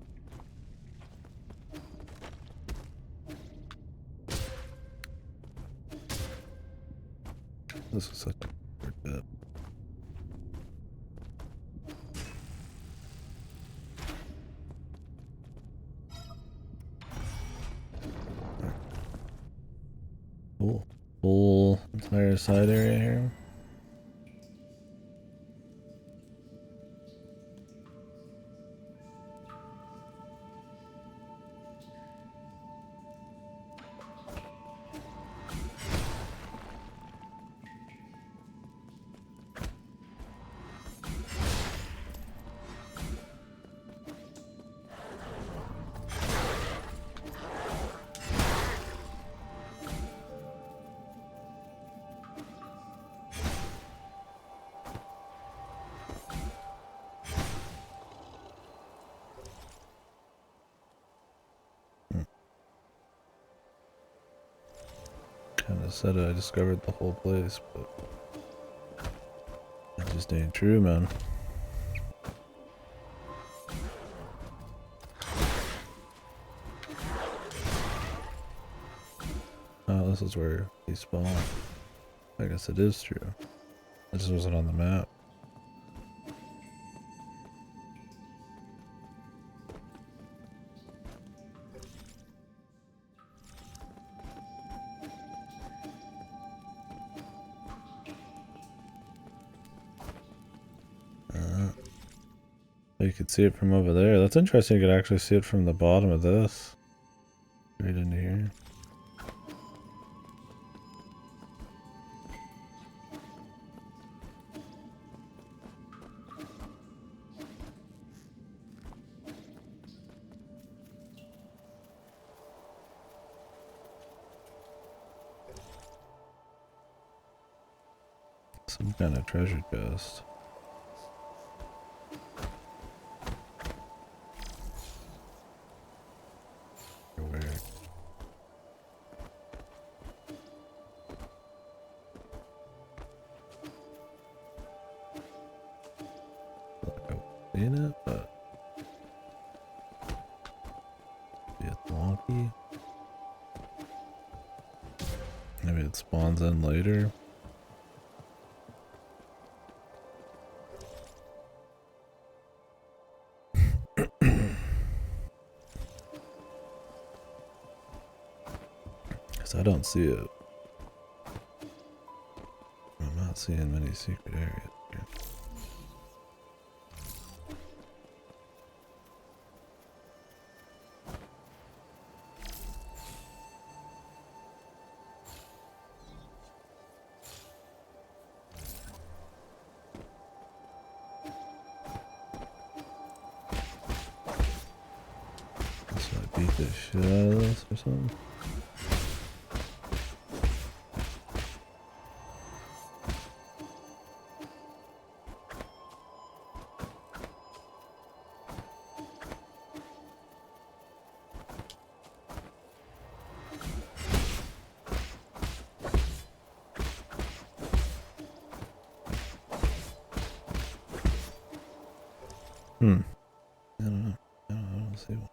This is such a weird bit. Cool. Full entire side area here. Kinda said I discovered the whole place, but that just ain't true, man. Oh, this is where he spawned. I guess it is true. It just wasn't on the map. You could see it from over there. That's interesting. You could actually see it from the bottom of this. Right into here. Some kind of treasure chest. In it, but it's wonky. Maybe it spawns in later. Because I don't see it. I'm not seeing many secret areas here. Beat the shit out of this or something. I don't know. I don't see one.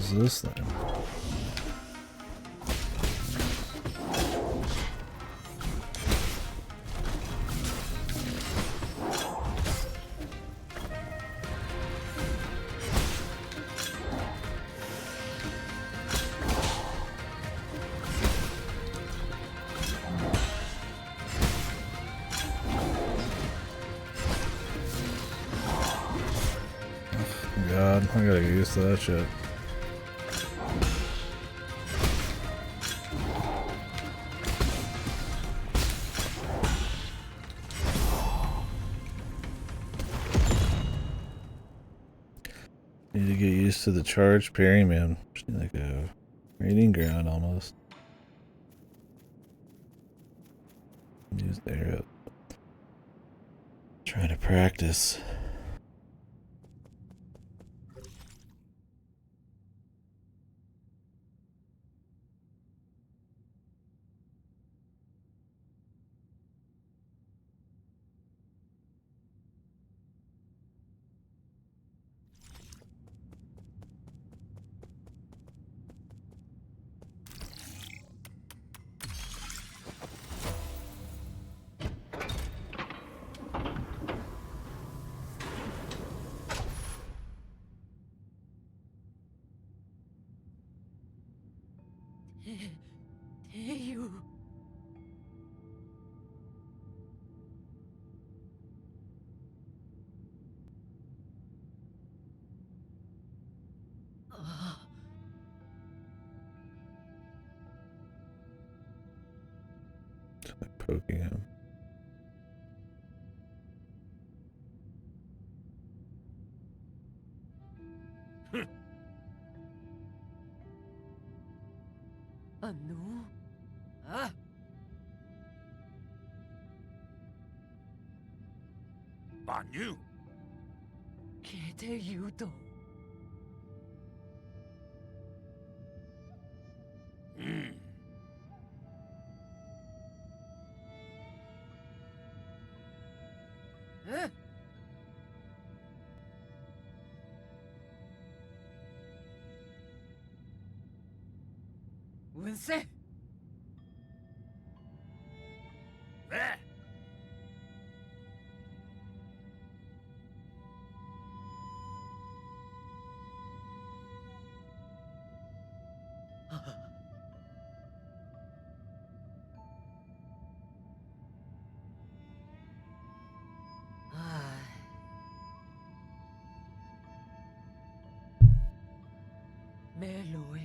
is this thing? God, I gotta get used to that shit. Need to get used to the charge parry, man. Like a raiding ground almost. Use the arrow. Trying to practice. You. Just like poking him. Anu? Ah? Banyu. Kete Yudo. Eh? Unse? There. Meloy.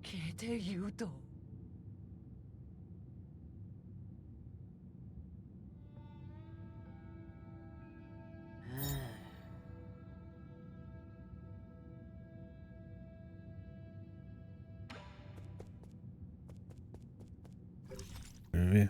Kete Yudo. Movie.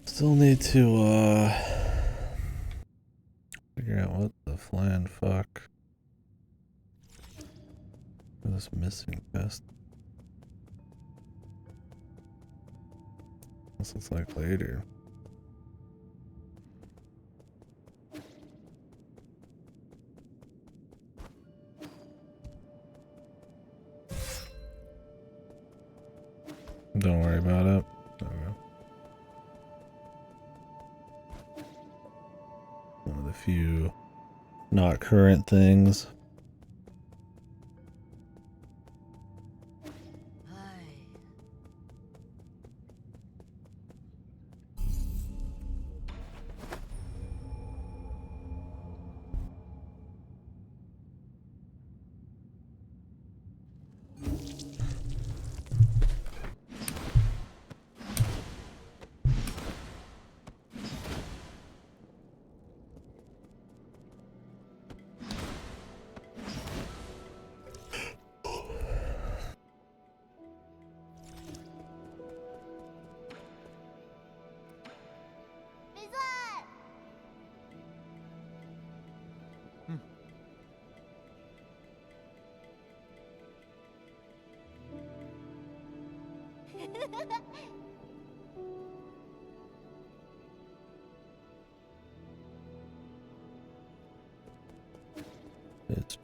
Still need to figure out what the flan fuck this missing chest. This looks like later. Don't worry about it. Okay. One of the few not current things. It's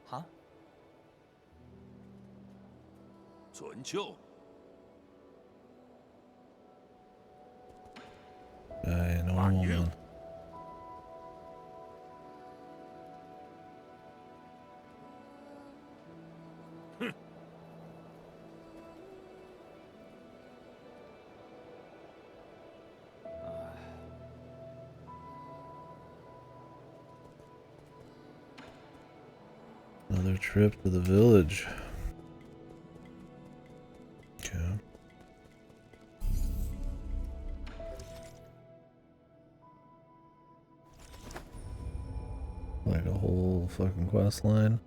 Huh? 准秋， guy, normal Fuck you. woman. Another trip to the village. Okay. Like a whole fucking quest line.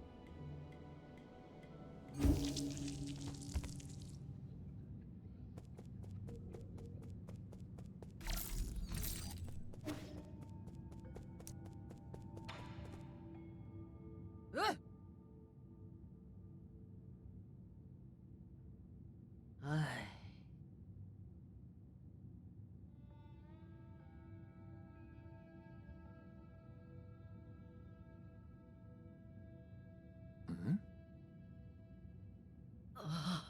Ay. Ah.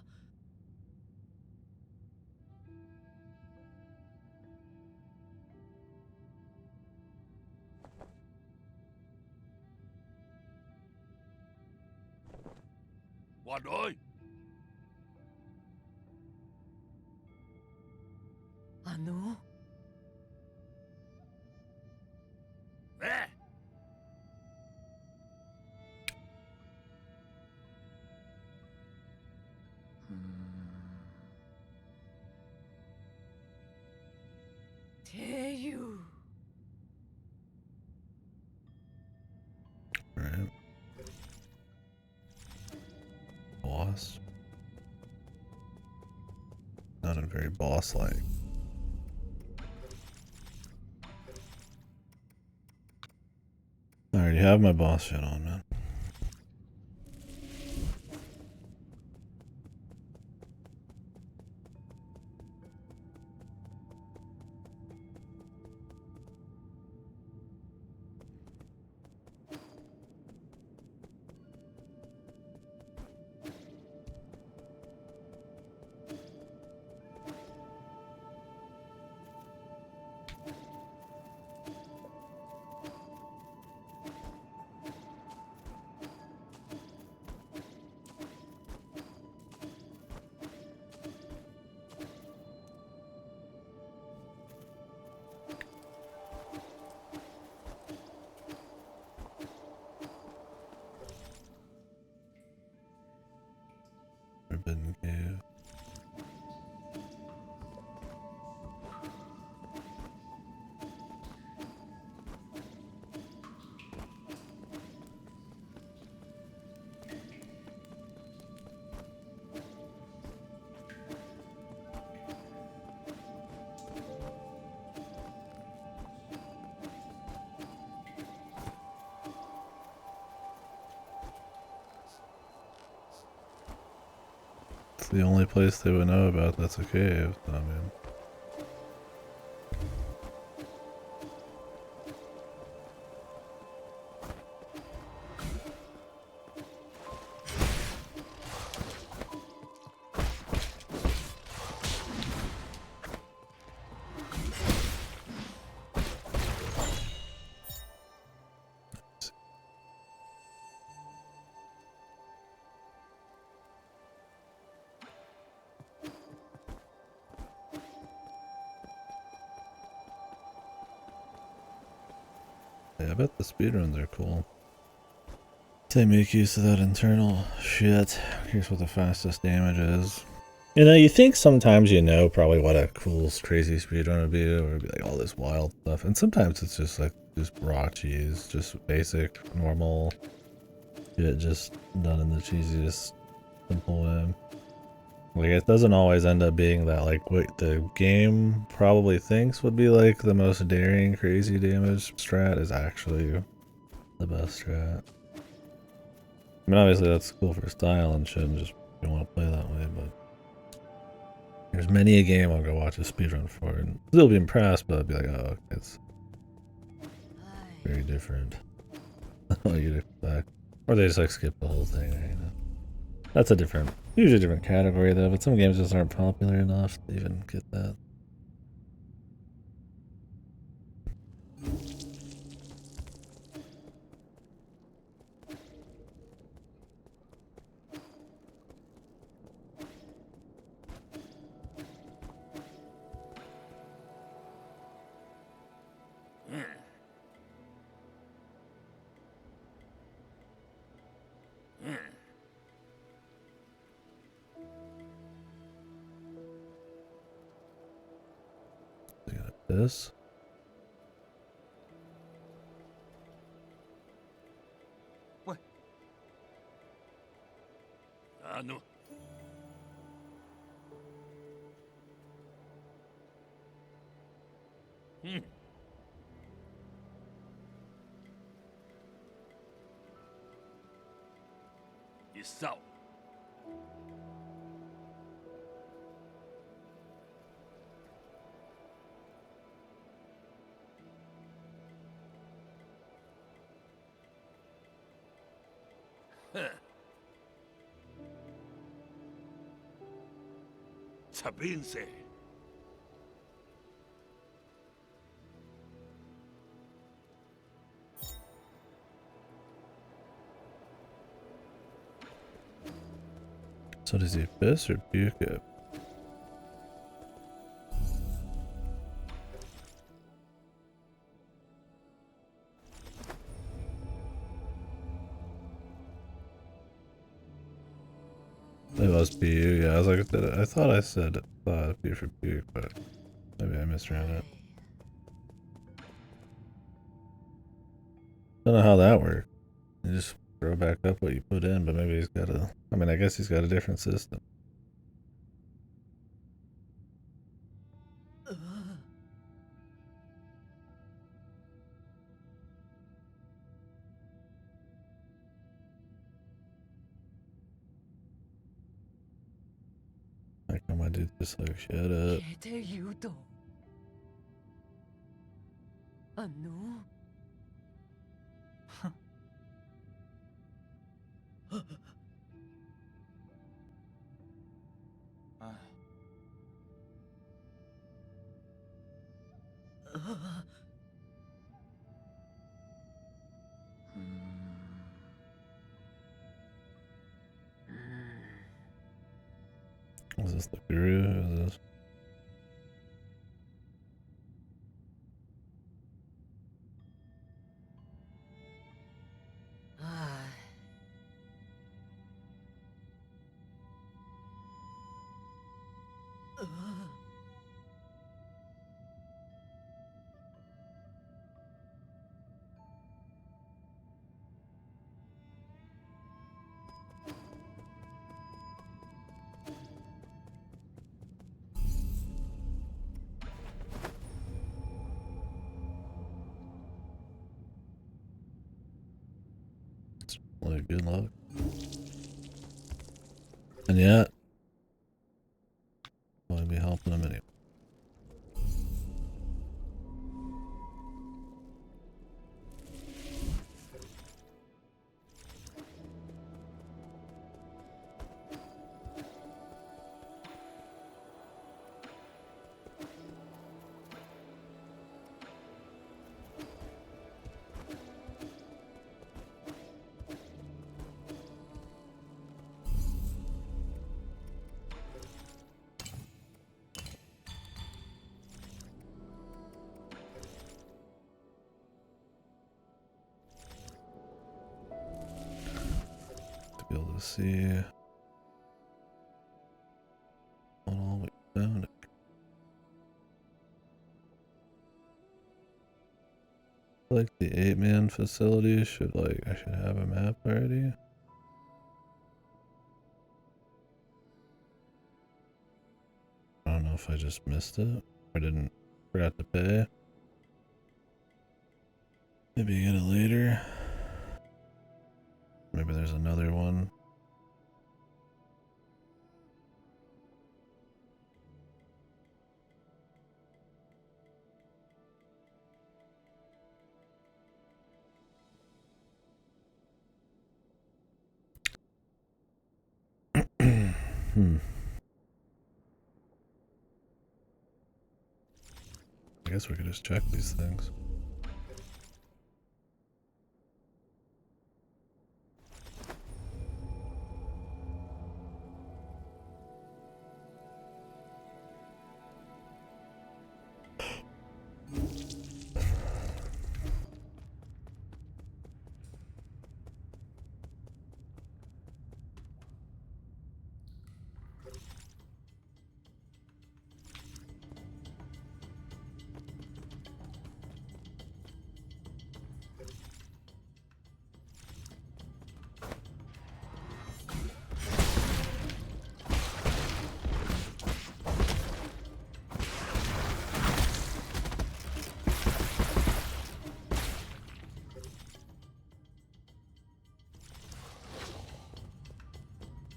What ơi? Ano? Ê! Teyu. Right. Boss. Not a very boss-like. I already have my boss shit on, man. Forbidden Cave. It's the only place they would know about that's a cave. I mean, yeah, I bet the speedruns are cool. They make use of that internal shit. Here's what the fastest damage is. You know, you think sometimes you know probably what a cool, crazy speedrun would be, or it'd be like all this wild stuff, and sometimes it's just like just raw cheese, just basic, normal shit, just done in the cheesiest, simple way. Like it doesn't always end up being that like what the game probably thinks would be like the most daring, crazy damage strat is actually the best strat. I mean, obviously that's cool for style and shit, and just you want to play that way, but. There's many a game I'll go watch a speedrun for and still be impressed, but I'll be like, oh, it's very different than what you'd expect. Or they just like skip the whole thing, you know. That's a different, usually a different category though, but some games just aren't popular enough to even get that. We got this. What? no. You saw. Sapinse. So does he Abyss or Buka? It was BU, yeah. I was like, I thought I said B for Buke, but maybe I misread it. Don't know how that works. You just throw back up what you put in, but maybe he's got a. I mean, I guess he's got a different system. Like, my dude just like, shut up. Kete yudo. Anu. Ai, Is this the guru? Is this? Like, good luck. And yet, I'll be helping him anyway. To be able to see. like the 8-man facility should I should have a map already. I don't know if I just missed it or forgot to pay. Maybe get it later. Maybe there's another one. I guess we could just check these things.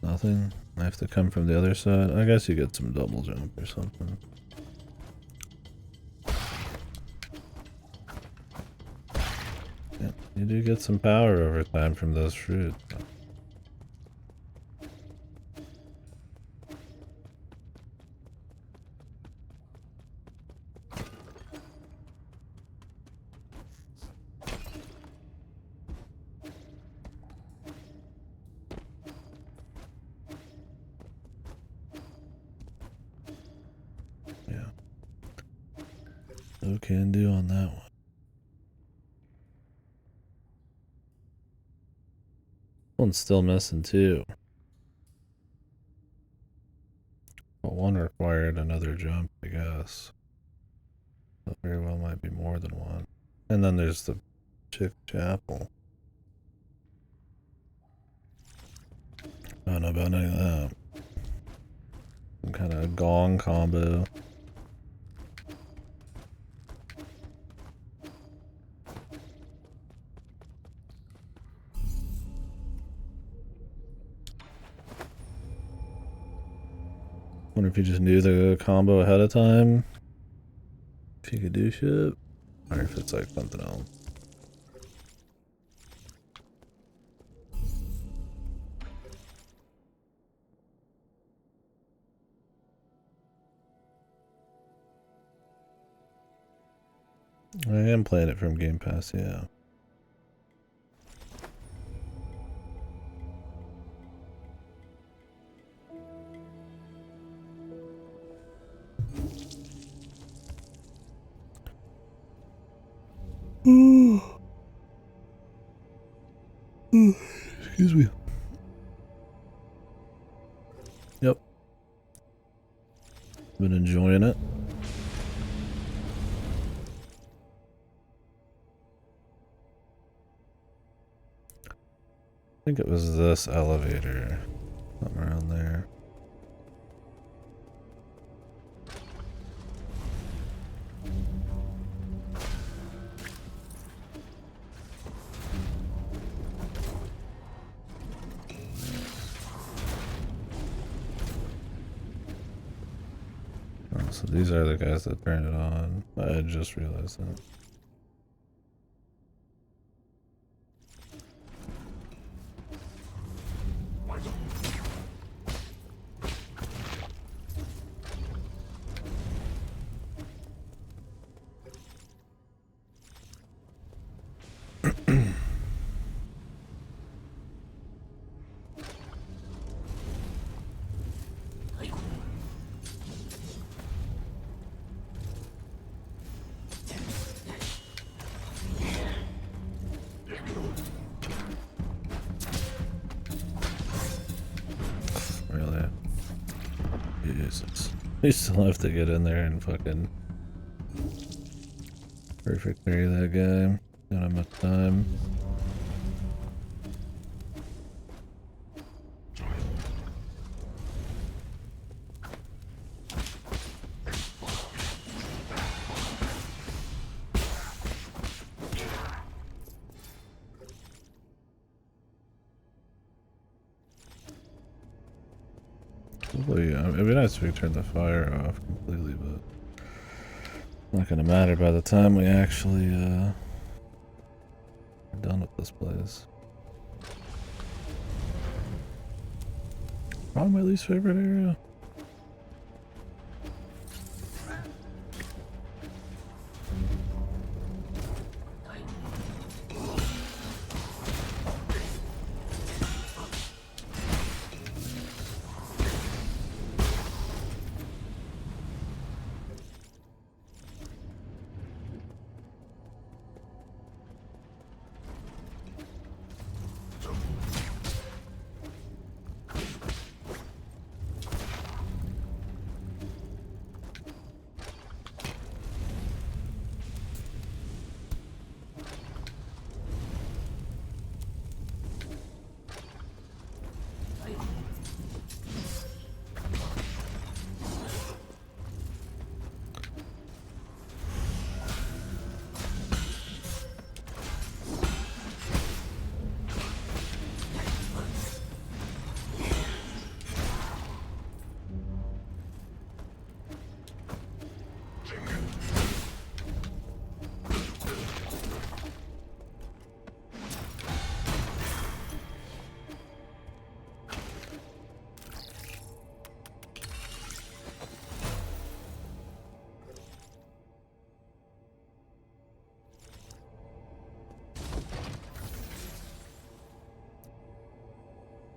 Nothing. I have to come from the other side. I guess you get some double jump or something. Yeah, you do get some power over time from those fruits. No can do on that one. One's still missing too. Well, one required another jump, I guess. But very well might be more than one. And then there's the Chick Chapel. I don't know about any of that. Some kind of gong combo. Wonder if you just knew the combo ahead of time. If you could do shit. Or if it's like something else. I am playing it from Game Pass, yeah. Excuse me. Yep. Been enjoying it. I think it was this elevator. Something around there. Oh, so these are the guys that turned it on. I just realized that. Really? Jesus. You still have to get in there and fucking perfect parry that guy. Don't have much time. Probably, it'd be nice if we turned the fire off completely, but it's not gonna matter by the time we actually are done with this place. Probably my least favorite area.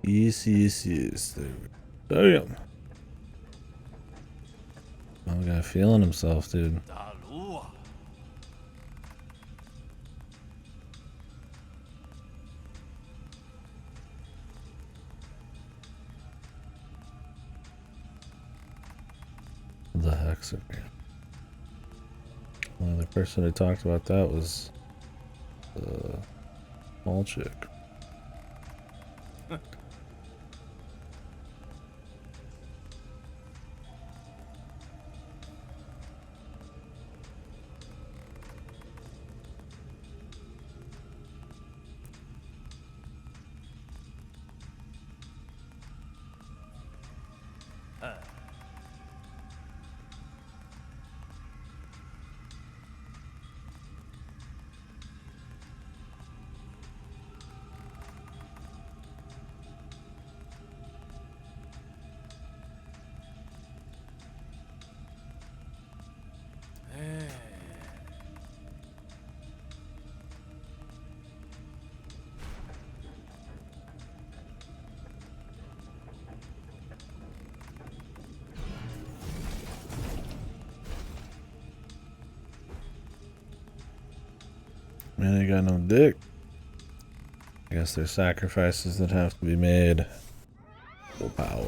Yes. Damn. Oh, guy feeling himself, dude. 大卢啊， The Hexer. Well, the person who talked about that was the small chick. Man, they got no dick. I guess there's sacrifices that have to be made. Full power.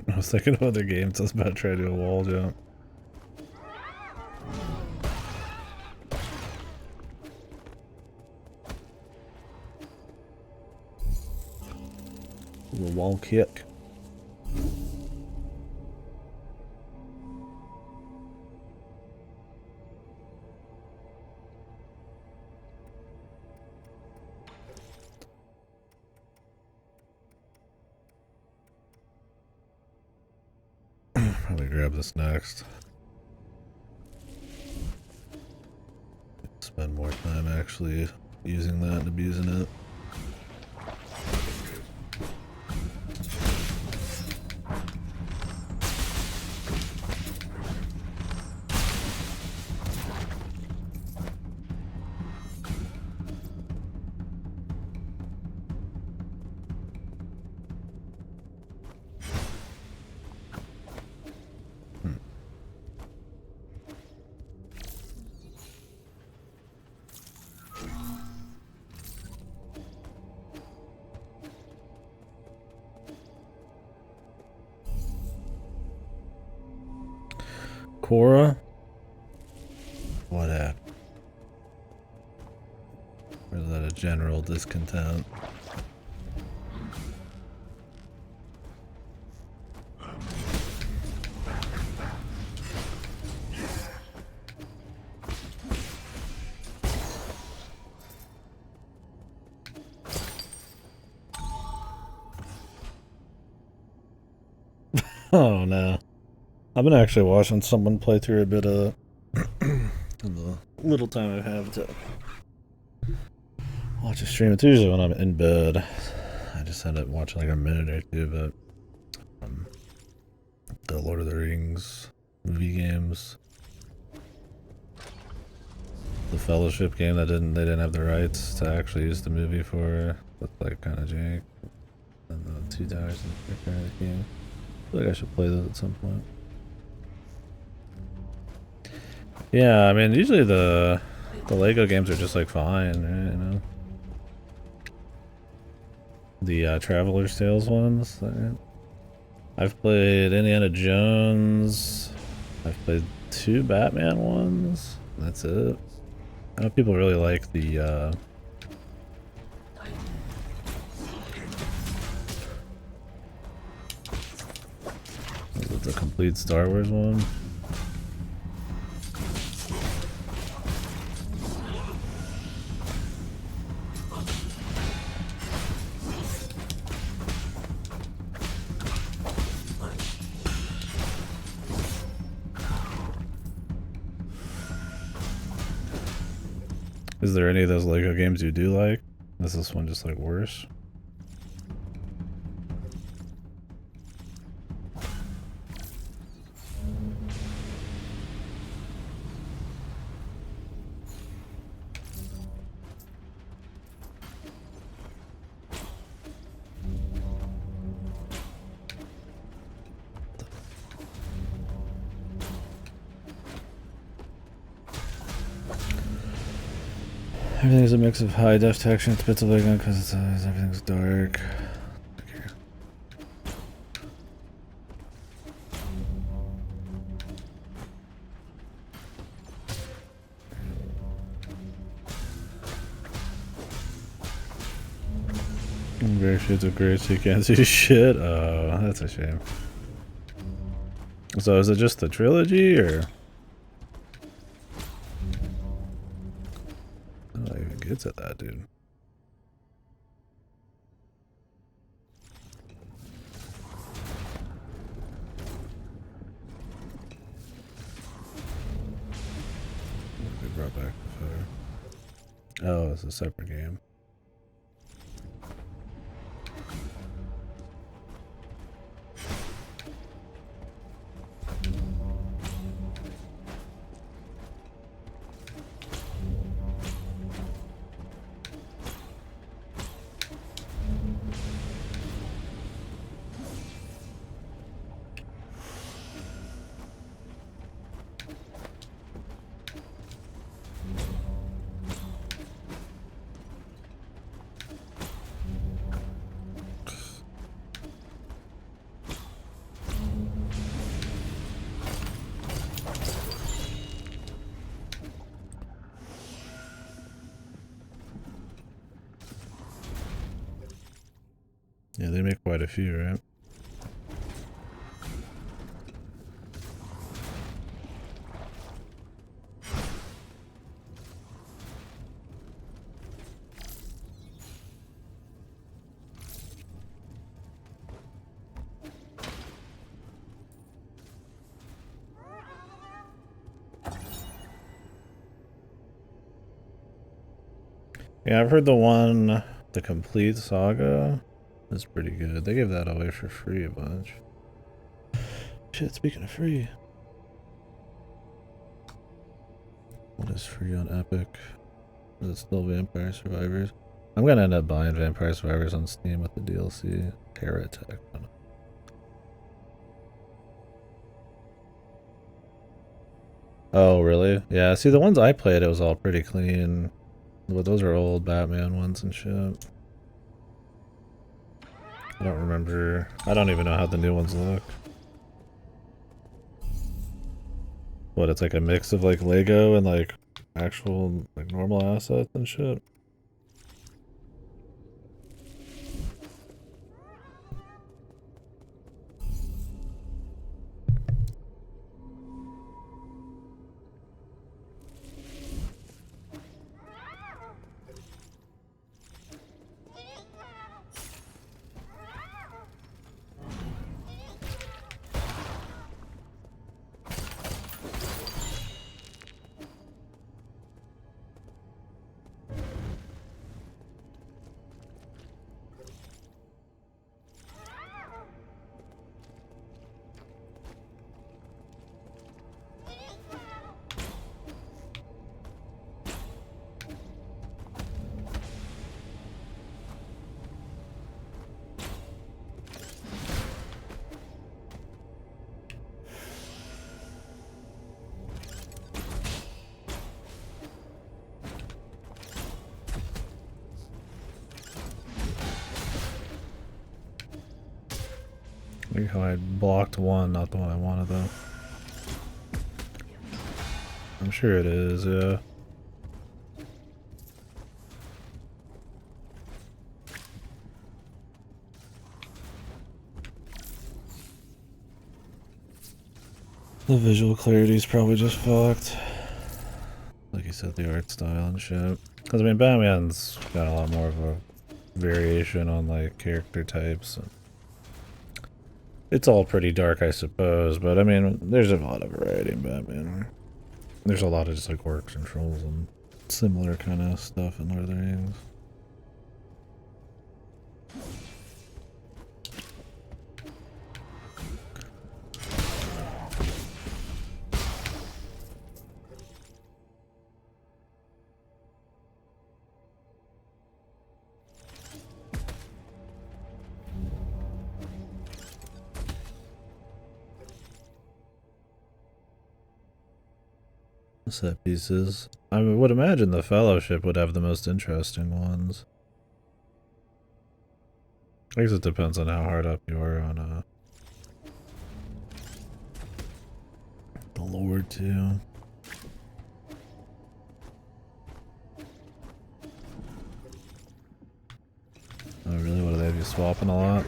I was thinking of other games. I was about to try to do a wall jump. A little wall kick. Probably grab this next. Spend more time actually using that and abusing it. Cora? What happened? Or is that a general discontent? Oh no. I've been actually watching someone play through a bit of in the little time I have to watch a stream. It's usually when I'm in bed. I just end up watching like a minute or two, but the Lord of the Rings movie games, the Fellowship game that they didn't have the rights to actually use the movie for. Looked like kind of jank. And the 2 Towers in the game. I feel like I should play those at some point. Yeah, I mean, usually the Lego games are just like fine, right? You know, the Traveler's Tales ones. Right? I've played Indiana Jones. I've played 2 Batman ones. That's it. I know people really like the the complete Star Wars one. Is there any of those Lego games you do like? Is this one just like worse? Everything's a mix of high def texture and bits of Lego because everything's dark. Okay. Very shades of gray so you can't see shit. Oh, that's a shame. So is it just the trilogy or? How do I even get to that, dude? They brought back the photo. Oh, it's a separate game. Yeah, they make quite a few, right? Yeah, I've heard the complete saga is pretty good. They gave that away for free a bunch. Shit, speaking of free. What is free on Epic? Is it still Vampire Survivors? I'm gonna end up buying Vampire Survivors on Steam with the DLC. Terra Tech. Oh, really? Yeah, see, the ones I played, it was all pretty clean. But those are old Batman ones and shit. I don't remember. I don't even know how the new ones look. What, it's like a mix of like Lego and like actual like normal assets and shit? Look how I blocked one, not the one I wanted though. I'm sure it is, yeah. The visual clarity is probably just fucked. Like you said, the art style and shit. Because I mean, Batman's got a lot more of a variation on like character types. And it's all pretty dark, I suppose, but I mean, there's a lot of variety in Batman. There's a lot of just like orcs and trolls and similar kind of stuff in Lord of the Rings. Set pieces. I would imagine the Fellowship would have the most interesting ones. I guess it depends on how hard up you are on the Lord too. Oh really? What do they have you swapping a lot?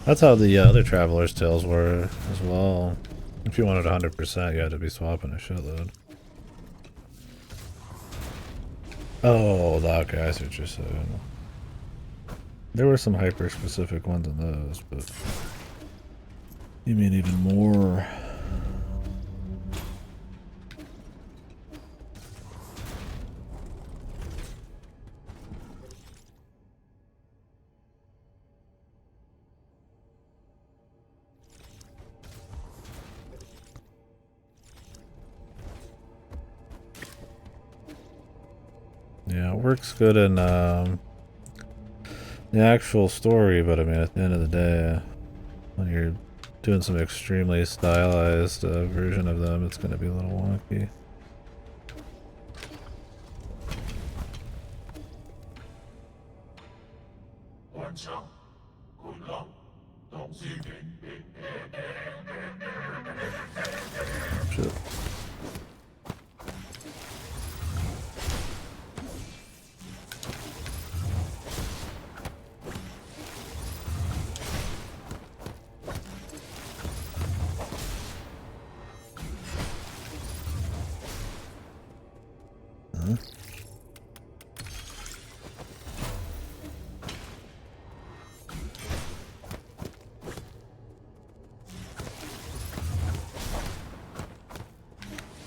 That's how the other Traveler's Tales were as well. If you wanted 100%, you had to be swapping a shitload. Oh, okay, I see what you're saying. There were some hyper-specific ones in those, but you mean even more. Yeah, it works good in the actual story, but I mean, at the end of the day, when you're doing some extremely stylized version of them, it's going to be a little wonky. Shit. Huh?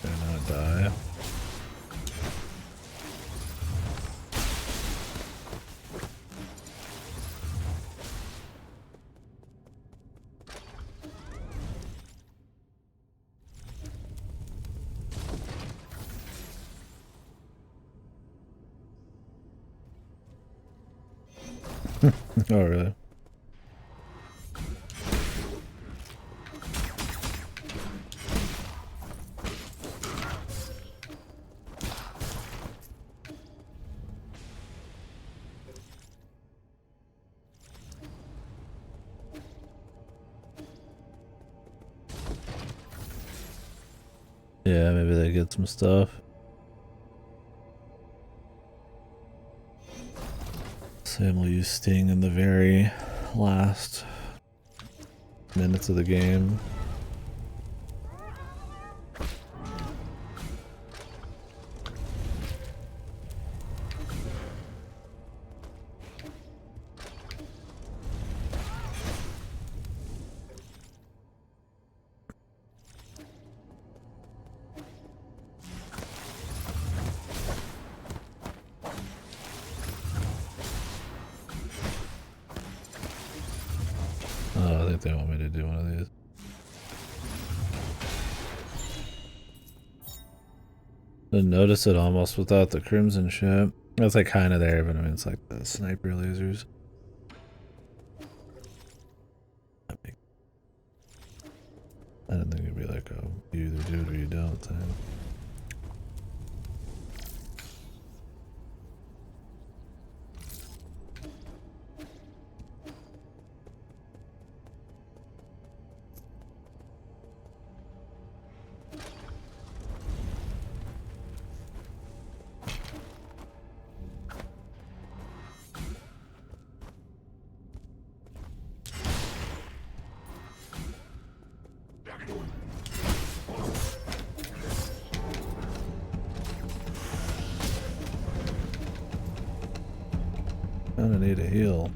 Did I not die? Oh, really? Yeah, maybe they get some stuff. Sam will use Sting in the very last minutes of the game. Oh, I think they want me to do one of these. Didn't notice it almost without the crimson shit. It's like kind of there, but I mean it's like the sniper lasers. I didn't think it'd be like a you either do it or you don't thing. Kinda need a heal.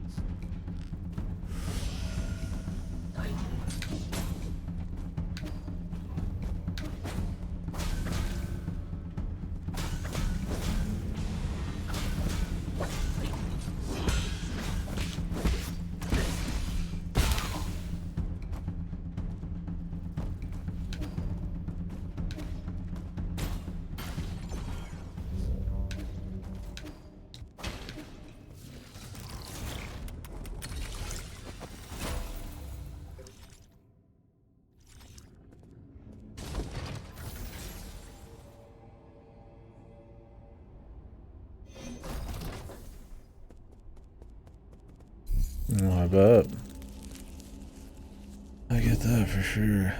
Oh, I bet. I get that for sure.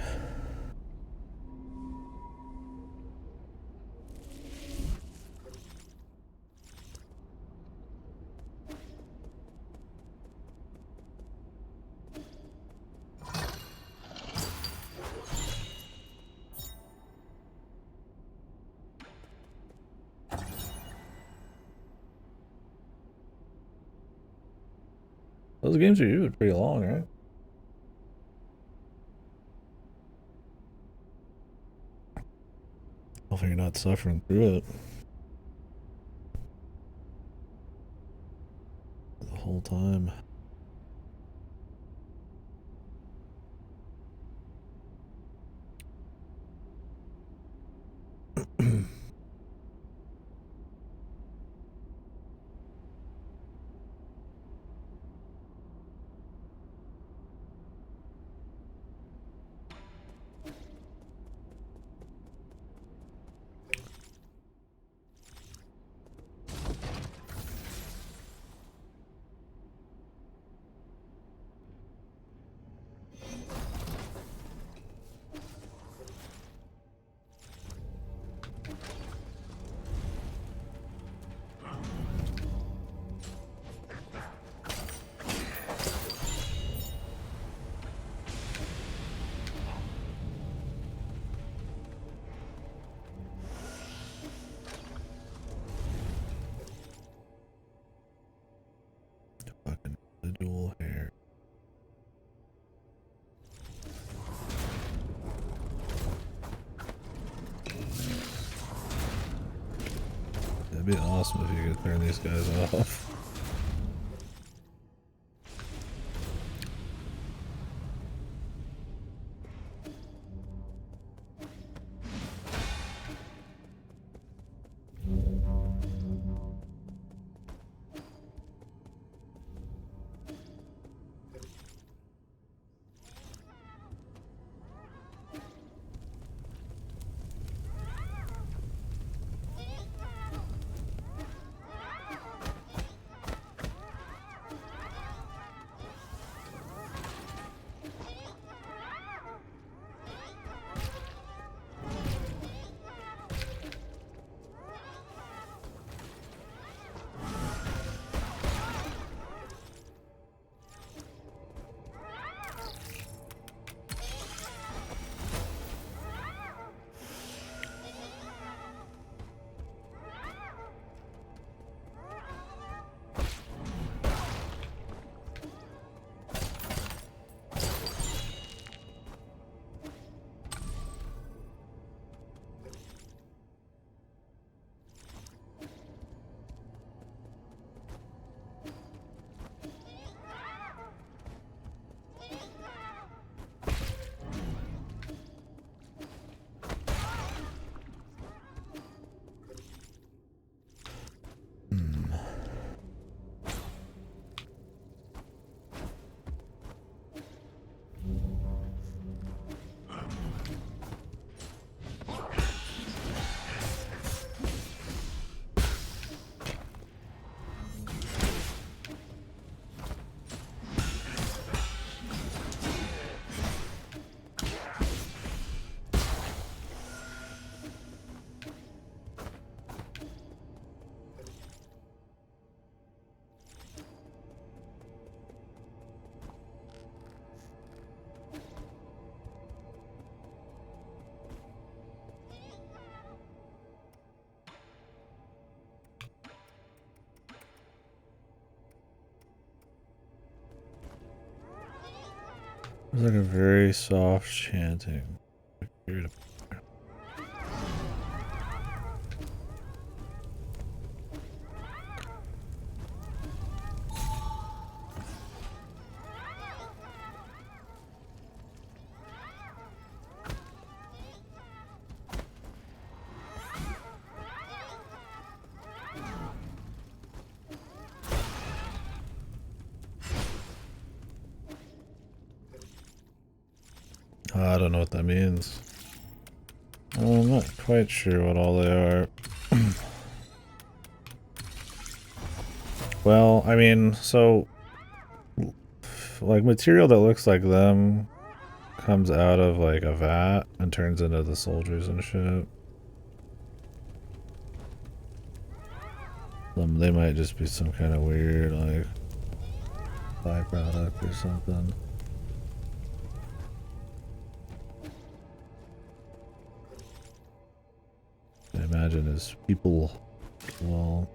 Those games are usually pretty long, right? Hopefully you're not suffering through it the whole time. be awesome if you could turn these guys off. It's like a very soft chanting. I don't know what that means. I'm not quite sure what all they are. Well, I mean, so like material that looks like them comes out of like a vat and turns into the soldiers and shit. They might just be some kind of weird like byproduct or something. I imagine as people, well,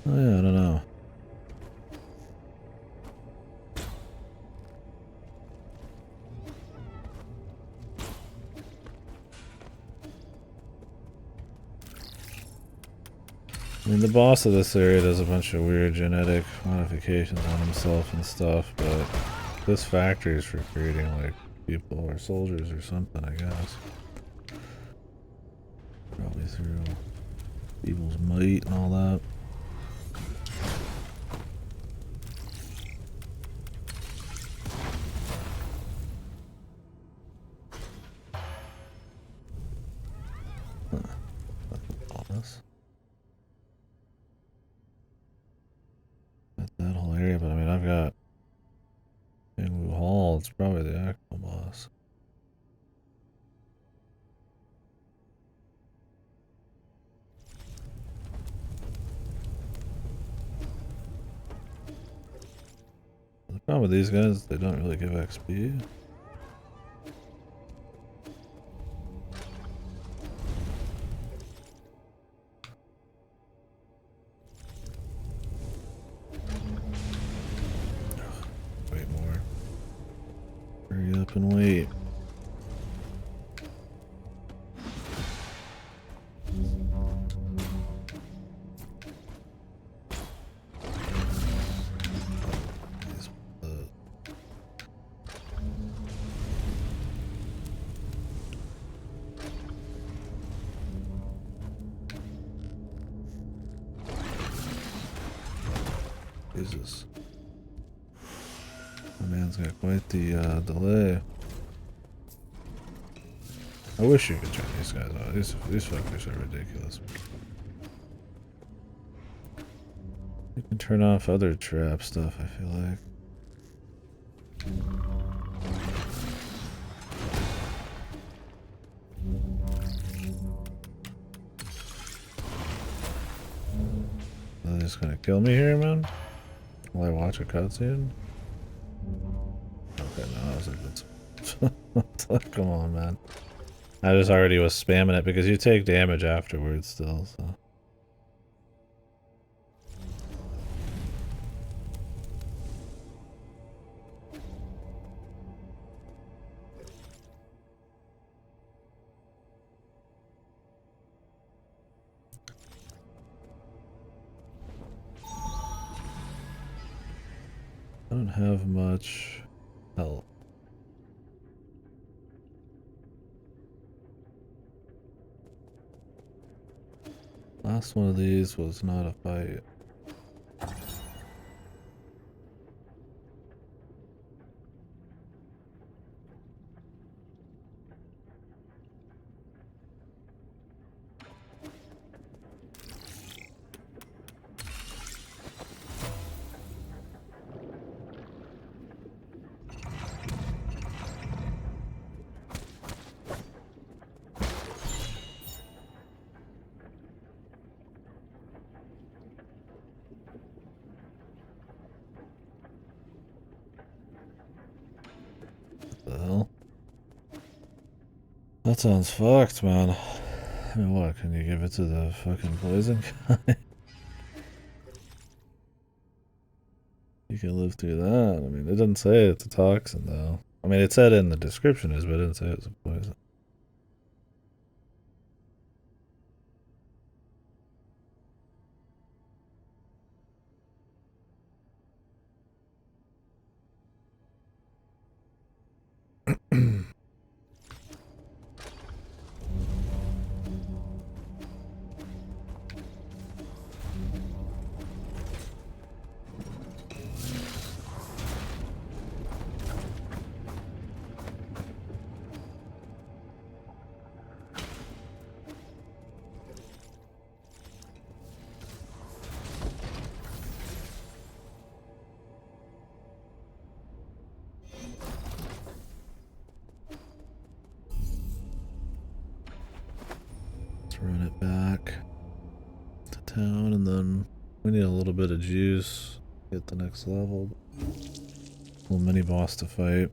oh yeah, I don't know. I mean, the boss of this area does a bunch of weird genetic modifications on himself and stuff, but this factory is for creating like people or soldiers or something, I guess. Probably through people's might and all that. That whole area, but I mean, I've got Wu Hall, it's probably the actual boss. The problem with these guys, they don't really give XP. Wait more. Hurry up and wait. Jesus. My man's got quite the delay. I wish you could turn these guys on. These fuckers are ridiculous. You can turn off other trap stuff, I feel like. Are they just gonna kill me here, man? While I watch a cutscene? Okay, no, I was like, come on, man. I just already was spamming it because you take damage afterwards still, so. I don't have much health. Last one of these was not a fight. What the hell? That sounds fucked, man. I mean, what, can you give it to the fucking poison guy? You can live through that. I mean, it didn't say it's a toxin, though. I mean, it said in the description, but it didn't say it was a poison. Run it back to town, and then we need a little bit of juice to get the next level. Little mini boss to fight.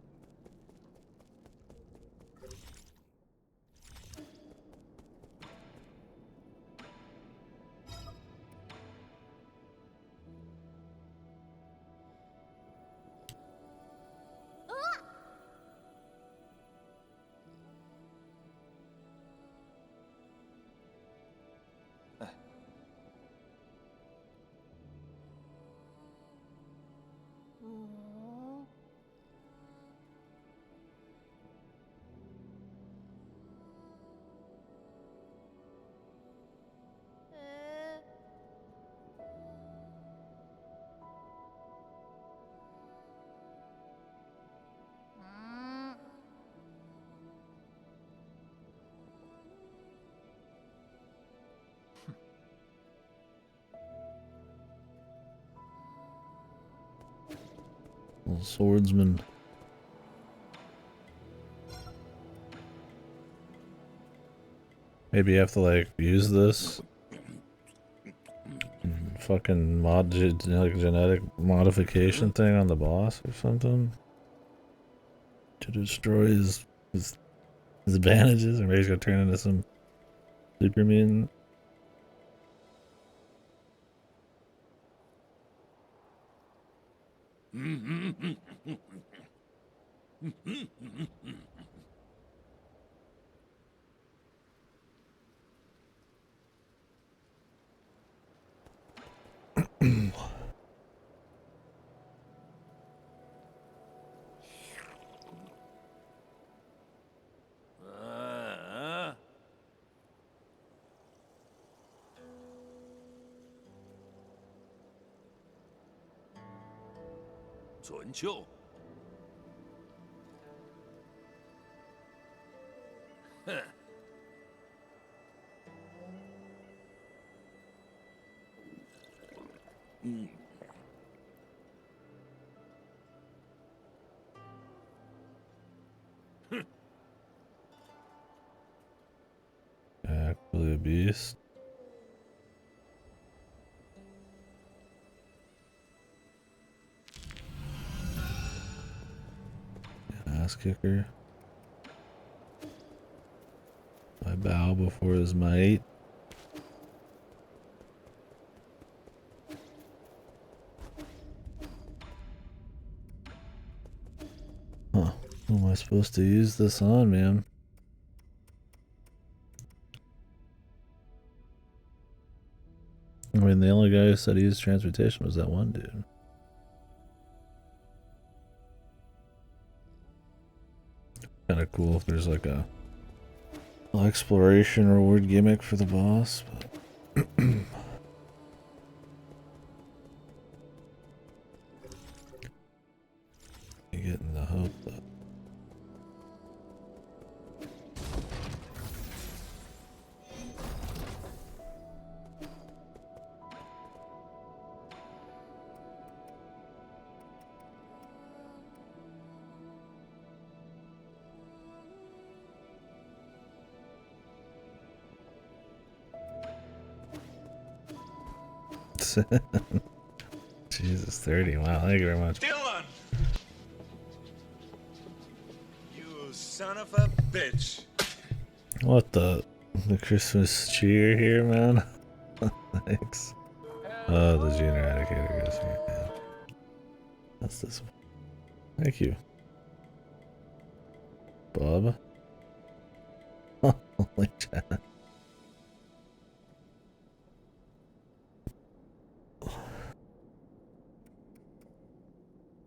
Little swordsman. Maybe you have to like use this fucking like genetic modification thing on the boss or something to destroy his advantages, or maybe he's gonna turn into some super mutant. 准秋。哼。嗯。 Actually a beast. Ass kicker. I bow before his might. Huh. Who am I supposed to use this on, man? I mean, the only guy who said he used transmutation was that one dude. Kind of cool if there's like a exploration reward gimmick for the boss, but you getting the hope that Jesus, 30. Wow, thank you very much. Dylan! You son of a bitch. What the Christmas cheer here, man? Thanks. Oh, the Gene Eradicator goes here. Yeah. That's this one. Thank you. Bob. Holy chat.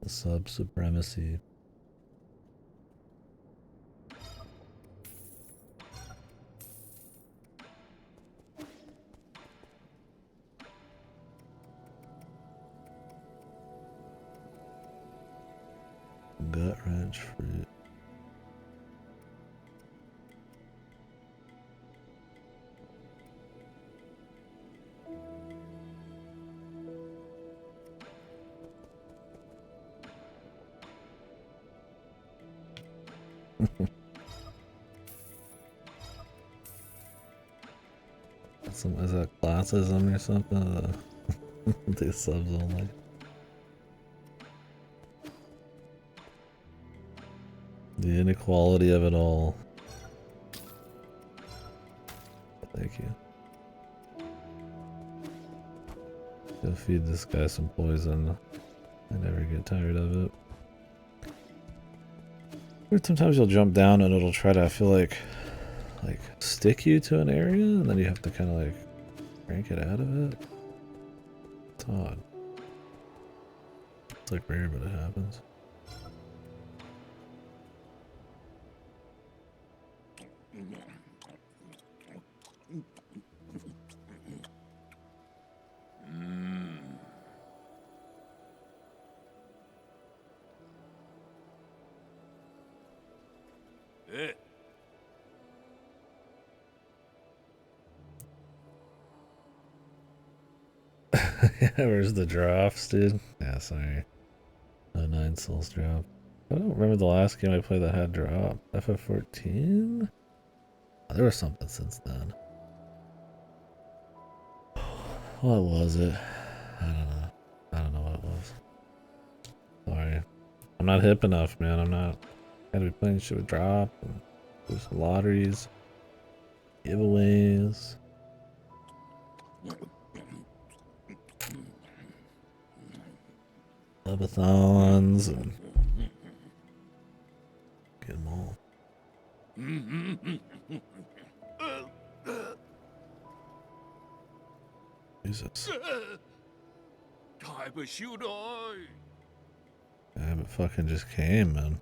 The sub supremacy. Gut wrench fruit. Is that classism or something? The subs only. The inequality of it all. Thank you. Go feed this guy some poison. I never get tired of it. Weird, sometimes you'll jump down and it'll try to, I feel like stick you to an area and then you have to kind of like crank it out of it. It's odd. It's like rare, but it happens. Eh. Yeah, where's the drops, dude? Yeah, sorry. Oh, 9 souls drop. I don't remember the last game I played that had drop. FF14? Oh, there was something since then. What was it? I don't know. I don't know what it was. Sorry. I'm not hip enough, man. I'm not. Gotta be playing shit with drop. And there's lotteries. Giveaways. Subathons and get them all. Jesus. Yeah, but fucking just came, man.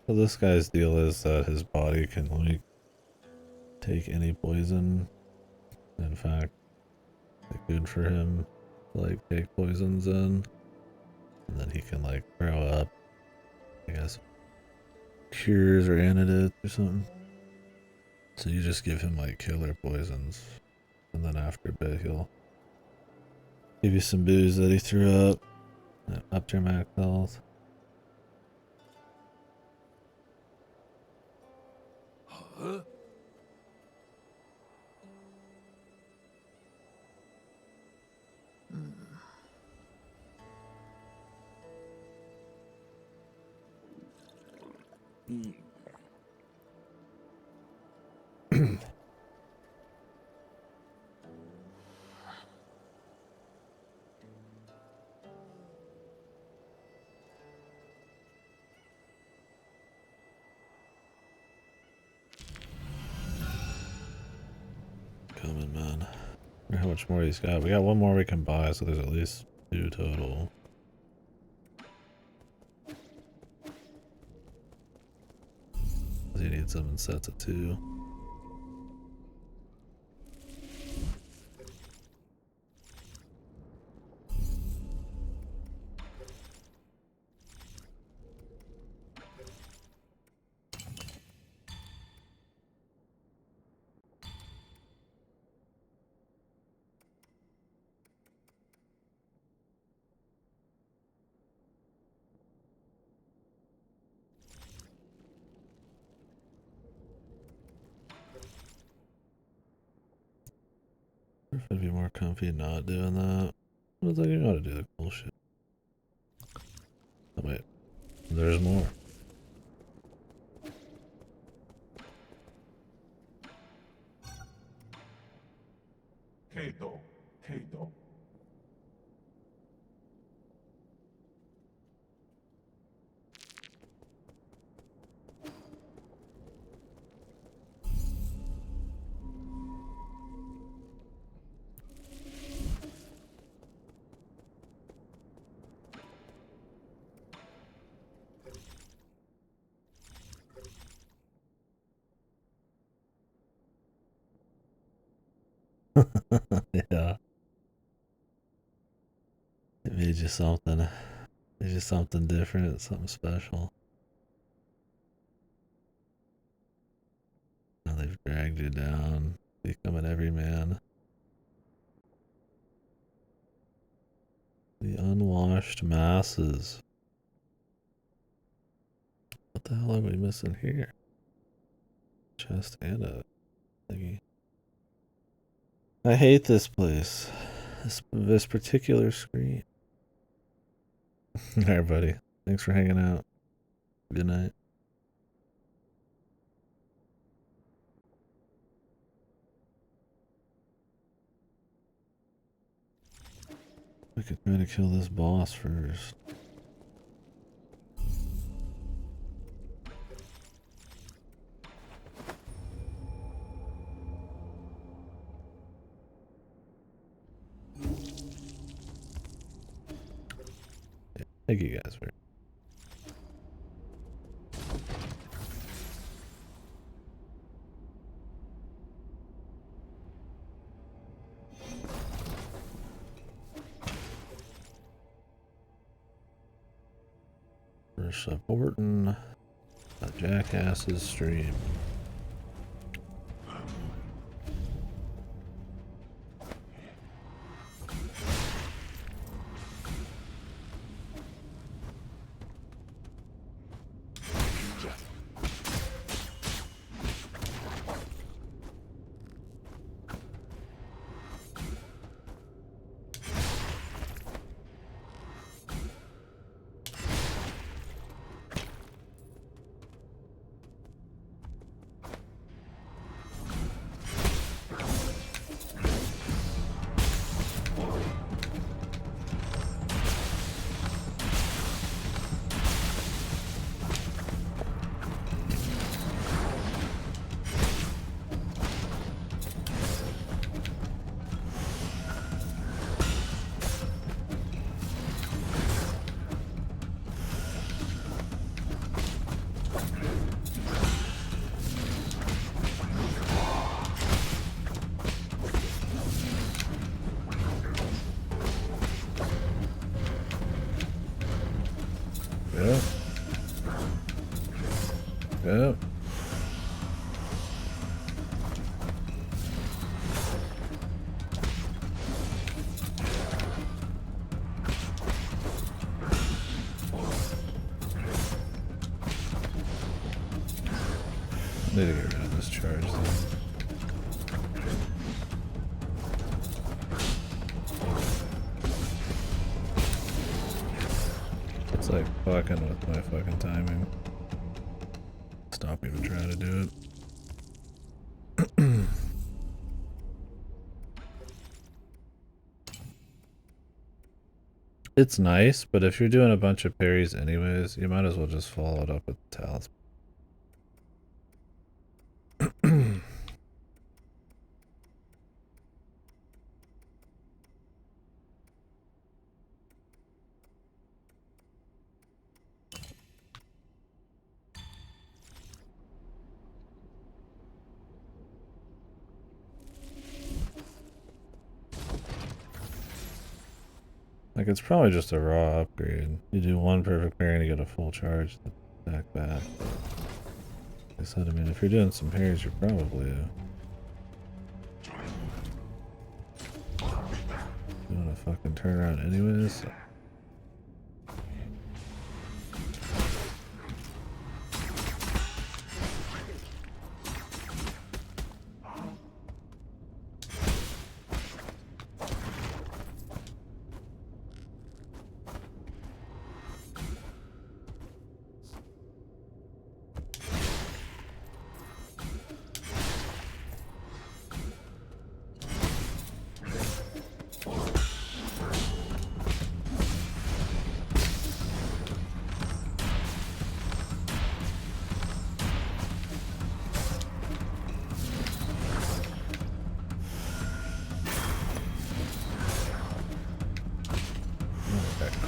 So this guy's deal is that his body can like take any poison. In fact, it's good for him to like take poisons in, and then he can like grow up, I guess, cures or antidotes or something. So you just give him like killer poisons, and then after a bit he'll give you some booze that he threw up, up to your max health. Huh? Coming, man. I wonder how much more he's got. We got one more we can buy, so there's at least 2 total. He needs them in sets of 2. If it'd be more comfy not doing that. It's like you know how to do the cool shit. Oh wait, there's more. Kato, Kato. Yeah. It made you something. Made you something different, something special. Now they've dragged you down, become an everyman. The unwashed masses. What the hell are we missing here? Chest and a thingy. I hate this place. This particular screen. Alright, buddy. Thanks for hanging out. Good night. We could try to kill this boss first. Yeah, thank you guys for supporting a jackass's stream. Yep. Yep. Need to get rid of this charge though. It's like fucking with my fucking timing. Stop even trying to do it. It's nice, but if you're doing a bunch of parries anyways, you might as well just follow it up with Talisman. Like, it's probably just a raw upgrade. You do one perfect parry and you get a full charge to attack back. Like I said, I mean, if you're doing some parries, you're probably doing a fucking turnaround anyways. So.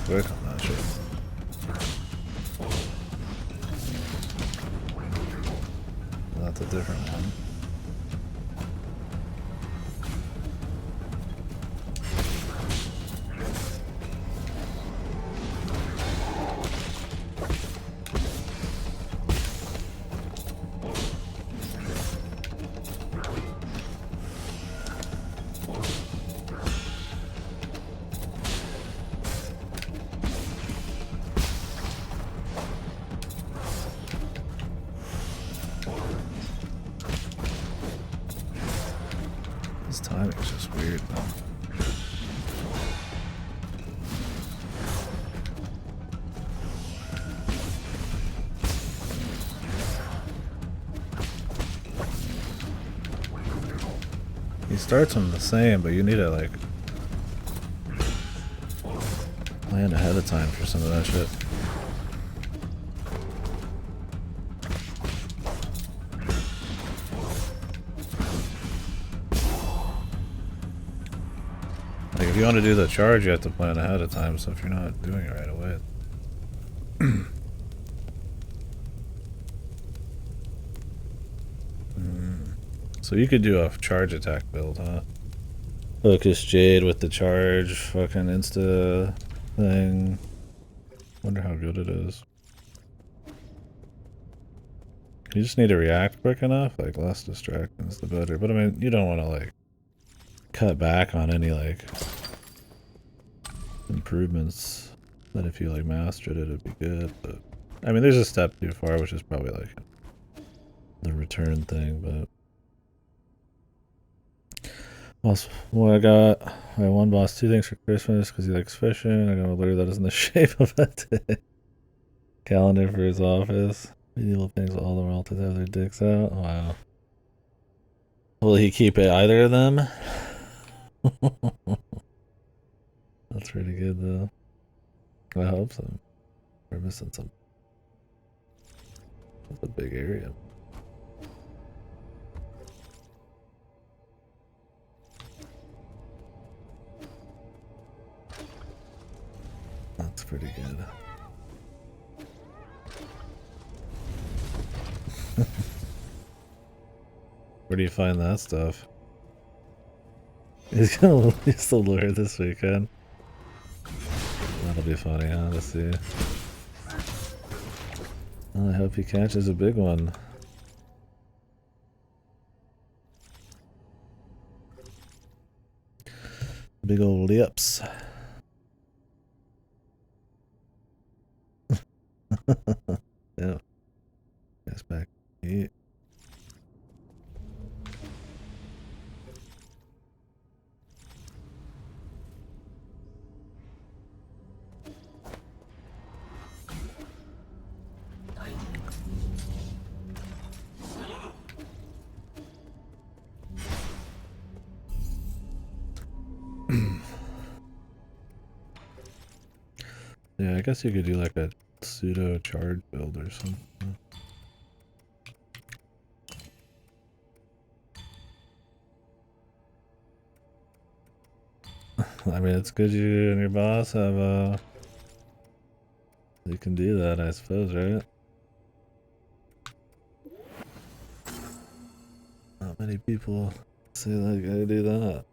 Quick on that shit. That's a different one. This timing is just weird, though. He starts them the same, but you need to, like, plan ahead of time for some of that shit. Like, if you want to do the charge, you have to plan ahead of time, so if you're not doing it right away. So you could do a charge attack build, huh? Focus Jade with the charge, fucking insta thing. Wonder how good it is. You just need to react quick enough, like less distractions the better. But I mean, you don't want to like cut back on any like improvements that if you like mastered it, it'd be good. But I mean, there's a step too far, which is probably like the return thing. But also, well, I got one boss 2 things for Christmas because he likes fishing. I got a letter that is in the shape of a dick. Calendar for his office. Medieval things all the relatives have their dicks out. Wow. Will he keep it either of them? That's pretty good though. I hope so. We're missing some. That's a big area. That's pretty good. Where do you find that stuff? He's gonna release the lure this weekend. That'll be funny, huh, to see. Well, I hope he catches a big one. Big old lips. Yeah. Guess back. Yeah. Yeah, I guess you could do like a pseudo charge build or something. I mean, it's good you and your boss have you can do that, I suppose, right? Not many people say that gotta do that.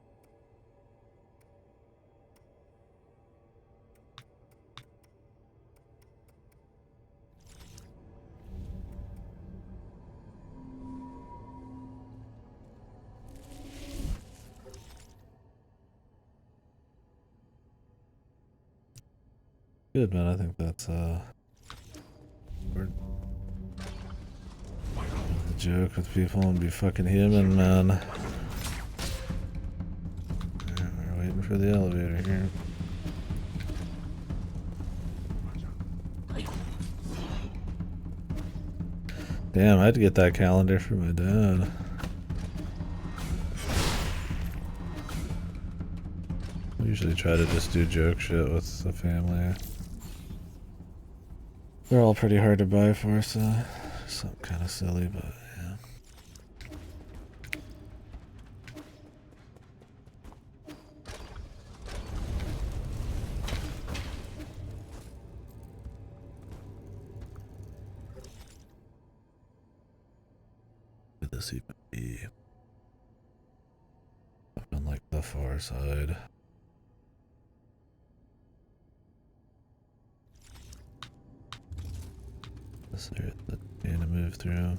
Good, man. I think that's a joke with people and be fucking human, man. Yeah, we're waiting for the elevator here. Damn, I had to get that calendar for my dad. I usually try to just do joke shit with the family. They're all pretty hard to buy for, so something kind of silly, but yeah. Could this even be up on like the far side? This area that you need to move through.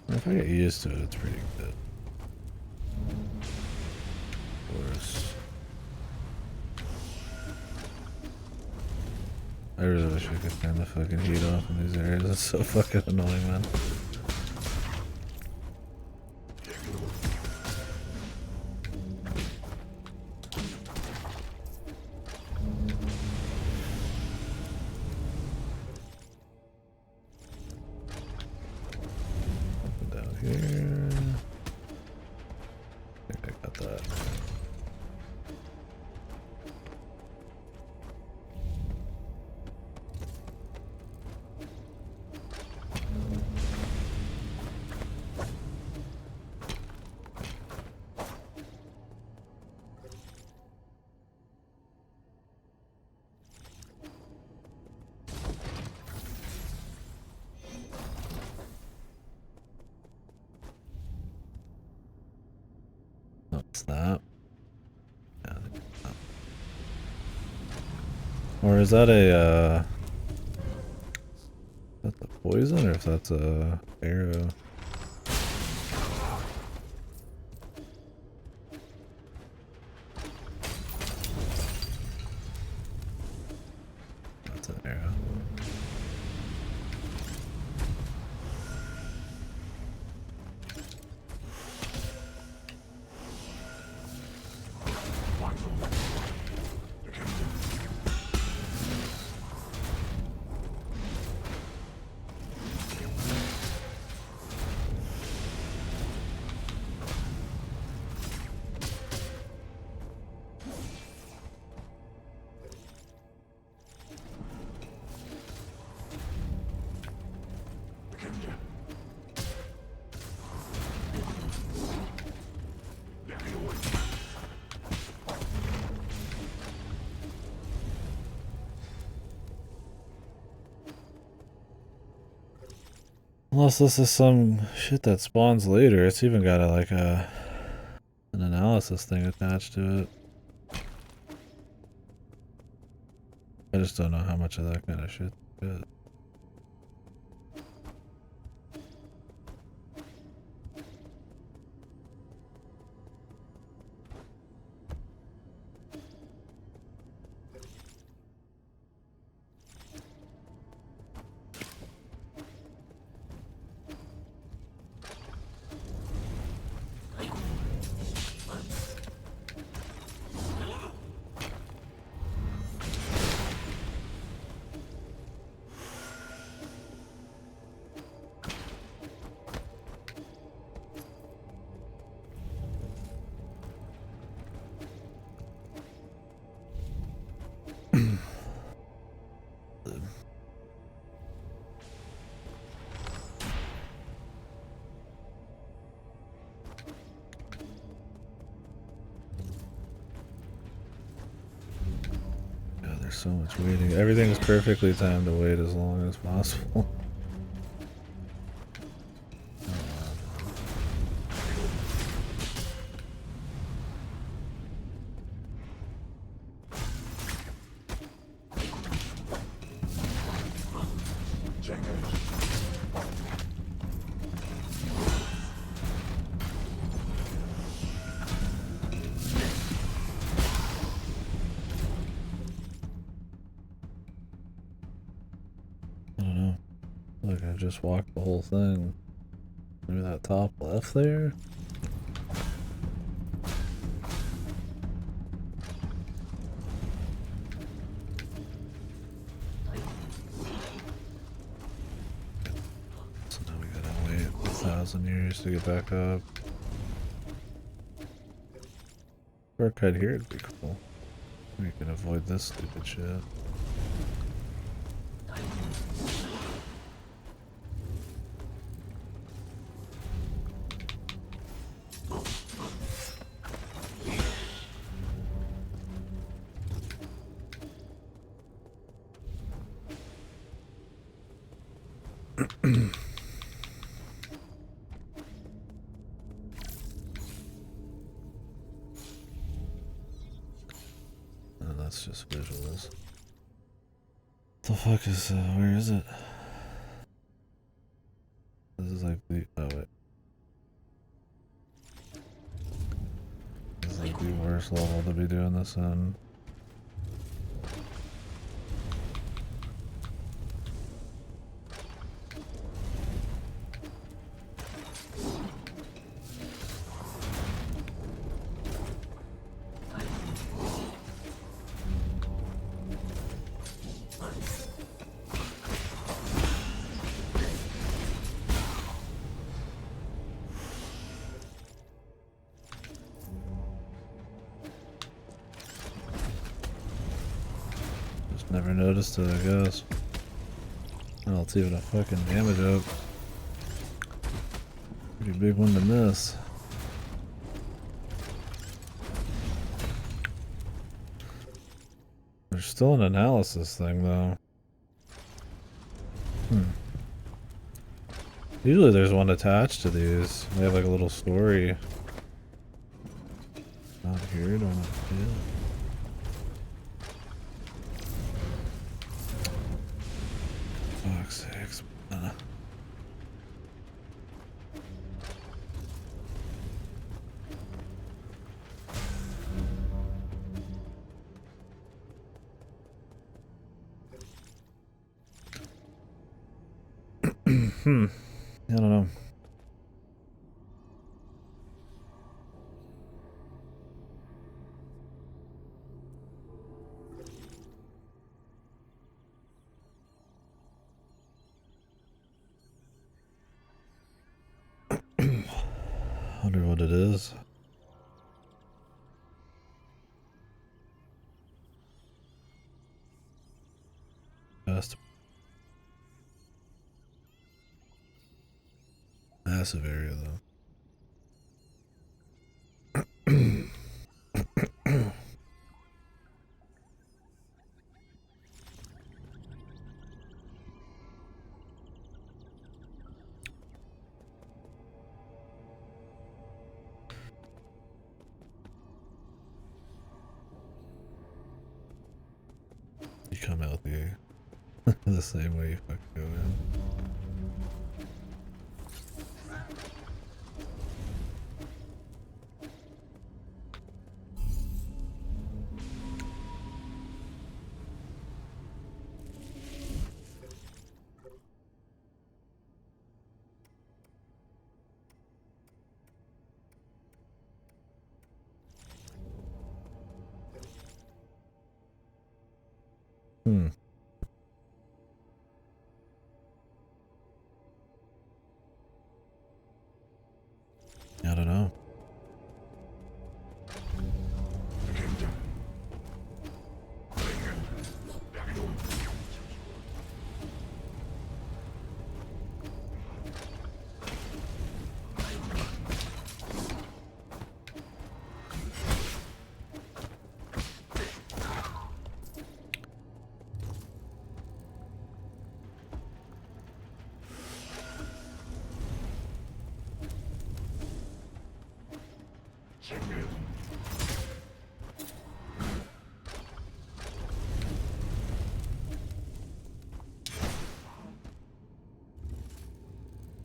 If I get used to it, it's pretty good. Of course. I really wish I could turn the fucking heat off in these areas. It's so fucking annoying, man. Up and down here. I think I got that. What's that? Yeah, or is that a is that the poison or if that's a arrow? That's an arrow. Unless this is some shit that spawns later. It's even got an analysis thing attached to it. I just don't know how much of that kind of shit is. There's so much waiting. Everything's perfectly timed to wait as long as possible. I don't know. Look, I just walked the whole thing. Maybe that top left there? So now we gotta wait 1,000 years to get back up. Shortcut here would be cool. We can avoid this stupid shit. That's just visuals. The fuck is, where is it? This is like the, oh wait. This is like the worst level to be doing this in. Never noticed it, I guess. Oh, it's even a fucking damage up. Pretty big one to miss. There's still an analysis thing, though. Usually there's one attached to these. They have like a little story. Not here, don't see it. Fuck's sakes. I don't know. Wonder what it is. Best. Massive area though. come out the the same way you fucking go in. I don't know.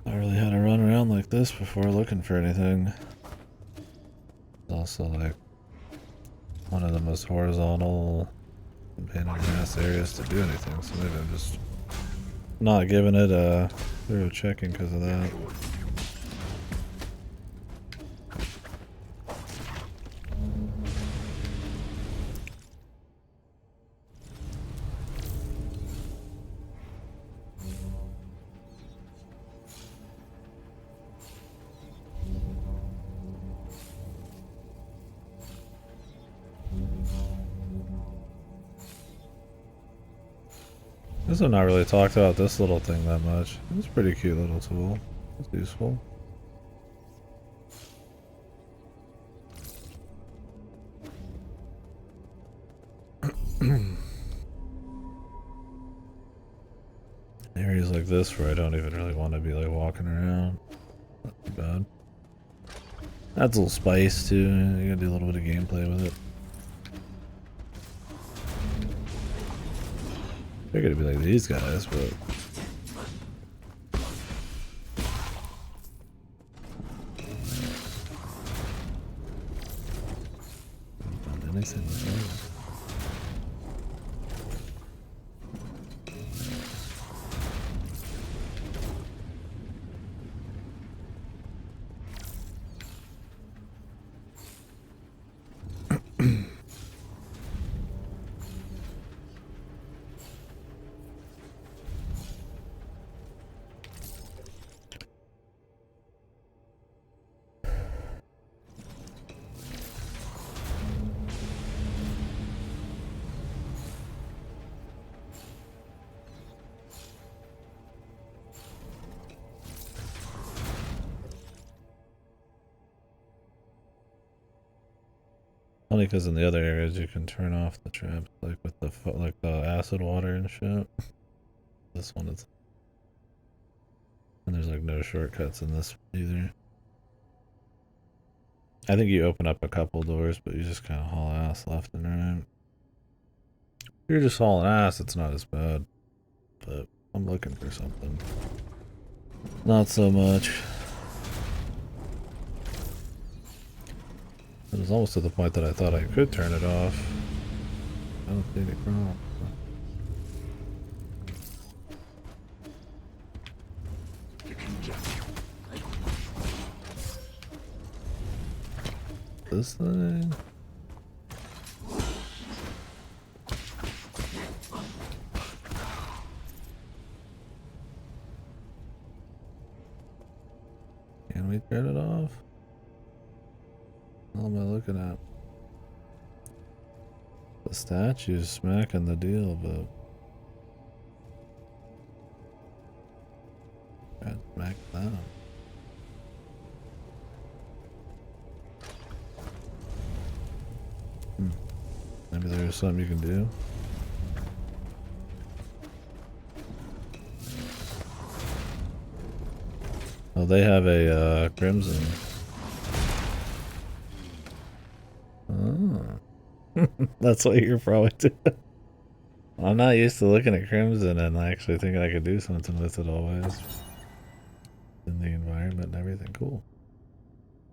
I really had to run around like this before looking for anything. It's also like one of the most horizontal pain in the ass areas to do anything, so maybe I'm just not giving it a thorough checking because of that. This have not really talked about this little thing that much. It's a pretty cute little tool. It's useful. Areas like this where I don't even really want to be like walking around. Not too bad. Adds a little spice too. You gotta do a little bit of gameplay with it. They're gonna be like these guys, but done anything with those. Funny because in the other areas you can turn off the traps, like with the like the acid water and shit. This one is, and there's like no shortcuts in this either. I think you open up a couple doors, but you just kind of haul ass left and right. If you're just hauling ass, it's not as bad. But I'm looking for something. Not so much. It was almost to the point that I thought I could turn it off. I don't see any problem. This thing? Can we turn it off? What am I looking at? The statue's smacking the deal, but I'd smack that. Maybe there's something you can do. Oh, they have a crimson. Oh. That's what you're probably doing. I'm not used to looking at Crimson and actually thinking I could do something with it always. In the environment and everything. Cool.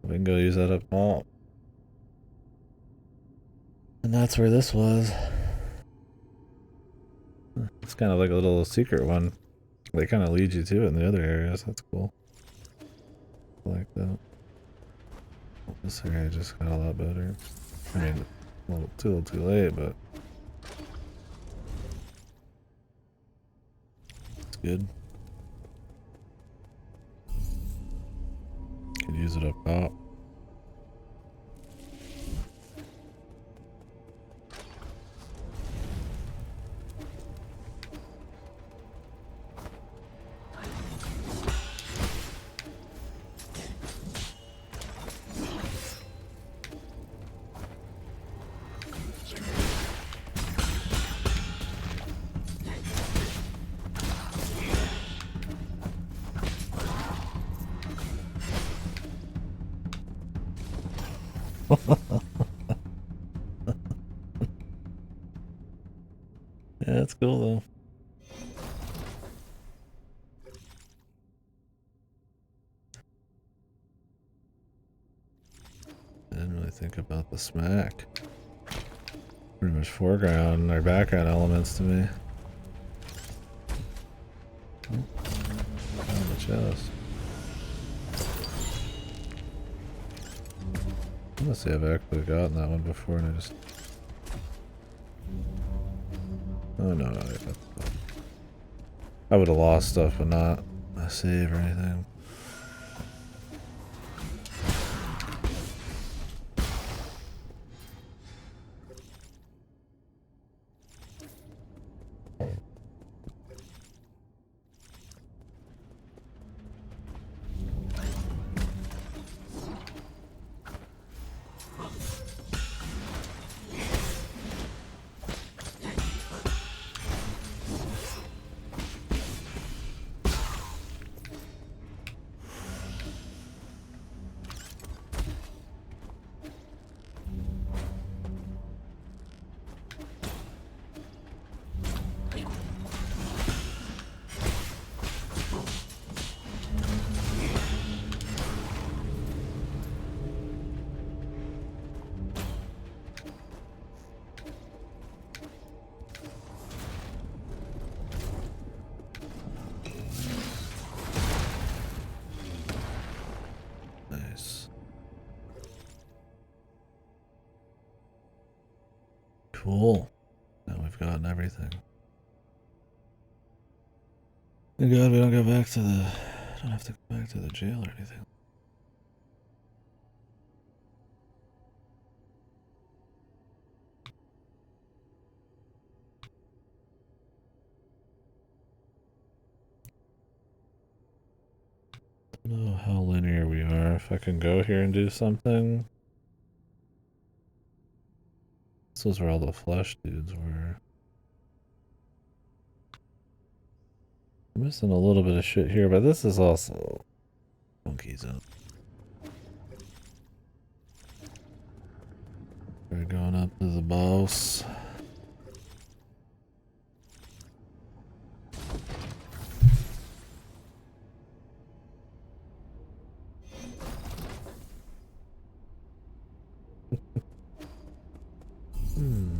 We can go use that up top. And that's where this was. It's kind of like a little secret one. They kind of lead you to it in the other areas. That's cool. I like that. This area just got a lot better. I mean, a little too late, but it's good. Could use it up top. Yeah, that's cool though. I didn't really think about the smack. Pretty much foreground or background elements to me. Oh, found the chest. Let's see, I've actually gotten that one before and I just... Oh no, I would have lost stuff but not a save or anything. Nice. Cool. Now we've gotten everything. Thank God we don't go back to the... don't have to go back to the jail or anything. I don't know how linear we are. If I can go here and do something. This was where all the flesh dudes were. I'm missing a little bit of shit here, but this is also funky zone. We're going up to the boss.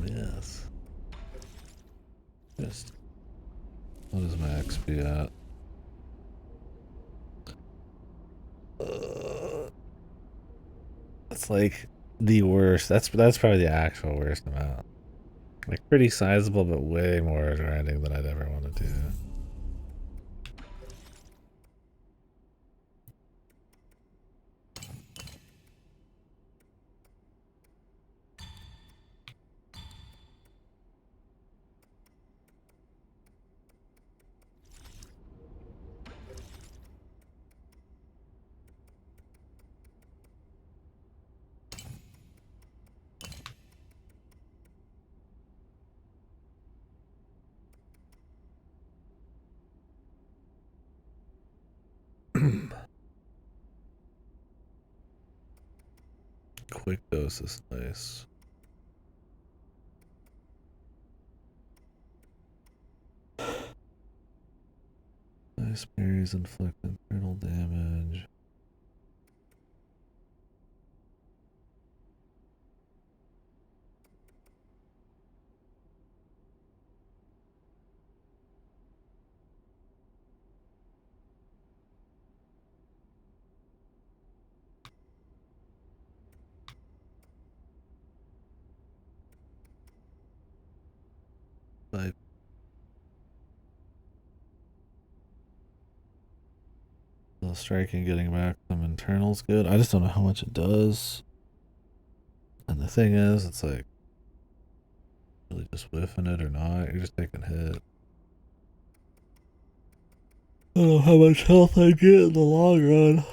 Yes. Just what is my XP at? That's like the worst. That's probably the actual worst amount. Like pretty sizable, but way more grinding than I'd ever want to do. Quick dose is nice. Ice berries inflict internal damage. But the striking, getting back some internals good. I just don't know how much it does. And the thing is, it's like really just whiffing it or not. You're just taking hit. I don't know how much health I get in the long run.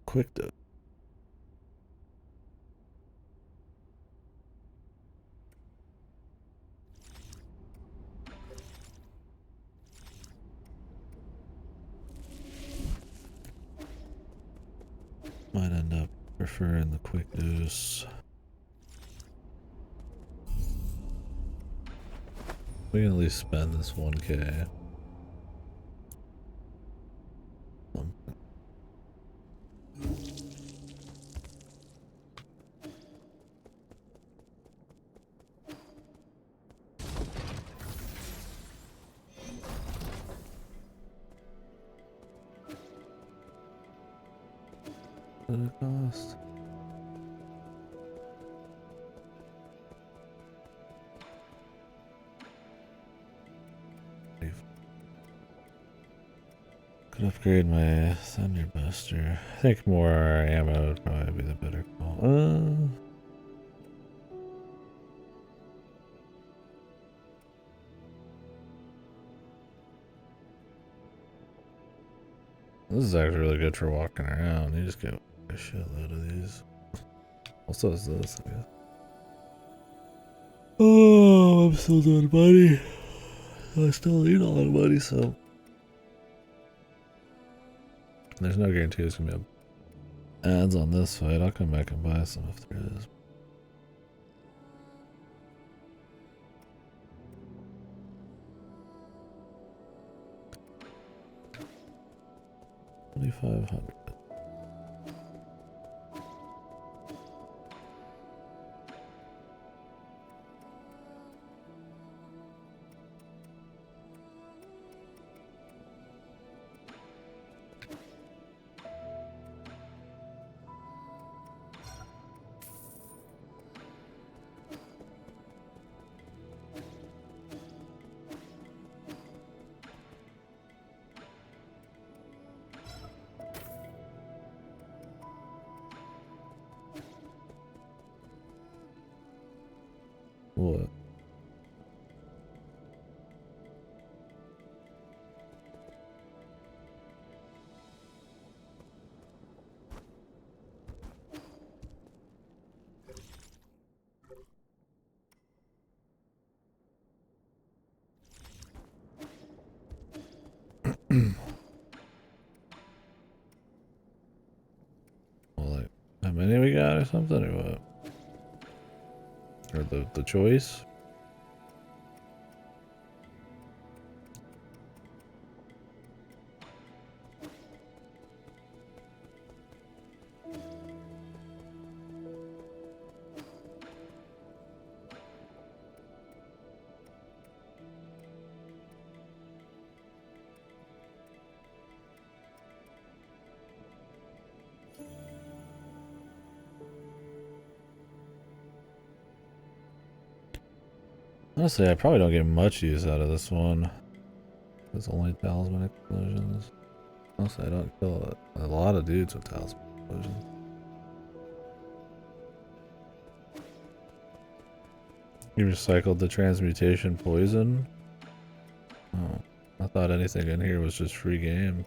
Quick dose. Might end up preferring the quick dose. We can at least spend this 1k. What did it cost? Could upgrade my Thunderbuster. I think more ammo would probably be the better call. This is actually really good for walking around. You just get a shitload of these. Also is this, I guess. Oh, I'm still doing money. I still need a lot of money, so there's no guarantee there's gonna be ads on this fight. I'll come back and buy some if there is. $2,500. What? Well, like, how many we got or something, or what? Or the choice? Honestly, I probably don't get much use out of this one. It's only talisman explosions. Honestly, I don't kill a lot of dudes with talisman explosions. You recycled the transmutation poison? Oh, I thought anything in here was just free game.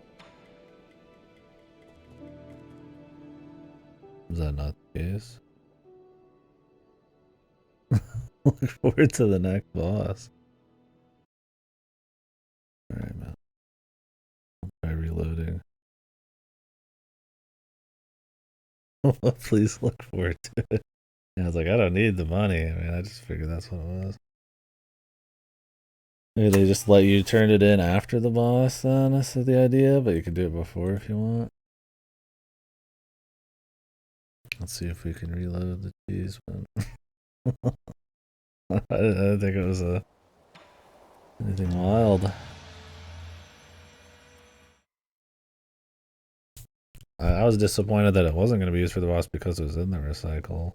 Is that not the case? Look forward to the next boss. Alright, man. I'll try reloading. Please look forward to it. Yeah, I was like, I don't need the money. I mean, I just figured that's what it was. Maybe they just let you turn it in after the boss, then, that's the idea, but you can do it before if you want. Let's see if we can reload the cheese one. I didn't think it was anything wild. I was disappointed that it wasn't going to be used for the boss because it was in the recycle.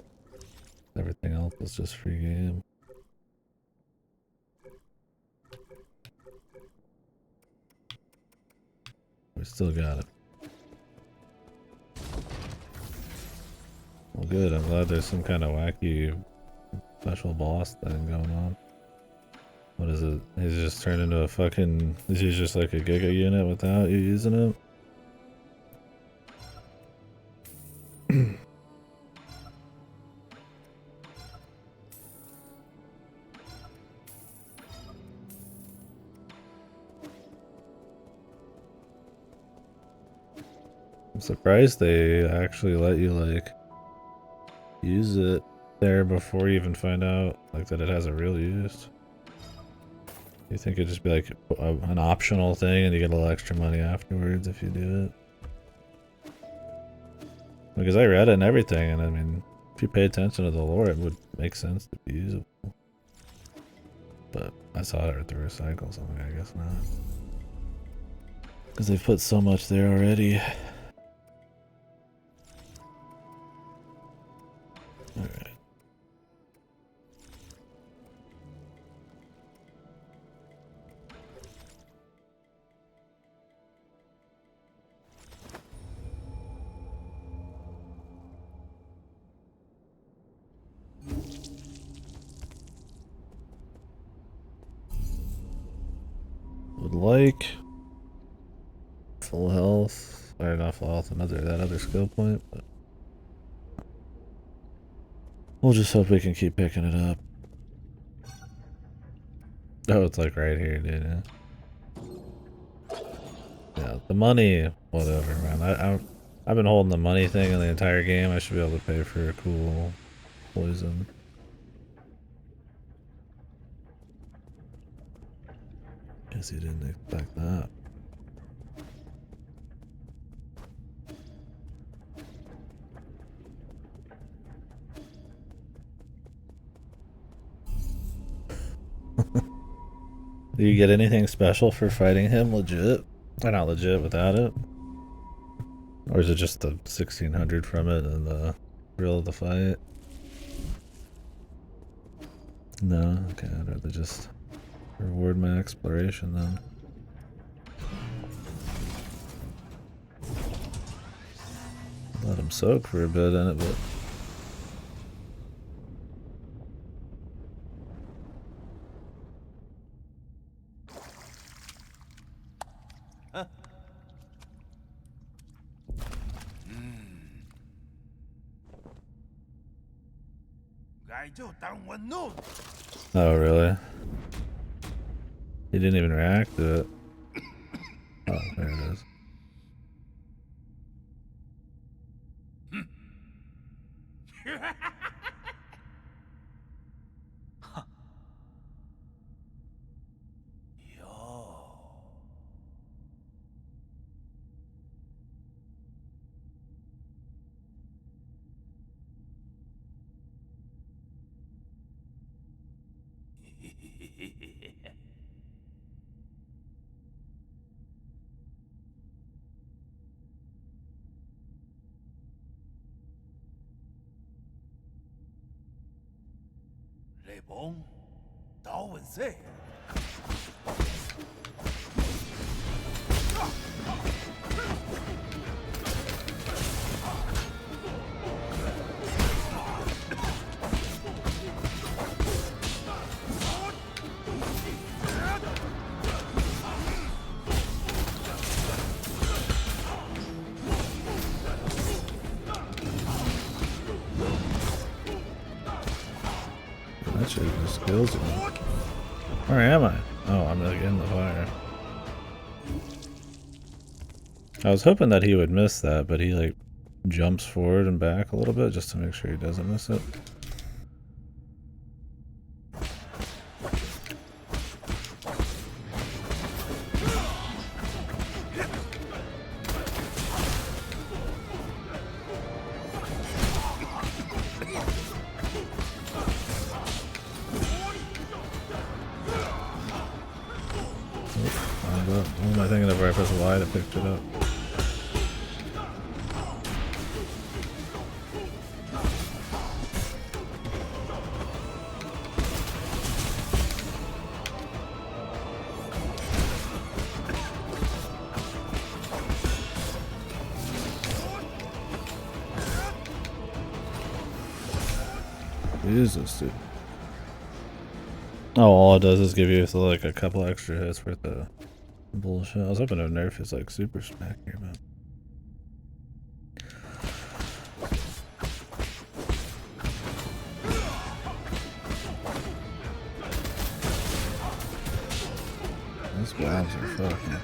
Everything else was just free game. We still got it. Well, good. I'm glad there's some kind of wacky special boss thing going on. What is it? He's just turned into a fucking... He's just like a Giga unit without you using it? I'm surprised they actually let you, like, use it there before you even find out, like, that it has a real use. You think it'd just be, like, an optional thing and you get a little extra money afterwards if you do it? Because I read it and everything, and I mean, if you pay attention to the lore, it would make sense to be usable. But I saw it at the recycle, so I'm like, I guess not. Because they've put so much there already. Alright. Would like full health, or not full health, that other skill point, but we'll just hope we can keep picking it up. Oh, it's like right here, dude. Yeah, the money, whatever, man. I've been holding the money thing in the entire game. I should be able to pay for a cool poison. Guess you didn't expect that. Do you get anything special for fighting him legit? Or not legit without it? Or is it just the 1600 from it and the thrill of the fight? No? Okay, I'd rather just reward my exploration then. Let him soak for a bit in it, but... Oh, really? He didn't even react to it. Oh, there it is. Bon, Darwin say. That shit just kills you. Where am I? Oh, I'm like in the fire. I was hoping that he would miss that, but he like jumps forward and back a little bit just to make sure he doesn't miss it. What am I thinking of where I press Y to pick it up? Jesus, dude. Oh, all it does is give you like a couple extra hits for the bullshit. I was hoping to nerf his like super smack here, but these bombs are fucking.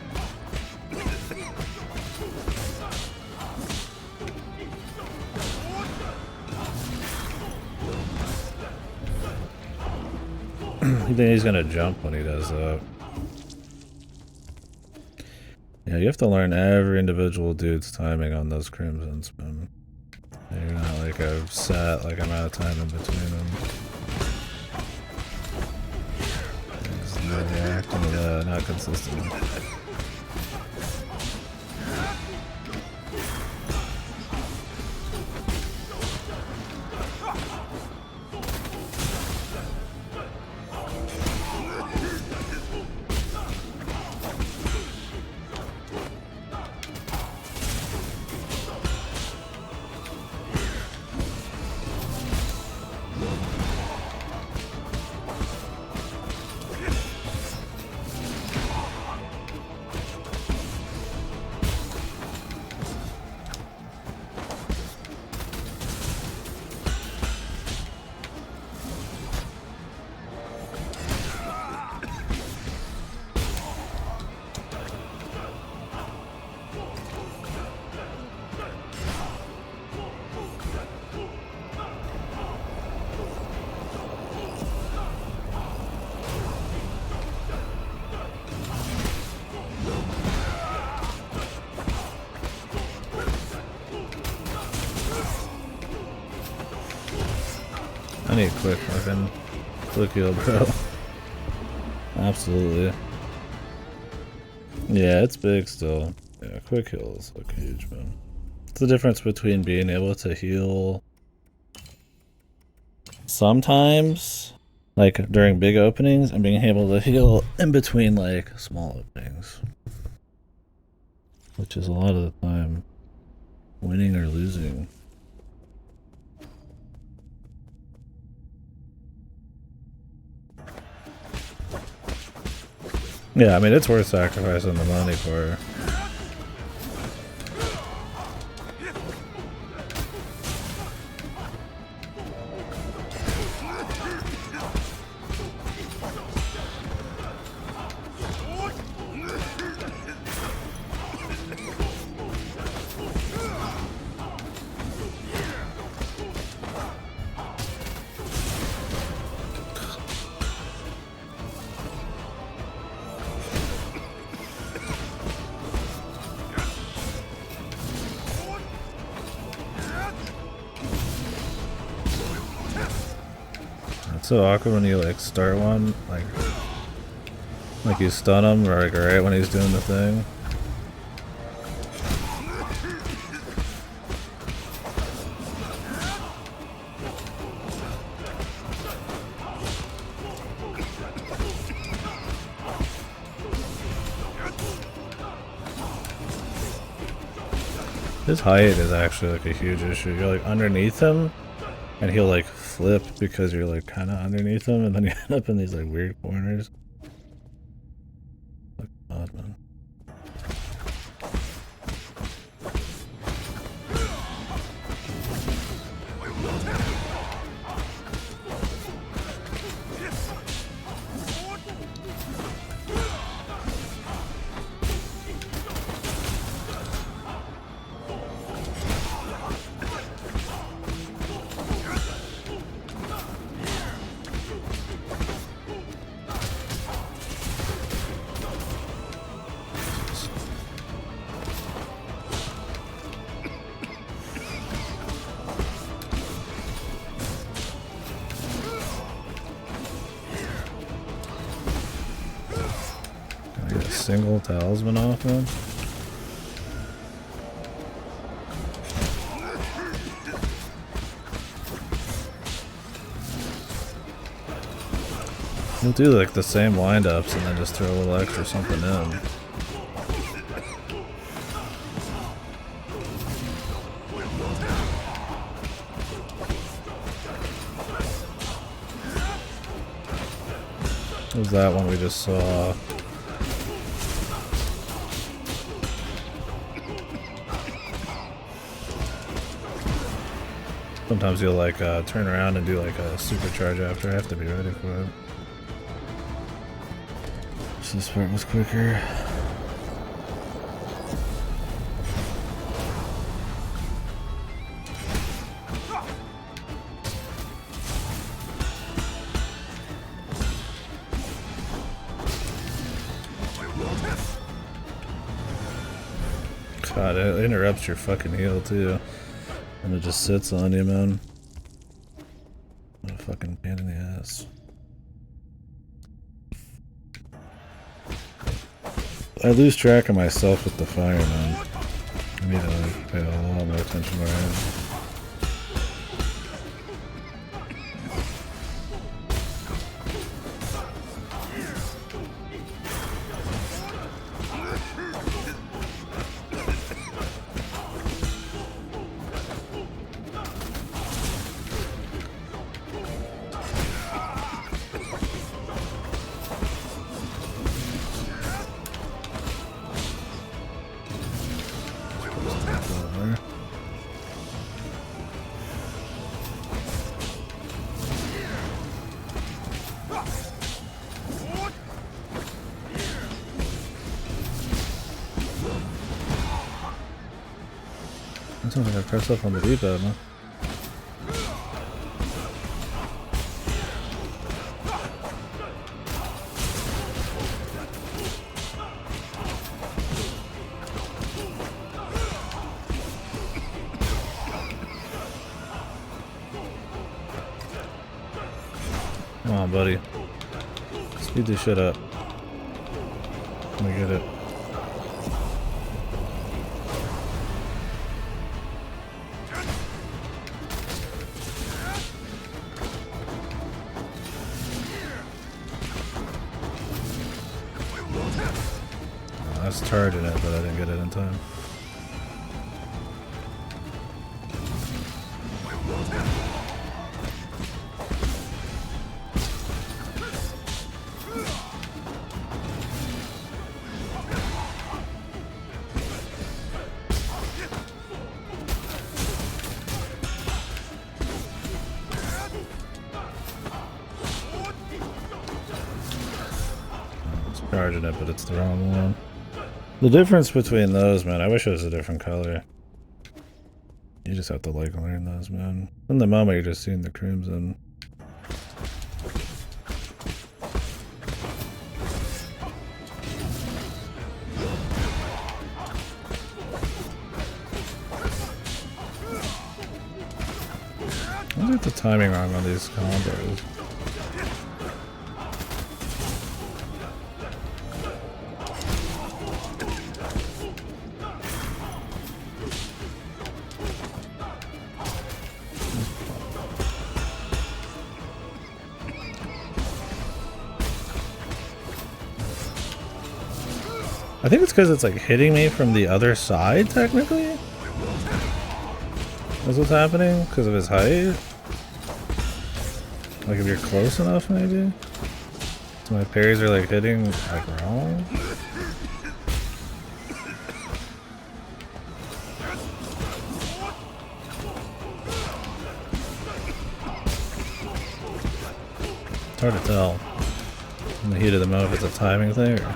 You think he's gonna jump when he does that? Yeah, you have to learn every individual dude's timing on those crimsons, man. You're not like a set like amount of time in between them. He's not reacting to that, not consistent. I need quick fucking quick heal, bro. Absolutely. Yeah, it's big still. Yeah, quick heals look huge, man. It's the difference between being able to heal sometimes, like during big openings, and being able to heal in between like small openings. Which is a lot of the time winning or losing. Yeah, I mean, it's worth sacrificing the money for. It's so awkward when you like start one, like you stun him like right when he's doing the thing. His height is actually like a huge issue. You're like underneath him, and he'll like flip because you're like kind of underneath him, and then you end up in these like weird corners. Like odd, man. single talisman off him? He'll do like the same windups and then just throw a little extra something in. What was that one we just saw? Sometimes you'll like turn around and do like a supercharge after. I have to be ready for it. So this part was quicker. God, it interrupts your fucking heal too. And it just sits on you, man. What a fucking pain in the ass. I lose track of myself with the fire, man. I need to like, pay a lot more attention where I am. It sounds like I pressed up on the D-pad, man. Come on, buddy. Speed this shit up. Let me get it. I was charging it, but I didn't get it in time. Charging it, but it's the wrong one. The difference between those, man, I wish it was a different color. You just have to like learn those, man. In the moment, you're just seeing the crimson. I get the timing wrong on these combos. I think it's because it's like hitting me from the other side, technically? That's what's happening? Because of his height? Like if you're close enough, maybe? So my parries are like hitting like wrong? It's hard to tell in the heat of the moment if it's a timing thing or...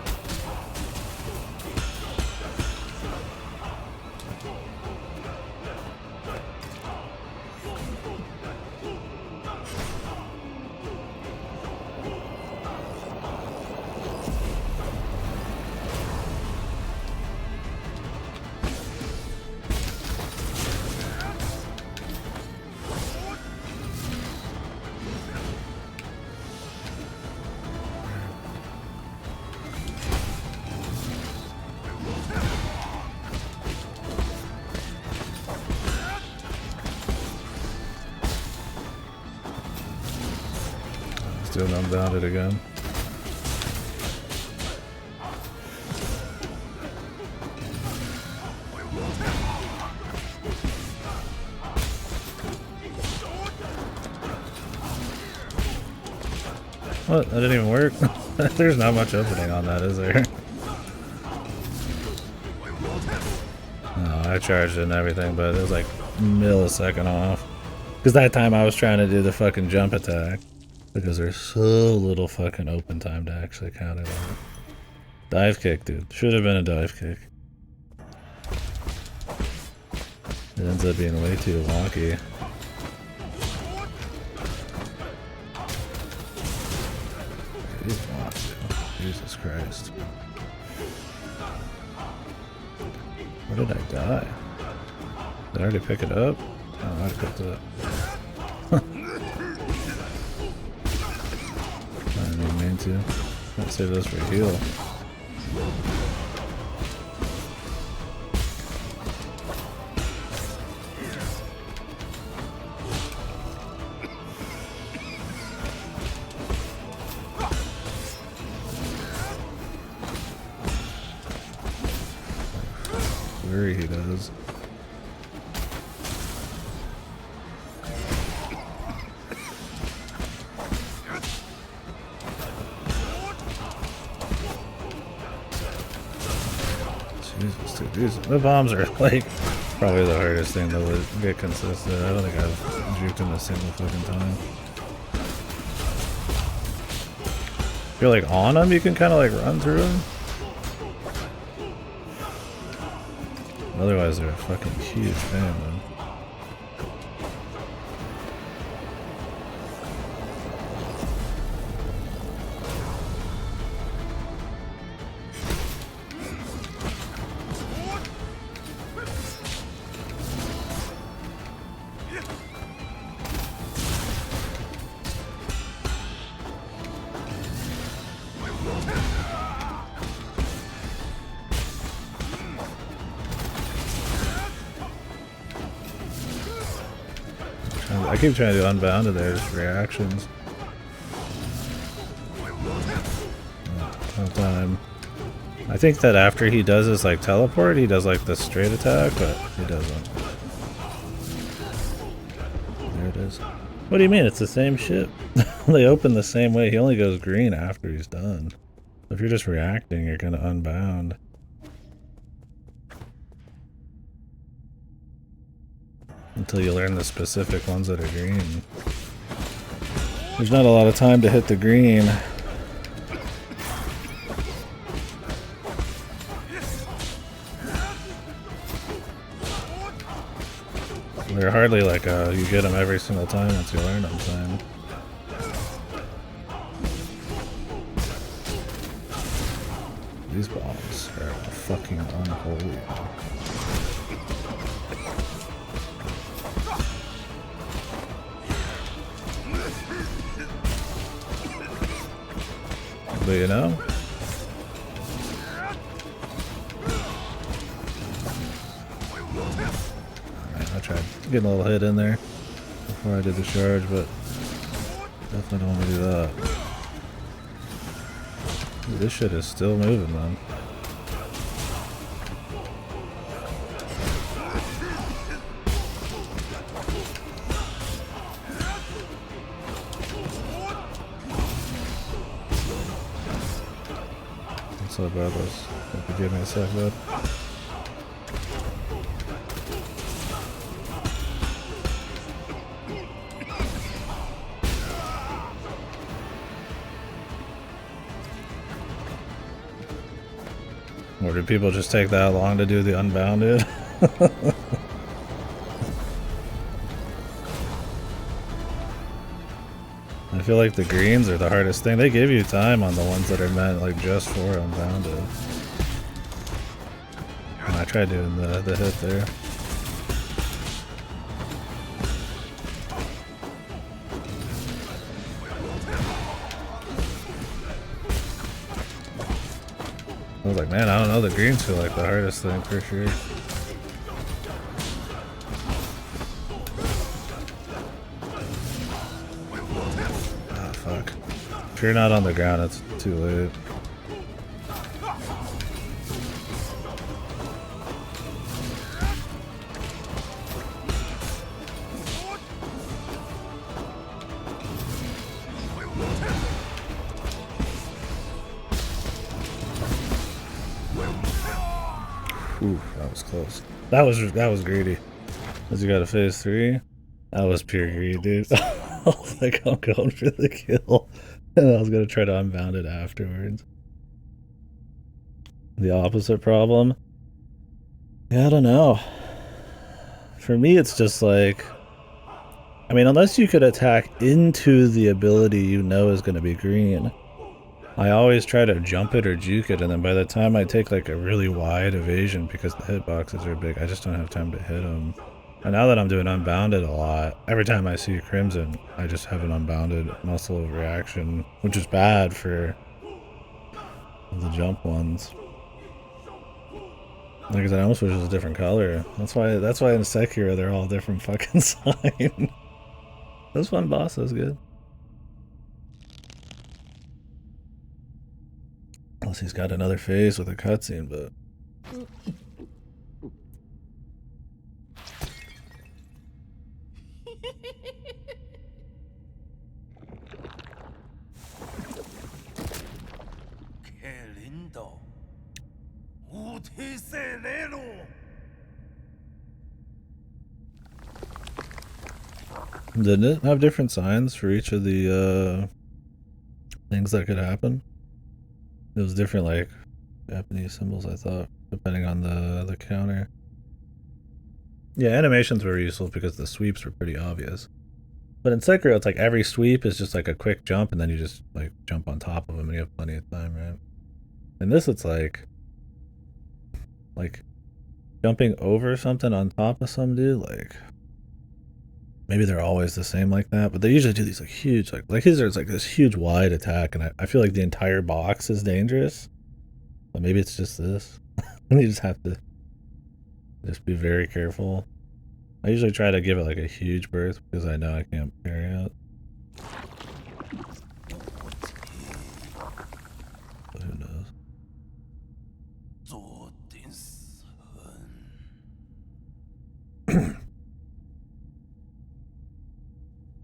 doing unbounded again. What? That didn't even work? There's not much opening on that, is there? No, I charged it and everything, but it was like millisecond off. Because that time I was trying to do the fucking jump attack. Because there's so little fucking open time to actually count it out. Dive kick, dude. Should have been a dive kick. It ends up being way too wonky. These blocks, dude. Jesus Christ. Where did I die? Did I already pick it up? Oh, I already picked it up. I didn't mean to. Let's save this for heal. Flurry he does. Jesus, dude, the bombs are like probably the hardest thing to get consistent. I don't think I've juked him a single fucking time. If you're like on them, you can kind of like run through them. Otherwise, they're a fucking huge fan, man. I keep trying to do unbounded there, just reactions. No time. I think that after he does his like teleport, he does like the straight attack, but he doesn't. There it is. What do you mean? It's the same shit. They open the same way. He only goes green after he's done. If you're just reacting, you're gonna unbound. Until you learn the specific ones that are green. There's not a lot of time to hit the green. They're hardly like you get them every single time once you learn them. Time. These bombs are fucking unholy. But you know, I tried getting a little hit in there before I did the charge, but definitely don't want to do that. Dude, this shit is still moving, man. So about this. If you give me a sec, bud. Or do people just take that long to do the unbounded? I feel like the greens are the hardest thing. They give you time on the ones that are meant like just for unbounded. And I tried doing the hit there. I was like, man, I don't know, the greens feel like the hardest thing for sure. Ah, fuck. If you're not on the ground, it's too late. Ooh, that was close. That was greedy. As you got a phase 3. That was pure greed, dude. I was like, I'm going for the kill. And I was gonna try to unbound it afterwards. The opposite problem? Yeah, I don't know. For me, it's just like... I mean, unless you could attack into the ability you know is going to be green, I always try to jump it or juke it, and then by the time I take like a really wide evasion because the hitboxes are big, I just don't have time to hit them. And now that I'm doing unbounded a lot, every time I see Crimson, I just have an unbounded muscle of reaction, which is bad for the jump ones. Like I said, I almost wish it was a different color. That's why in Sekiro they're all different fucking sign. This one boss was good. Unless he's got another phase with a cutscene, but... Didn't it have different signs for each of the things that could happen? It was different, like Japanese symbols, I thought, depending on the counter. Yeah, animations were useful because the sweeps were pretty obvious. But in Sekiro, it's like every sweep is just like a quick jump, and then you just like jump on top of them, and you have plenty of time, right? In this, it's like jumping over something on top of some dude, like. Maybe they're always the same like that, but they usually do these like huge, like his there's like this huge wide attack, and I feel like the entire box is dangerous. But maybe it's just this. You just have to just be very careful. I usually try to give it like a huge burst because I know I can't parry out. But who knows?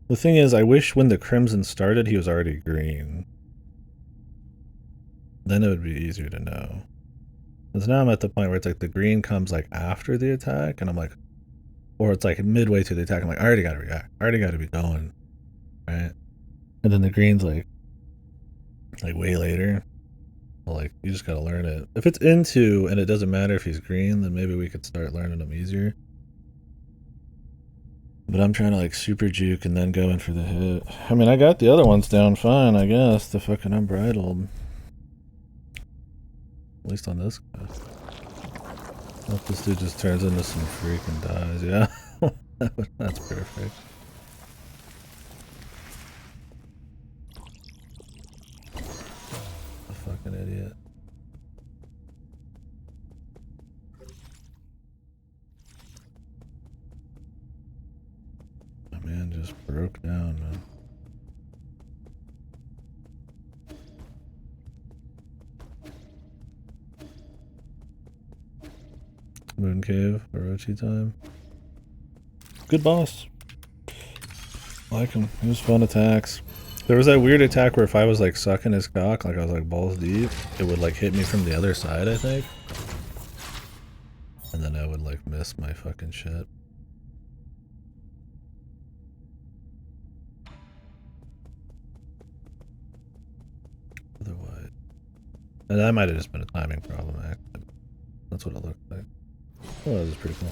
The thing is, I wish when the Crimson started, he was already green. Then it would be easier to know. Because now I'm at the point where it's like the green comes like after the attack, and I'm like, or it's like midway through the attack, I'm like, I already gotta react. I already gotta be going. Right? And then the green's like way later. Well, like, you just gotta learn it. If it's into, and it doesn't matter if he's green, then maybe we could start learning him easier. But I'm trying to like super juke and then go in for the hit. I mean, I got the other ones down fine, I guess. The fucking Unbridled. At least on this guy. Hope this dude just turns into some freak and dies. Yeah, that's perfect. A fucking idiot. Man just broke down, man. Moon Cave, Orochi time. Good boss. Like him. It was fun attacks. There was that weird attack where if I was like sucking his cock, like I was like balls deep, it would like hit me from the other side, I think. And then I would like miss my fucking shit. Otherwise, and that might have just been a timing problem, actually. That's what it looked like. Oh, that was pretty cool.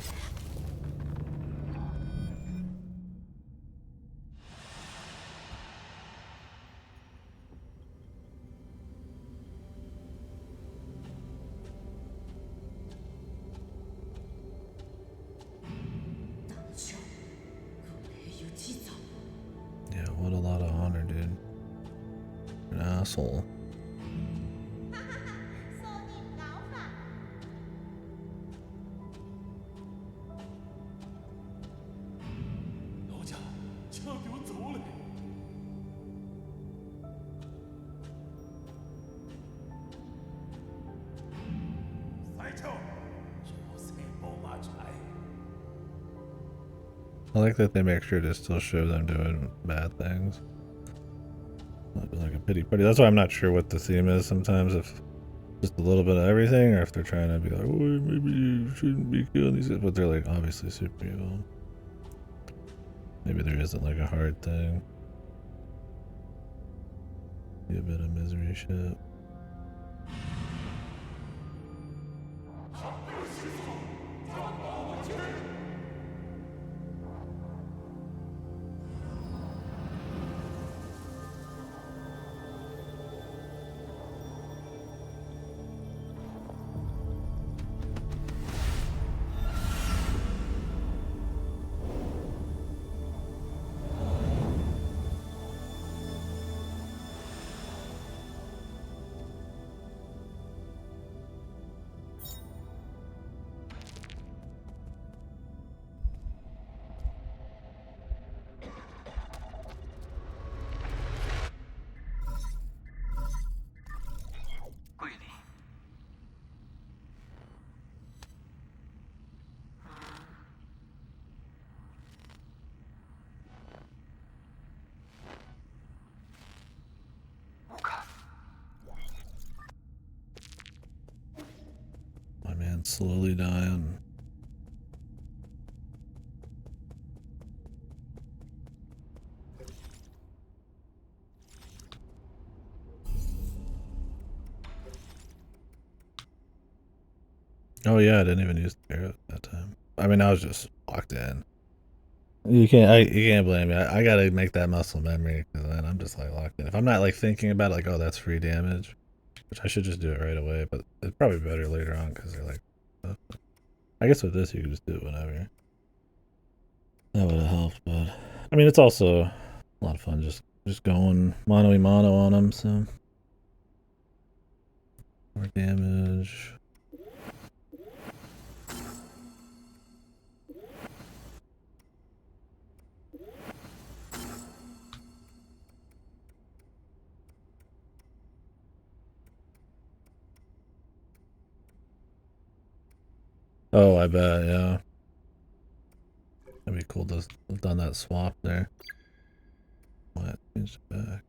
Yeah, what a lot of honor, dude. An asshole. I like that they make sure to still show them doing bad things. Not like a pity party. That's why I'm not sure what the theme is sometimes, if just a little bit of everything, or if they're trying to be like, oh, maybe you shouldn't be killing these guys, but they're like obviously super evil. Maybe there isn't like a hard thing. Be a bit of misery shit. My man's slowly dying. Oh yeah, I didn't even use the arrow that time. I mean, I was just locked in. You can't blame me. I gotta make that muscle memory, because then I'm just like locked in. If I'm not like thinking about it, like, oh, that's free damage, which I should just do it right away, but it's probably better later on because they're like, oh. I guess with this you can just do it whenever. That would have helped, but I mean, it's also a lot of fun just going mano-a-mano on them, so more damage. Oh, I bet, yeah. That'd be cool to have done that swap there. What? Change it back.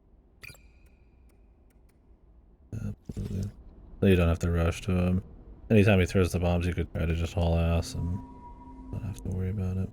Absolutely. So you don't have to rush to him. Anytime he throws the bombs, you could try to just haul ass and not have to worry about it.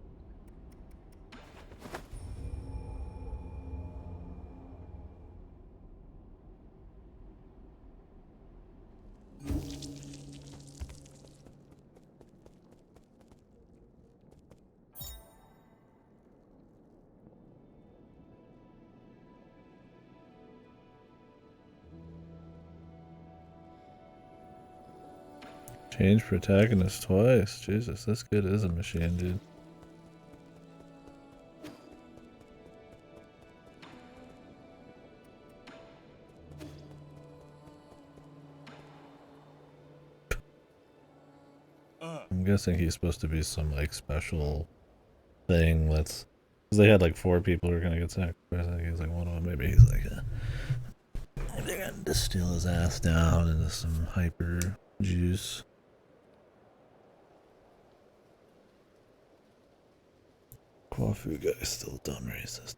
Change protagonist twice. Jesus, this kid is a machine, dude. I'm guessing he's supposed to be some like special thing that's, because they had like 4 people who were gonna get sacrificed. I think he's like one of them. Maybe he's like maybe they're gonna distill his ass down into some hyper juice. Quafu guy's still dumb racist.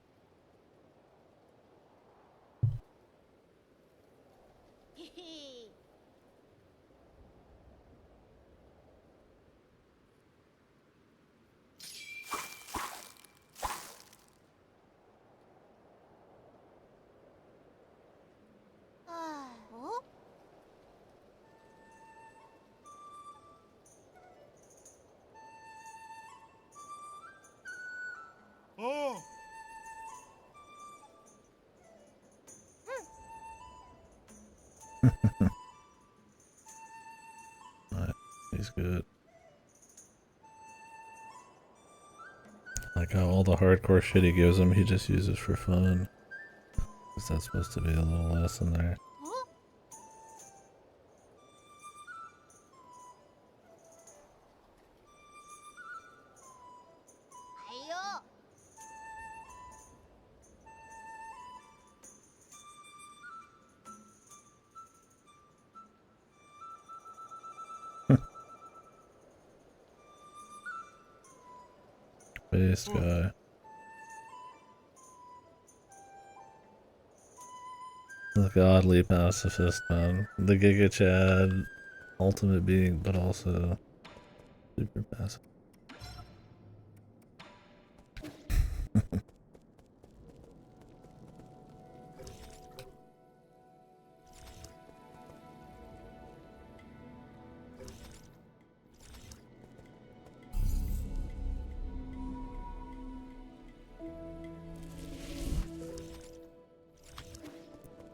어? Oh! Alright, he's good. Like how all the hardcore shit he gives him, he just uses for fun. Is that supposed to be a little lesson there? 어? 아유. space guy. The godly pacifist, man. The Giga Chad ultimate being, but also super passive.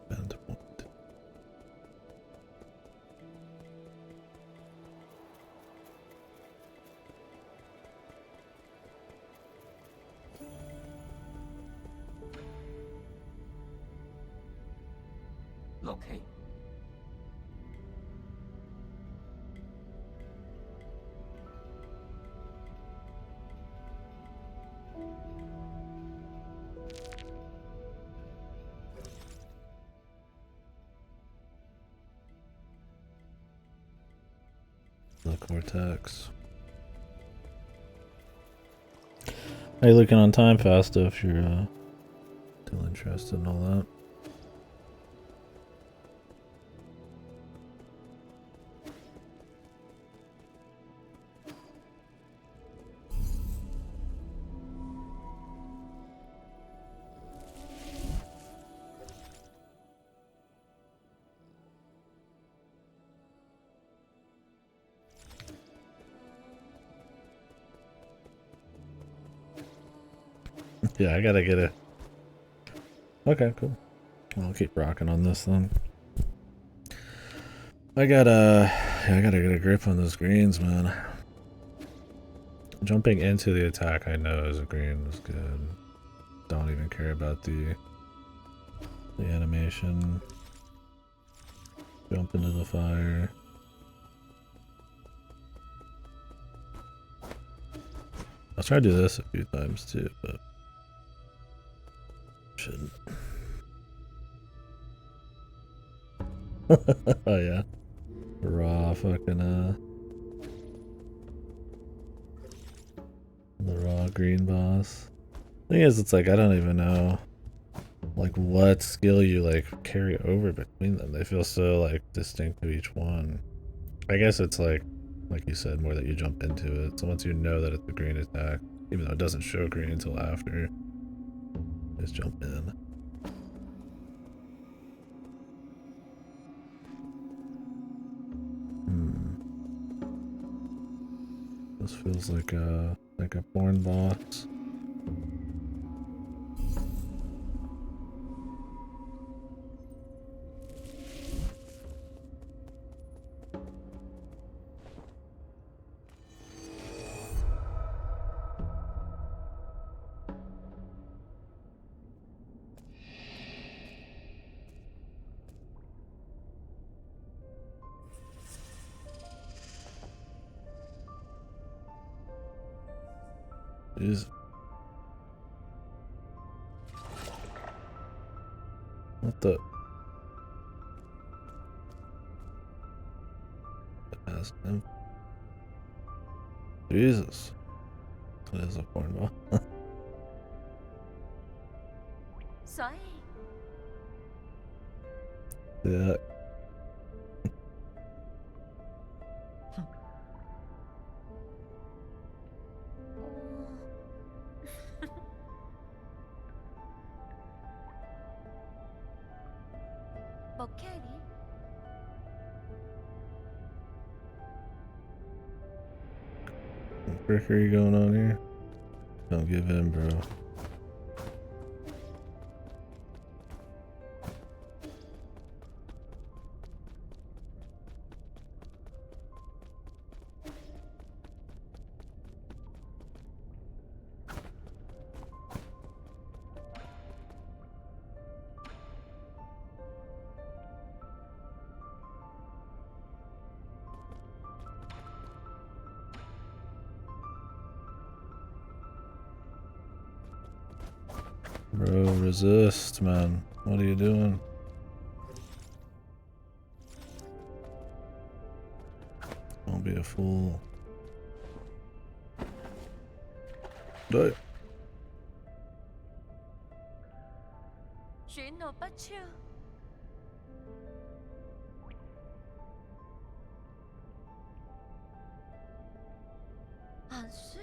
Bend point. Locate. The Cortex. How you looking on time, Fasta, if you're still interested in all that? Yeah, I gotta get it. Okay, cool. I'll keep rocking on this then. I gotta get a grip on those greens, man. Jumping into the attack I know is a green is good. Don't even care about the animation. Jump into the fire. I'll try to do this a few times too, but shouldn't. Oh yeah. Raw fucking the raw green boss. Thing is, it's like I don't even know like what skill you like carry over between them. They feel so like distinct to each one. I guess it's like you said, more that you jump into it. So once you know that it's a green attack, even though it doesn't show green until after, just jump in. This feels like a porn box. Jeez. What the? Ask him. Jesus. That is a porn ball. Sorry. Yeah. Bokeri. What trickery going on here? Don't give in, bro. Bro, resist, man. What are you doing? Don't be a fool. Right. chuyển nộp bắt chưa? Hàn suy.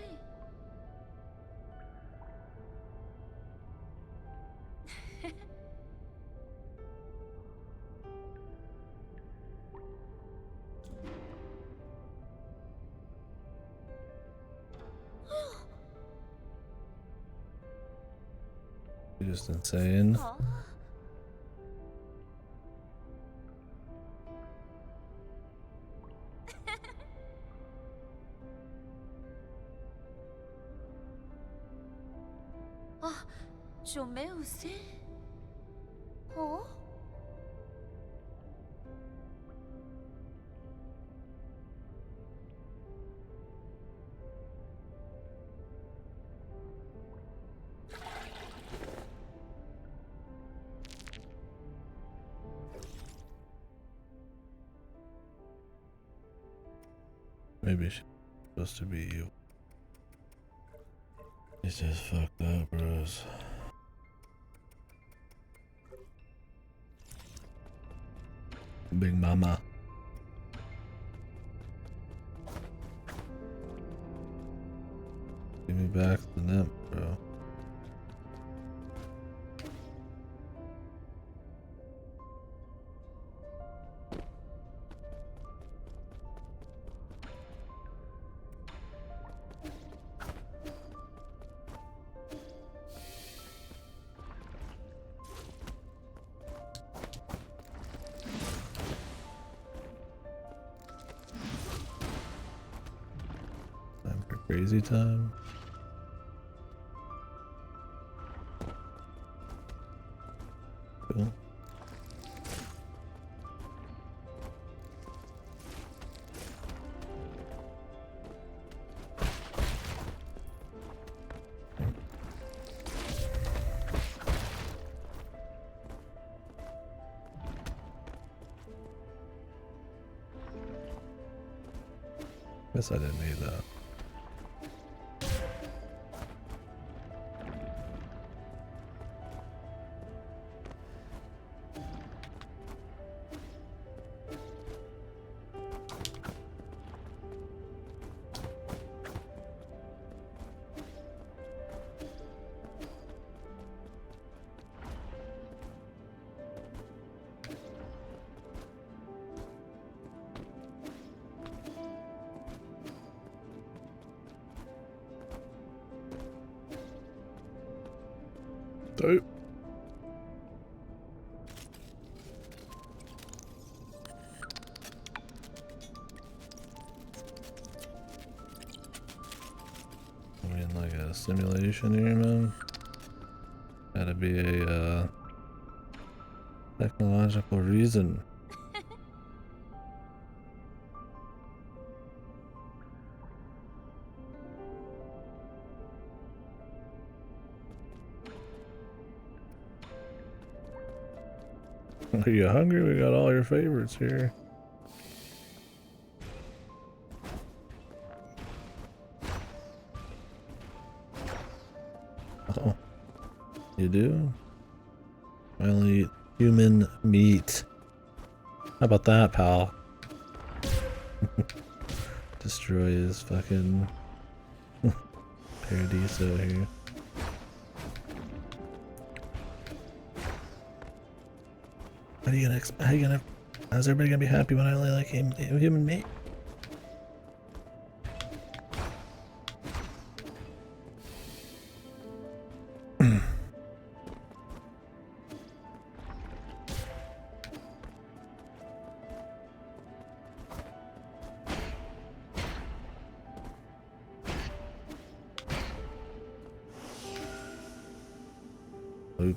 You're just insane. Hả? 아, 좀 매우세? 어? Maybe she's supposed to be you. It's just fucked up, bros. Big mama. Give me back the net, bro. Time for crazy time. Cool. Guess I didn't need that. Dope. I mean, like a simulation here, man. Gotta be a technological reason. Are you hungry? We got all your favorites here. Oh, you do? I only eat human meat. How about that, pal? Destroy his fucking Paradiso here. How's everybody gonna be happy when I only like human meat? Oop.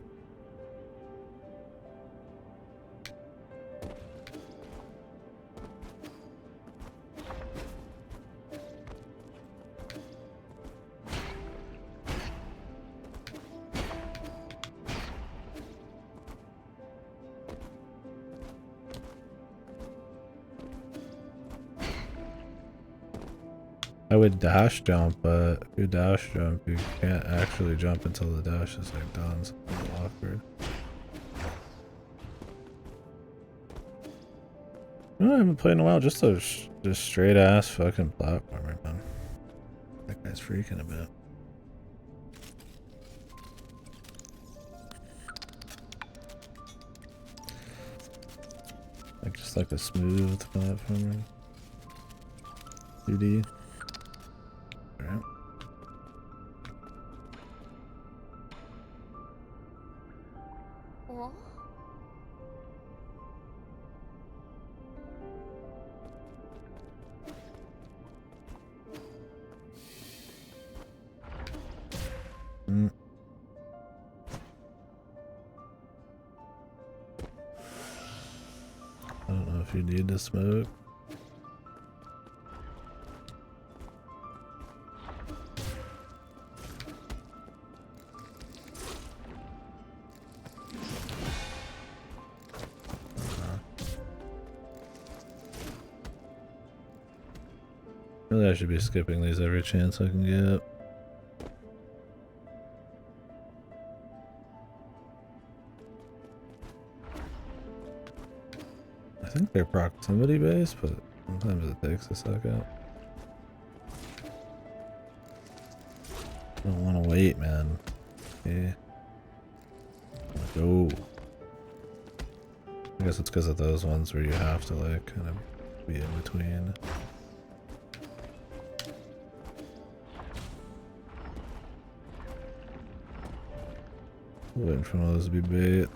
I would dash jump, but if you dash jump, you can't actually jump until the dash is like done, so it's a little awkward. I haven't played in a while, just a straight ass fucking platformer, man. That guy's freaking a bit. Like just like a smooth platformer. 2D. Alright. Oh? Mm. I don't know if you need to smoke. Really, I should be skipping these every chance I can get. I think they're proximity based, but sometimes it takes a second. I don't want to wait, man. Okay. Go. I guess it's because of those ones where you have to like kind of be in between. Waiting for one of those to be bait.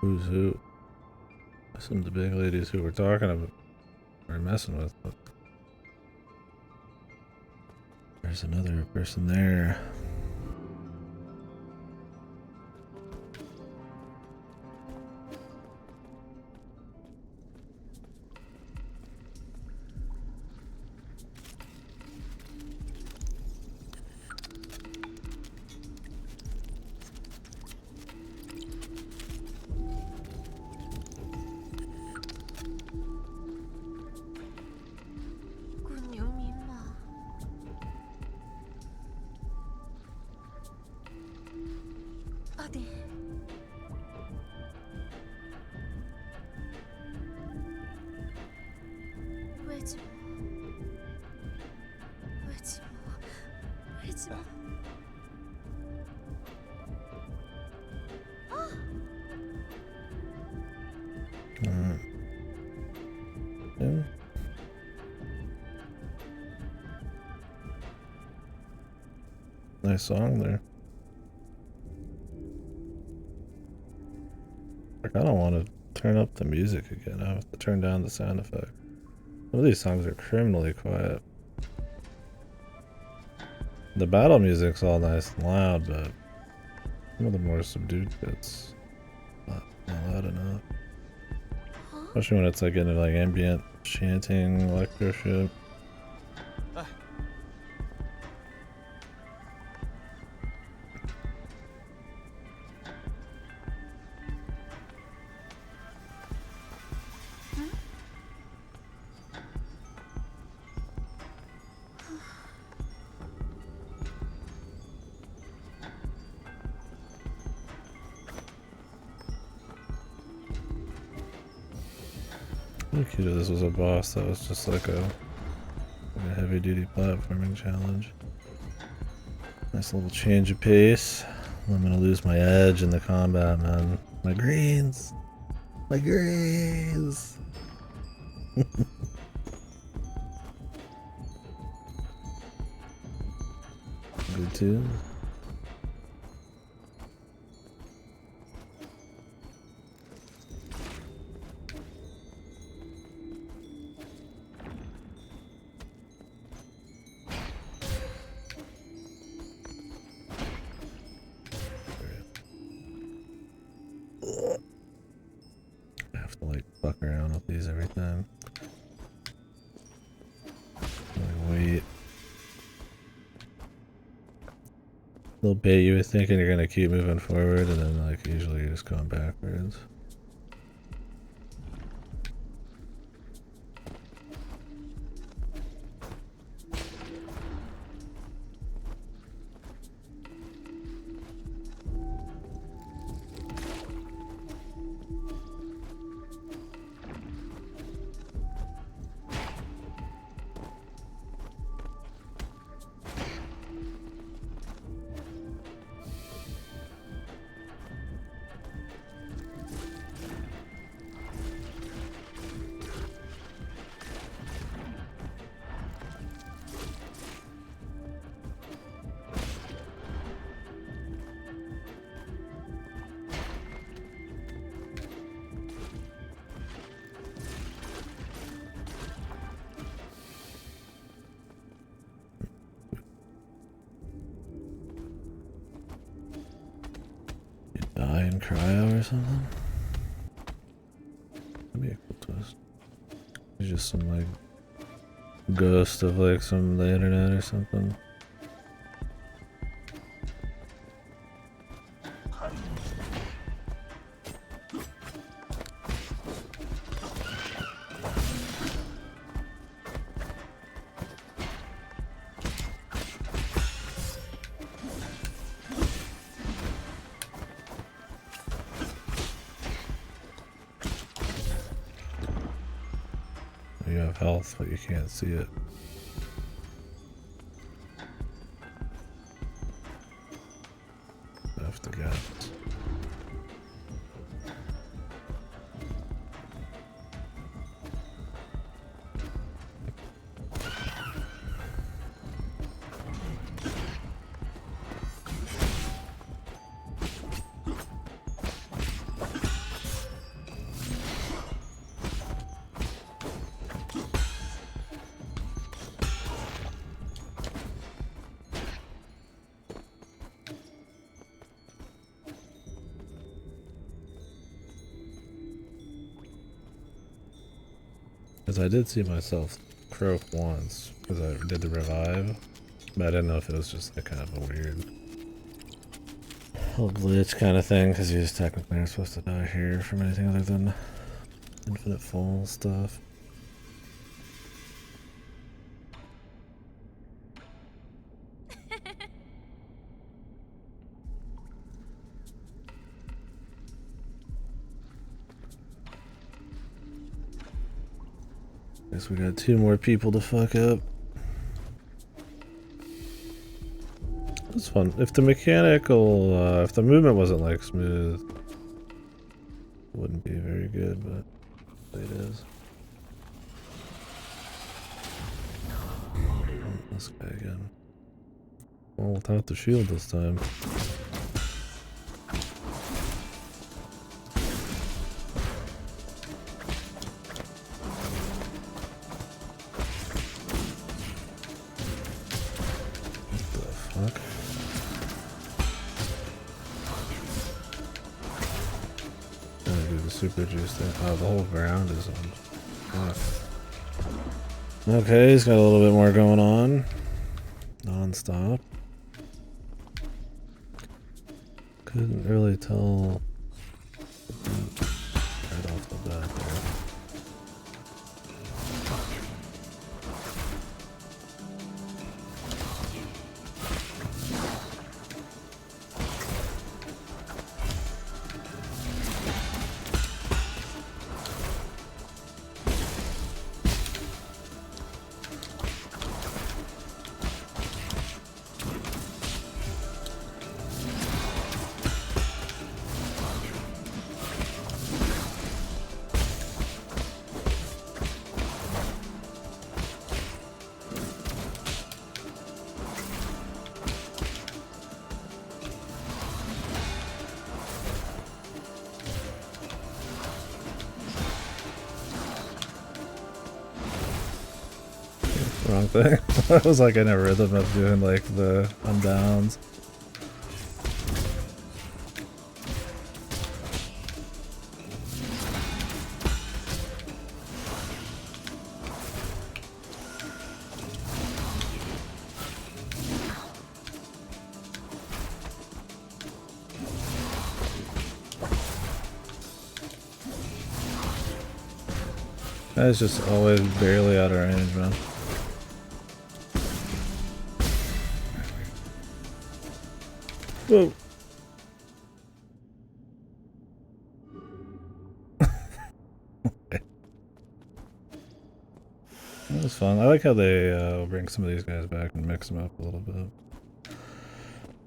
Who's who? Some of the big ladies who we're talking about or messing with, but there's another person there. Yeah. Nice song there. Like, I don't want to turn up the music again. I have to turn down the sound effect. Some of these songs are criminally quiet. The battle music's all nice and loud, but some of the more subdued bits not loud enough. Especially when it's like into like ambient chanting electro shit. Look cute if this was a boss that was just like a heavy duty platforming challenge. Nice little change of pace. I'm gonna lose my edge in the combat, man. My greens! My greens! Good too. fuck around with these every time. Wait. They'll bait you with thinking you're gonna keep moving forward, and then like usually you're just going backwards. Die in cryo or something? That'd be a cool twist. It's just some like ghost of like some the internet or something. You have health, but you can't see it. Left the gaps. Because I did see myself croak once, because I did the revive, but I didn't know if it was just like kind of a weird little glitch kind of thing, because you just technically aren't supposed to die here from anything other than infinite fall stuff. Guess we got 2 more people to fuck up. It's fun. If the mechanical, if the movement wasn't like smooth, it wouldn't be very good, but it is. This guy again. Well, without the shield this time. Super juice there. Oh, the whole ground is on. Okay, he's got a little bit more going on. Non-stop. Couldn't really tell right off the bat there. Wrong thing. I was like in a rhythm of doing like the undowns. That's just always barely out of range, man. Whoa. Okay. That was fun. I like how they bring some of these guys back and mix them up a little bit.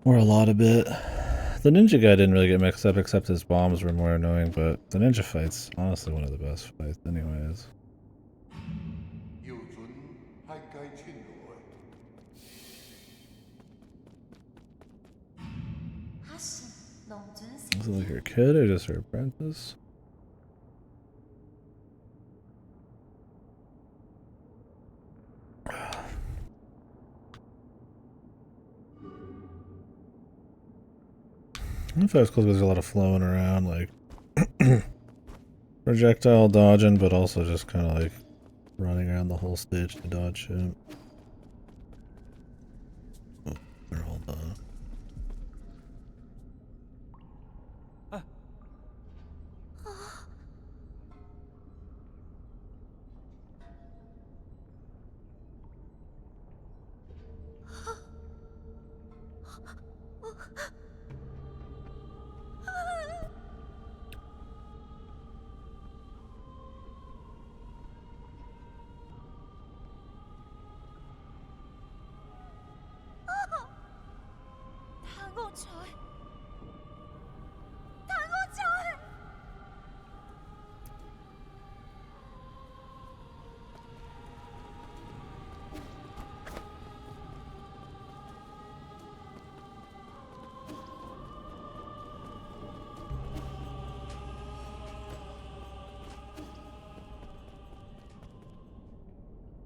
Or a lot of bit. The ninja guy didn't really get mixed up except his bombs were more annoying, but the ninja fight's honestly one of the best fights anyways. Is it like her kid or just her apprentice? I thought it was cool because there's a lot of flowing around, like projectile dodging, but also just kind of like running around the whole stage to dodge shit. Oh, they're all done.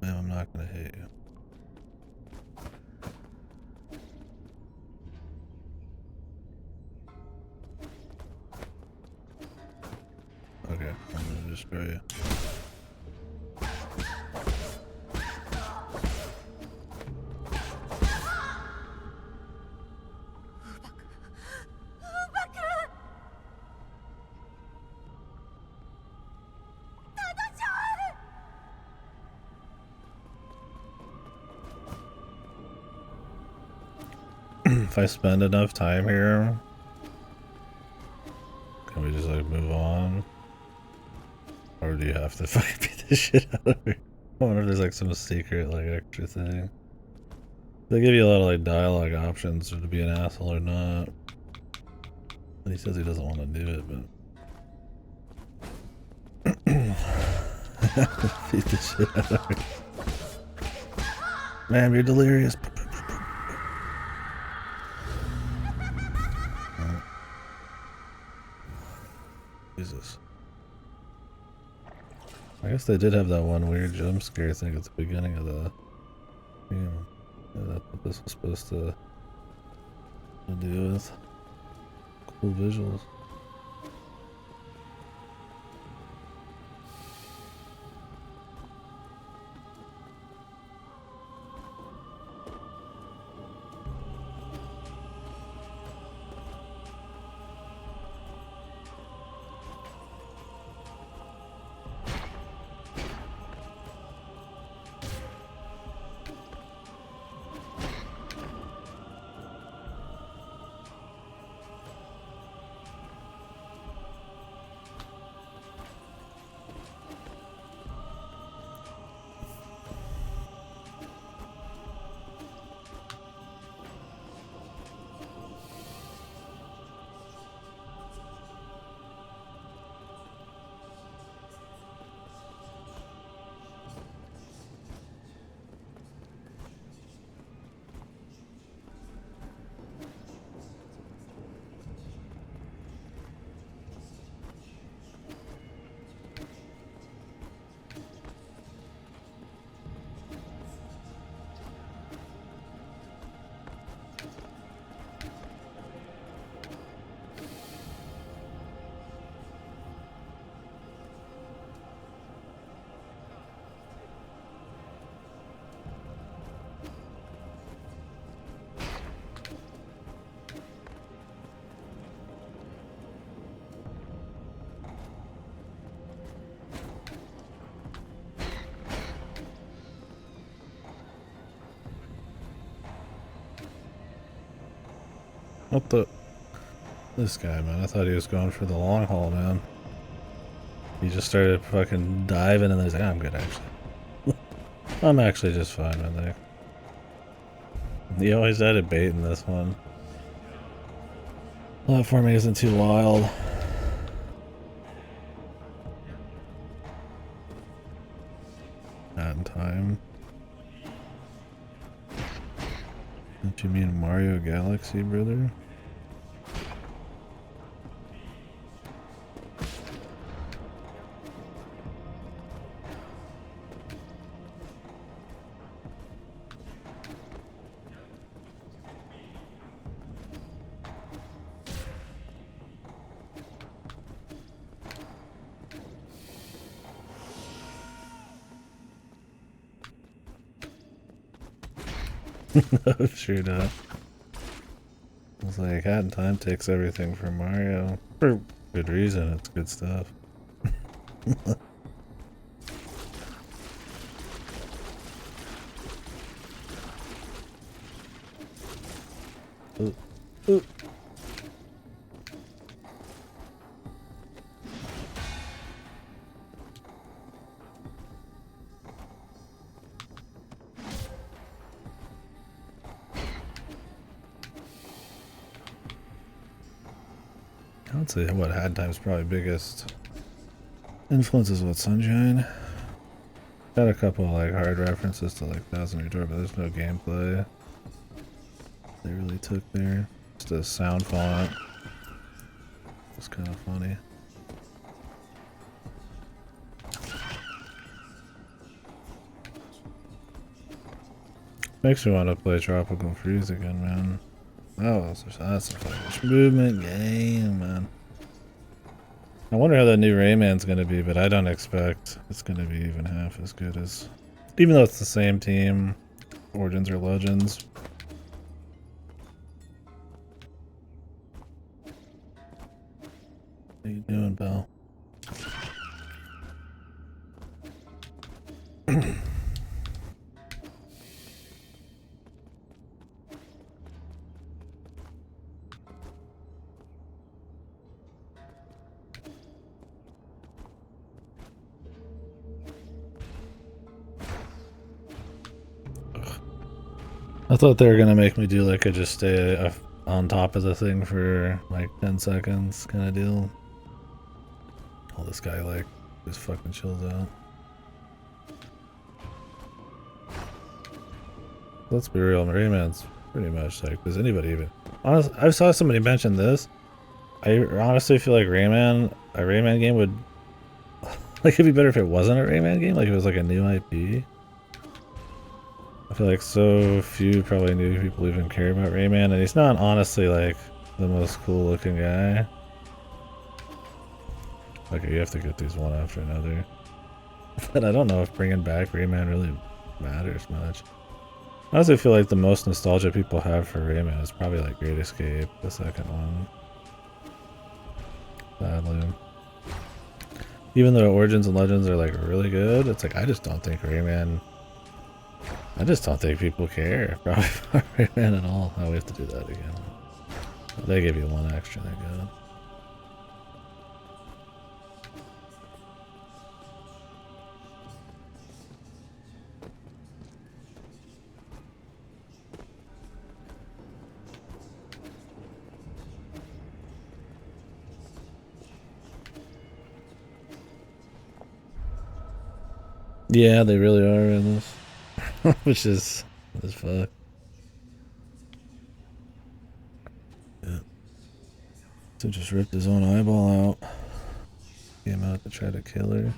Man, I'm not gonna hit you. Okay, I'm gonna destroy you. If I spend enough time here, can we just like move on? Or do you have to fucking beat the shit out of me? I wonder if there's like some secret like extra thing. They give you a lot of like dialogue options or to be an asshole or not. And he says he doesn't want to do it, but beat the shit out of me. Man, you're delirious. Jesus. I guess they did have that one weird jump scare thing at the beginning of the game. Yeah, that's what this was supposed to do with. Cool visuals. What the? This guy, man. I thought he was going for the long haul, man. He just started fucking diving and he's like, I'm good, actually. I'm actually just fine, I think. He always added bait in this one. Platforming isn't too wild. Not in time. Don't you mean Mario Galaxy, brother? No, sure not. I was like, Hat in Time takes everything from Mario. For good reason, it's good stuff. Ooh. Ooh. I would say what Hat in Time's probably biggest influence is what Sunshine. Got a couple like hard references to like Thousand Year Door, but there's no gameplay they really took there. Just a sound font. It's kind of funny. Makes me want to play Tropical Freeze again, man. Oh, that's a fucking movement game, man. I wonder how that new Rayman's gonna be, but I don't expect it's gonna be even half as good as... Even though it's the same team, Origins or Legends. How you doing, Belle? I thought they were gonna make me do like a just stay on top of the thing for like 10 seconds kind of deal. Oh, this guy like just fucking chills out. Let's be real, Rayman's pretty much like, does anybody even... Honestly, I saw somebody mention this. I honestly feel like a Rayman game would... like it'd be better if it wasn't a Rayman game, like it was like a new IP. I feel like so few probably new people even care about Rayman, and he's not honestly like the most cool looking guy. Okay, you have to get these one after another. But I don't know if bringing back Rayman really matters much. I honestly feel like the most nostalgia people have for Rayman is probably like Great Escape, the second one. Sadly. Even though Origins and Legends are like really good, it's like I just don't think Rayman... I just don't think people care probably about Rayman at all. Oh, we have to do that again. They give you one extra, thank God. Yeah, they really are in this. Which is fuck. Yeah. So just ripped his own eyeball out. Came out to try to kill her.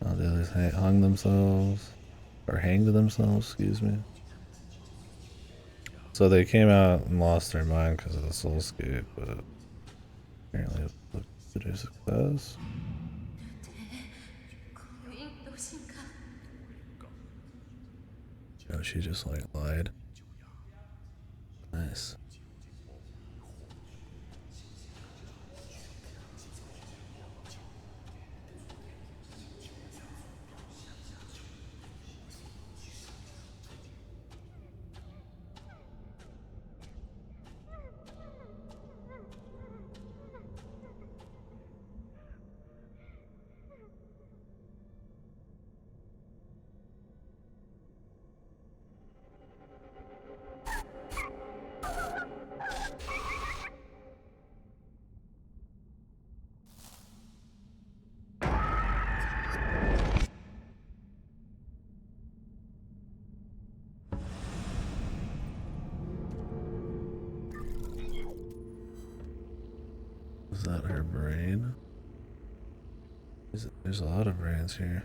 Oh, the others hung themselves. Or hanged themselves, excuse me. So they came out and lost their mind because of the Soulscape, but apparently it looked to do success. Oh, she just like lied. Nice. Is that her brain? There's a lot of brains here.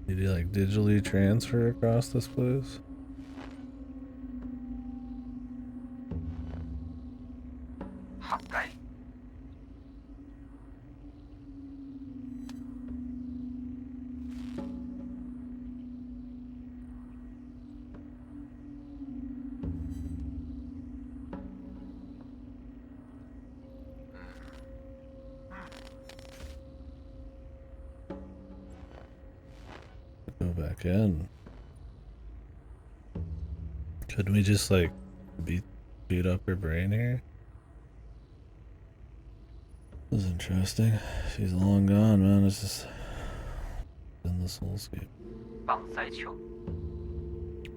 Did you like digitally transfer across this place? Go back in. Could we just like beat up her brain here? This is interesting. She's long gone, man. It's just in the soulscape. 绑塞球，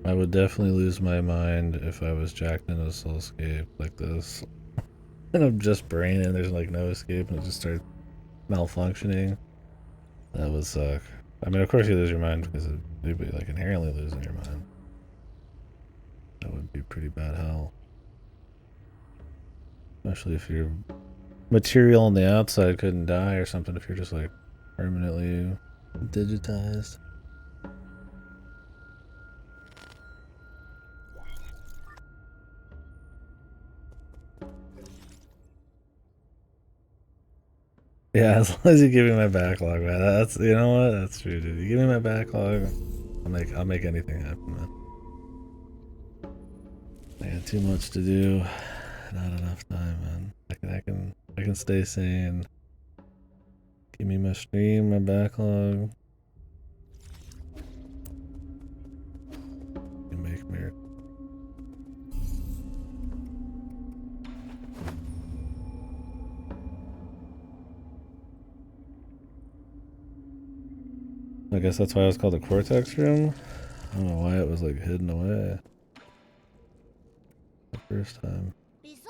I would definitely lose my mind if I was jacked into a soulscape like this. And I'm just brain and there's like no escape and it just starts malfunctioning. That would suck. I mean, of course you lose your mind because you'd be like inherently losing your mind. That would be pretty bad hell. Especially if your material on the outside couldn't die or something, if you're just like permanently digitized. Yeah, as long as you give me my backlog, man. That's, you know what? That's true, dude. You give me my backlog, I'll make anything happen, man. I got too much to do, not enough time, man. I can stay sane. Give me my stream, my backlog. You make miracles. I guess that's why it was called the Cortex room. I don't know why it was like hidden away the first time. 比赛。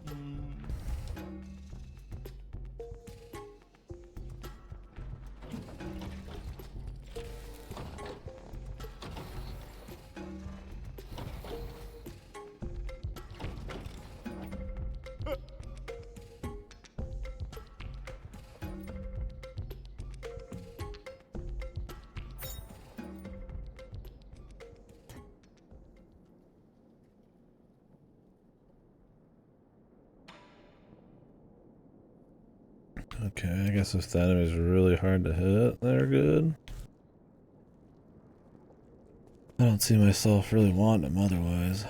嗯。Okay, I guess if the enemy's really hard to hit, they're good. I don't see myself really wanting them otherwise.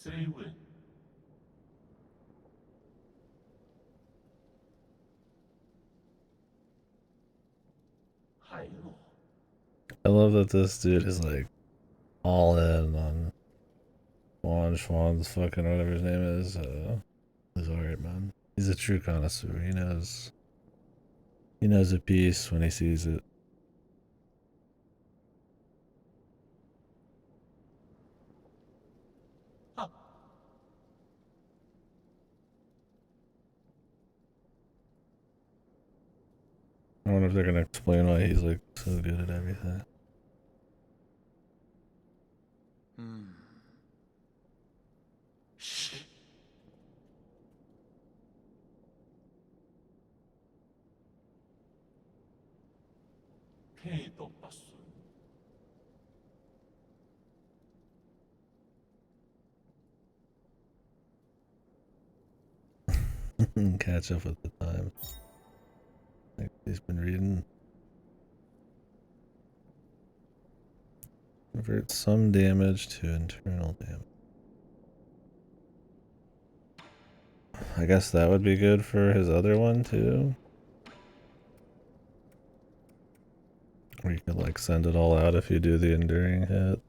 Seven. Hyrule. I love that this dude is like all in on Schwann's fucking whatever his name is. His art, man. He's a true connoisseur. He knows a piece when he sees it. I wonder if they're gonna explain why he's like so good at everything. 폐도 봤소. Catch up with the times. Like he's been reading. Convert some damage to internal damage. I guess that would be good for his other one too. Or you could like send it all out if you do the enduring hit.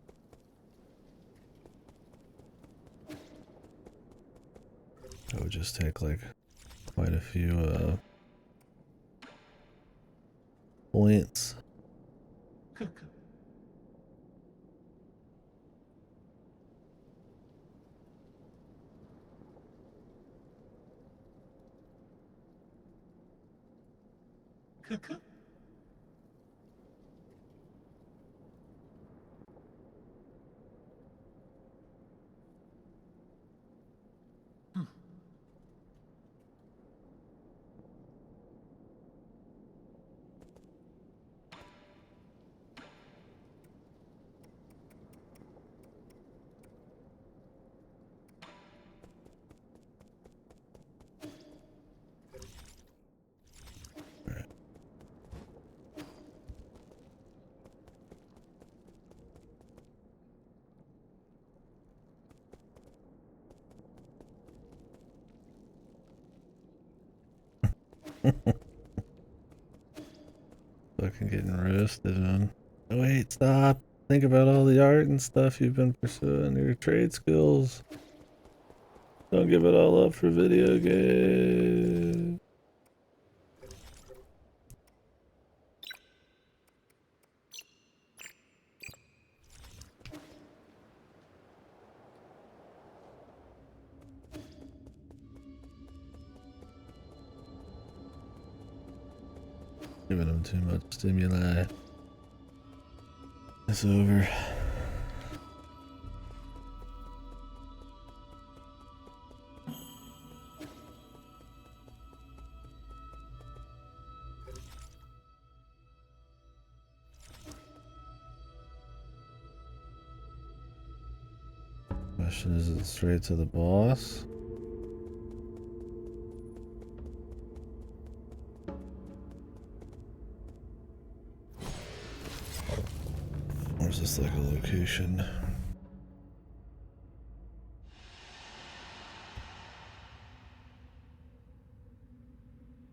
That would just take like quite a few points. 크크. 크크. Fucking getting roasted on. Oh, wait, stop. Think about all the art and stuff you've been pursuing, your trade skills. Don't give it all up for video games. Giving him too much stimuli. It's over. Question is it straight to the boss? Or is this like a location?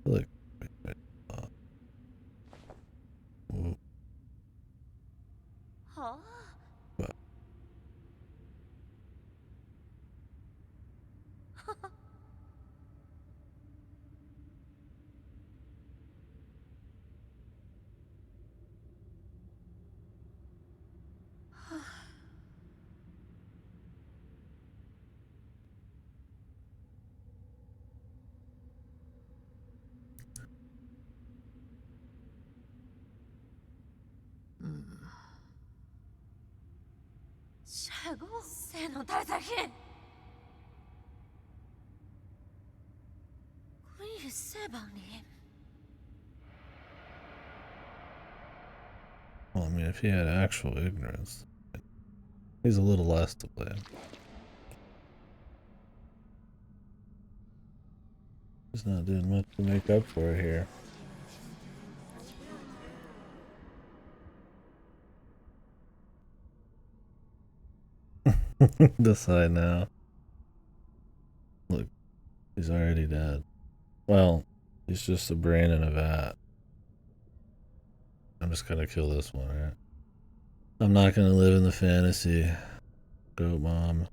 Like, whoa. Huh? What? 최고 세노 달달히 군유 세방님. Well, I mean, if he had actual ignorance, he's a little less to blame. He's not doing much to make up for it here. Decide now. Look, he's already dead. Well, he's just a brain in a vat. I'm just gonna kill this one, right? I'm not gonna live in the fantasy. Goat mom.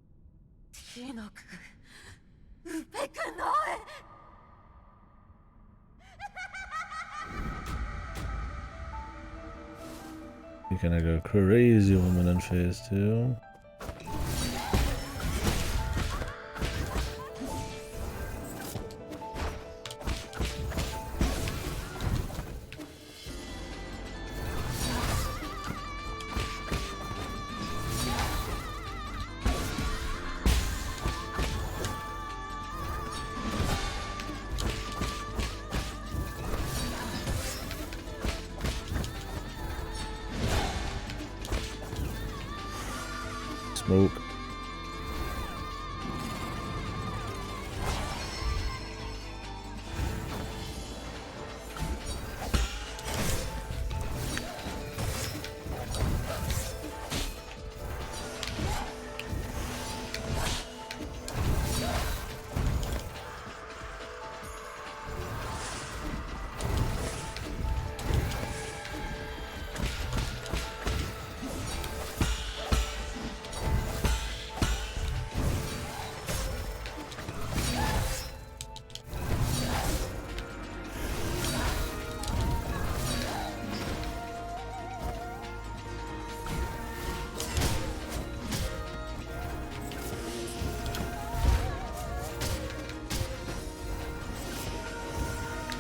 火のくウペクノエ。 You're gonna go crazy woman in phase 2. Smoke.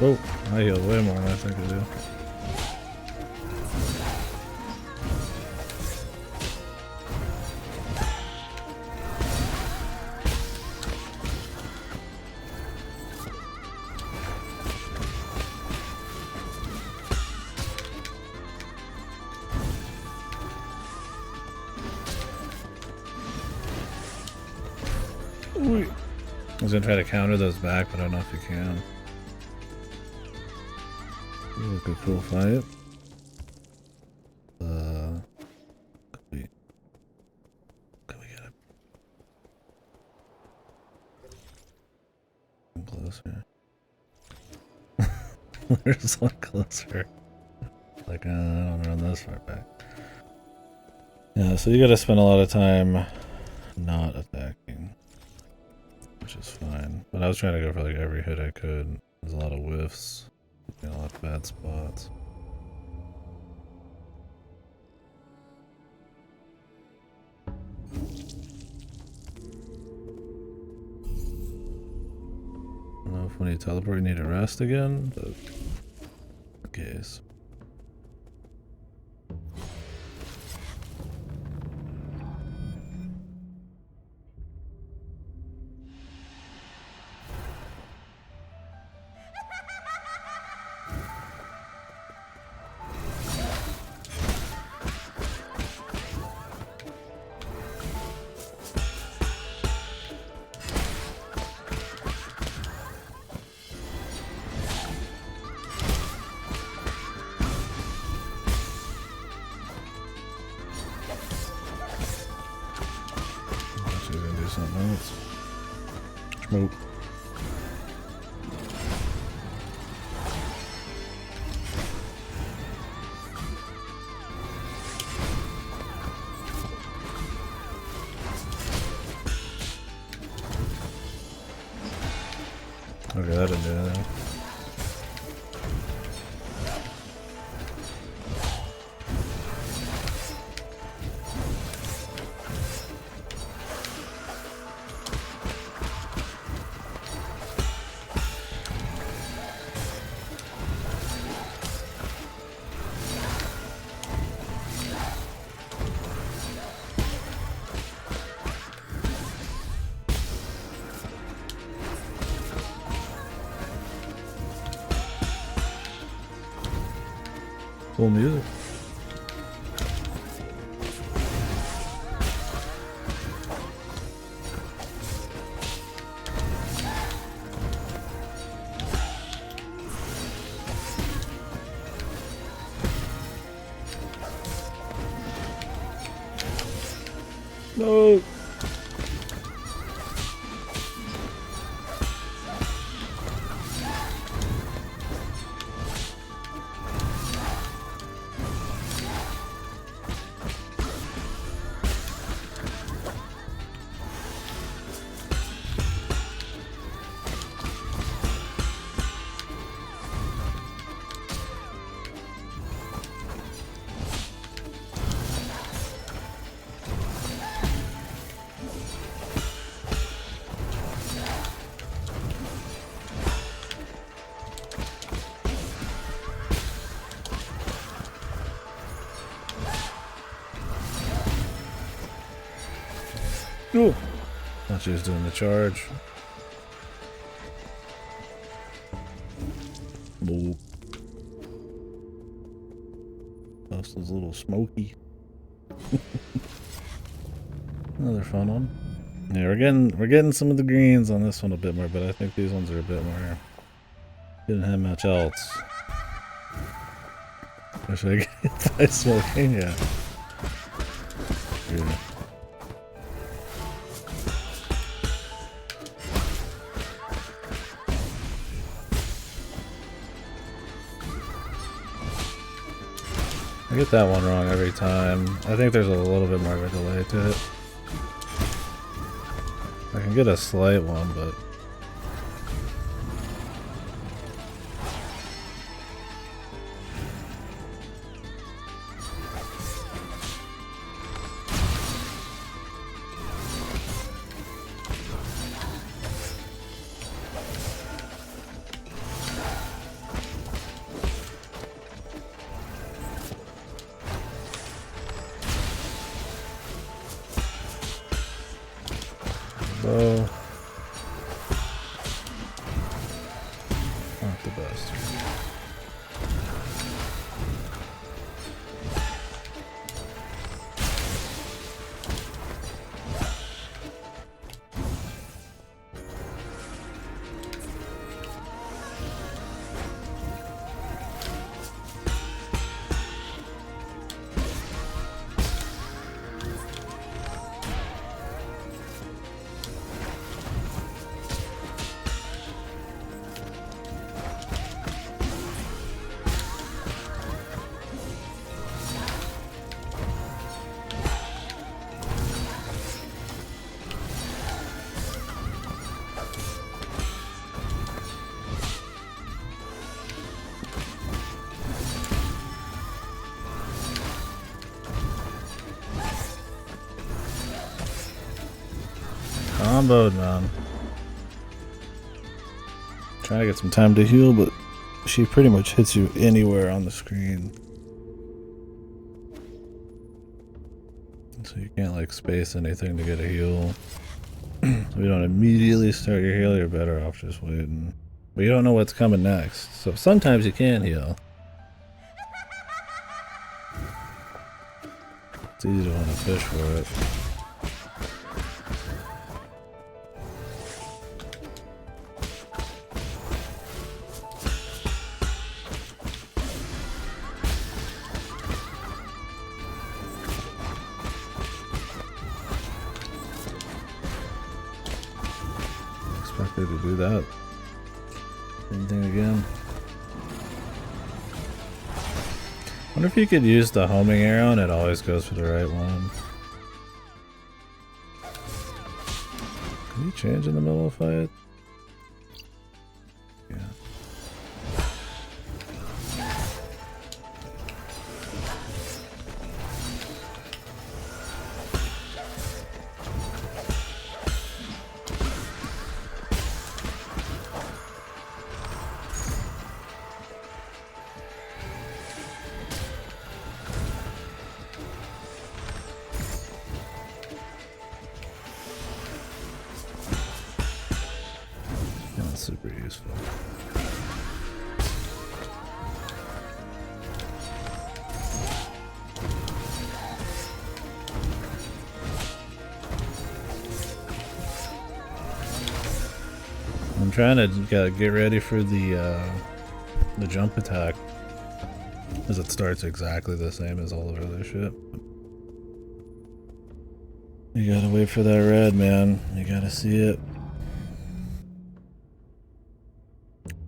Oh, I heal way more than I think I do. Ooh. I was gonna try to counter those back, but I don't know if you can. Look a cool fight. Can we get it closer? There's one closer. Like, I don't run this far back. Yeah, so you gotta spend a lot of time not attacking, which is fine. But I was trying to go for like every hit I could. There's a lot of whiffs. A lot of bad spots. I don't know if when you teleport you need to rest again, but in case. Something else. Smoke. Okay, that didn't do anything. Cool music. No. Ooh. Thought she was doing the charge. Ooh. That's a little smoky. Another fun one. Yeah, we're getting some of the greens on this one a bit more, but I think these ones are a bit more. Didn't have much else. Wish I could get by smoking, yeah. Yeah. I get that one wrong every time. I think there's a little bit more of a delay to it. I can get a slight one, but... So, not the best. Comboed, man. Trying to get some time to heal, but she pretty much hits you anywhere on the screen. So you can't like space anything to get a heal. If you don't immediately start your heal, you're better off just waiting. But you don't know what's coming next. So sometimes you can heal. It's easy to want to fish for it. Expected to do that. Same thing again. Wonder if you could use the homing arrow and it always goes for the right one. Can you change in the middle of a fight? Yeah. Not super useful. I'm trying to get ready for the jump attack, as it starts exactly the same as all of other shit. You gotta wait for that red, man. You gotta see it.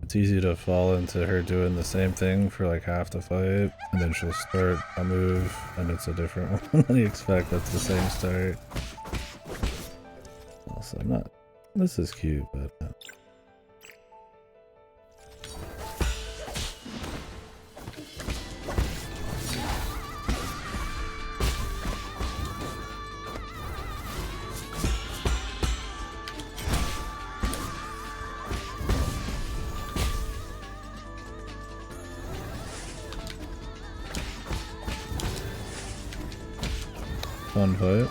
It's easy to fall into her doing the same thing for like half the fight, and then she'll start a move, and it's a different one than you expect. That's the same start. Also, not. This is cute, but. Fun fight.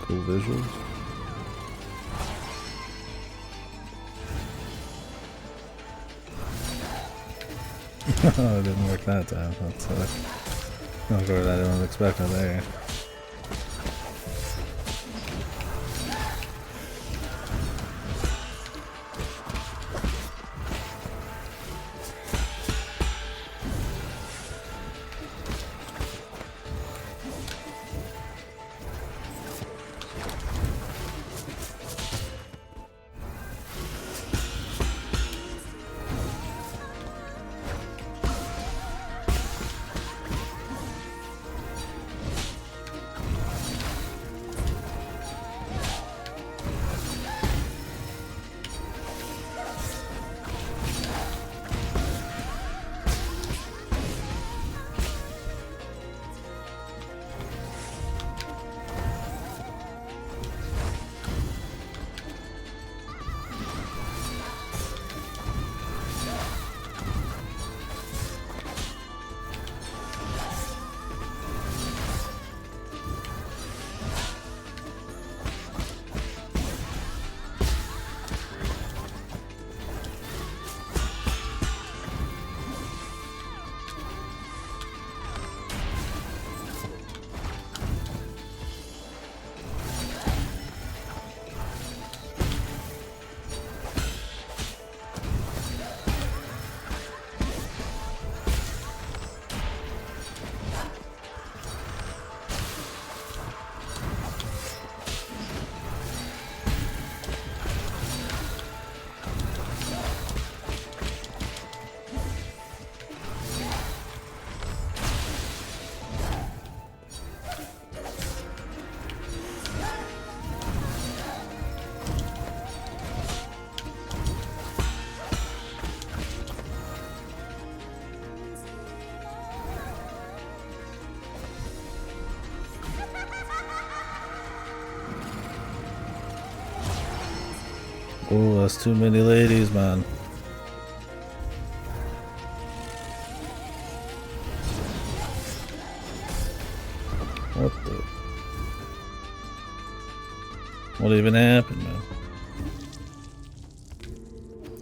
Cool visuals. Oh, it didn't work that time. That's of course I didn't expect it there. Oh, that's too many ladies, man. What the? What even happened, man?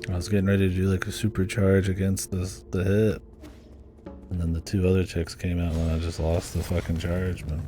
I was getting ready to do like a supercharge against the hit. And then the two other chicks came out and I just lost the fucking charge, man.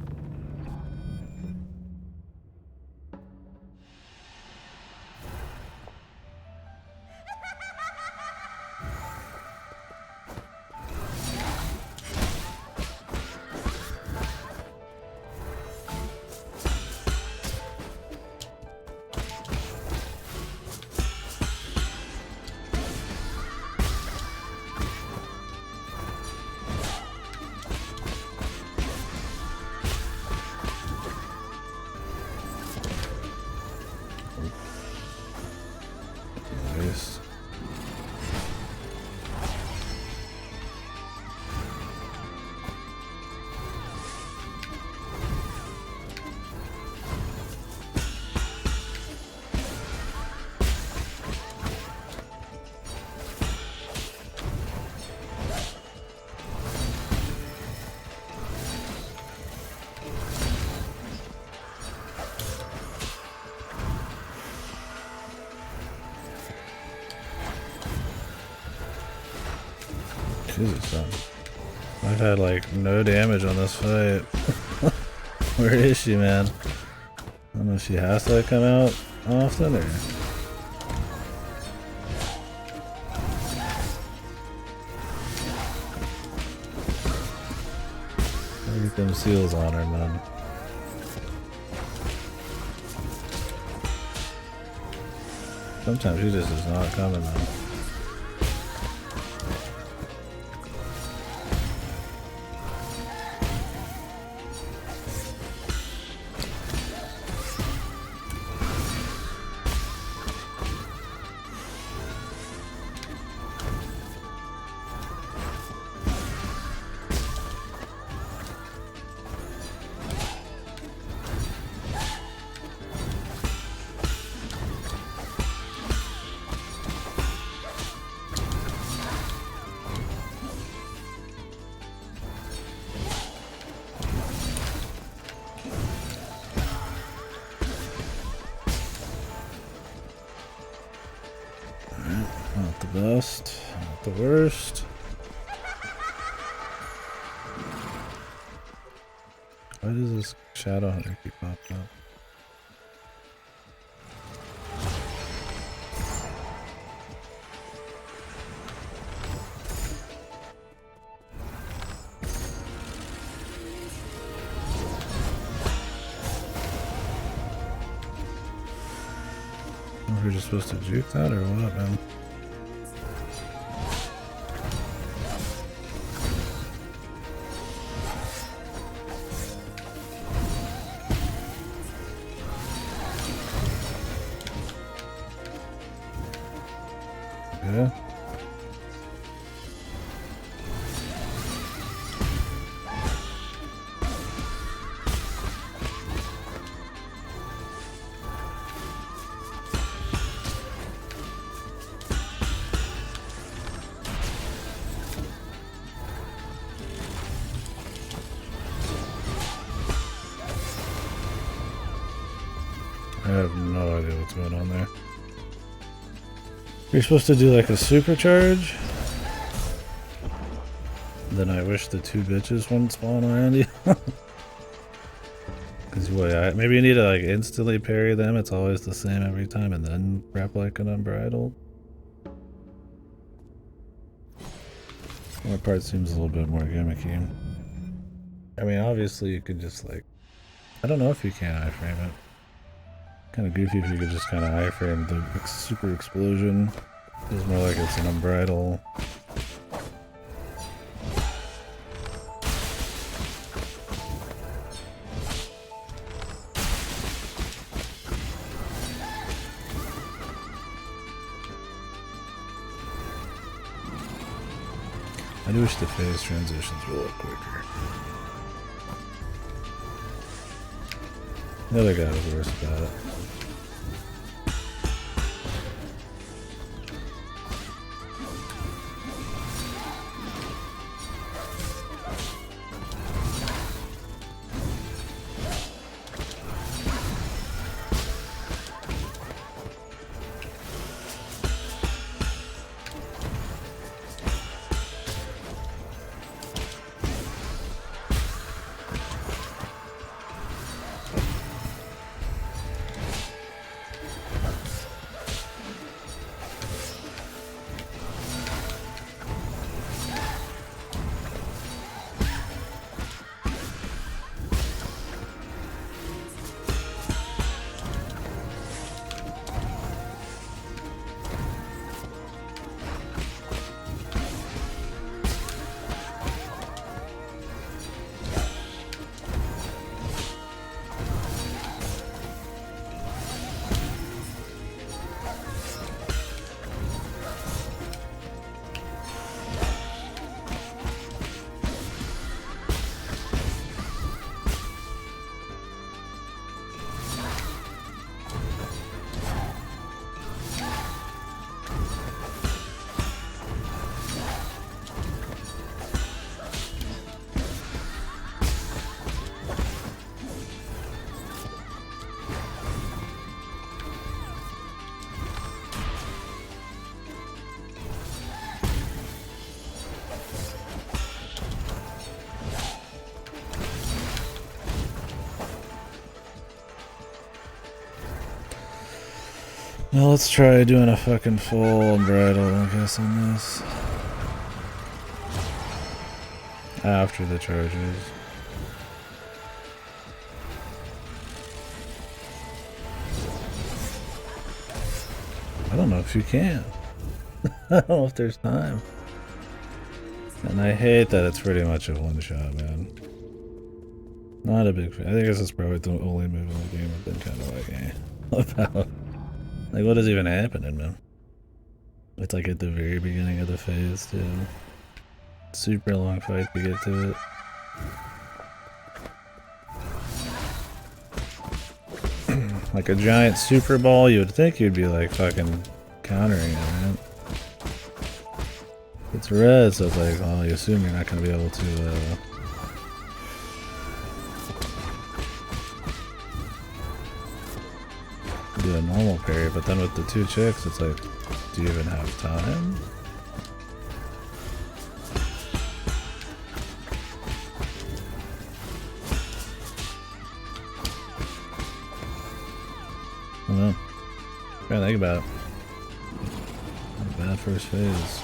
Nice. Jesus, son. I've had like no damage on this fight. Where is she, man? I don't know if she has to come out often or. Get them seals on her, man. Sometimes she just is not coming, though. Not the best, not the worst. Why does this Shadow Hunter keep popping up? We're just supposed to juke that or what, man? Yeah. I have no idea what's going on there. You're supposed to do like a supercharge? Then I wish the two bitches wouldn't spawn around you. Cause maybe you need to like instantly parry them, it's always the same every time, and then wrap like an unbridled. That part seems a little bit more gimmicky. I mean, obviously you could just like, I don't know if you can iframe it. Kind of goofy if you could just kind of iframe the super explosion. Feels more like it's an unbridled. I do wish the phase transitions were a little quicker. The other guy was worse about it. Well, let's try doing a fucking full unbridled, I guess, on this. After the charges. I don't know if you can. I don't know if there's time. And I hate that it's pretty much a one-shot, man. Not a big fan. I think this is probably the only move in the game I've been kind of like, eh, about. Like, what is even happening, man? It's like at the very beginning of the phase, too. Super long fight to get to it. Like a giant super ball, you would think you'd be like fucking countering it, right? It's red, so it's like, well, you assume you're not going to be able to, do a normal parry, but then with the two chicks, it's like, do you even have time? I don't know. Trying to think about it. Not a bad first phase.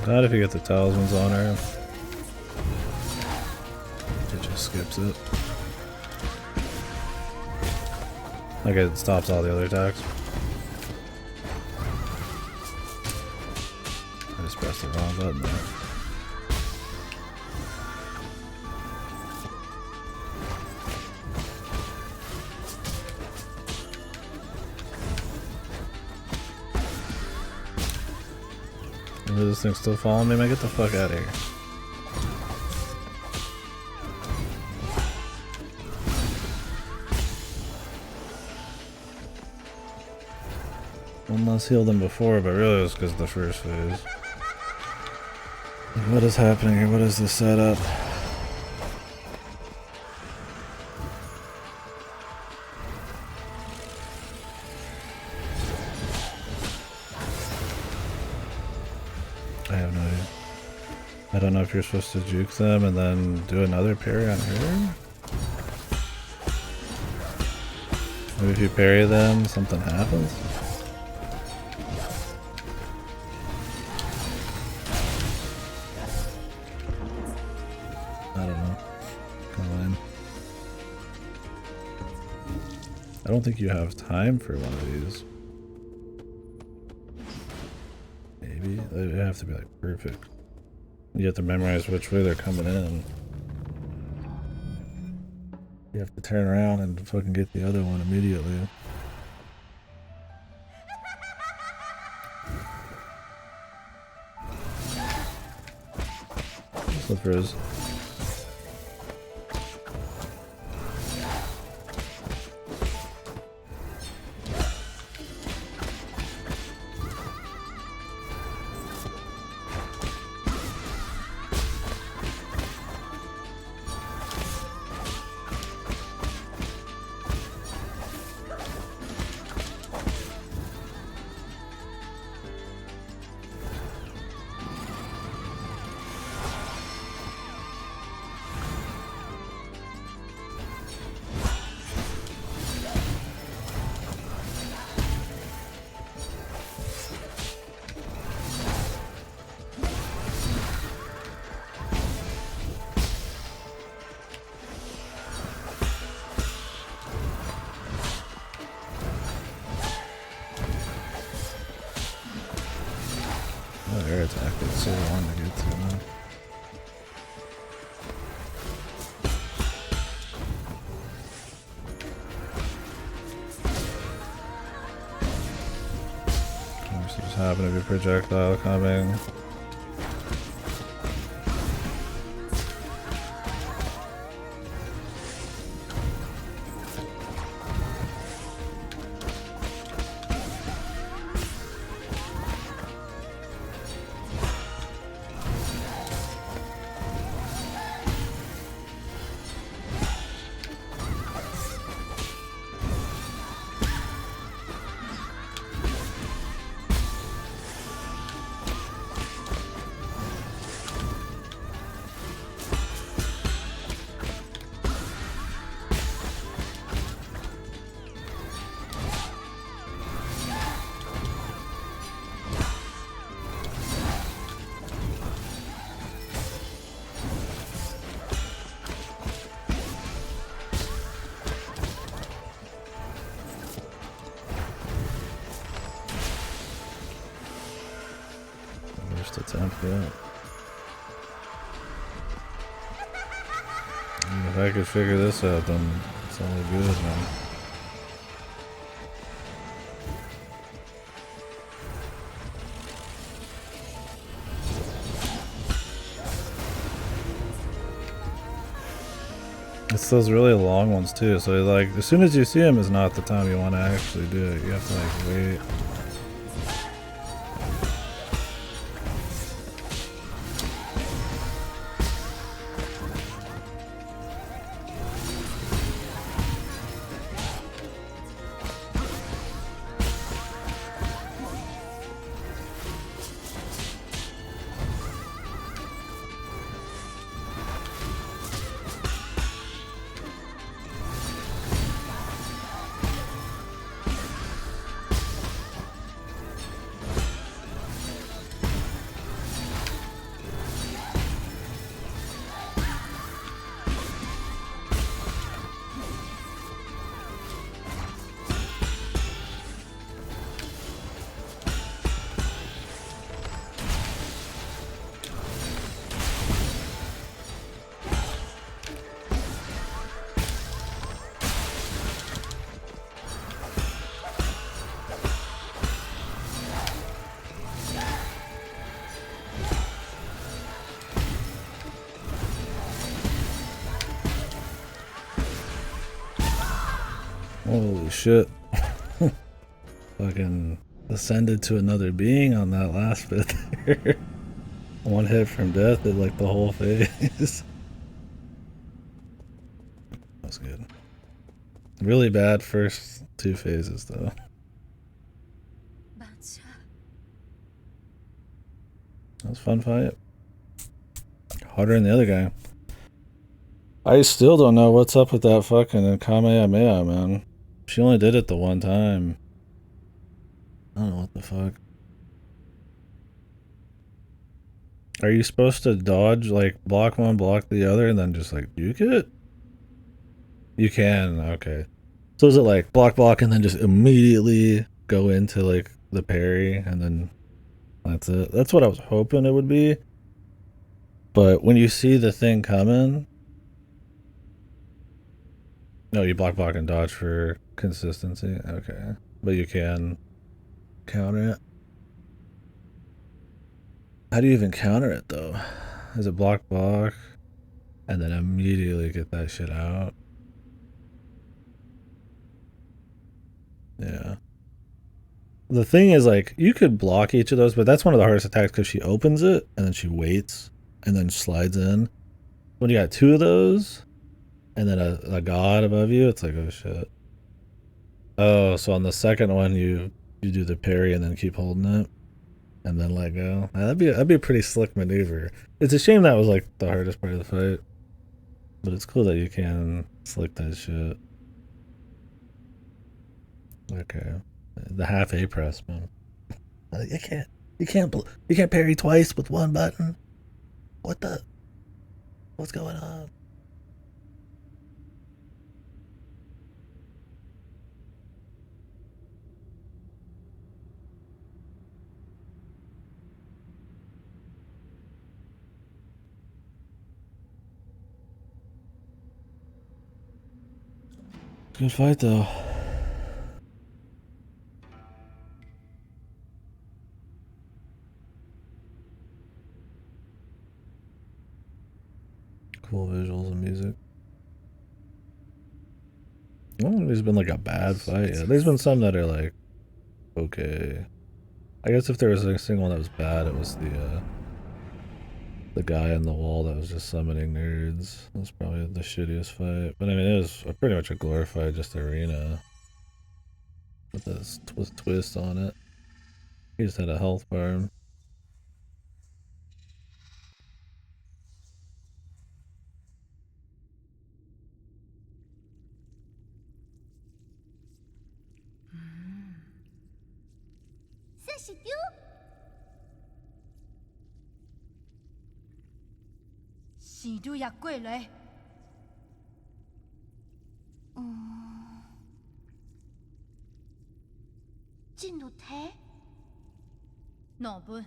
Not if you get the talismans on her. It just skips it. Okay, it stops all the other attacks. I just pressed the wrong button there. This thing's still following me, man. Get the fuck out of here. Almost healed him before, but really it was because of the first phase. What is happening here? What is the setup? I have no idea. I don't know if you're supposed to juke them and then do another parry on her. Maybe if you parry them, something happens? I don't know. Kinda lame. I don't think you have time for one of these. Maybe. They have to be like perfect. You have to memorize which way they're coming in. You have to turn around and fucking get the other one immediately. Slippers. Oh, air attack is so long to get to, man. happen to be a projectile coming. First attempt, yeah. And if I could figure this out, then it's all good, man. It's those really long ones too, so like as soon as you see them is not the time you want to actually do it. You have to like wait. Holy shit. Fucking ascended to another being on that last bit there. One hit from death did like the whole phase. That's good. Really bad first two phases though. 맞아. That was a fun fight. Harder than the other guy. I still don't know what's up with that fucking Kamehameha, man. She only did it the one time. I don't know what the fuck. Are you supposed to dodge, like, block one, block the other, and then just, like, juke it? You can, okay. So is it, like, block, block, and then just immediately go into, like, the parry, and then that's it? That's what I was hoping it would be. But when you see the thing coming... No, you block, block, and dodge for consistency? Okay. But you can counter it. How do you even counter it, though? Is it block, block, and then immediately get that shit out? Yeah. The thing is, like, you could block each of those, but that's one of the hardest attacks because she opens it, and then she waits, and then slides in. When you got two of those... And then a god above you, it's like, oh shit. Oh, so on the second one you do the parry and then keep holding it and then let go. That'd be a pretty slick maneuver. It's a shame that was like the hardest part of the fight. But it's cool that you can slick that shit. Okay. The half A press, man. You can't parry twice with one button. What's going on? Good fight, though. cool visuals and music. I don't think there's been like a bad fight yet. There's been some that are like okay. I guess if there was a single one that was bad, it was the guy in the wall that was just summoning nerds. That was probably the shittiest fight. But I mean, it was pretty much a glorified just arena with this twist on it. He just had a health farm.時都入歸嚟。進入睇？哪本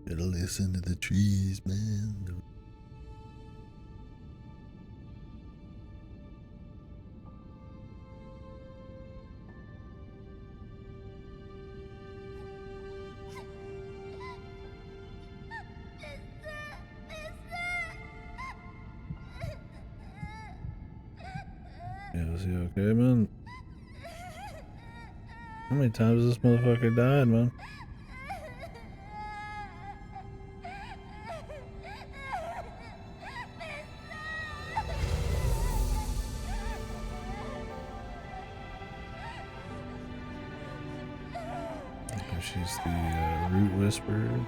？Gotta listen to the trees, man. Yeah, is he okay, man? How many times has this motherfucker died, man? She's the root whisperer.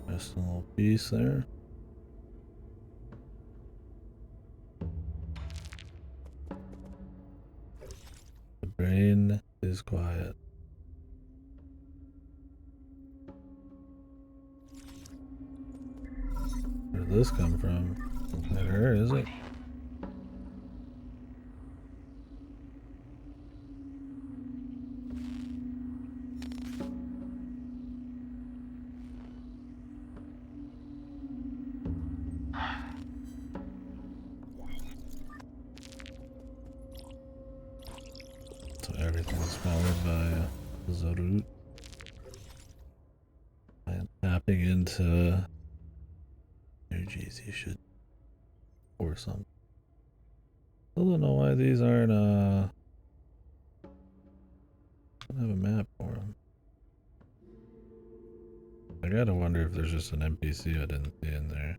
Just a little piece there. Brain is quiet. Where did this come from? Not her, is it? Everything's powered by Zarut. And tapping into energies you should, or something. Still don't know why these aren't, I don't have a map for them. I gotta wonder if there's just an NPC I didn't see in there.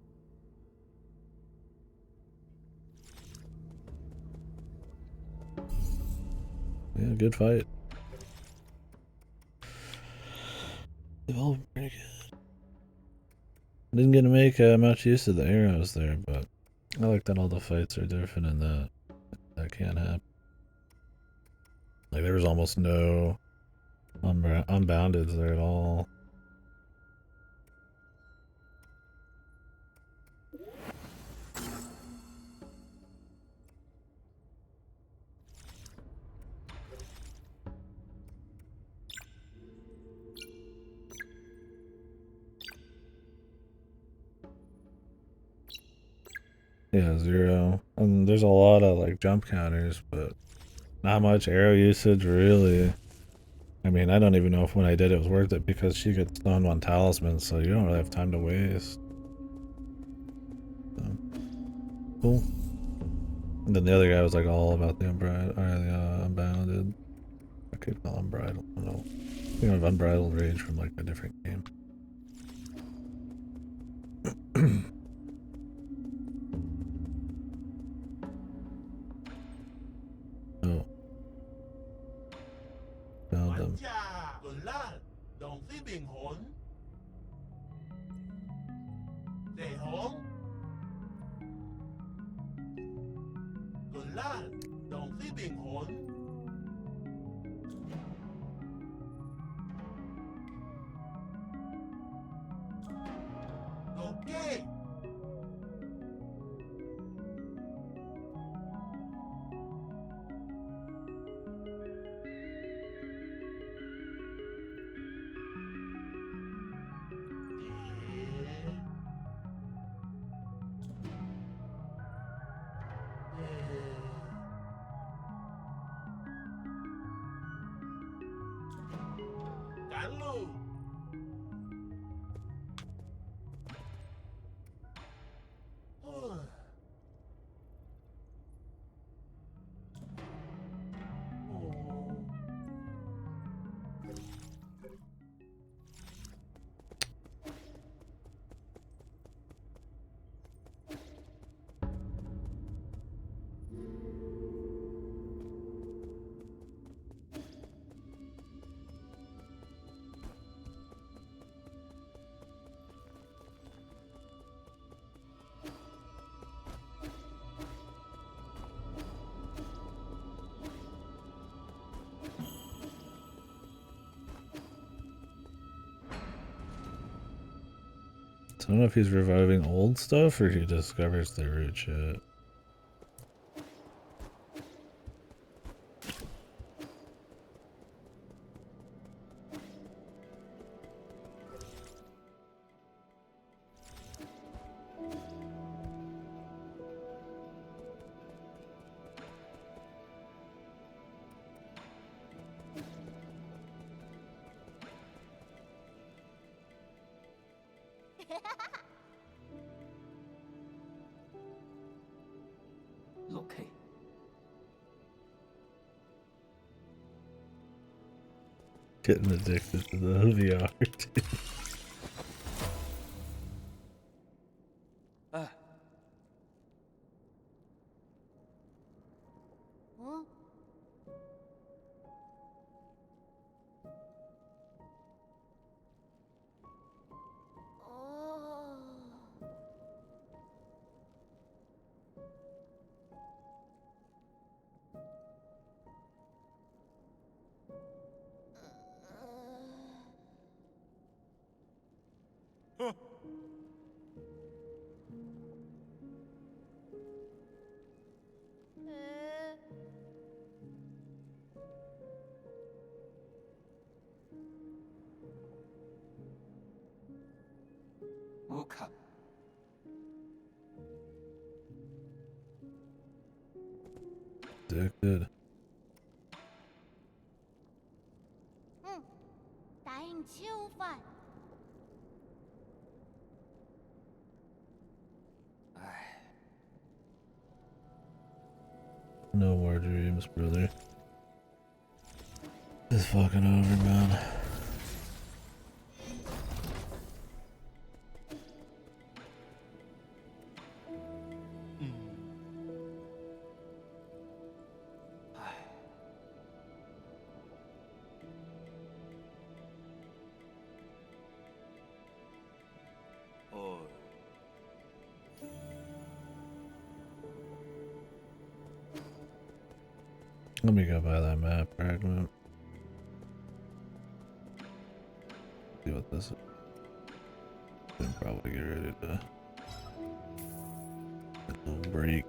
Yeah, good fight. Evolved pretty good. I didn't get to make much use of the arrows there, but I like that all the fights are different and that can't happen. Like there was almost no unboundeds there at all. Yeah, 0. And there's a lot of like jump counters, but not much arrow usage really. I mean, I don't even know if when I did it was worth it because she gets stone 1 talisman, so you don't really have time to waste. So, cool. And then the other guy was like all about the unbounded. I could call unbridled. I don't know. You have unbridled rage from like a different game. 灵魂，地红，滚烂，龙之灵魂，六基。赶路。So I don't know if he's reviving old stuff or he discovers the root shit. OK， Getting addicted to the VR, dude. 哎，嗯，哦，乌卡， Addicted. 嗯，答应超快。 哎， No more dreams, brother. It's fucking over, man. Let me go buy that map fragment. See what this is. Then probably get ready to get a little break.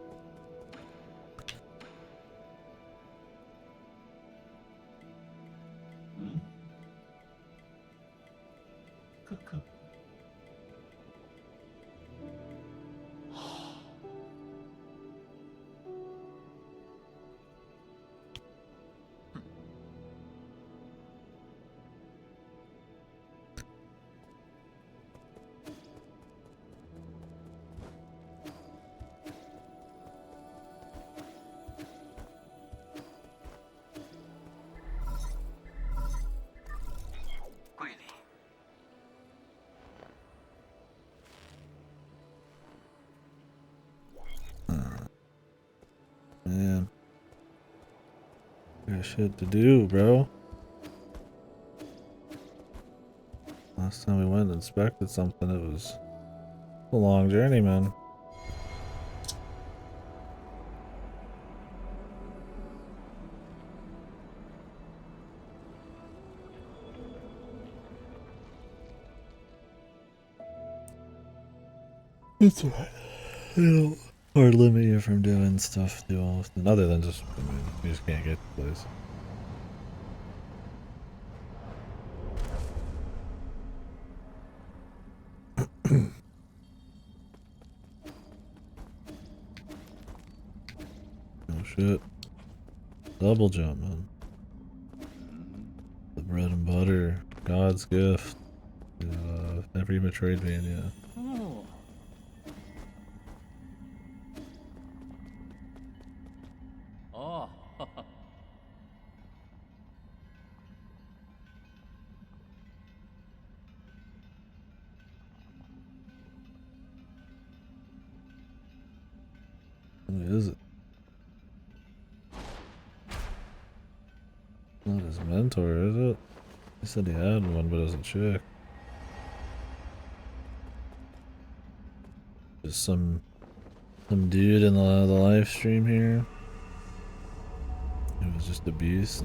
Man. Got shit to do, bro. Last time we went and inspected something, it was a long journey, man. It's right. Or limit you from doing stuff too often, other than just, I mean, you just can't get the place. Oh shit. Double jump, man. The bread and butter, God's gift to every Metroidvania. Oh. Oh. Who is it? Not his mentor, is it? He said he had one, but it was a chick. Just some dude in the live stream here. It was just a beast.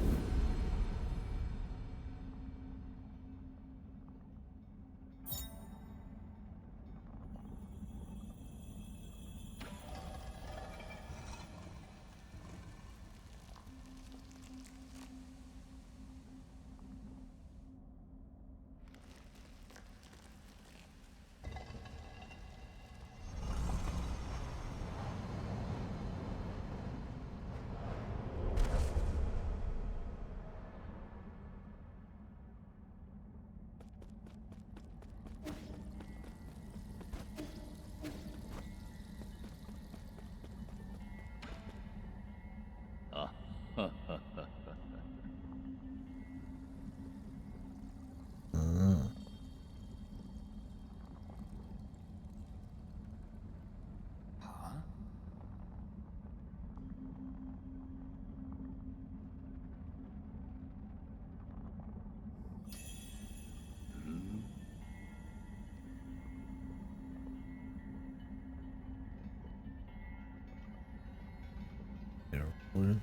Recording.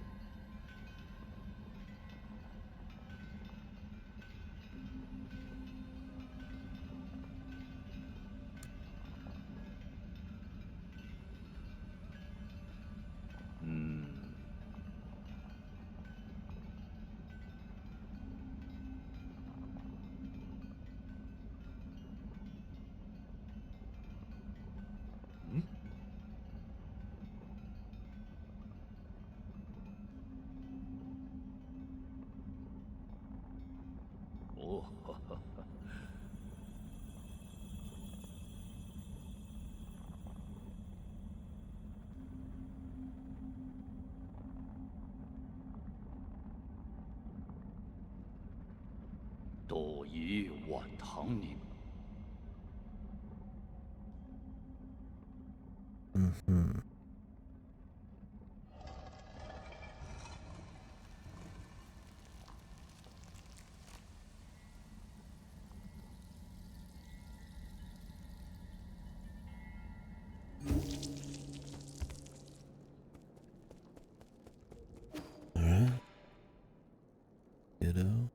Oh. 道以晚唐宁。 Mm-hmm. Alright. Kiddo.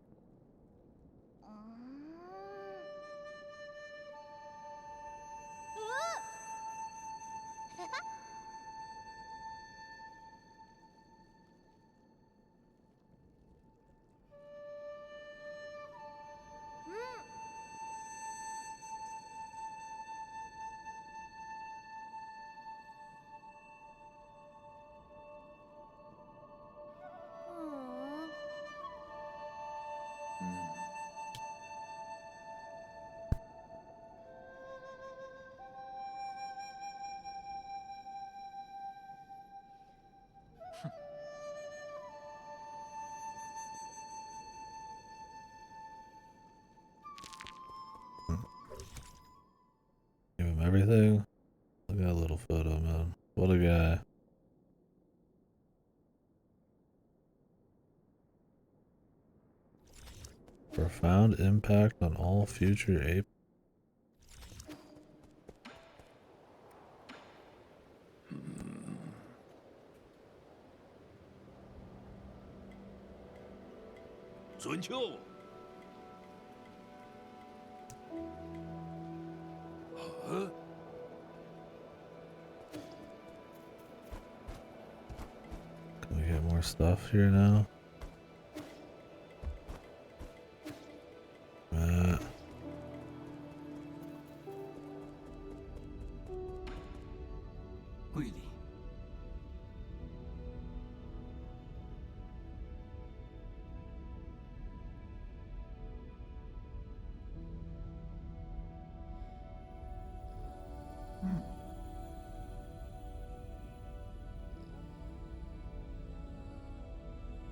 Give him everything. Look at that little photo, man. What a guy. Profound impact on all future ape. 准秋。Can we get more stuff here now?桂林，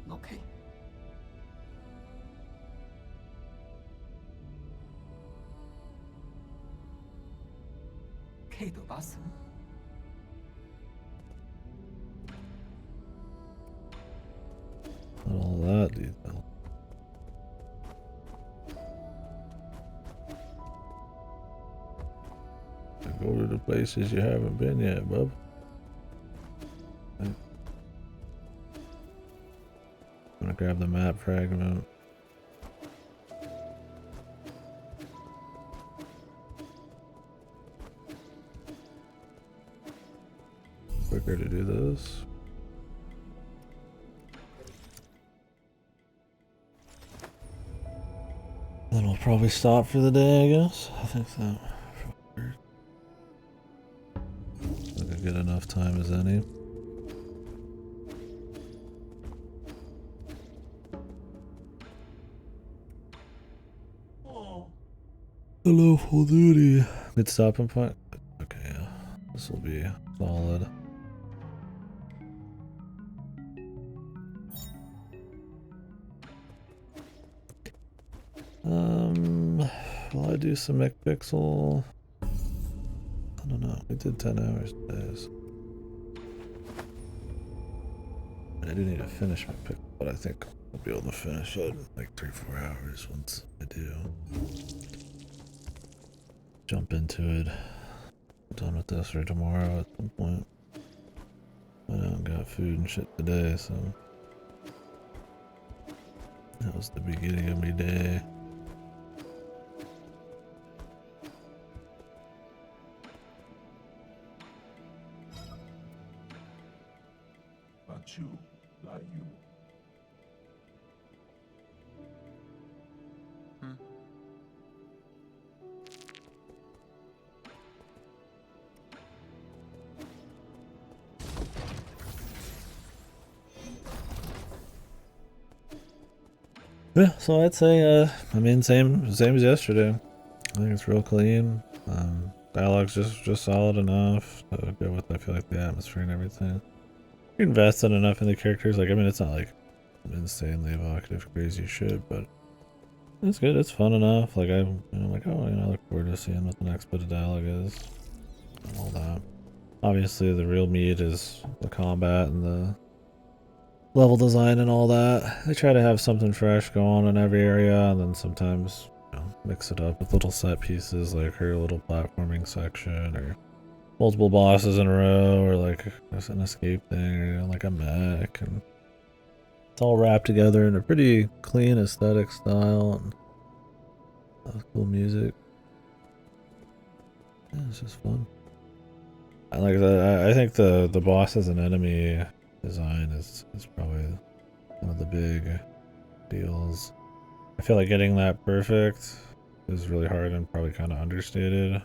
OK， K 的巴斯， Not all that detail. Go to the places you haven't been yet, bub. I'm gonna grab the map fragment. Quicker to do this. Then we'll probably stop for the day, I guess. I think so. Like a good enough time as any. Hello, full duty. Good stopping point. Okay, yeah. This will be solid. Will I do some McPixel? I don't know. We did 10 hours today. So. I do need to finish McPixel, but I think I'll be able to finish it in like 3-4 hours once I do. Jump into it. Done with this or tomorrow at some point. I don't got food and shit today, so that was the beginning of my day. But you, like you. Yeah, so I'd say, I mean, same as yesterday. I think it's real clean. Dialogue's just solid enough to go with, I feel like, the atmosphere and everything. You're invested enough in the characters. Like, I mean, it's not like insanely evocative, crazy shit, but it's good. It's fun enough. Like, I'm like, oh, I look forward to seeing what the next bit of dialogue is and all that. Obviously, the real meat is the combat and the level design and all that. They try to have something fresh go on in every area, and then sometimes mix it up with little set pieces like her little platforming section, or multiple bosses in a row, or like an escape thing, or like a mech, and it's all wrapped together in a pretty clean aesthetic style and cool music. Yeah, it's just fun. I like that. I think the bosses and enemy design is probably one of the big deals. I feel like getting that perfect is really hard and probably kind of understated.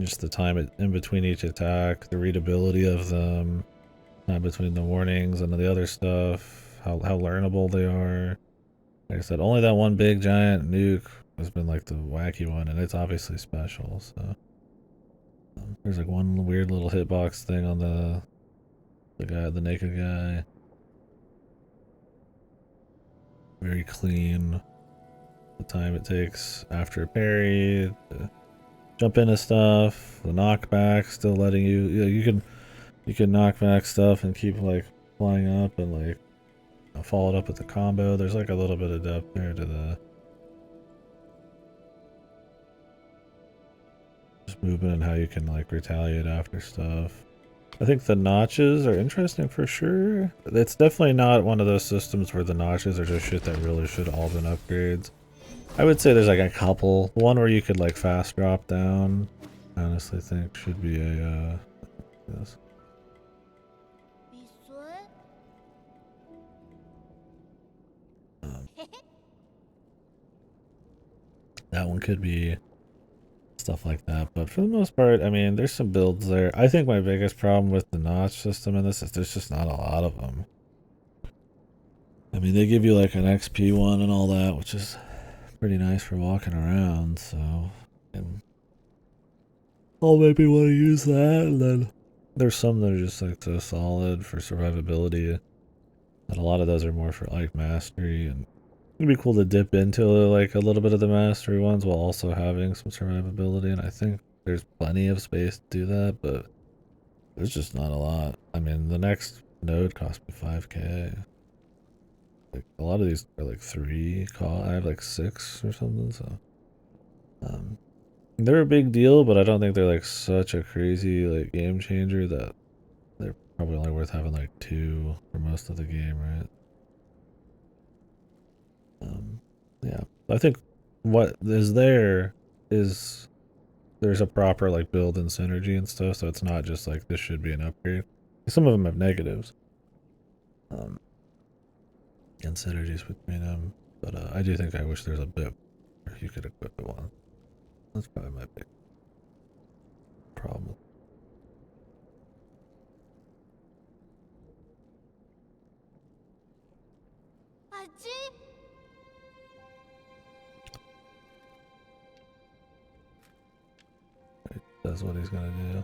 Just the time in between each attack, the readability of them, time between the warnings and the other stuff, how learnable they are. Like I said, only that one big giant nuke has been like the wacky one, and it's obviously special, so there's like one weird little hitbox thing on the naked guy. Very clean. The time it takes after a parry to jump into stuff, the knockback still letting you can knock back stuff and keep like flying up, and like follow it up with the combo. There's like a little bit of depth there to the just movement and how you can like retaliate after stuff. I think the notches are interesting for sure. It's definitely not one of those systems where the notches are just shit that really should all been upgrades. I would say there's like a couple. The one where you could like fast drop down, I honestly think should be a yes. That one could be stuff like that, but for the most part, I mean, there's some builds there. I think my biggest problem with the notch system in this is there's just not a lot of them. I mean, they give you like an XP one and all that, which is pretty nice for walking around, so and I'll maybe want to use that. And then there's some that are just like so solid for survivability, and a lot of those are more for like mastery, and it'd be cool to dip into like a little bit of the mastery ones while also having some survivability, and I think there's plenty of space to do that, but there's just not a lot. I mean, the next node cost me 5k. Like a lot of these are like 3 I have like 6 or something, so they're a big deal, but I don't think they're like such a crazy like game changer that they're probably only worth having like 2 for most of the game, right? Yeah, I think what is there is there's a proper like build and synergy and stuff, so it's not just like this should be an upgrade. Some of them have negatives and synergies between them, but I do think I wish there's a bit where you could equip it one. That's probably my big problem. That's what he's gonna do.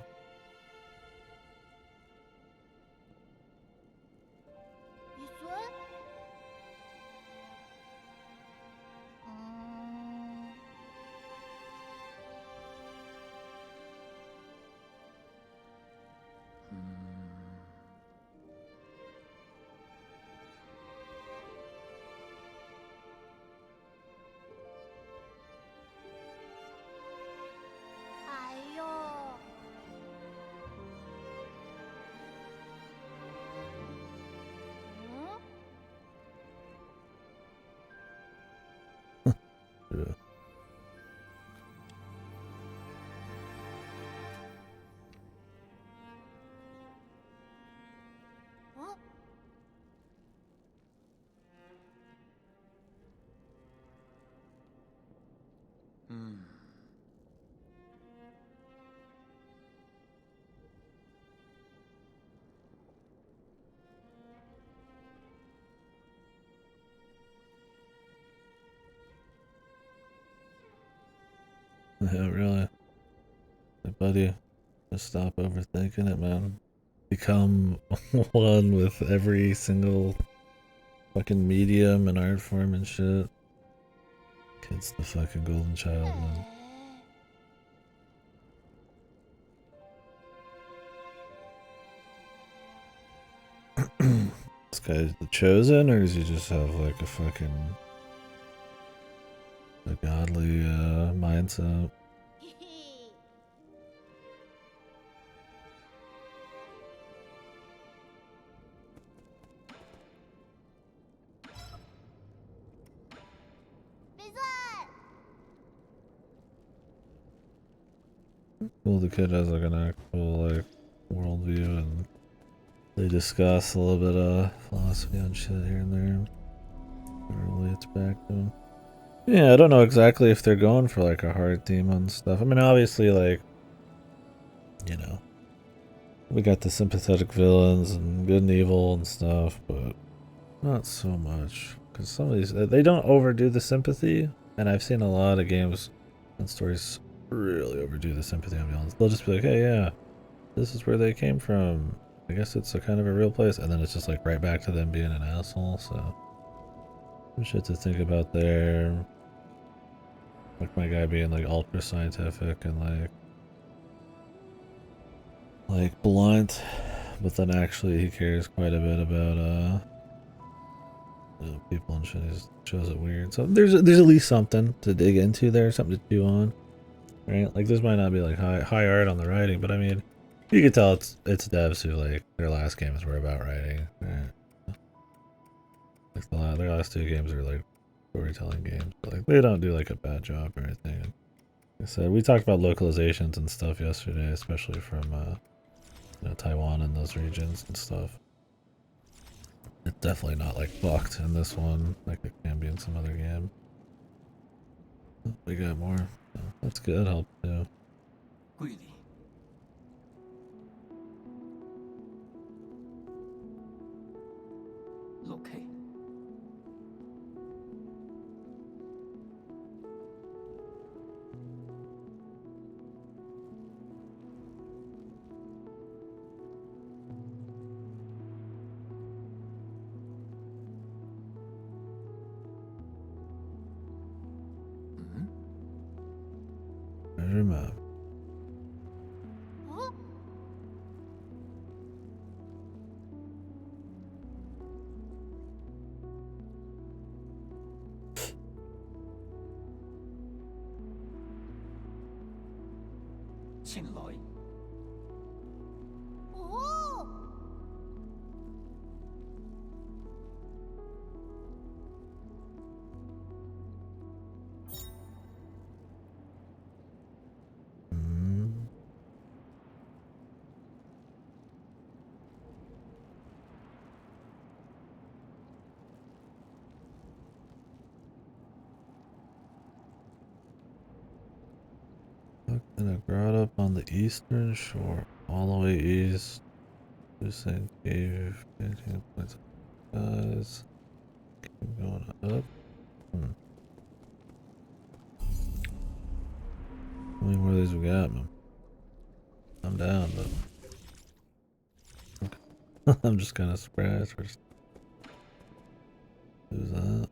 Yeah. Yeah, really. Hey, buddy, just stop overthinking it, man. Become one with every single fucking medium and art form and shit. Kid's the fucking golden child, man. This guy's the chosen, or does he just have like a fucking a godly mindset? Well, the kid has like an actual like worldview, and they discuss a little bit of philosophy and shit here and there. It relates back to him. Yeah, I don't know exactly if they're going for like a hard theme on stuff. I mean, obviously, like, you know, we got the sympathetic villains and good and evil and stuff, but not so much. Because some of these, they don't overdo the sympathy, and I've seen a lot of games and stories really overdo the sympathy on villains. They'll just be like, hey, yeah, this is where they came from. I guess it's a kind of a real place, and then it's just like right back to them being an asshole, so some shit to think about there. Like my guy being like ultra scientific and like blunt, but then actually he cares quite a bit about people and shit shows it weird. So there's at least something to dig into there, something to chew on, right? Like this might not be like high art on the writing, but I mean, you can tell it's devs who like their last games were about writing, right? Like their last two games are like storytelling games, but like they don't do like a bad job or anything. Like I said, we talked about localizations and stuff yesterday, especially from you know, Taiwan and those regions and stuff. It's definitely not like fucked in this one, like it can be in some other game. We got more. So that's good. Help too. 桂林，老 K， 嗯， Treasure map. 青來， 哦， Mm. In a grotto up on the eastern shore, all the way east to St. Cave, 18 points. Guys, keep going up. How many more of these we got, man? I'm down, but I'm just kind of surprised. Who's that?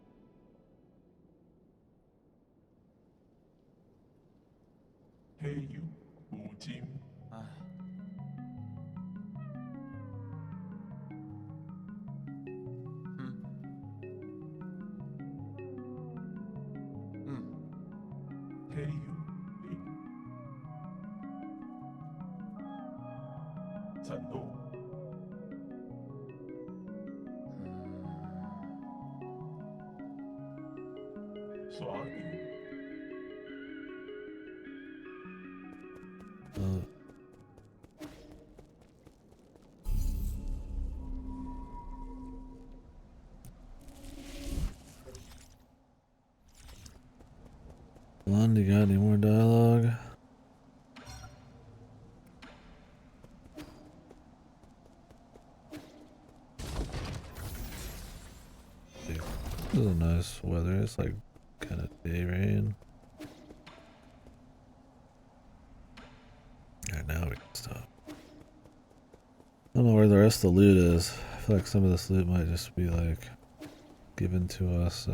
黑油无金， 唉， 嗯， 嗯， 黑油零，战斗 嗯， 刷油， Lund, you got any more dialogue? This is a nice weather. It's like kind of day rain. Alright, now we can stop. I don't know where the rest of the loot is. I feel like some of this loot might just be like given to us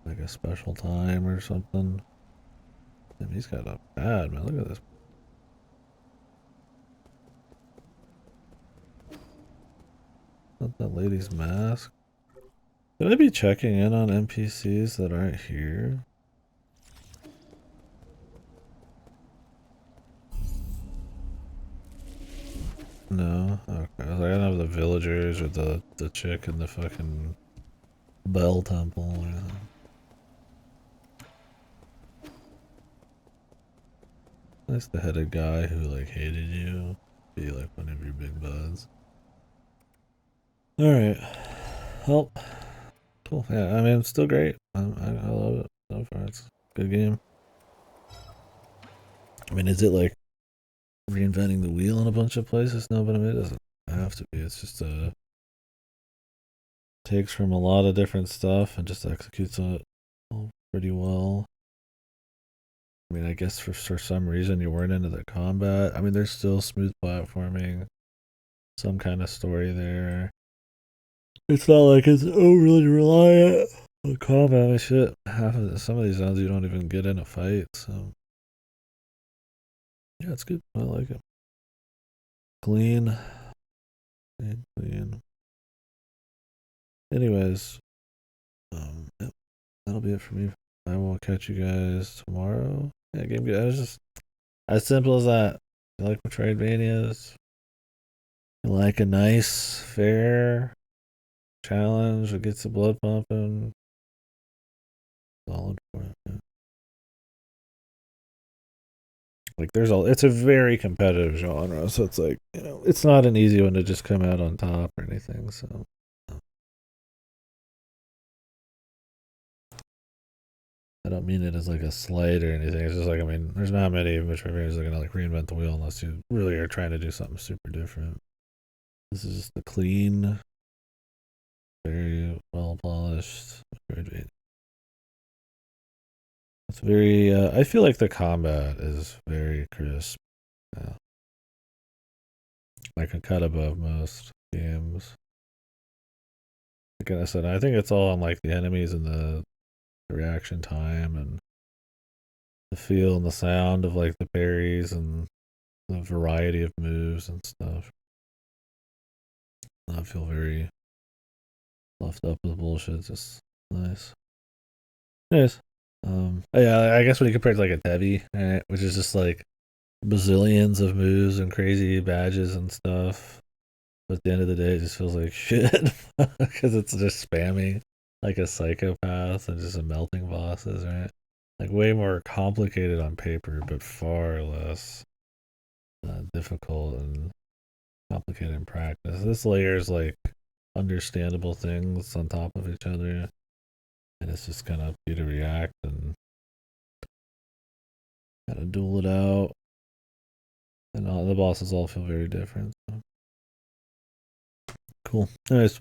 like a special time or something. Damn, he's got a bad, man. Look at this. Not that lady's mask. Should I be checking in on NPCs that aren't here? No? Okay. I was like, I don't have the villagers or the chick in the fucking Bell Temple or anything. Nice the headed guy who like hated you be like one of your big buds. Alright. Well, cool. Yeah, I mean, it's still great. I love it so far. It's a good game. I mean, is it like reinventing the wheel in a bunch of places? No, but I mean, it doesn't have to be. It's just takes from a lot of different stuff and just executes it all pretty well. I mean, I guess for some reason you weren't into the combat. I mean, there's still smooth platforming, some kind of story there. It's not like it's overly reliant on combat. I mean, shit, some of these zones you don't even get in a fight, so yeah, it's good. I like it. Clean. And clean. Anyways, yep, that'll be it for me. I will catch you guys tomorrow. Yeah, game good. It was just as simple as that. You like Metroidvanias? You like a nice, fair challenge that gets the blood pumping? Solid for it. Yeah. Like it's a very competitive genre, so it's like, it's not an easy one to just come out on top or anything, so I don't mean it as like a slight or anything. It's just like, I mean, there's not many Metroidvanias that are gonna like reinvent the wheel unless you really are trying to do something super different. This is just the clean, very well polished Metroidvania. It's very I feel like the combat is very crisp. Yeah. Like a cut above most games. Like I said, I think it's all on like the enemies and the reaction time and the feel and the sound of like the parries and the variety of moves and stuff. I feel very fluffed up with bullshit. Just nice. Anyways, yeah, I guess when you compare it to like a Debbie, right, which is just like bazillions of moves and crazy badges and stuff. But at the end of the day, it just feels like shit because it's just spamming like a psychopath and just melting bosses, right? Like way more complicated on paper, but far less difficult and complicated in practice. This layers like understandable things on top of each other, and it's just kind of up to you to react and kind of duel it out. And all the bosses all feel very different. So. Cool. Anyways,